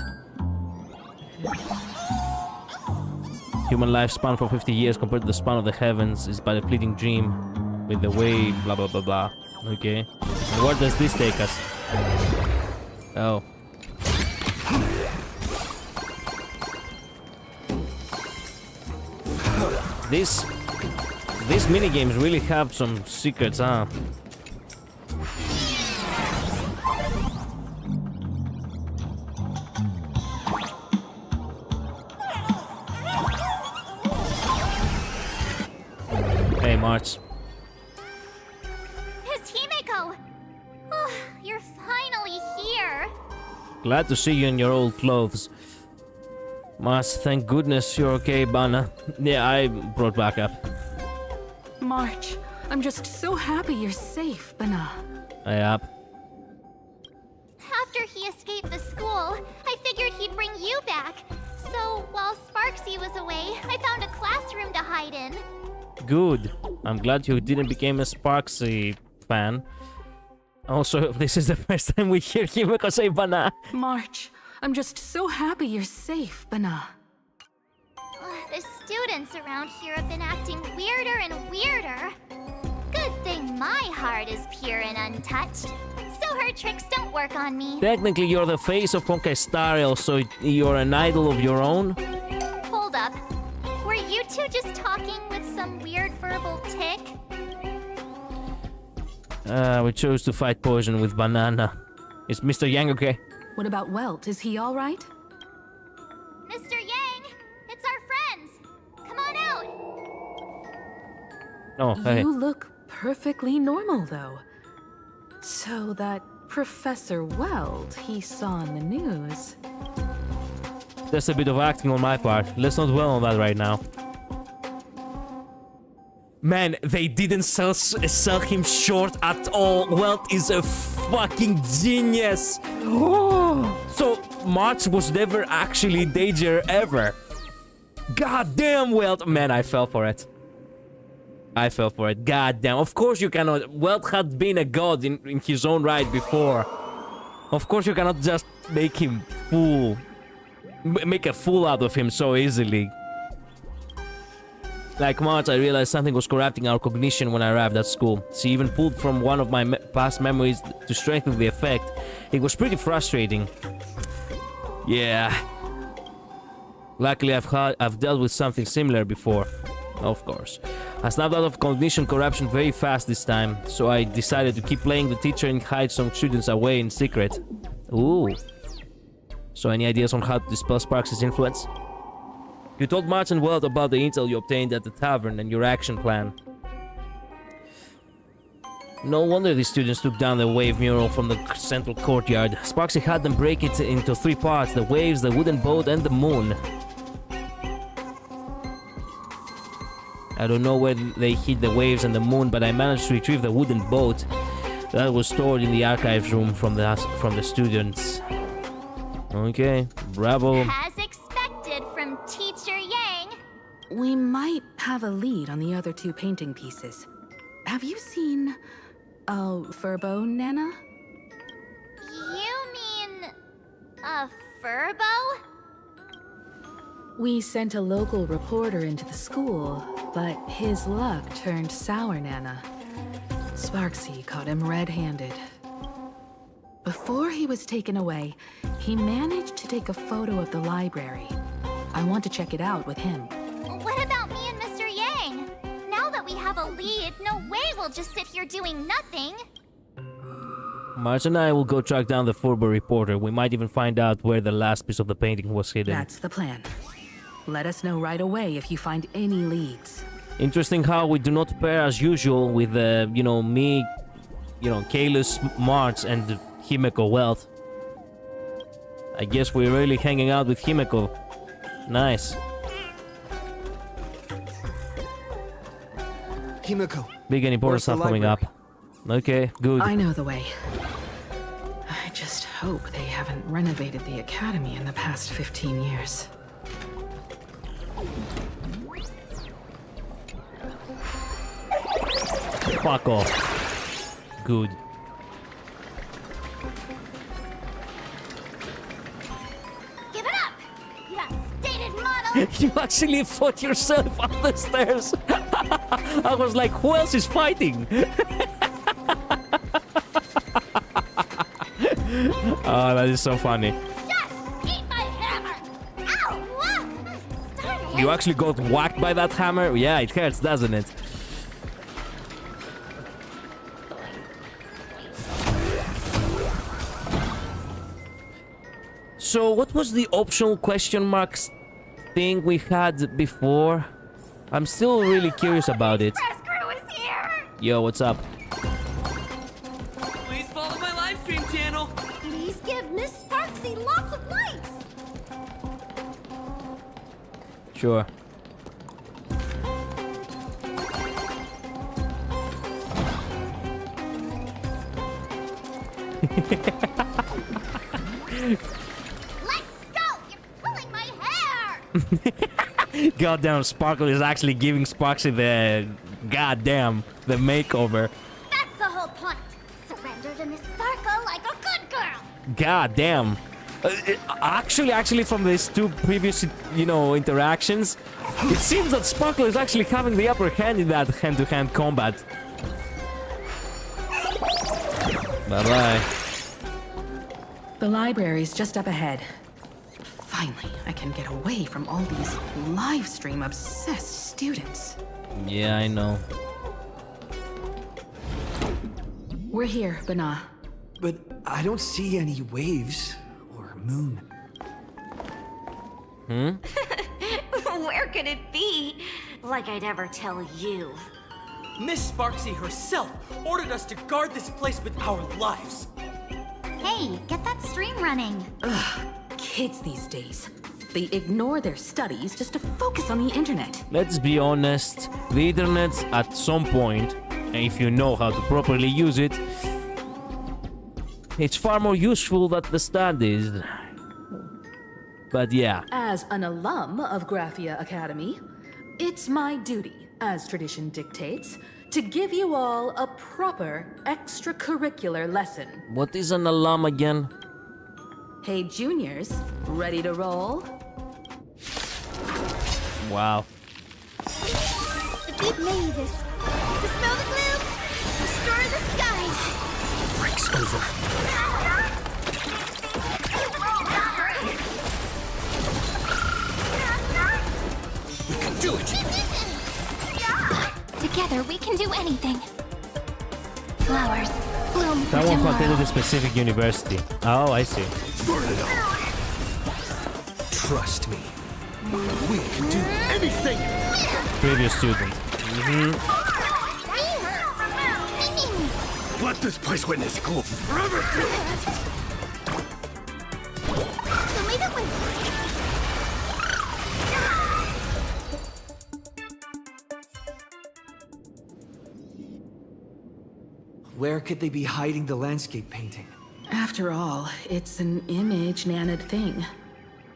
A: Human lifespan for 50 years compared to the span of the heavens is but a fleeting dream with the way blah blah blah blah. Okay. And where does this take us? Oh. These minigames really have some secrets, huh? Hey, March.
G: It's Himeko! Oh, you're finally here!
A: Glad to see you in your old clothes. Mas, thank goodness you're okay, Bana. Yeah, I brought backup.
F: March, I'm just so happy you're safe, Bana.
A: Yep.
G: After he escaped the school, I figured he'd bring you back. So, while Sparksy was away, I found a classroom to hide in.
A: Good. I'm glad you didn't become a Sparksy fan. Also, this is the first time we hear Himeko say Bana.
F: March, I'm just so happy you're safe, Bana.
G: The students around here have been acting weirder and weirder. Good thing my heart is pure and untouched, so her tricks don't work on me.
A: Technically, you're the face of HonkaiStarRail, so you're an idol of your own?
G: Hold up. Were you two just talking with some weird verbal tick?
A: We chose to fight poison with banana. Is Mr. Yang okay?
F: What about Welt? Is he alright?
G: Mr. Yang, it's our friends. Come on out.
A: Oh, hey.
F: You look perfectly normal, though. So that Professor Welt he saw in the news.
A: That's a bit of acting on my part. Let's not dwell on that right now. Man, they didn't sell him short at all. Welt is a fucking genius. So March was never actually in danger ever. God damn, Welt. Man, I fell for it. I fell for it. God damn. Of course you cannot. Welt had been a god in his own right before. Of course you cannot just make him fool. Make a fool out of him so easily. Like March, I realized something was corrupting our cognition when I arrived at school. She even pulled from one of my past memories to strengthen the effect. It was pretty frustrating. Yeah. Luckily, I've dealt with something similar before. Of course. I snapped out of cognition corruption very fast this time, so I decided to keep playing the teacher and hide some students away in secret. Ooh. So any ideas on how to dispel Sparks' influence? You told March and Welt about the intel you obtained at the tavern and your action plan. No wonder these students took down the wave mural from the central courtyard. Sparksy had them break it into 3 parts: the waves, the wooden boat, and the moon. I don't know where they hid the waves and the moon, but I managed to retrieve the wooden boat that was stored in the archives room from the students. Okay, bravo.
G: As expected from Teacher Yang.
F: We might have a lead on the other 2 painting pieces. Have you seen Furbo, Nana?
G: You mean a Furbo?
F: We sent a local reporter into the school, but his luck turned sour, Nana. Sparksy caught him red-handed. Before he was taken away, he managed to take a photo of the library. I want to check it out with him.
G: What about me and Mr. Yang? Now that we have a lead, no way we'll just sit here doing nothing.
A: March and I will go track down the Furbo reporter. We might even find out where the last piece of the painting was hidden.
F: That's the plan. Let us know right away if you find any leads.
A: Interesting how we do not pair as usual with, me, Kaelus, March, and Himeko Welt. I guess we're really hanging out with Himeko. Nice.
T: Himeko.
A: Big and important stuff coming up. Okay, good.
F: I know the way. I just hope they haven't renovated the academy in the past 15 years.
A: Fuck off. Good.
G: Give it up! You outdated model!
A: You actually fought yourself up the stairs. I was like, who else is fighting? Oh, that is so funny.
G: Eat my hammer! Ow! Darn it!
A: You actually got whacked by that hammer? Yeah, it hurts, doesn't it? So, what was the optional question marks thing we had before? I'm still really curious about it.
G: Press crew is here!
A: Yo, what's up?
J: Please follow my live stream channel.
G: Please give Miss Sparksy lots of likes!
A: Sure. Goddamn, Sparkle is actually giving Sparksy the the makeover.
G: That's the whole point. Surrender to Miss Sparkle like a good girl.
A: Goddamn. Actually, from these two previous, interactions, it seems that Sparkle is actually having the upper hand in that hand-to-hand combat. Bye-bye.
F: The library's just up ahead. Finally, I can get away from all these live stream obsessed students.
A: Yeah, I know.
F: We're here, Bana.
T: But I don't see any waves or moon.
G: Where could it be? Like I'd ever tell you.
J: Miss Sparksy herself ordered us to guard this place with our lives.
G: Hey, get that stream running.
F: Ugh, kids these days. They ignore their studies just to focus on the internet.
A: Let's be honest, the internet at some point, if you know how to properly use it, it's far more useful than the studies. But yeah.
F: As an alum of Graphia Academy, it's my duty, as tradition dictates, to give you all a proper extracurricular lesson.
A: What is an alum again?
F: Hey, juniors, ready to roll?
A: Wow.
G: The big lady this. Dispel the gloom. Destroy the skies.
I: Break's over. We can do it.
Q: Together, we can do anything. Flowers bloom for
A: Someone
Q: tomorrow.
A: attended a specific university. Oh, I see.
I: Burn it all. Trust me. We can do anything.
A: Previous student.
I: Let this place witness school forever.
G: So leave it with.
T: Where could they be hiding the landscape painting?
F: After all, it's an image Nanad thing.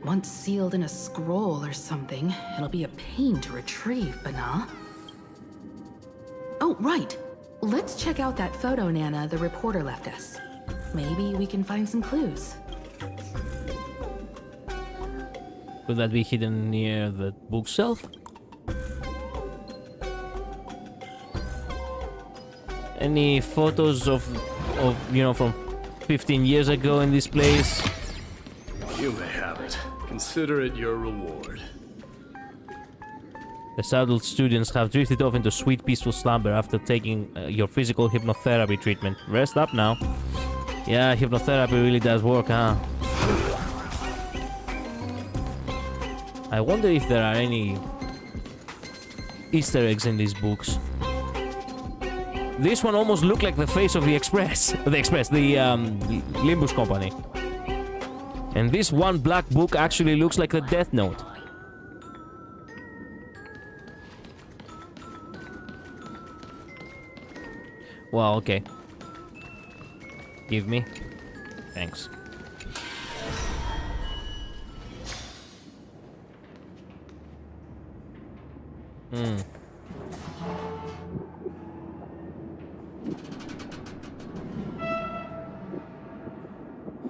F: Once sealed in a scroll or something, it'll be a pain to retrieve, Bana. Oh, right. Let's check out that photo Nana the reporter left us. Maybe we can find some clues.
A: Could that be hidden near the bookshelf? Any photos of from 15 years ago in this place?
R: You may have it. Consider it your reward.
A: The adult students have drifted off into sweet, peaceful slumber after taking your physical hypnotherapy treatment. Rest up now. Yeah, hypnotherapy really does work, huh? I wonder if there are any Easter eggs in these books. This one almost looked like the face of the Limbus company. And this one black book actually looks like the Death Note. Well, okay. Give me. Thanks.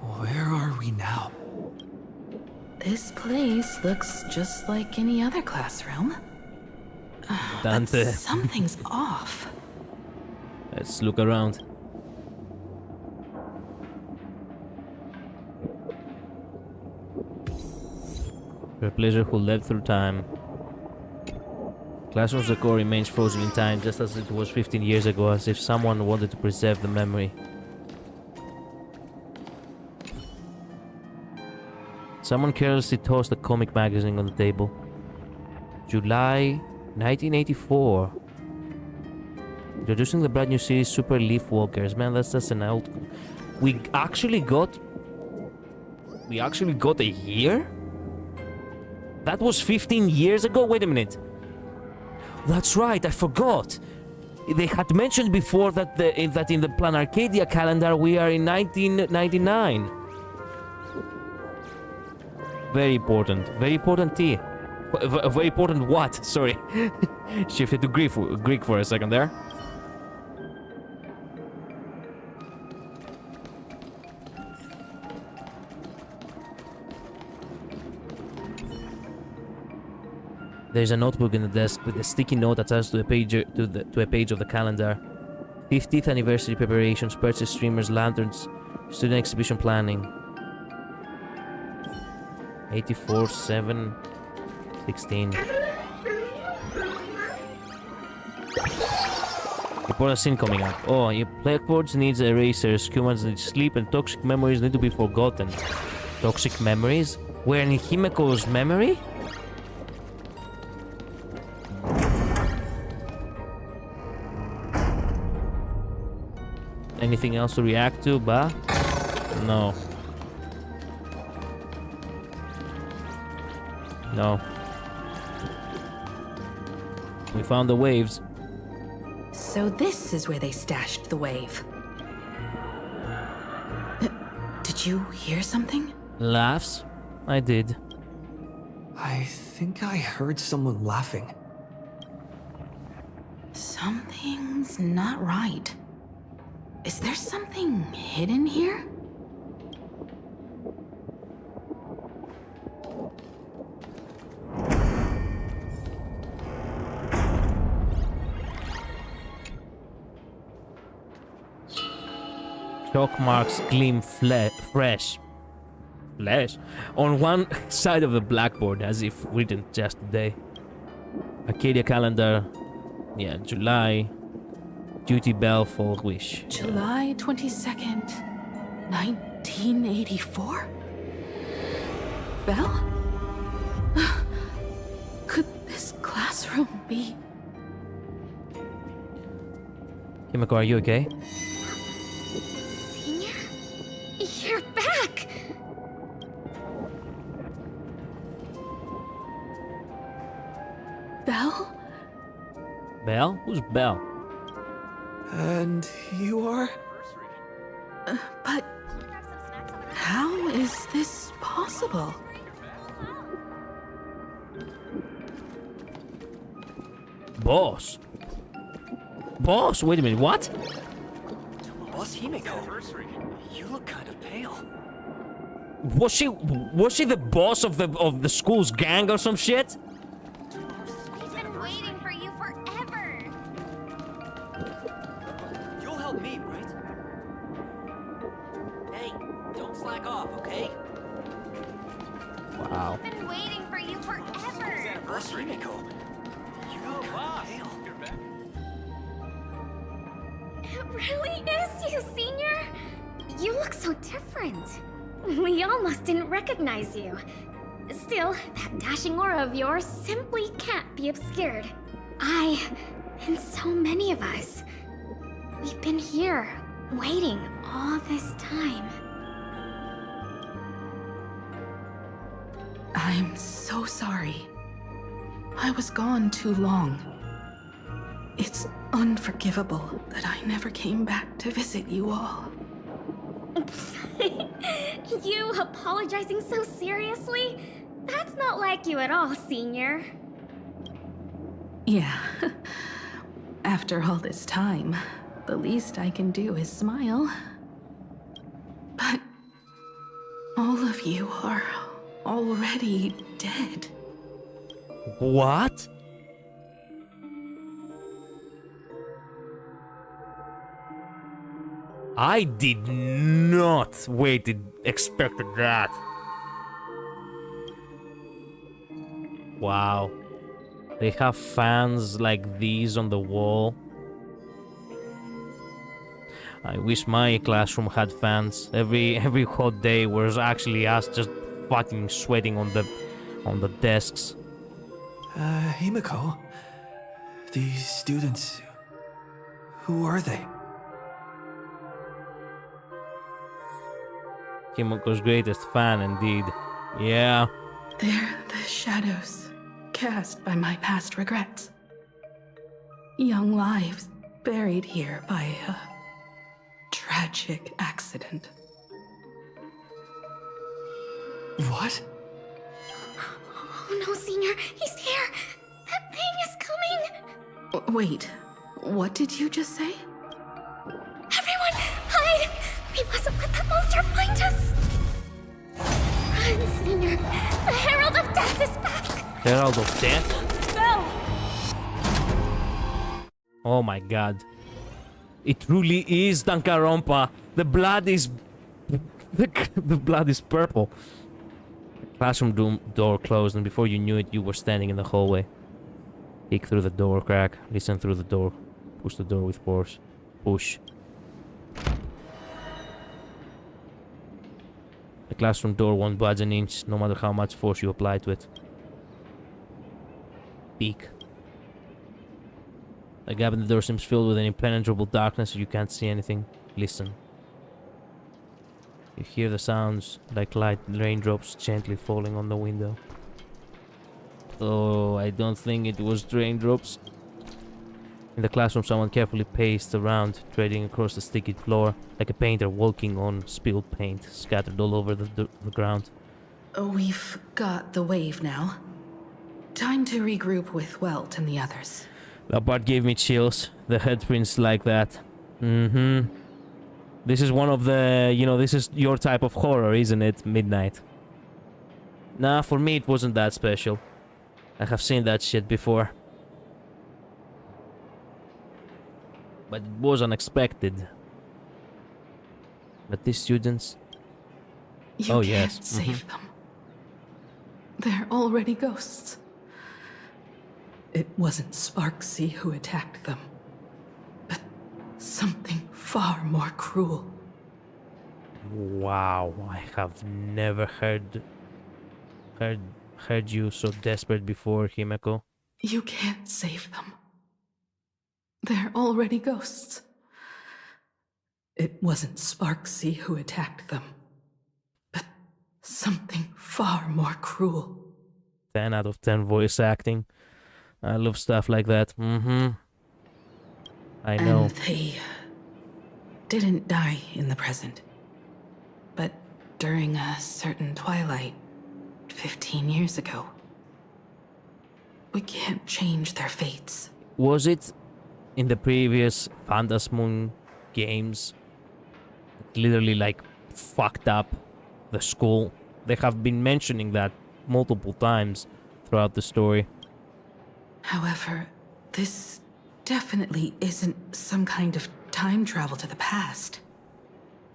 T: Where are we now?
F: This place looks just like any other classroom. But
A: Dante.
F: something's off.
A: Let's look around. For a pleasure who led through time. Classroom's decor remains frozen in time, just as it was 15 years ago, as if someone wanted to preserve the memory. Someone carelessly tossed a comic magazine on the table. July 1984. Introducing the brand new series Super Leaf Walkers. Man, that's just an old... We actually got a year? That was 15 years ago? Wait a minute. That's right, I forgot. They had mentioned before that in the Plan Arcadia calendar we are in 1999. Very important. Very important tea. Very important what? Sorry. Shifted to Greek for a second there. There's a notebook in the desk with a sticky note attached to a page of the calendar. 50th anniversary preparations, purchase streamers, lanterns, student exhibition planning. 84, 7, 16. Important scene coming up. Oh, your blackboards needs erasers, humans need sleep, and toxic memories need to be forgotten. Toxic memories? We're in Himeko's memory? Anything else to react to, bah? No. No. We found the waves.
F: So this is where they stashed the wave. Did you hear something?
A: Laughs? I did.
T: I think I heard someone laughing.
F: Something's not right. Is there something hidden here?
A: Chalk marks gleam fresh on one side of the blackboard, as if written just today. Arcadia calendar, yeah, July. Duty bell for wish.
F: July 22nd, 1984? Bell? Could this classroom be...
A: Himiko, are you okay?
G: Senior? You're back!
F: Bell?
A: Bell? Who's Bell?
T: And you are?
F: But how is this possible?
A: Boss? Boss? Wait a minute, what?
J: Boss Himiko, you look kind of pale.
A: Was she the boss of the school's gang or some shit?
G: We've been waiting for you forever.
J: You'll help me, right? Hey, don't slack off, okay?
A: Wow.
G: We've been waiting for you forever.
J: Boss Himiko, you look kind of pale.
G: It really is you, Senior. You look so different. We almost didn't recognize you. Still, that dashing aura of yours simply can't be obscured. I, and so many of us, we've been here, waiting all this time.
F: I'm so sorry. I was gone too long. It's unforgivable that I never came back to visit you all.
G: You apologizing so seriously? That's not like you at all, Senior.
F: Yeah. After all this time, the least I can do is smile. But all of you are already dead.
A: What? I did not expected that. Wow. They have fans like these on the wall. I wish my classroom had fans. Every hot day was actually us just fucking sweating on the desks.
T: Himiko, these students, who are they?
A: Himiko's greatest fan, indeed. Yeah.
F: They're the shadows cast by my past regrets. Young lives buried here by a tragic accident.
T: What?
Q: Oh no, Senior, he's here! That thing is coming!
F: Wait, what did you just say?
Q: Everyone, hide! We mustn't let that monster find us! Run, Senior! The Herald of Death is back!
A: Herald of Death?
Q: Go!
A: Oh my god. It truly is Danganronpa. The blood is... the blood is purple. The classroom door closed, and before you knew it, you were standing in the hallway. Peek through the door crack, listen through the door, push the door with force. Push. The classroom door won't budge an inch, no matter how much force you apply to it. Peek. The gap in the door seems filled with an impenetrable darkness, you can't see anything. Listen. You hear the sounds like light raindrops gently falling on the window. Oh, I don't think it was raindrops. In the classroom, someone carefully paced around, treading across the sticky floor, like a painter walking on spilled paint, scattered all over the ground.
F: We've got the wave now. Time to regroup with Welt and the others.
A: That part gave me chills. The headprints like that. This is one of the... You know, this is your type of horror, isn't it? Midnight. Nah, for me it wasn't that special. I have seen that shit before. But it was unexpected. But these students...
F: You can't save them. They're already ghosts. It wasn't Sparksy who attacked them, but something far more cruel.
A: Wow, I have never heard you so desperate before, Himeko.
F: You can't save them. They're already ghosts. It wasn't Sparksy who attacked them, but something far more cruel.
A: 10 out of 10 voice acting. I love stuff like that. I know.
F: And they didn't die in the present, but during a certain twilight 15 years ago. We can't change their fates.
A: Was it in the previous Phantasmoon games literally like fucked up the school? They have been mentioning that multiple times throughout the story.
F: However, this definitely isn't some kind of time travel to the past.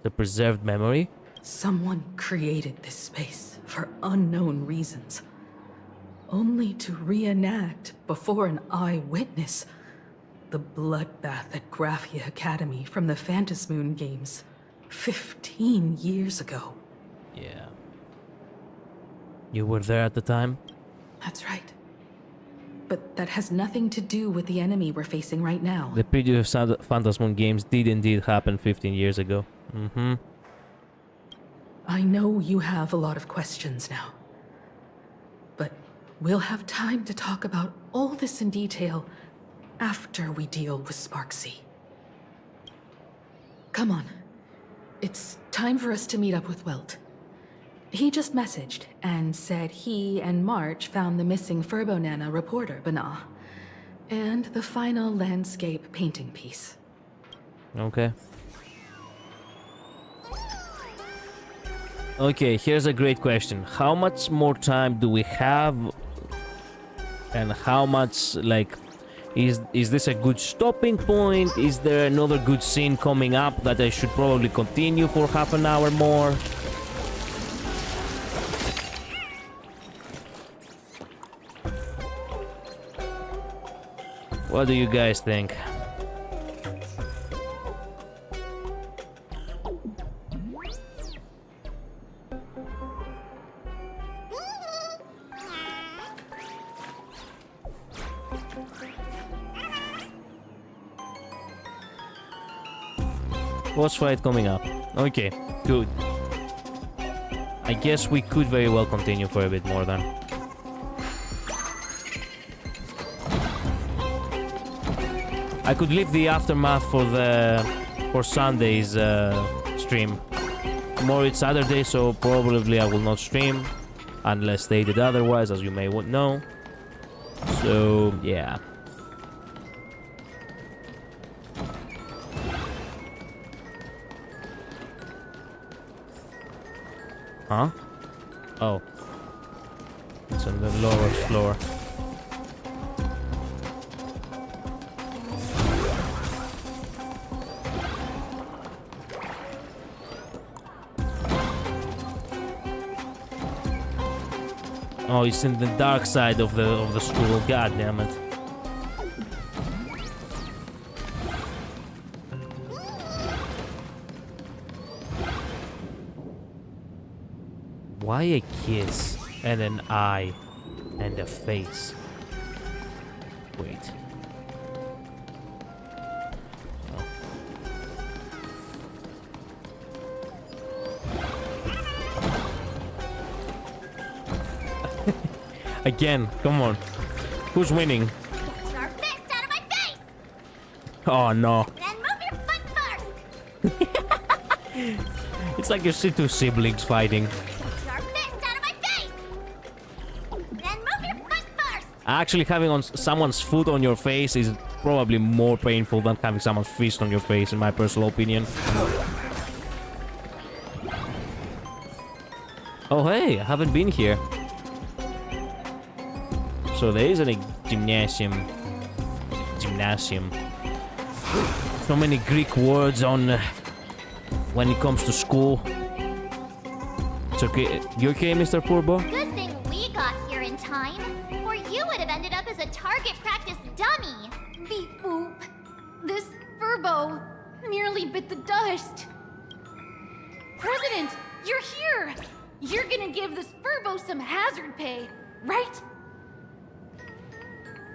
A: The preserved memory?
F: Someone created this space for unknown reasons, only to reenact before an eyewitness the bloodbath at Graphia Academy from the Phantasmoon games 15 years ago.
A: Yeah. You were there at the time?
F: That's right. But that has nothing to do with the enemy we're facing right now.
A: The previous Phantasmoon games did indeed happen 15 years ago.
F: I know you have a lot of questions now. But we'll have time to talk about all this in detail after we deal with Sparksy. Come on. It's time for us to meet up with Welt. He just messaged and said he and March found the missing Furbonana reporter, Bana, and the final landscape painting piece.
A: Okay. Okay, here's a great question. How much more time do we have? And how much, like, is this a good stopping point? Is there another good scene coming up that I should probably continue for half an hour more? What do you guys think? Boss fight coming up. Okay, good. I guess we could very well continue for a bit more then. I could leave the aftermath for Sunday's stream. Tomorrow it's Saturday, so probably I will not stream unless stated otherwise, as you may know. So yeah. Huh? Oh. It's on the lower floor. Oh, it's in the dark side of the school. God damn it. Why a kiss and an eye and a face? Wait. Oh. Again, come on. Who's winning?
Q: Get your fist out of my face!
A: Oh no.
Q: Then move your foot first!
A: It's like your two siblings fighting. Actually, having on someone's foot on your face is probably more painful than having someone's fist on your face, in my personal opinion. Oh hey, I haven't been here. So there is a gymnasium. So many Greek words on when it comes to school. It's okay. You okay, Mr. Purbo?
Q: Good thing we got here in time, or you would have ended up as a target practice dummy.
D: Beep boop. This Furbo nearly bit the dust. President, you're here! You're gonna give this Furbo some hazard pay, right?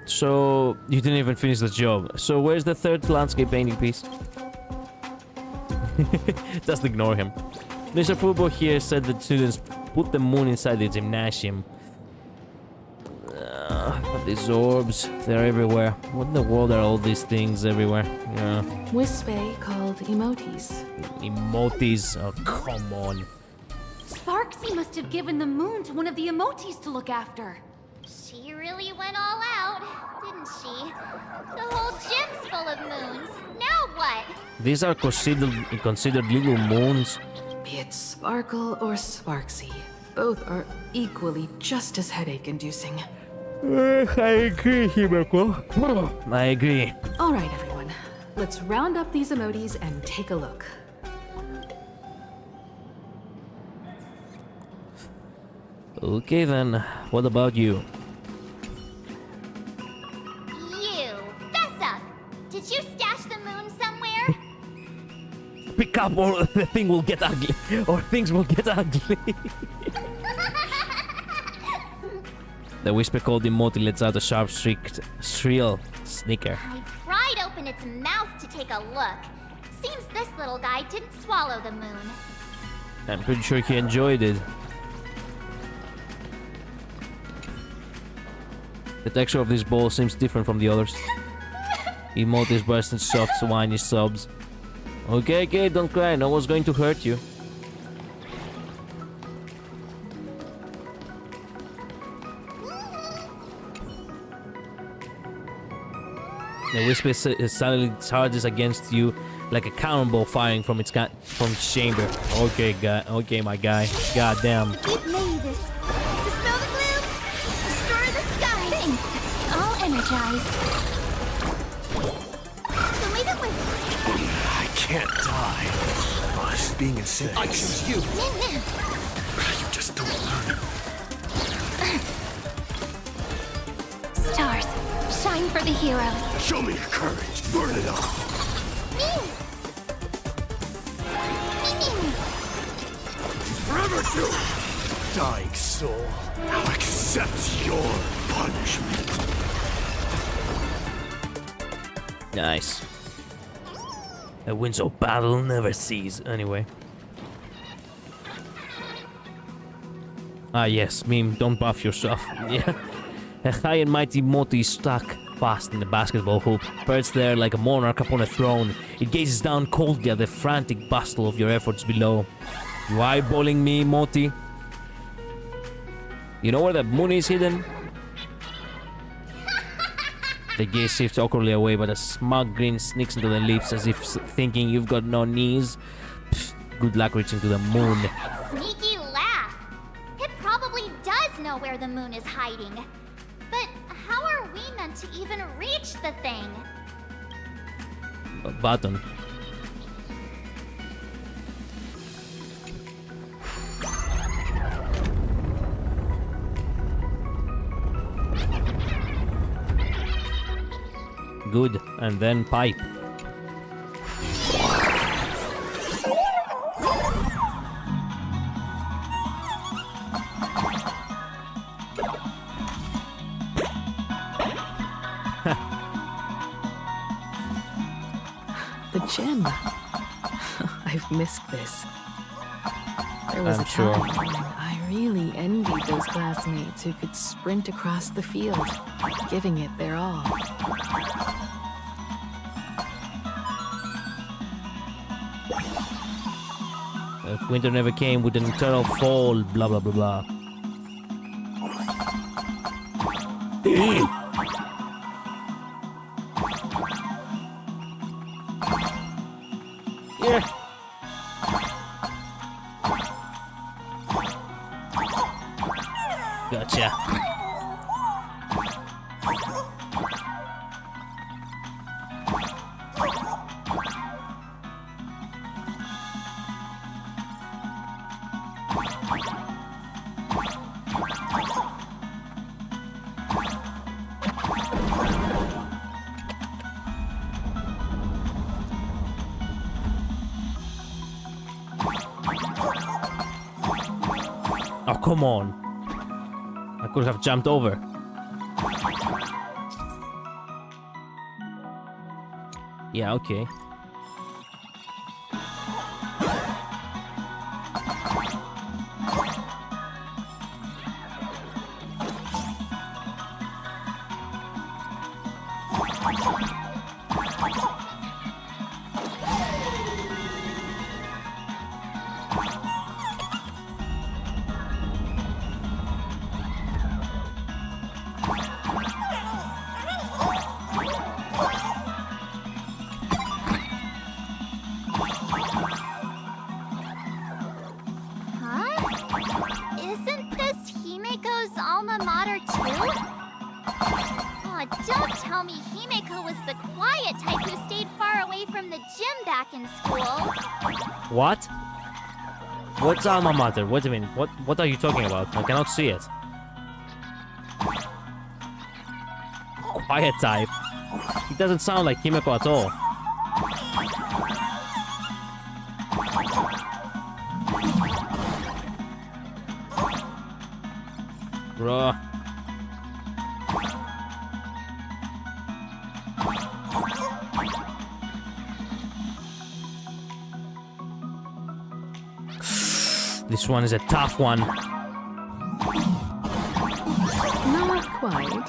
A: So, you didn't even finish the job. So, where's the third landscape painting piece? Just ignore him. Mr. Fubo here said that students put the moon inside the gymnasium. These orbs, they're everywhere. What in the world are all these things everywhere? Yeah.
F: Wispe called emotes.
A: Emotes? Oh, come on.
D: Sparksy must have given the moon to one of the emotes to look after.
Q: She really went all out, didn't she? The whole gym's full of moons. Now what?
A: These are considered little moons.
F: Be it Sparkle or Sparksy, both are equally just as headache-inducing.
A: I agree, Himeko. I agree.
F: All right, everyone. Let's round up these emotes and take a look.
A: Okay then, what about you?
Q: You, fess up! Did you stash the moon somewhere?
A: Pick up or the thing will get ugly. Or things will get ugly. The whisper called emote lets out a sharp, shrill snicker.
Q: I pried open its mouth to take a look. Seems this little guy didn't swallow the moon.
A: I'm pretty sure he enjoyed it. The texture of this ball seems different from the others. Emote is bursting soft, whiny sobs. Okay, don't cry. No one's going to hurt you. The whisper suddenly charges against you like a cannonball firing from its chamber. Okay, okay, my guy. Goddamn.
Q: Give me this. Dispel the gloom. Destroy the sky. Thanks. All energized. So leave it with.
I: I can't die. Oh, this is being insane. I choose you.
Q: Min.
I: You just don't learn.
Q: Stars, shine for the heroes.
I: Show me your courage. Burn it all.
Q: Me.
I: Forever do. Dying soul, now accept your punishment.
A: Nice. The winds of battle never cease. Anyway. Ah yes, meme, don't buff yourself. Yeah. A high and mighty Moti is stuck fast in the basketball hoop. Perched there like a monarch upon a throne. It gazes down coldly at the frantic bustle of your efforts below. You eyeballing me, Moti? You know where the moon is hidden? The gaze shifts awkwardly away, but a smug grin sneaks into the lips as if thinking you've got no knees. Pfft, good luck reaching to the moon.
G: Sneaky laugh. It probably does know where the moon is hiding. But how are we meant to even reach the thing?
A: A button. Good, and then pipe.
F: The gym. I've missed this. There was
A: I'm
F: a time
A: sure.
F: when I really envied those classmates who could sprint across the field, giving it their all.
A: If winter never came with an eternal fall, blah blah blah blah. Yeah. Gotcha. Oh, come on. I could have jumped over. Yeah, okay.
G: Huh? Isn't this Himeko's alma mater too? Aw, don't tell me Himeko was the quiet type who stayed far away from the gym back in school.
A: What? What's alma mater? Wait a minute. What are you talking about? I cannot see it. Quiet type. It doesn't sound like Himeko at all. Bruh. This one is a tough one.
F: Not quite.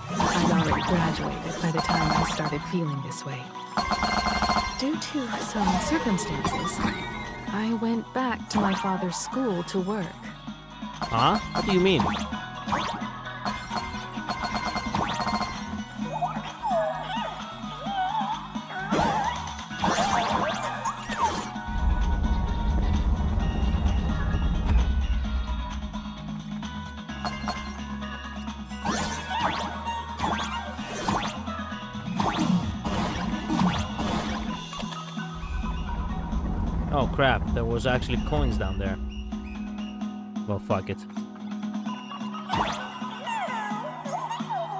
F: I'd already graduated by the time I started feeling this way. Due to some circumstances, I went back to my father's school to work.
A: Huh? What do you mean? crap, there was actually coins down there. Well, fuck it.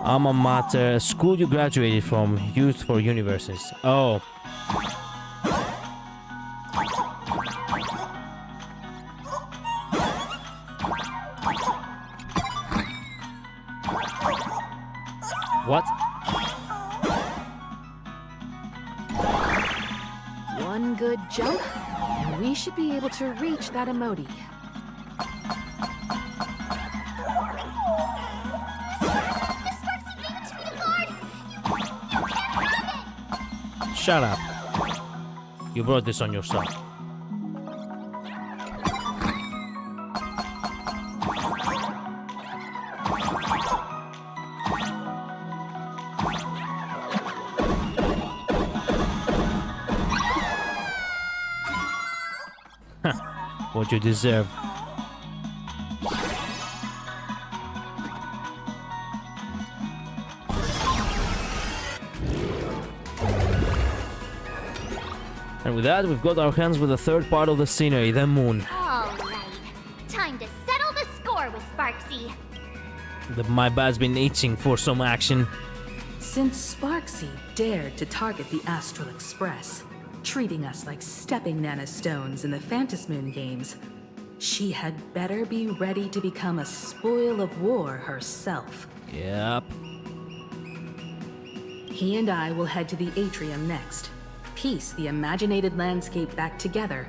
A: Alma mater, school you graduated from, used for universes. Oh. What?
F: One good jump, and we should be able to reach that emoji.
A: Shut up. You brought this on yourself. What you deserve. And with that, we've got our hands with the third part of the scenery, the moon.
Q: All right. Time to settle the score with Sparksy.
A: My bad's been itching for some action.
F: Since Sparksy dared to target the Astral Express, treating us like stepping nanostones in the Phantasmoon games, she had better be ready to become a spoil of war herself.
A: Yep.
F: He and I will head to the atrium next, piece the imaginated landscape back together,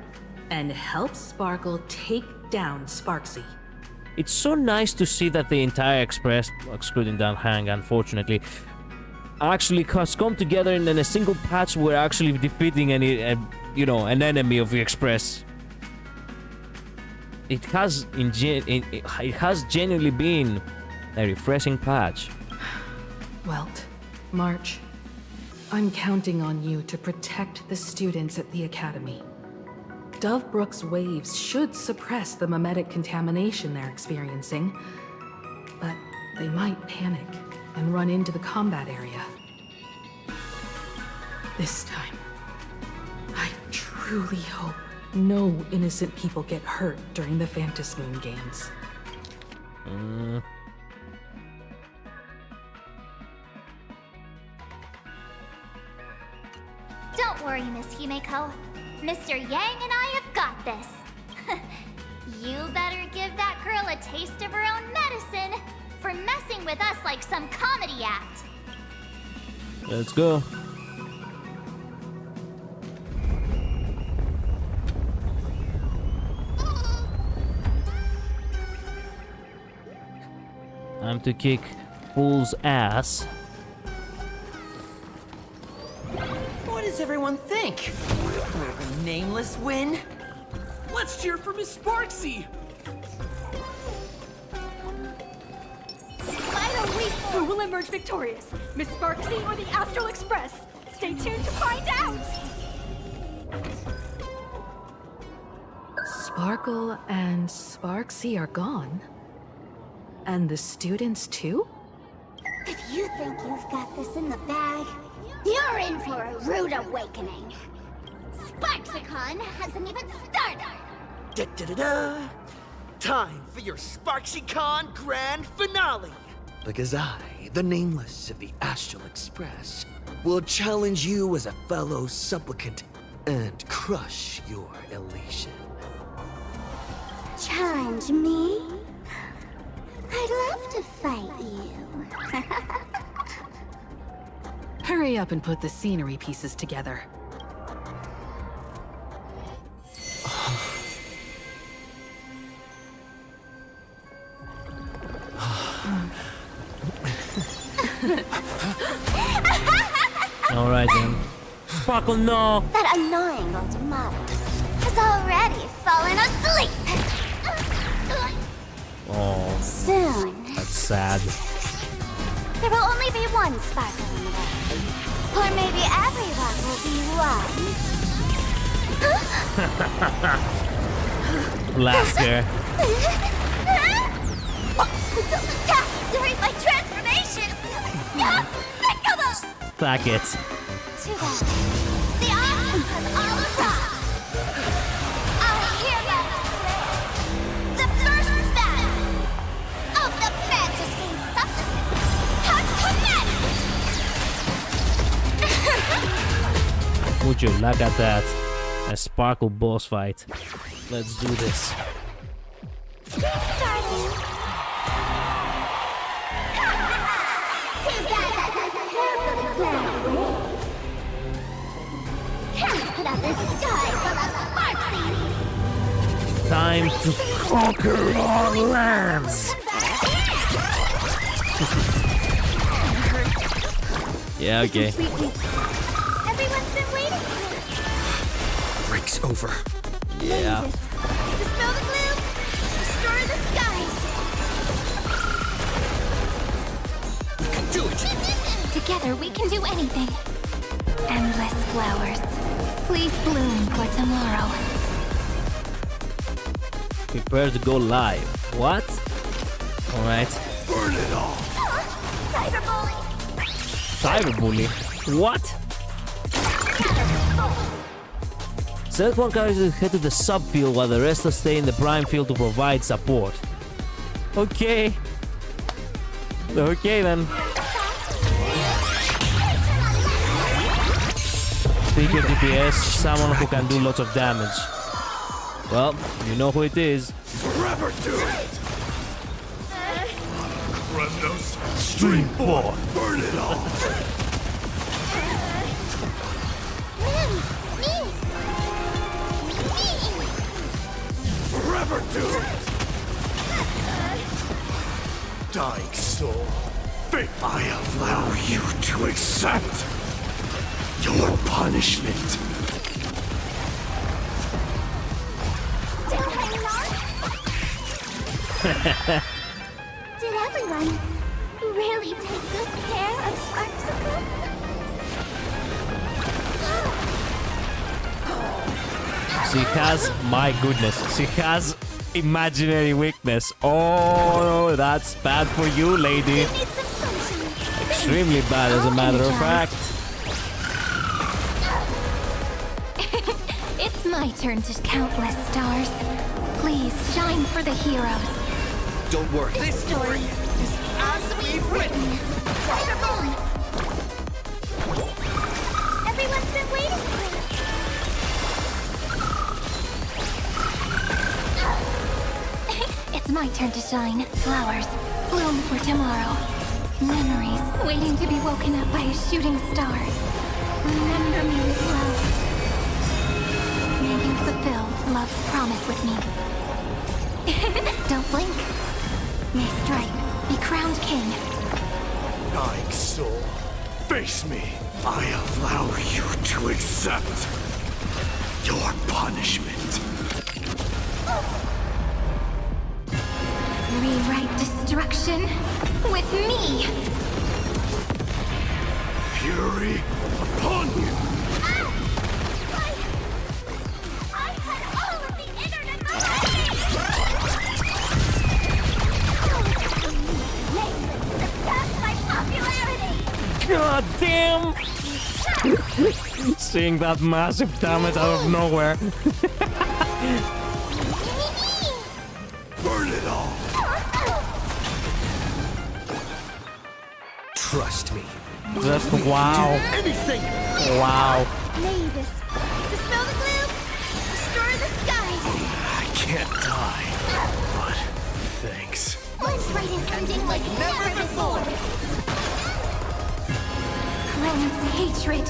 F: and help Sparkle take down Sparksy.
A: It's so nice to see that the entire Express, excluding down Hang, unfortunately, actually has come together in a single patch. We're actually defeating an enemy of the Express. It has genuinely been a refreshing patch.
F: Welt, March, I'm counting on you to protect the students at the Academy. Dovebrook's waves should suppress the mimetic contamination they're experiencing, but they might panic and run into the combat area. This time, I truly hope no innocent people get hurt during the Phantasmoon games.
G: Don't worry, Miss Himeko. Mr. Yang and I have got this. You better give that girl a taste of her own medicine for messing with us like some comedy act.
A: Let's go. Time to kick Fool's ass.
J: What does everyone think? Will the Nameless win?
O: Let's cheer for Miss Sparksy!
V: Who will emerge victorious? Miss Sparksy or the Astral Express? Stay tuned to find out!
F: Sparkle and Sparksy are gone. And the students too?
G: If you think you've got this in the bag, you're in for a rude awakening. Sparksicon hasn't even started!
I: Da-da-da-da! Time for your SparksyCon Grand Finale! Because I, the Nameless of the Astral Express, will challenge you as a fellow supplicant and crush your elation.
G: Challenge me? I'd love to fight you.
F: Hurry up and put the scenery pieces together.
A: Alright then. Sparkle, no!
G: That annoying old model has already fallen asleep.
A: Oh.
G: Soon,
A: That's sad.
G: there will only be one Sparkle in the world. Or maybe everyone will be one.
A: Blaster.
G: During my transformation!
A: Fuck it.
G: Too bad. The audience has all arrived!
A: you, look at that. A sparkle boss fight. Let's do this. Time to conquer our lands! Yeah, okay.
Q: Everyone's been waiting.
T: Break's over.
A: Yeah.
Q: Dispel the gloom. Destroy the skies.
T: We can do it.
Q: Together we can do anything. Endless flowers. Please bloom for tomorrow.
A: Prepare to go live. What? Alright.
I: Burn it all.
A: Cyberbully? What? Select one character to head to the subfield while the rest will stay in the prime field to provide support. Okay. Okay then. Pick your DPS, someone who can do lots of damage. Well, you know who it is.
I: Forever do it! Kremnos, stream forth! Burn it all! Forever do it! Dying soul, fate, I allow you to accept your punishment.
Q: Still hanging on? Did everyone really take good care of Sparksicle?
A: She has, my goodness, she has imaginary weakness. Oh, that's bad for you, lady. Extremely bad, as a matter of fact.
Q: It's my turn to countless stars. Please shine for the heroes.
T: Don't worry.
Q: This story is as we've written. Everyone's been waiting for it. It's my turn to shine. Flowers bloom for tomorrow. Memories waiting to be woken up by a shooting star. Remember me with love. May you fulfill love's promise with me. Don't blink. May Stripe be crowned king.
I: Dying soul, face me. I allow you to accept your punishment.
Q: Rewrite destruction with me.
I: Fury upon you.
Q: I had all of the internet my popularity.
A: God damn! Seeing that massive damage out of nowhere.
I: Burn it all.
T: Trust me.
A: Just wow.
I: Anything.
A: Wow.
Q: Mavis, dispel the gloom. Destroy the skies.
I: I can't die, but thanks.
Q: Let's write an ending like never before. Cleanse hatred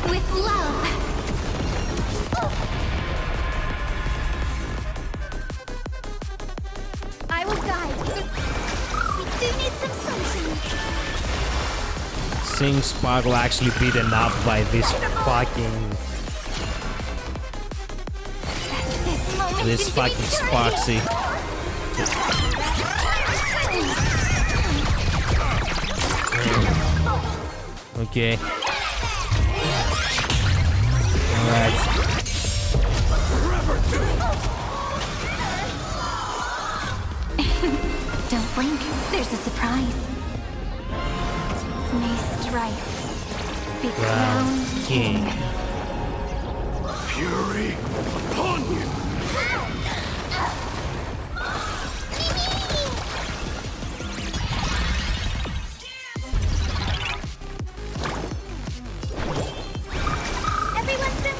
Q: with love. I will guide. We do need some sunshine.
A: Seeing Sparkle actually beaten up by this fucking... This fucking Sparksy. Okay. Alright.
Q: Don't blink. There's a surprise. May Strife be crowned king.
I: Fury upon you.
Q: Everyone's been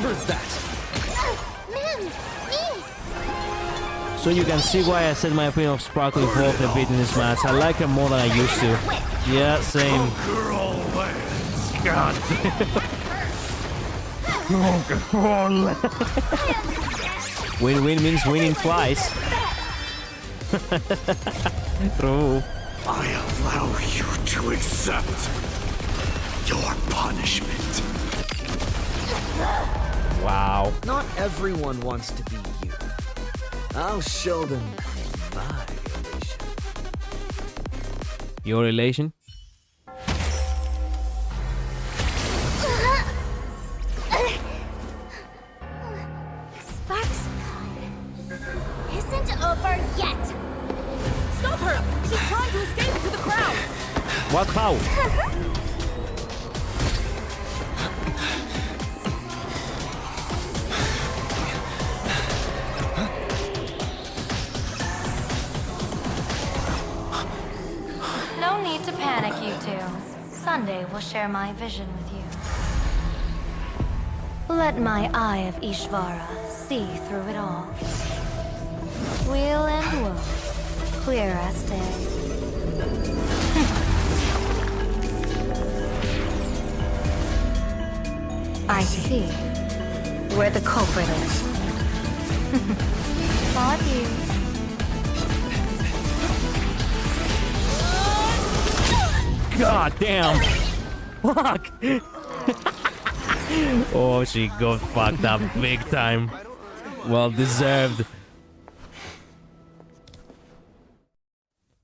T: delivered that.
Q: Man, me!
A: So you can see why I said my opinion of Sparkle evolved a bit in this match. I like her more than I used to. Yeah, same. God. Win-win means winning twice. True.
I: I allow you to accept your punishment.
A: Wow.
T: Not everyone wants to be you. I'll show them my relation.
A: Your relation?
Q: Sparks isn't over yet.
V: Stop her! She's trying to escape to the crowd.
A: What? How?
D: No need to panic, you two. Sunday will share my vision with you. Let my eye of Ishvara see through it all. Weal and woe, clear as day. I see where the culprit is. Fought you.
A: God damn. Fuck. Oh, she got fucked up big time. Well deserved.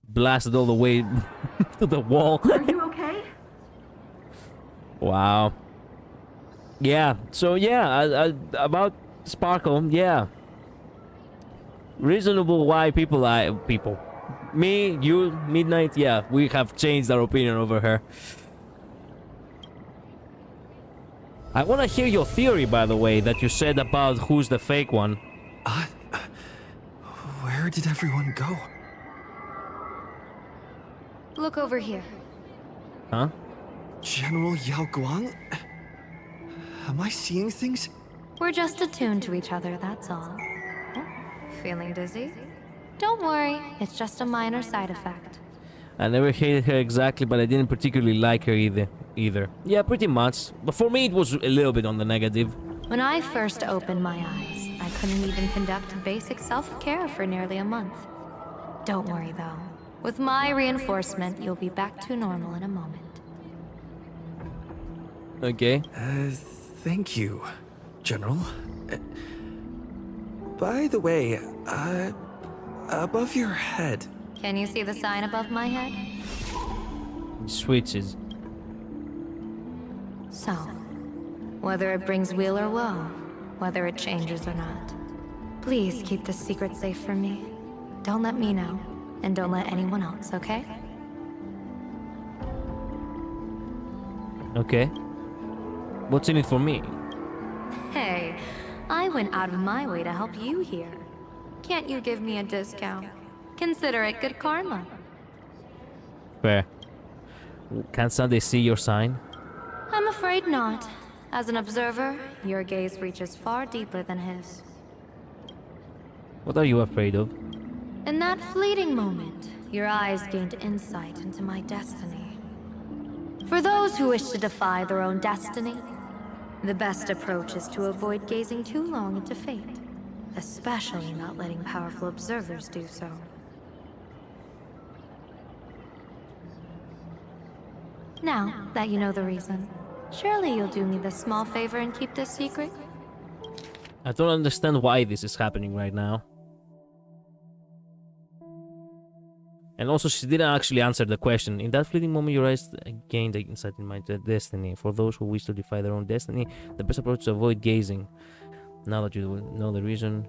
A: Blasted all the way to the wall.
V: Are you okay?
A: Wow. Yeah, so yeah, about Sparkle, yeah. Reasonable why people. Me, you, Midnight, yeah, we have changed our opinion over her. I want to hear your theory, by the way, that you said about who's the fake one.
T: Where did everyone go?
D: Look over here.
A: Huh?
T: General Yao Guang? Am I seeing things?
D: We're just attuned to each other, that's all. Oh, feeling dizzy? Don't worry, it's just a minor side effect.
A: I never hated her exactly, but I didn't particularly like her either. Yeah, pretty much. But for me, it was a little bit on the negative.
D: When I first opened my eyes, I couldn't even conduct basic self-care for nearly a month. Don't worry, though. With my reinforcement, you'll be back to normal in a moment.
A: Okay.
T: Thank you, General. By the way, above your head.
D: Can you see the sign above my head?
A: Switches.
D: So, whether it brings weal or woe, whether it changes or not, please keep this secret safe from me. Don't let me know, and don't let anyone else, okay?
A: Okay. What's in it for me?
D: Hey, I went out of my way to help you here. Can't you give me a discount? Consider it good karma.
A: Fair. Can't Sunday see your sign?
D: I'm afraid not. As an observer, your gaze reaches far deeper than his.
A: What are you afraid of?
D: In that fleeting moment, your eyes gained insight into my destiny. For those who wish to defy their own destiny, the best approach is to avoid gazing too long into fate, especially not letting powerful observers do so. Now that you know the reason, surely you'll do me this small favor and keep this secret?
A: I don't understand why this is happening right now. And also, she didn't actually answer the question. In that fleeting moment, your eyes gained insight in my destiny. For those who wish to defy their own destiny, the best approach is to avoid gazing. Now that you know the reason.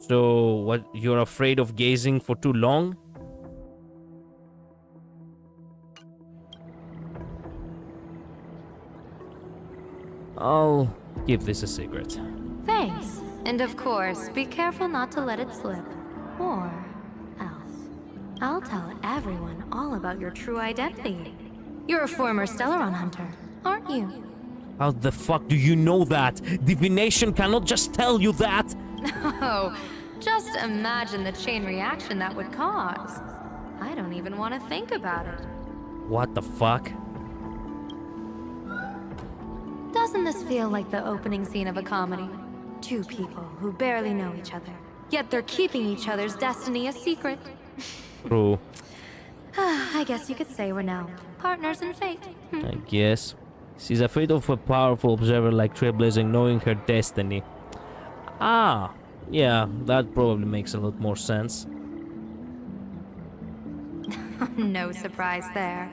A: So, what? You're afraid of gazing for too long? I'll keep this a secret.
D: Thanks. And of course, be careful not to let it slip. Or else, I'll tell everyone all about your true identity. You're a former Stellaron hunter, aren't you?
A: How the fuck do you know that? Divination cannot just tell you that!
D: Oh, just imagine the chain reaction that would cause. I don't even want to think about it.
A: What the fuck?
D: Doesn't this feel like the opening scene of a comedy? Two people who barely know each other, yet they're keeping each other's destiny a secret.
A: True.
D: I guess you could say we're now partners in fate.
A: I guess. She's afraid of a powerful observer like Trailblazing knowing her destiny. Ah, yeah, that probably makes a lot more sense.
D: No surprise there.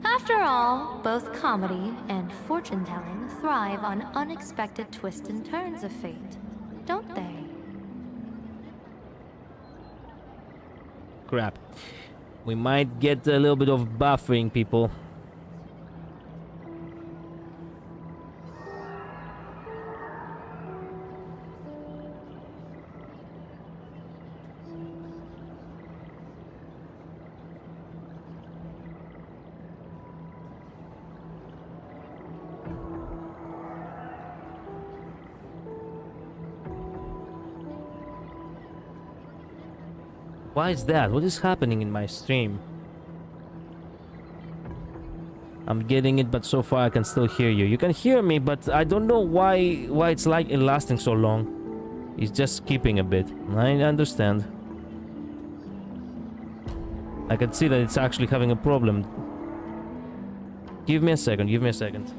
D: After all, both comedy and fortune-telling thrive on unexpected twists and turns of fate, don't they?
A: Crap. We might get a little bit of buffering, people. Why is that? What is happening in my stream? I'm getting it, but so far I can still hear you. You can hear me, but I don't know why it's like it lasting so long. It's just skipping a bit. I understand. I can see that it's actually having a problem. Give me a second, give me a second.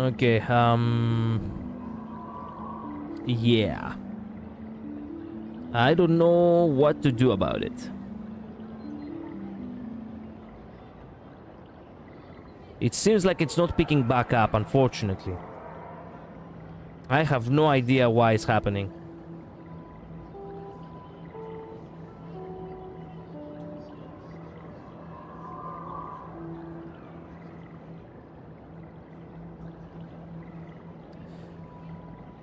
A: Okay, yeah. I don't know what to do about it. It seems like it's not picking back up, unfortunately. I have no idea why it's happening.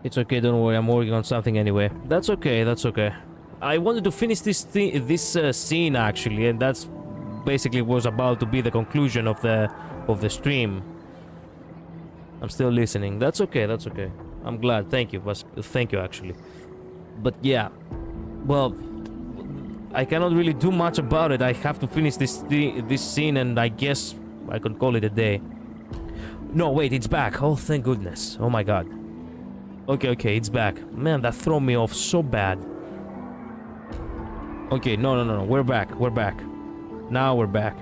A: It's okay, don't worry, I'm working on something anyway. That's okay, that's okay. I wanted to finish this scene actually, and that's basically was about to be the conclusion of the stream. I'm still listening. That's okay, that's okay. I'm glad. Thank you. Thank you actually. But yeah, well, I cannot really do much about it. I have to finish this scene, and I guess I could call it a day. No, wait, it's back. Oh, thank goodness. Oh my god. Okay, it's back. Man, that threw me off so bad. Okay, no. We're back. Now we're back.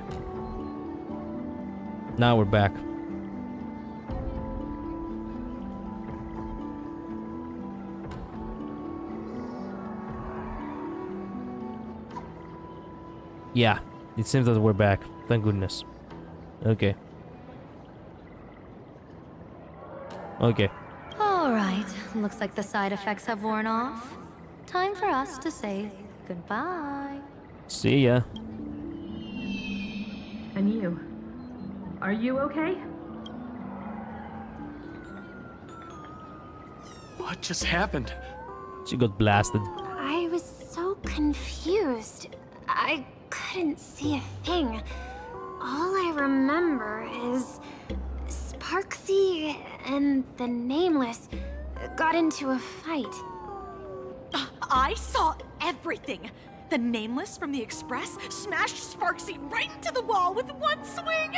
A: Yeah, it seems that we're back. Thank goodness. Okay.
D: Alright, looks like the side effects have worn off. Time for us to say goodbye.
A: See ya.
B: And you? Are you okay?
P: What just happened?
A: She got blasted.
Q: I was so confused. I couldn't see a thing. All I remember is Sparksy and the Nameless got into a fight.
V: I saw everything. The Nameless from the Express smashed Sparksy right into the wall with one swing.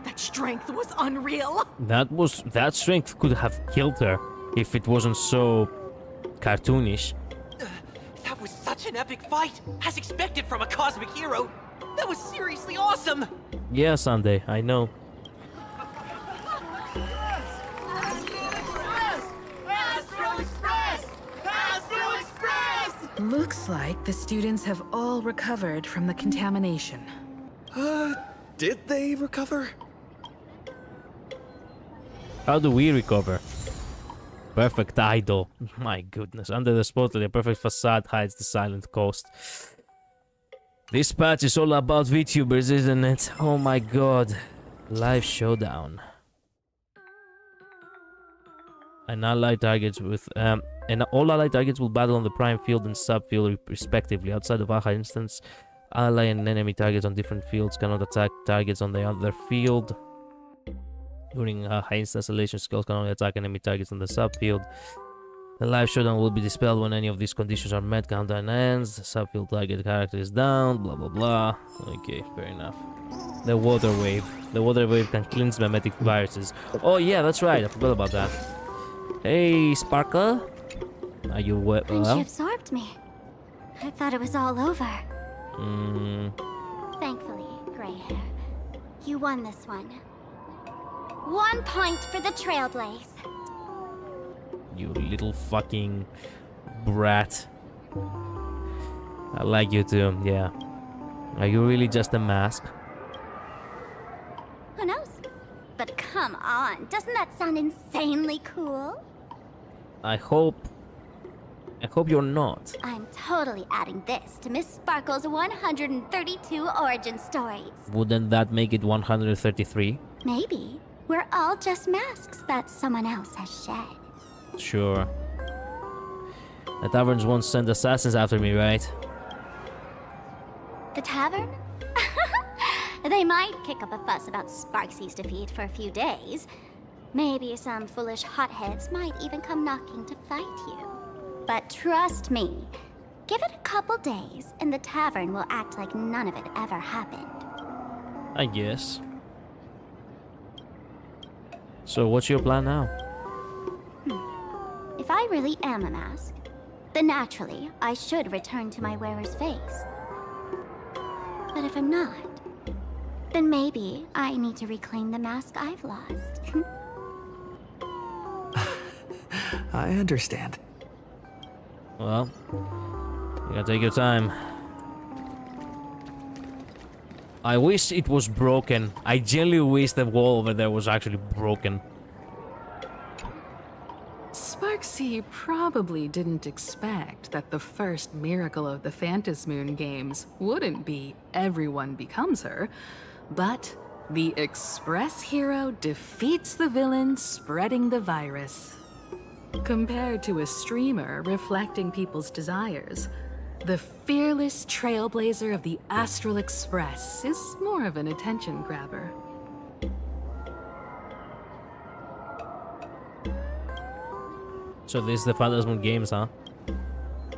V: That strength was unreal.
A: That strength could have killed her if it wasn't so cartoonish.
O: That was such an epic fight, as expected from a cosmic hero. That was seriously awesome.
A: Yeah, Sunday, I know.
F: Looks like the students have all recovered from the contamination.
P: Did they recover?
A: How do we recover? Perfect idol. My goodness. Under the spotlight, a perfect facade hides the silent coast. This patch is all about VTubers, isn't it? Oh my god. Live showdown. And allied targets with and all allied targets will battle on the prime field and subfield respectively. Outside of Aha instance, ally and enemy targets on different fields cannot attack targets on the other field. During Aha instance, elation skills can only attack enemy targets on the subfield. The live showdown will be dispelled when any of these conditions are met. Countdown ends. The subfield target character is down. Blah blah blah. Okay, fair enough. The water wave. The water wave can cleanse mimetic viruses. Oh yeah, that's right. I forgot about that. Hey, Sparkle. Are you well?
G: When she absorbed me, I thought it was all over. Thankfully, gray hair, you won this one. 1 point for the Trailblaze.
A: You little fucking brat. I like you too, yeah. Are you really just a mask?
G: Who knows? But come on, doesn't that sound insanely cool?
A: I hope you're not.
G: I'm totally adding this to Miss Sparkle's 132 origin stories.
A: Wouldn't that make it 133?
G: Maybe. We're all just masks that someone else has shed.
A: Sure. The taverns won't send assassins after me, right?
G: The tavern? They might kick up a fuss about Sparksy's defeat for a few days. Maybe some foolish hotheads might even come knocking to fight you. But trust me, give it a couple days and the tavern will act like none of it ever happened.
A: I guess. So what's your plan now?
G: If I really am a mask, then naturally I should return to my wearer's face. But if I'm not, then maybe I need to reclaim the mask I've lost.
T: I understand.
A: Well, you gotta take your time. I wish it was broken. I genuinely wish the wall over there was actually broken.
F: Sparksy probably didn't expect that the first miracle of the Phantasmoon games wouldn't be everyone becomes her, but the Express hero defeats the villain spreading the virus. Compared to a streamer reflecting people's desires, the fearless trailblazer of the Astral Express is more of an attention grabber.
A: So this is the Phantasmoon games, huh?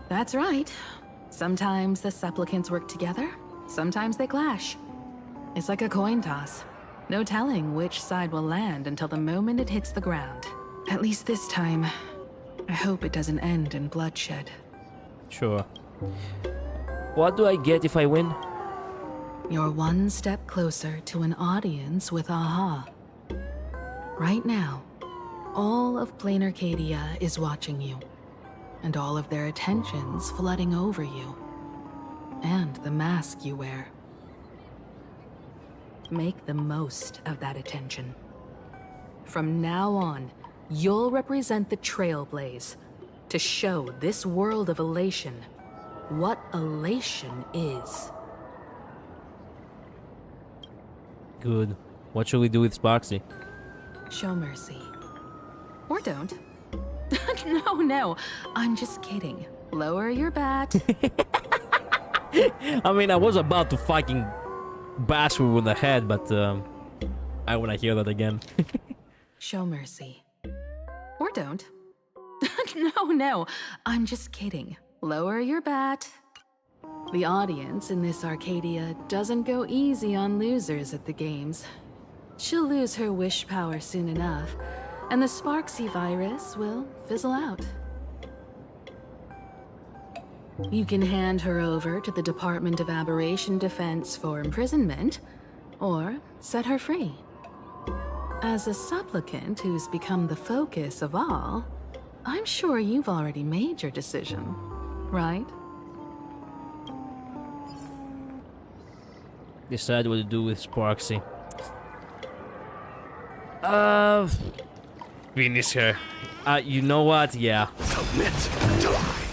F: That's right. Sometimes the supplicants work together, sometimes they clash. It's like a coin toss. No telling which side will land until the moment it hits the ground. At least this time, I hope it doesn't end in bloodshed.
A: Sure. What do I get if I win?
F: You're one step closer to an audience with Aha. Right now, all of Plain Arcadia is watching you, and all of their attention's flooding over you, and the mask you wear. Make the most of that attention. From now on, you'll represent the Trailblaze to show this world of elation what elation is.
A: Good. What should we do with Sparksy?
F: Show mercy. Or don't. No, I'm just kidding. Lower your bat.
A: I mean, I was about to fucking bash her in the head, but I wanna hear that again.
F: Show mercy. Or don't. No, I'm just kidding. Lower your bat. The audience in this Arcadia doesn't go easy on losers at the games. She'll lose her wish power soon enough, and the Sparksy virus will fizzle out. You can hand her over to the Department of Aberration Defense for imprisonment, or set her free. As a supplicant who's become the focus of all, I'm sure you've already made your decision, right?
A: Decide what to do with Sparksy. Finish her. You know what? Yeah.
I: Submit, die.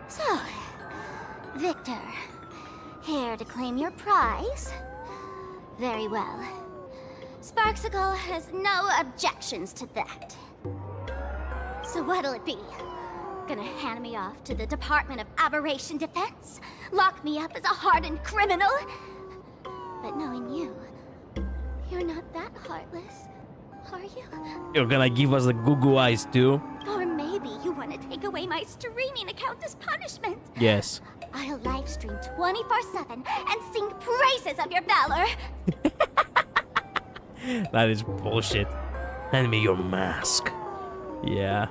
G: So, Victor, here to claim your prize? Very well. Sparksicle has no objections to that. So what'll it be? Gonna hand me off to the Department of Aberration Defense? Lock me up as a hardened criminal? But knowing you, you're not that heartless, are you?
A: You're gonna give us the goo eyes too?
G: Or maybe you want to take away my streaming account as punishment?
A: Yes.
G: I'll livestream 24/7 and sing praises of your valor.
A: That is bullshit. Hand me your mask. Yeah.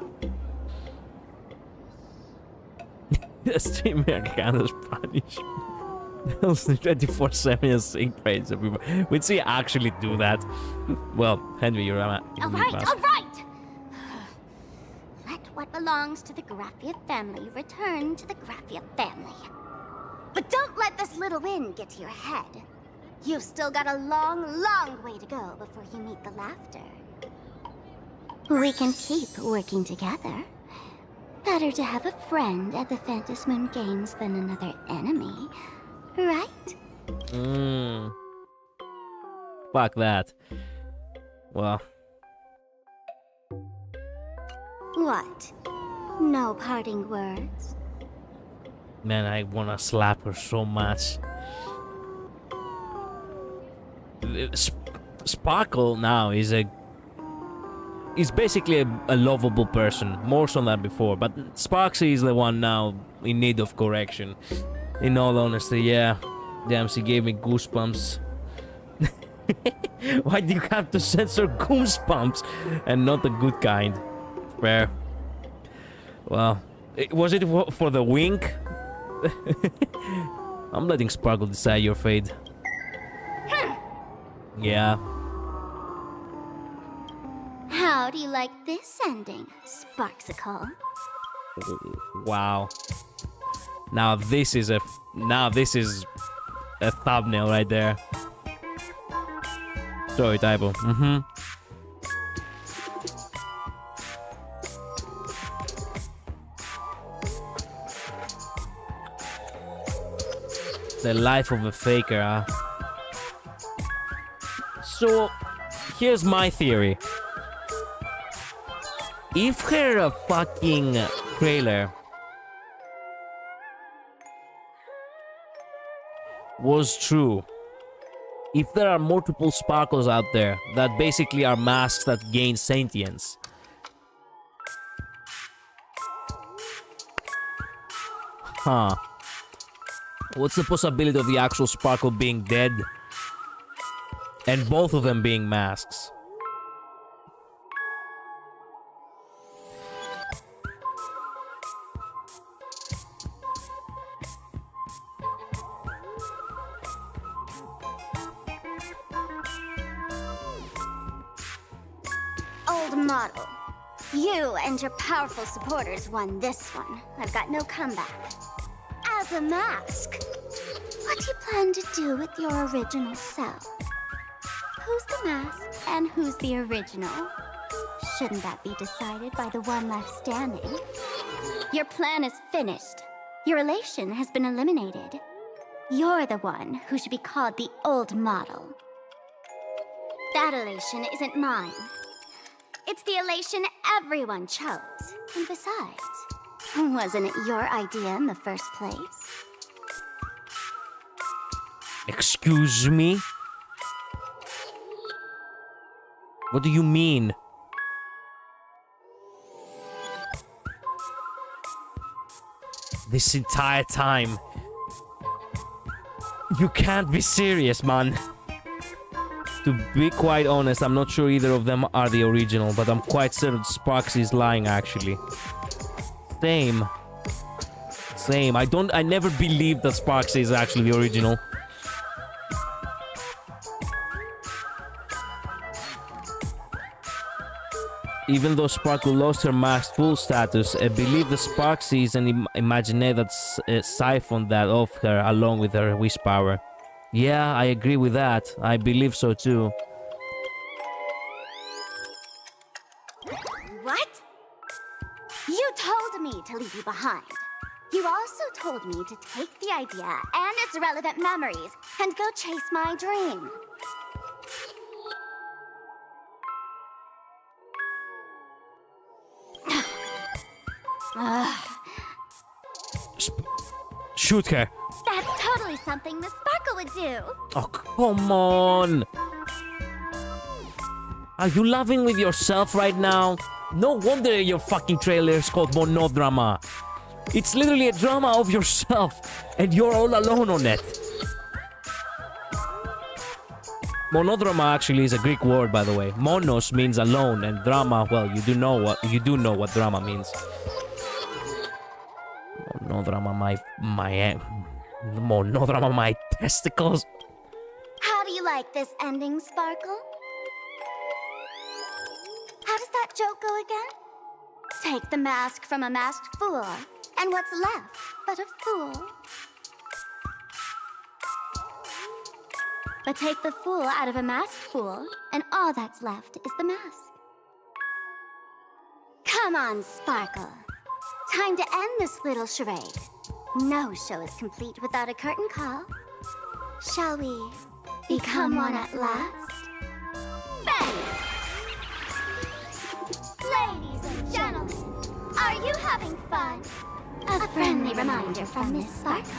A: The streaming account is punishment. 24/7 and sing praise everybody. Would she actually do that? Well, hand me your mask.
G: All right. Let what belongs to the Graffia family return to the Graffia family. But don't let this little win get to your head. You've still got a long, long way to go before you meet the laughter. We can keep working together. Better to have a friend at the Phantasmoon Games than another enemy, right?
A: Fuck that. Well.
G: What? No parting words?
A: Man, I wanna slap her so much. Sparkle now is basically a lovable person, more so than before, but Sparksy is the one now in need of correction. In all honesty, yeah. Damn, she gave me goosebumps. Why do you have to censor goosebumps and not the good kind? Fair. Well, was it for the wink? I'm letting Sparkle decide your fate. Yeah.
G: How do you like this ending, Sparksicle?
A: Wow. Now this is a thumbnail right there. Sorry, typo. The life of a faker, huh? So, here's my theory. If her fucking trailer was true, if there are multiple sparkles out there that basically are masks that gain sentience, huh? What's the possibility of the actual sparkle being dead and both of them being masks?
G: Old model. You and your powerful supporters won this one. I've got no comeback. As a mask, what do you plan to do with your original self? Who's the mask and who's the original? Shouldn't that be decided by the one left standing? Your plan is finished. Your relation has been eliminated. You're the one who should be called the old model. That elation isn't mine. It's the elation everyone chose. And besides, wasn't it your idea in the first place?
A: Excuse me? What do you mean? This entire time. You can't be serious, man. To be quite honest, I'm not sure either of them are the original, but I'm quite certain Sparksy is lying, actually. Same. I never believed that Sparksy is actually the original. Even though Sparkle lost her masked fool status, I believe the Sparksy is an imaginary that's siphoned that off her along with her wish power. Yeah, I agree with that. I believe so too.
G: What? You told me to leave you behind. You also told me to take the idea and its relevant memories and go chase my dream.
A: Shoot her.
G: That's totally something Miss Sparkle would do.
A: Oh, come on. Are you laughing with yourself right now? No wonder your fucking trailer is called Monodrama. It's literally a drama of yourself, and you're all alone on it. Monodrama actually is a Greek word, by the way. Monos means alone, and drama, well, you do know what drama means. Monodrama, Monodrama, my testicles.
G: How do you like this ending, Sparkle? How does that joke go again? Take the mask from a masked fool, and what's left but a fool? But take the fool out of a masked fool, and all that's left is the mask. Come on, Sparkle. Time to end this little charade. No show is complete without a curtain call. Shall we become one at last? Bang! Ladies and gentlemen, are you having fun? A friendly reminder from Miss Sparkle.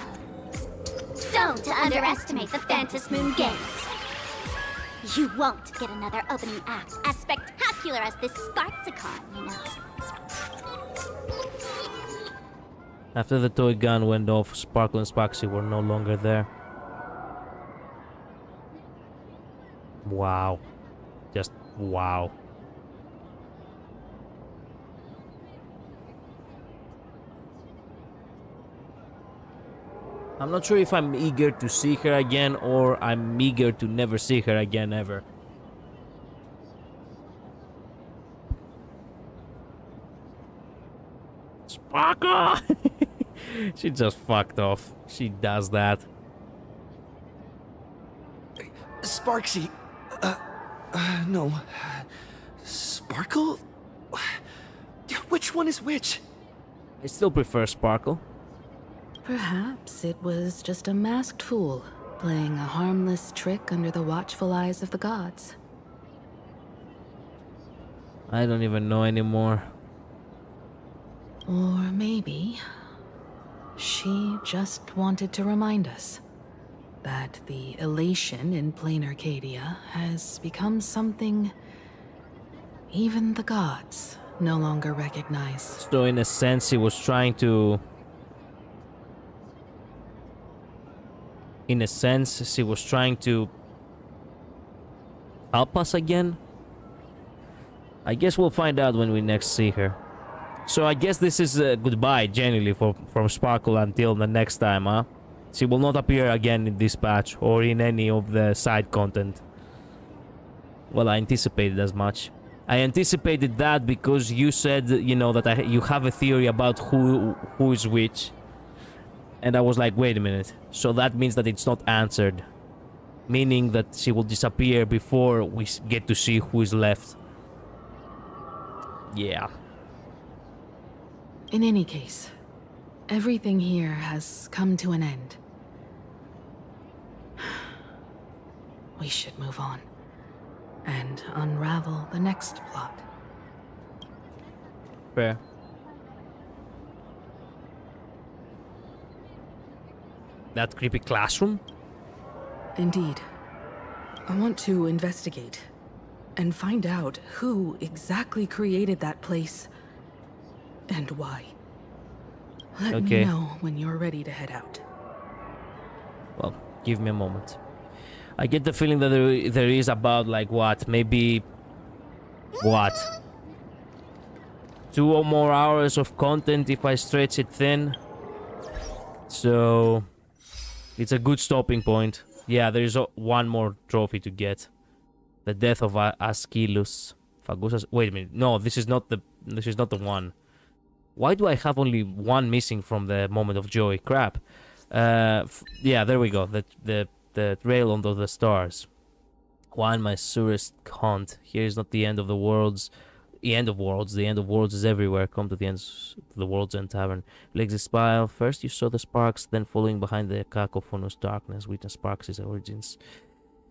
G: Don't underestimate the Phantom Moon Games. You won't get another opening act as spectacular as this Sparksicon, you know.
A: After the toy gun went off, Sparkle and Sparksy were no longer there. Wow. Just wow. I'm not sure if I'm eager to see her again or I'm eager to never see her again ever. Sparkle! She just fucked off. She does that.
T: Sparksy. No. Sparkle? Which one is which?
A: I still prefer Sparkle.
F: Perhaps it was just a masked fool, playing a harmless trick under the watchful eyes of the gods.
A: I don't even know anymore.
F: Or maybe she just wanted to remind us that the elation in plain Arcadia has become something even the gods no longer recognize.
A: So in a sense, he was trying to... In a sense, she was trying to help us again? I guess we'll find out when we next see her. So I guess this is a goodbye, genuinely, from Sparkle until the next time, huh? She will not appear again in this patch or in any of the side content. Well, I anticipated as much. I anticipated that because you said, you know, that you have a theory about who is which. And I was like, wait a minute. So that means that it's not answered. Meaning that she will disappear before we get to see who is left. Yeah.
F: In any case, everything here has come to an end. We should move on and unravel the next plot.
A: Fair. That creepy classroom?
F: Indeed. I want to investigate and find out who exactly created that place and why. Let me know when you're ready to head out.
A: Well, give me a moment. I get the feeling that there is about, like, what? Maybe... What? 2 or more hours of content if I stretch it thin. So... It's a good stopping point. Yeah, there is one more trophy to get. The death of Ascylus. Fagusa's... Wait a minute. No, this is not the one. Why do I have only one missing from the moment of joy? Crap. Yeah, there we go. The rail under the stars. One, my surest haunt. Here is not the end of the worlds. The end of worlds. The end of worlds is everywhere. Come to the ends of the world's end tavern. Legs smile. First you saw the sparks, then following behind the cacophonous darkness, witness Sparks' origins.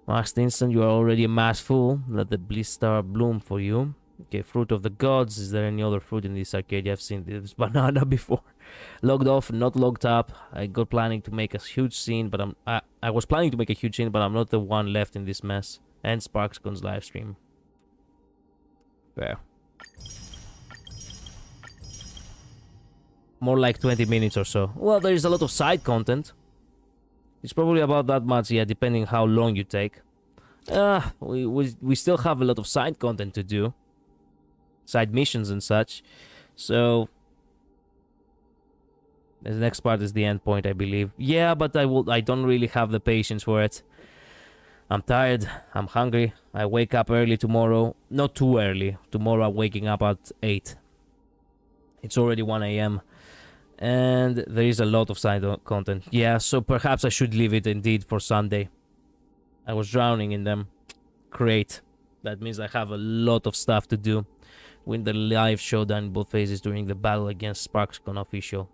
A: Last instant, you are already a mass fool. Let the bliss star bloom for you. Okay, fruit of the gods. Is there any other fruit in this arcade? I've seen this banana before. Logged off, not logged up. I got planning to make a huge scene, but I was planning to make a huge scene, but I'm not the one left in this mess. And SparksCon's live stream. Fair. More like 20 minutes or so. Well, there is a lot of side content. It's probably about that much, yeah, depending how long you take. We still have a lot of side content to do. Side missions and such. So... the next part is the end point, I believe. Yeah, but I don't really have the patience for it. I'm tired. I'm hungry. I wake up early tomorrow. Not too early. Tomorrow I'm waking up at 8. It's already 1 a.m. And there is a lot of side content. Yeah, so perhaps I should leave it indeed for Sunday. I was drowning in them. Great. That means I have a lot of stuff to do. Win the live showdown in both phases during the battle against SparksCon official.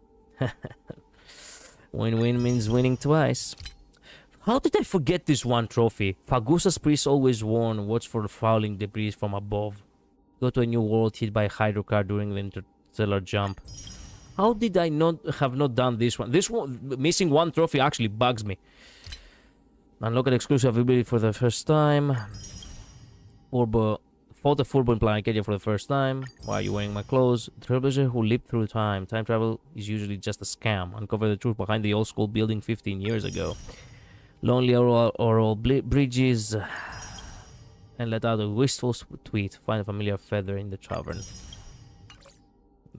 A: Win-win means winning twice. How did I forget this one trophy? Fagusa's priest always warned, watch for the falling debris from above. Go to a new world hit by a hydrocar during the interstellar jump. How did I not done this one? This one, missing one trophy actually bugs me. Unlock an exclusive ability for the first time. Fought a full-blown Planet for the first time. Why are you wearing my clothes? Trailblazer who leaped through time. Time travel is usually just a scam. Uncover the truth behind the old school building 15 years ago. Lonely oral bridges. And let out a wistful tweet. Find a familiar feather in the tavern.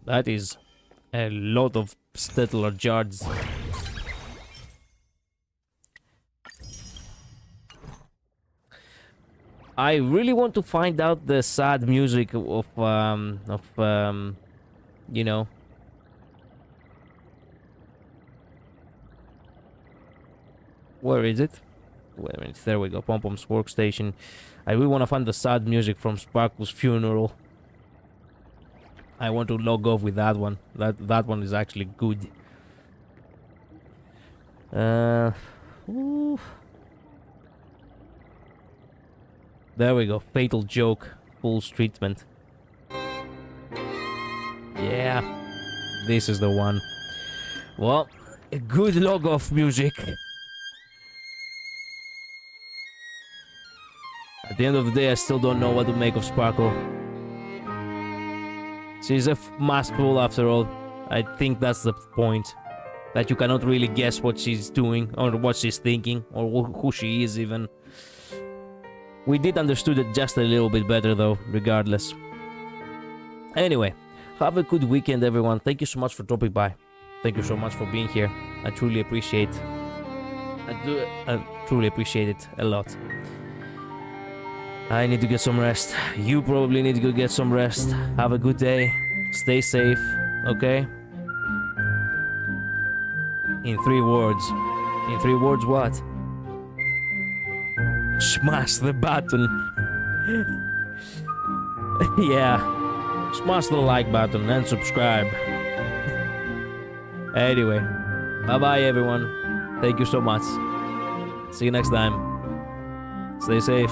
A: That is a lot of stellar shards. I really want to find out the sad music of you know. Where is it? Wait a minute, there we go, Pom Pom's workstation. I really want to find the sad music from Sparkle's funeral. I want to log off with that one. That one is actually good. Ooh. There we go, fatal joke, Fool's treatment. Yeah, this is the one. Well, a good log off music. At the end of the day, I still don't know what to make of Sparkle. She's a mask fool after all. I think that's the point. That you cannot really guess what she's doing, or what she's thinking, or who she is even. We did understood it just a little bit better though, regardless. Anyway, have a good weekend everyone. Thank you so much for dropping by. Thank you so much for being here. I truly appreciate it a lot. I need to get some rest. You probably need to go get some rest. Have a good day. Stay safe, okay? In 3 words. In 3 words, what? Smash the button. Yeah. Smash the like button and subscribe. Anyway. Bye-bye, everyone. Thank you so much. See you next time. Stay safe.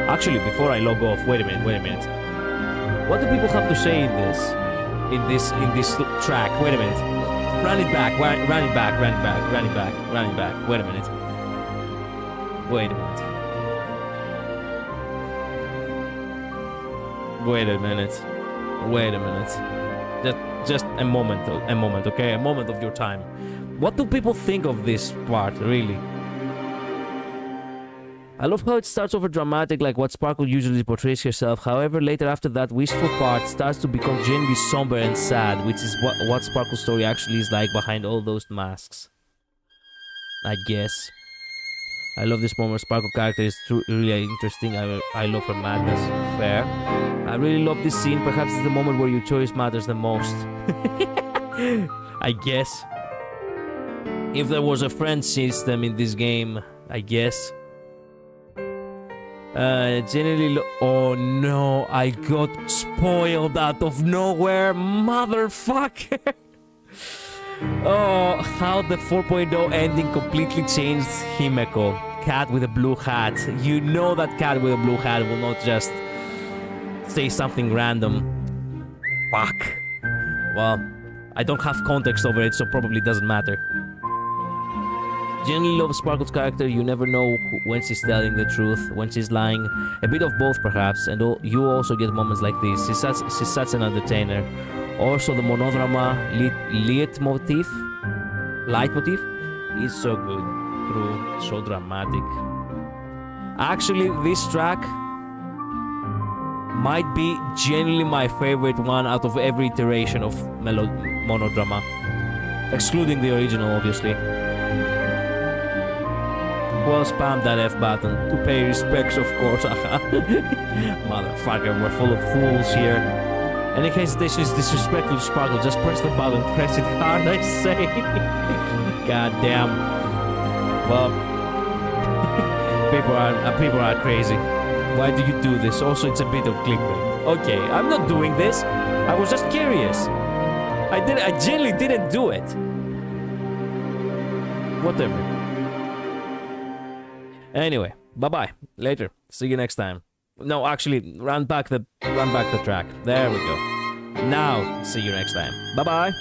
A: Actually, before I log off, wait a minute. What do people have to say in this track? Wait a minute. Run it back. Wait a minute. Just a moment, okay? A moment of your time. What do people think of this part, really? I love how it starts over dramatic, like what Sparkle usually portrays herself. However, later after that wistful part starts to become genuinely somber and sad, which is what Sparkle's story actually is like behind all those masks. I guess. I love this moment. Sparkle character is really interesting. I love her madness. Fair. I really love this scene. Perhaps it's the moment where your choice matters the most. I guess. If there was a friend system in this game, I guess. Generally, oh no, I got spoiled out of nowhere, motherfucker. Oh, how the 4.0 ending completely changed Himeko. Cat with a blue hat. You know that cat with a blue hat will not just say something random. Fuck. Well, I don't have context over it, so probably doesn't matter. Generally love Sparkle's character. You never know when she's telling the truth, when she's lying. A bit of both, perhaps, and you also get moments like this. She's such an entertainer. Also, the monodrama leitmotif is so good. True, so dramatic. Actually, this track might be genuinely my favorite one out of every iteration of monodrama. Excluding the original, obviously. Well, spam that F button to pay respects, of course. Motherfucker, we're full of fools here. Any hesitation is disrespectful to Sparkle. Just press the button, press it hard, I say. God damn. Well, people are crazy. Why do you do this? Also, it's a bit of clickbait. Okay, I'm not doing this. I was just curious. I genuinely didn't do it. Whatever. Anyway, bye-bye. Later. See you next time. No, actually, run back the track. There we go. Now, see you next time. Bye-bye.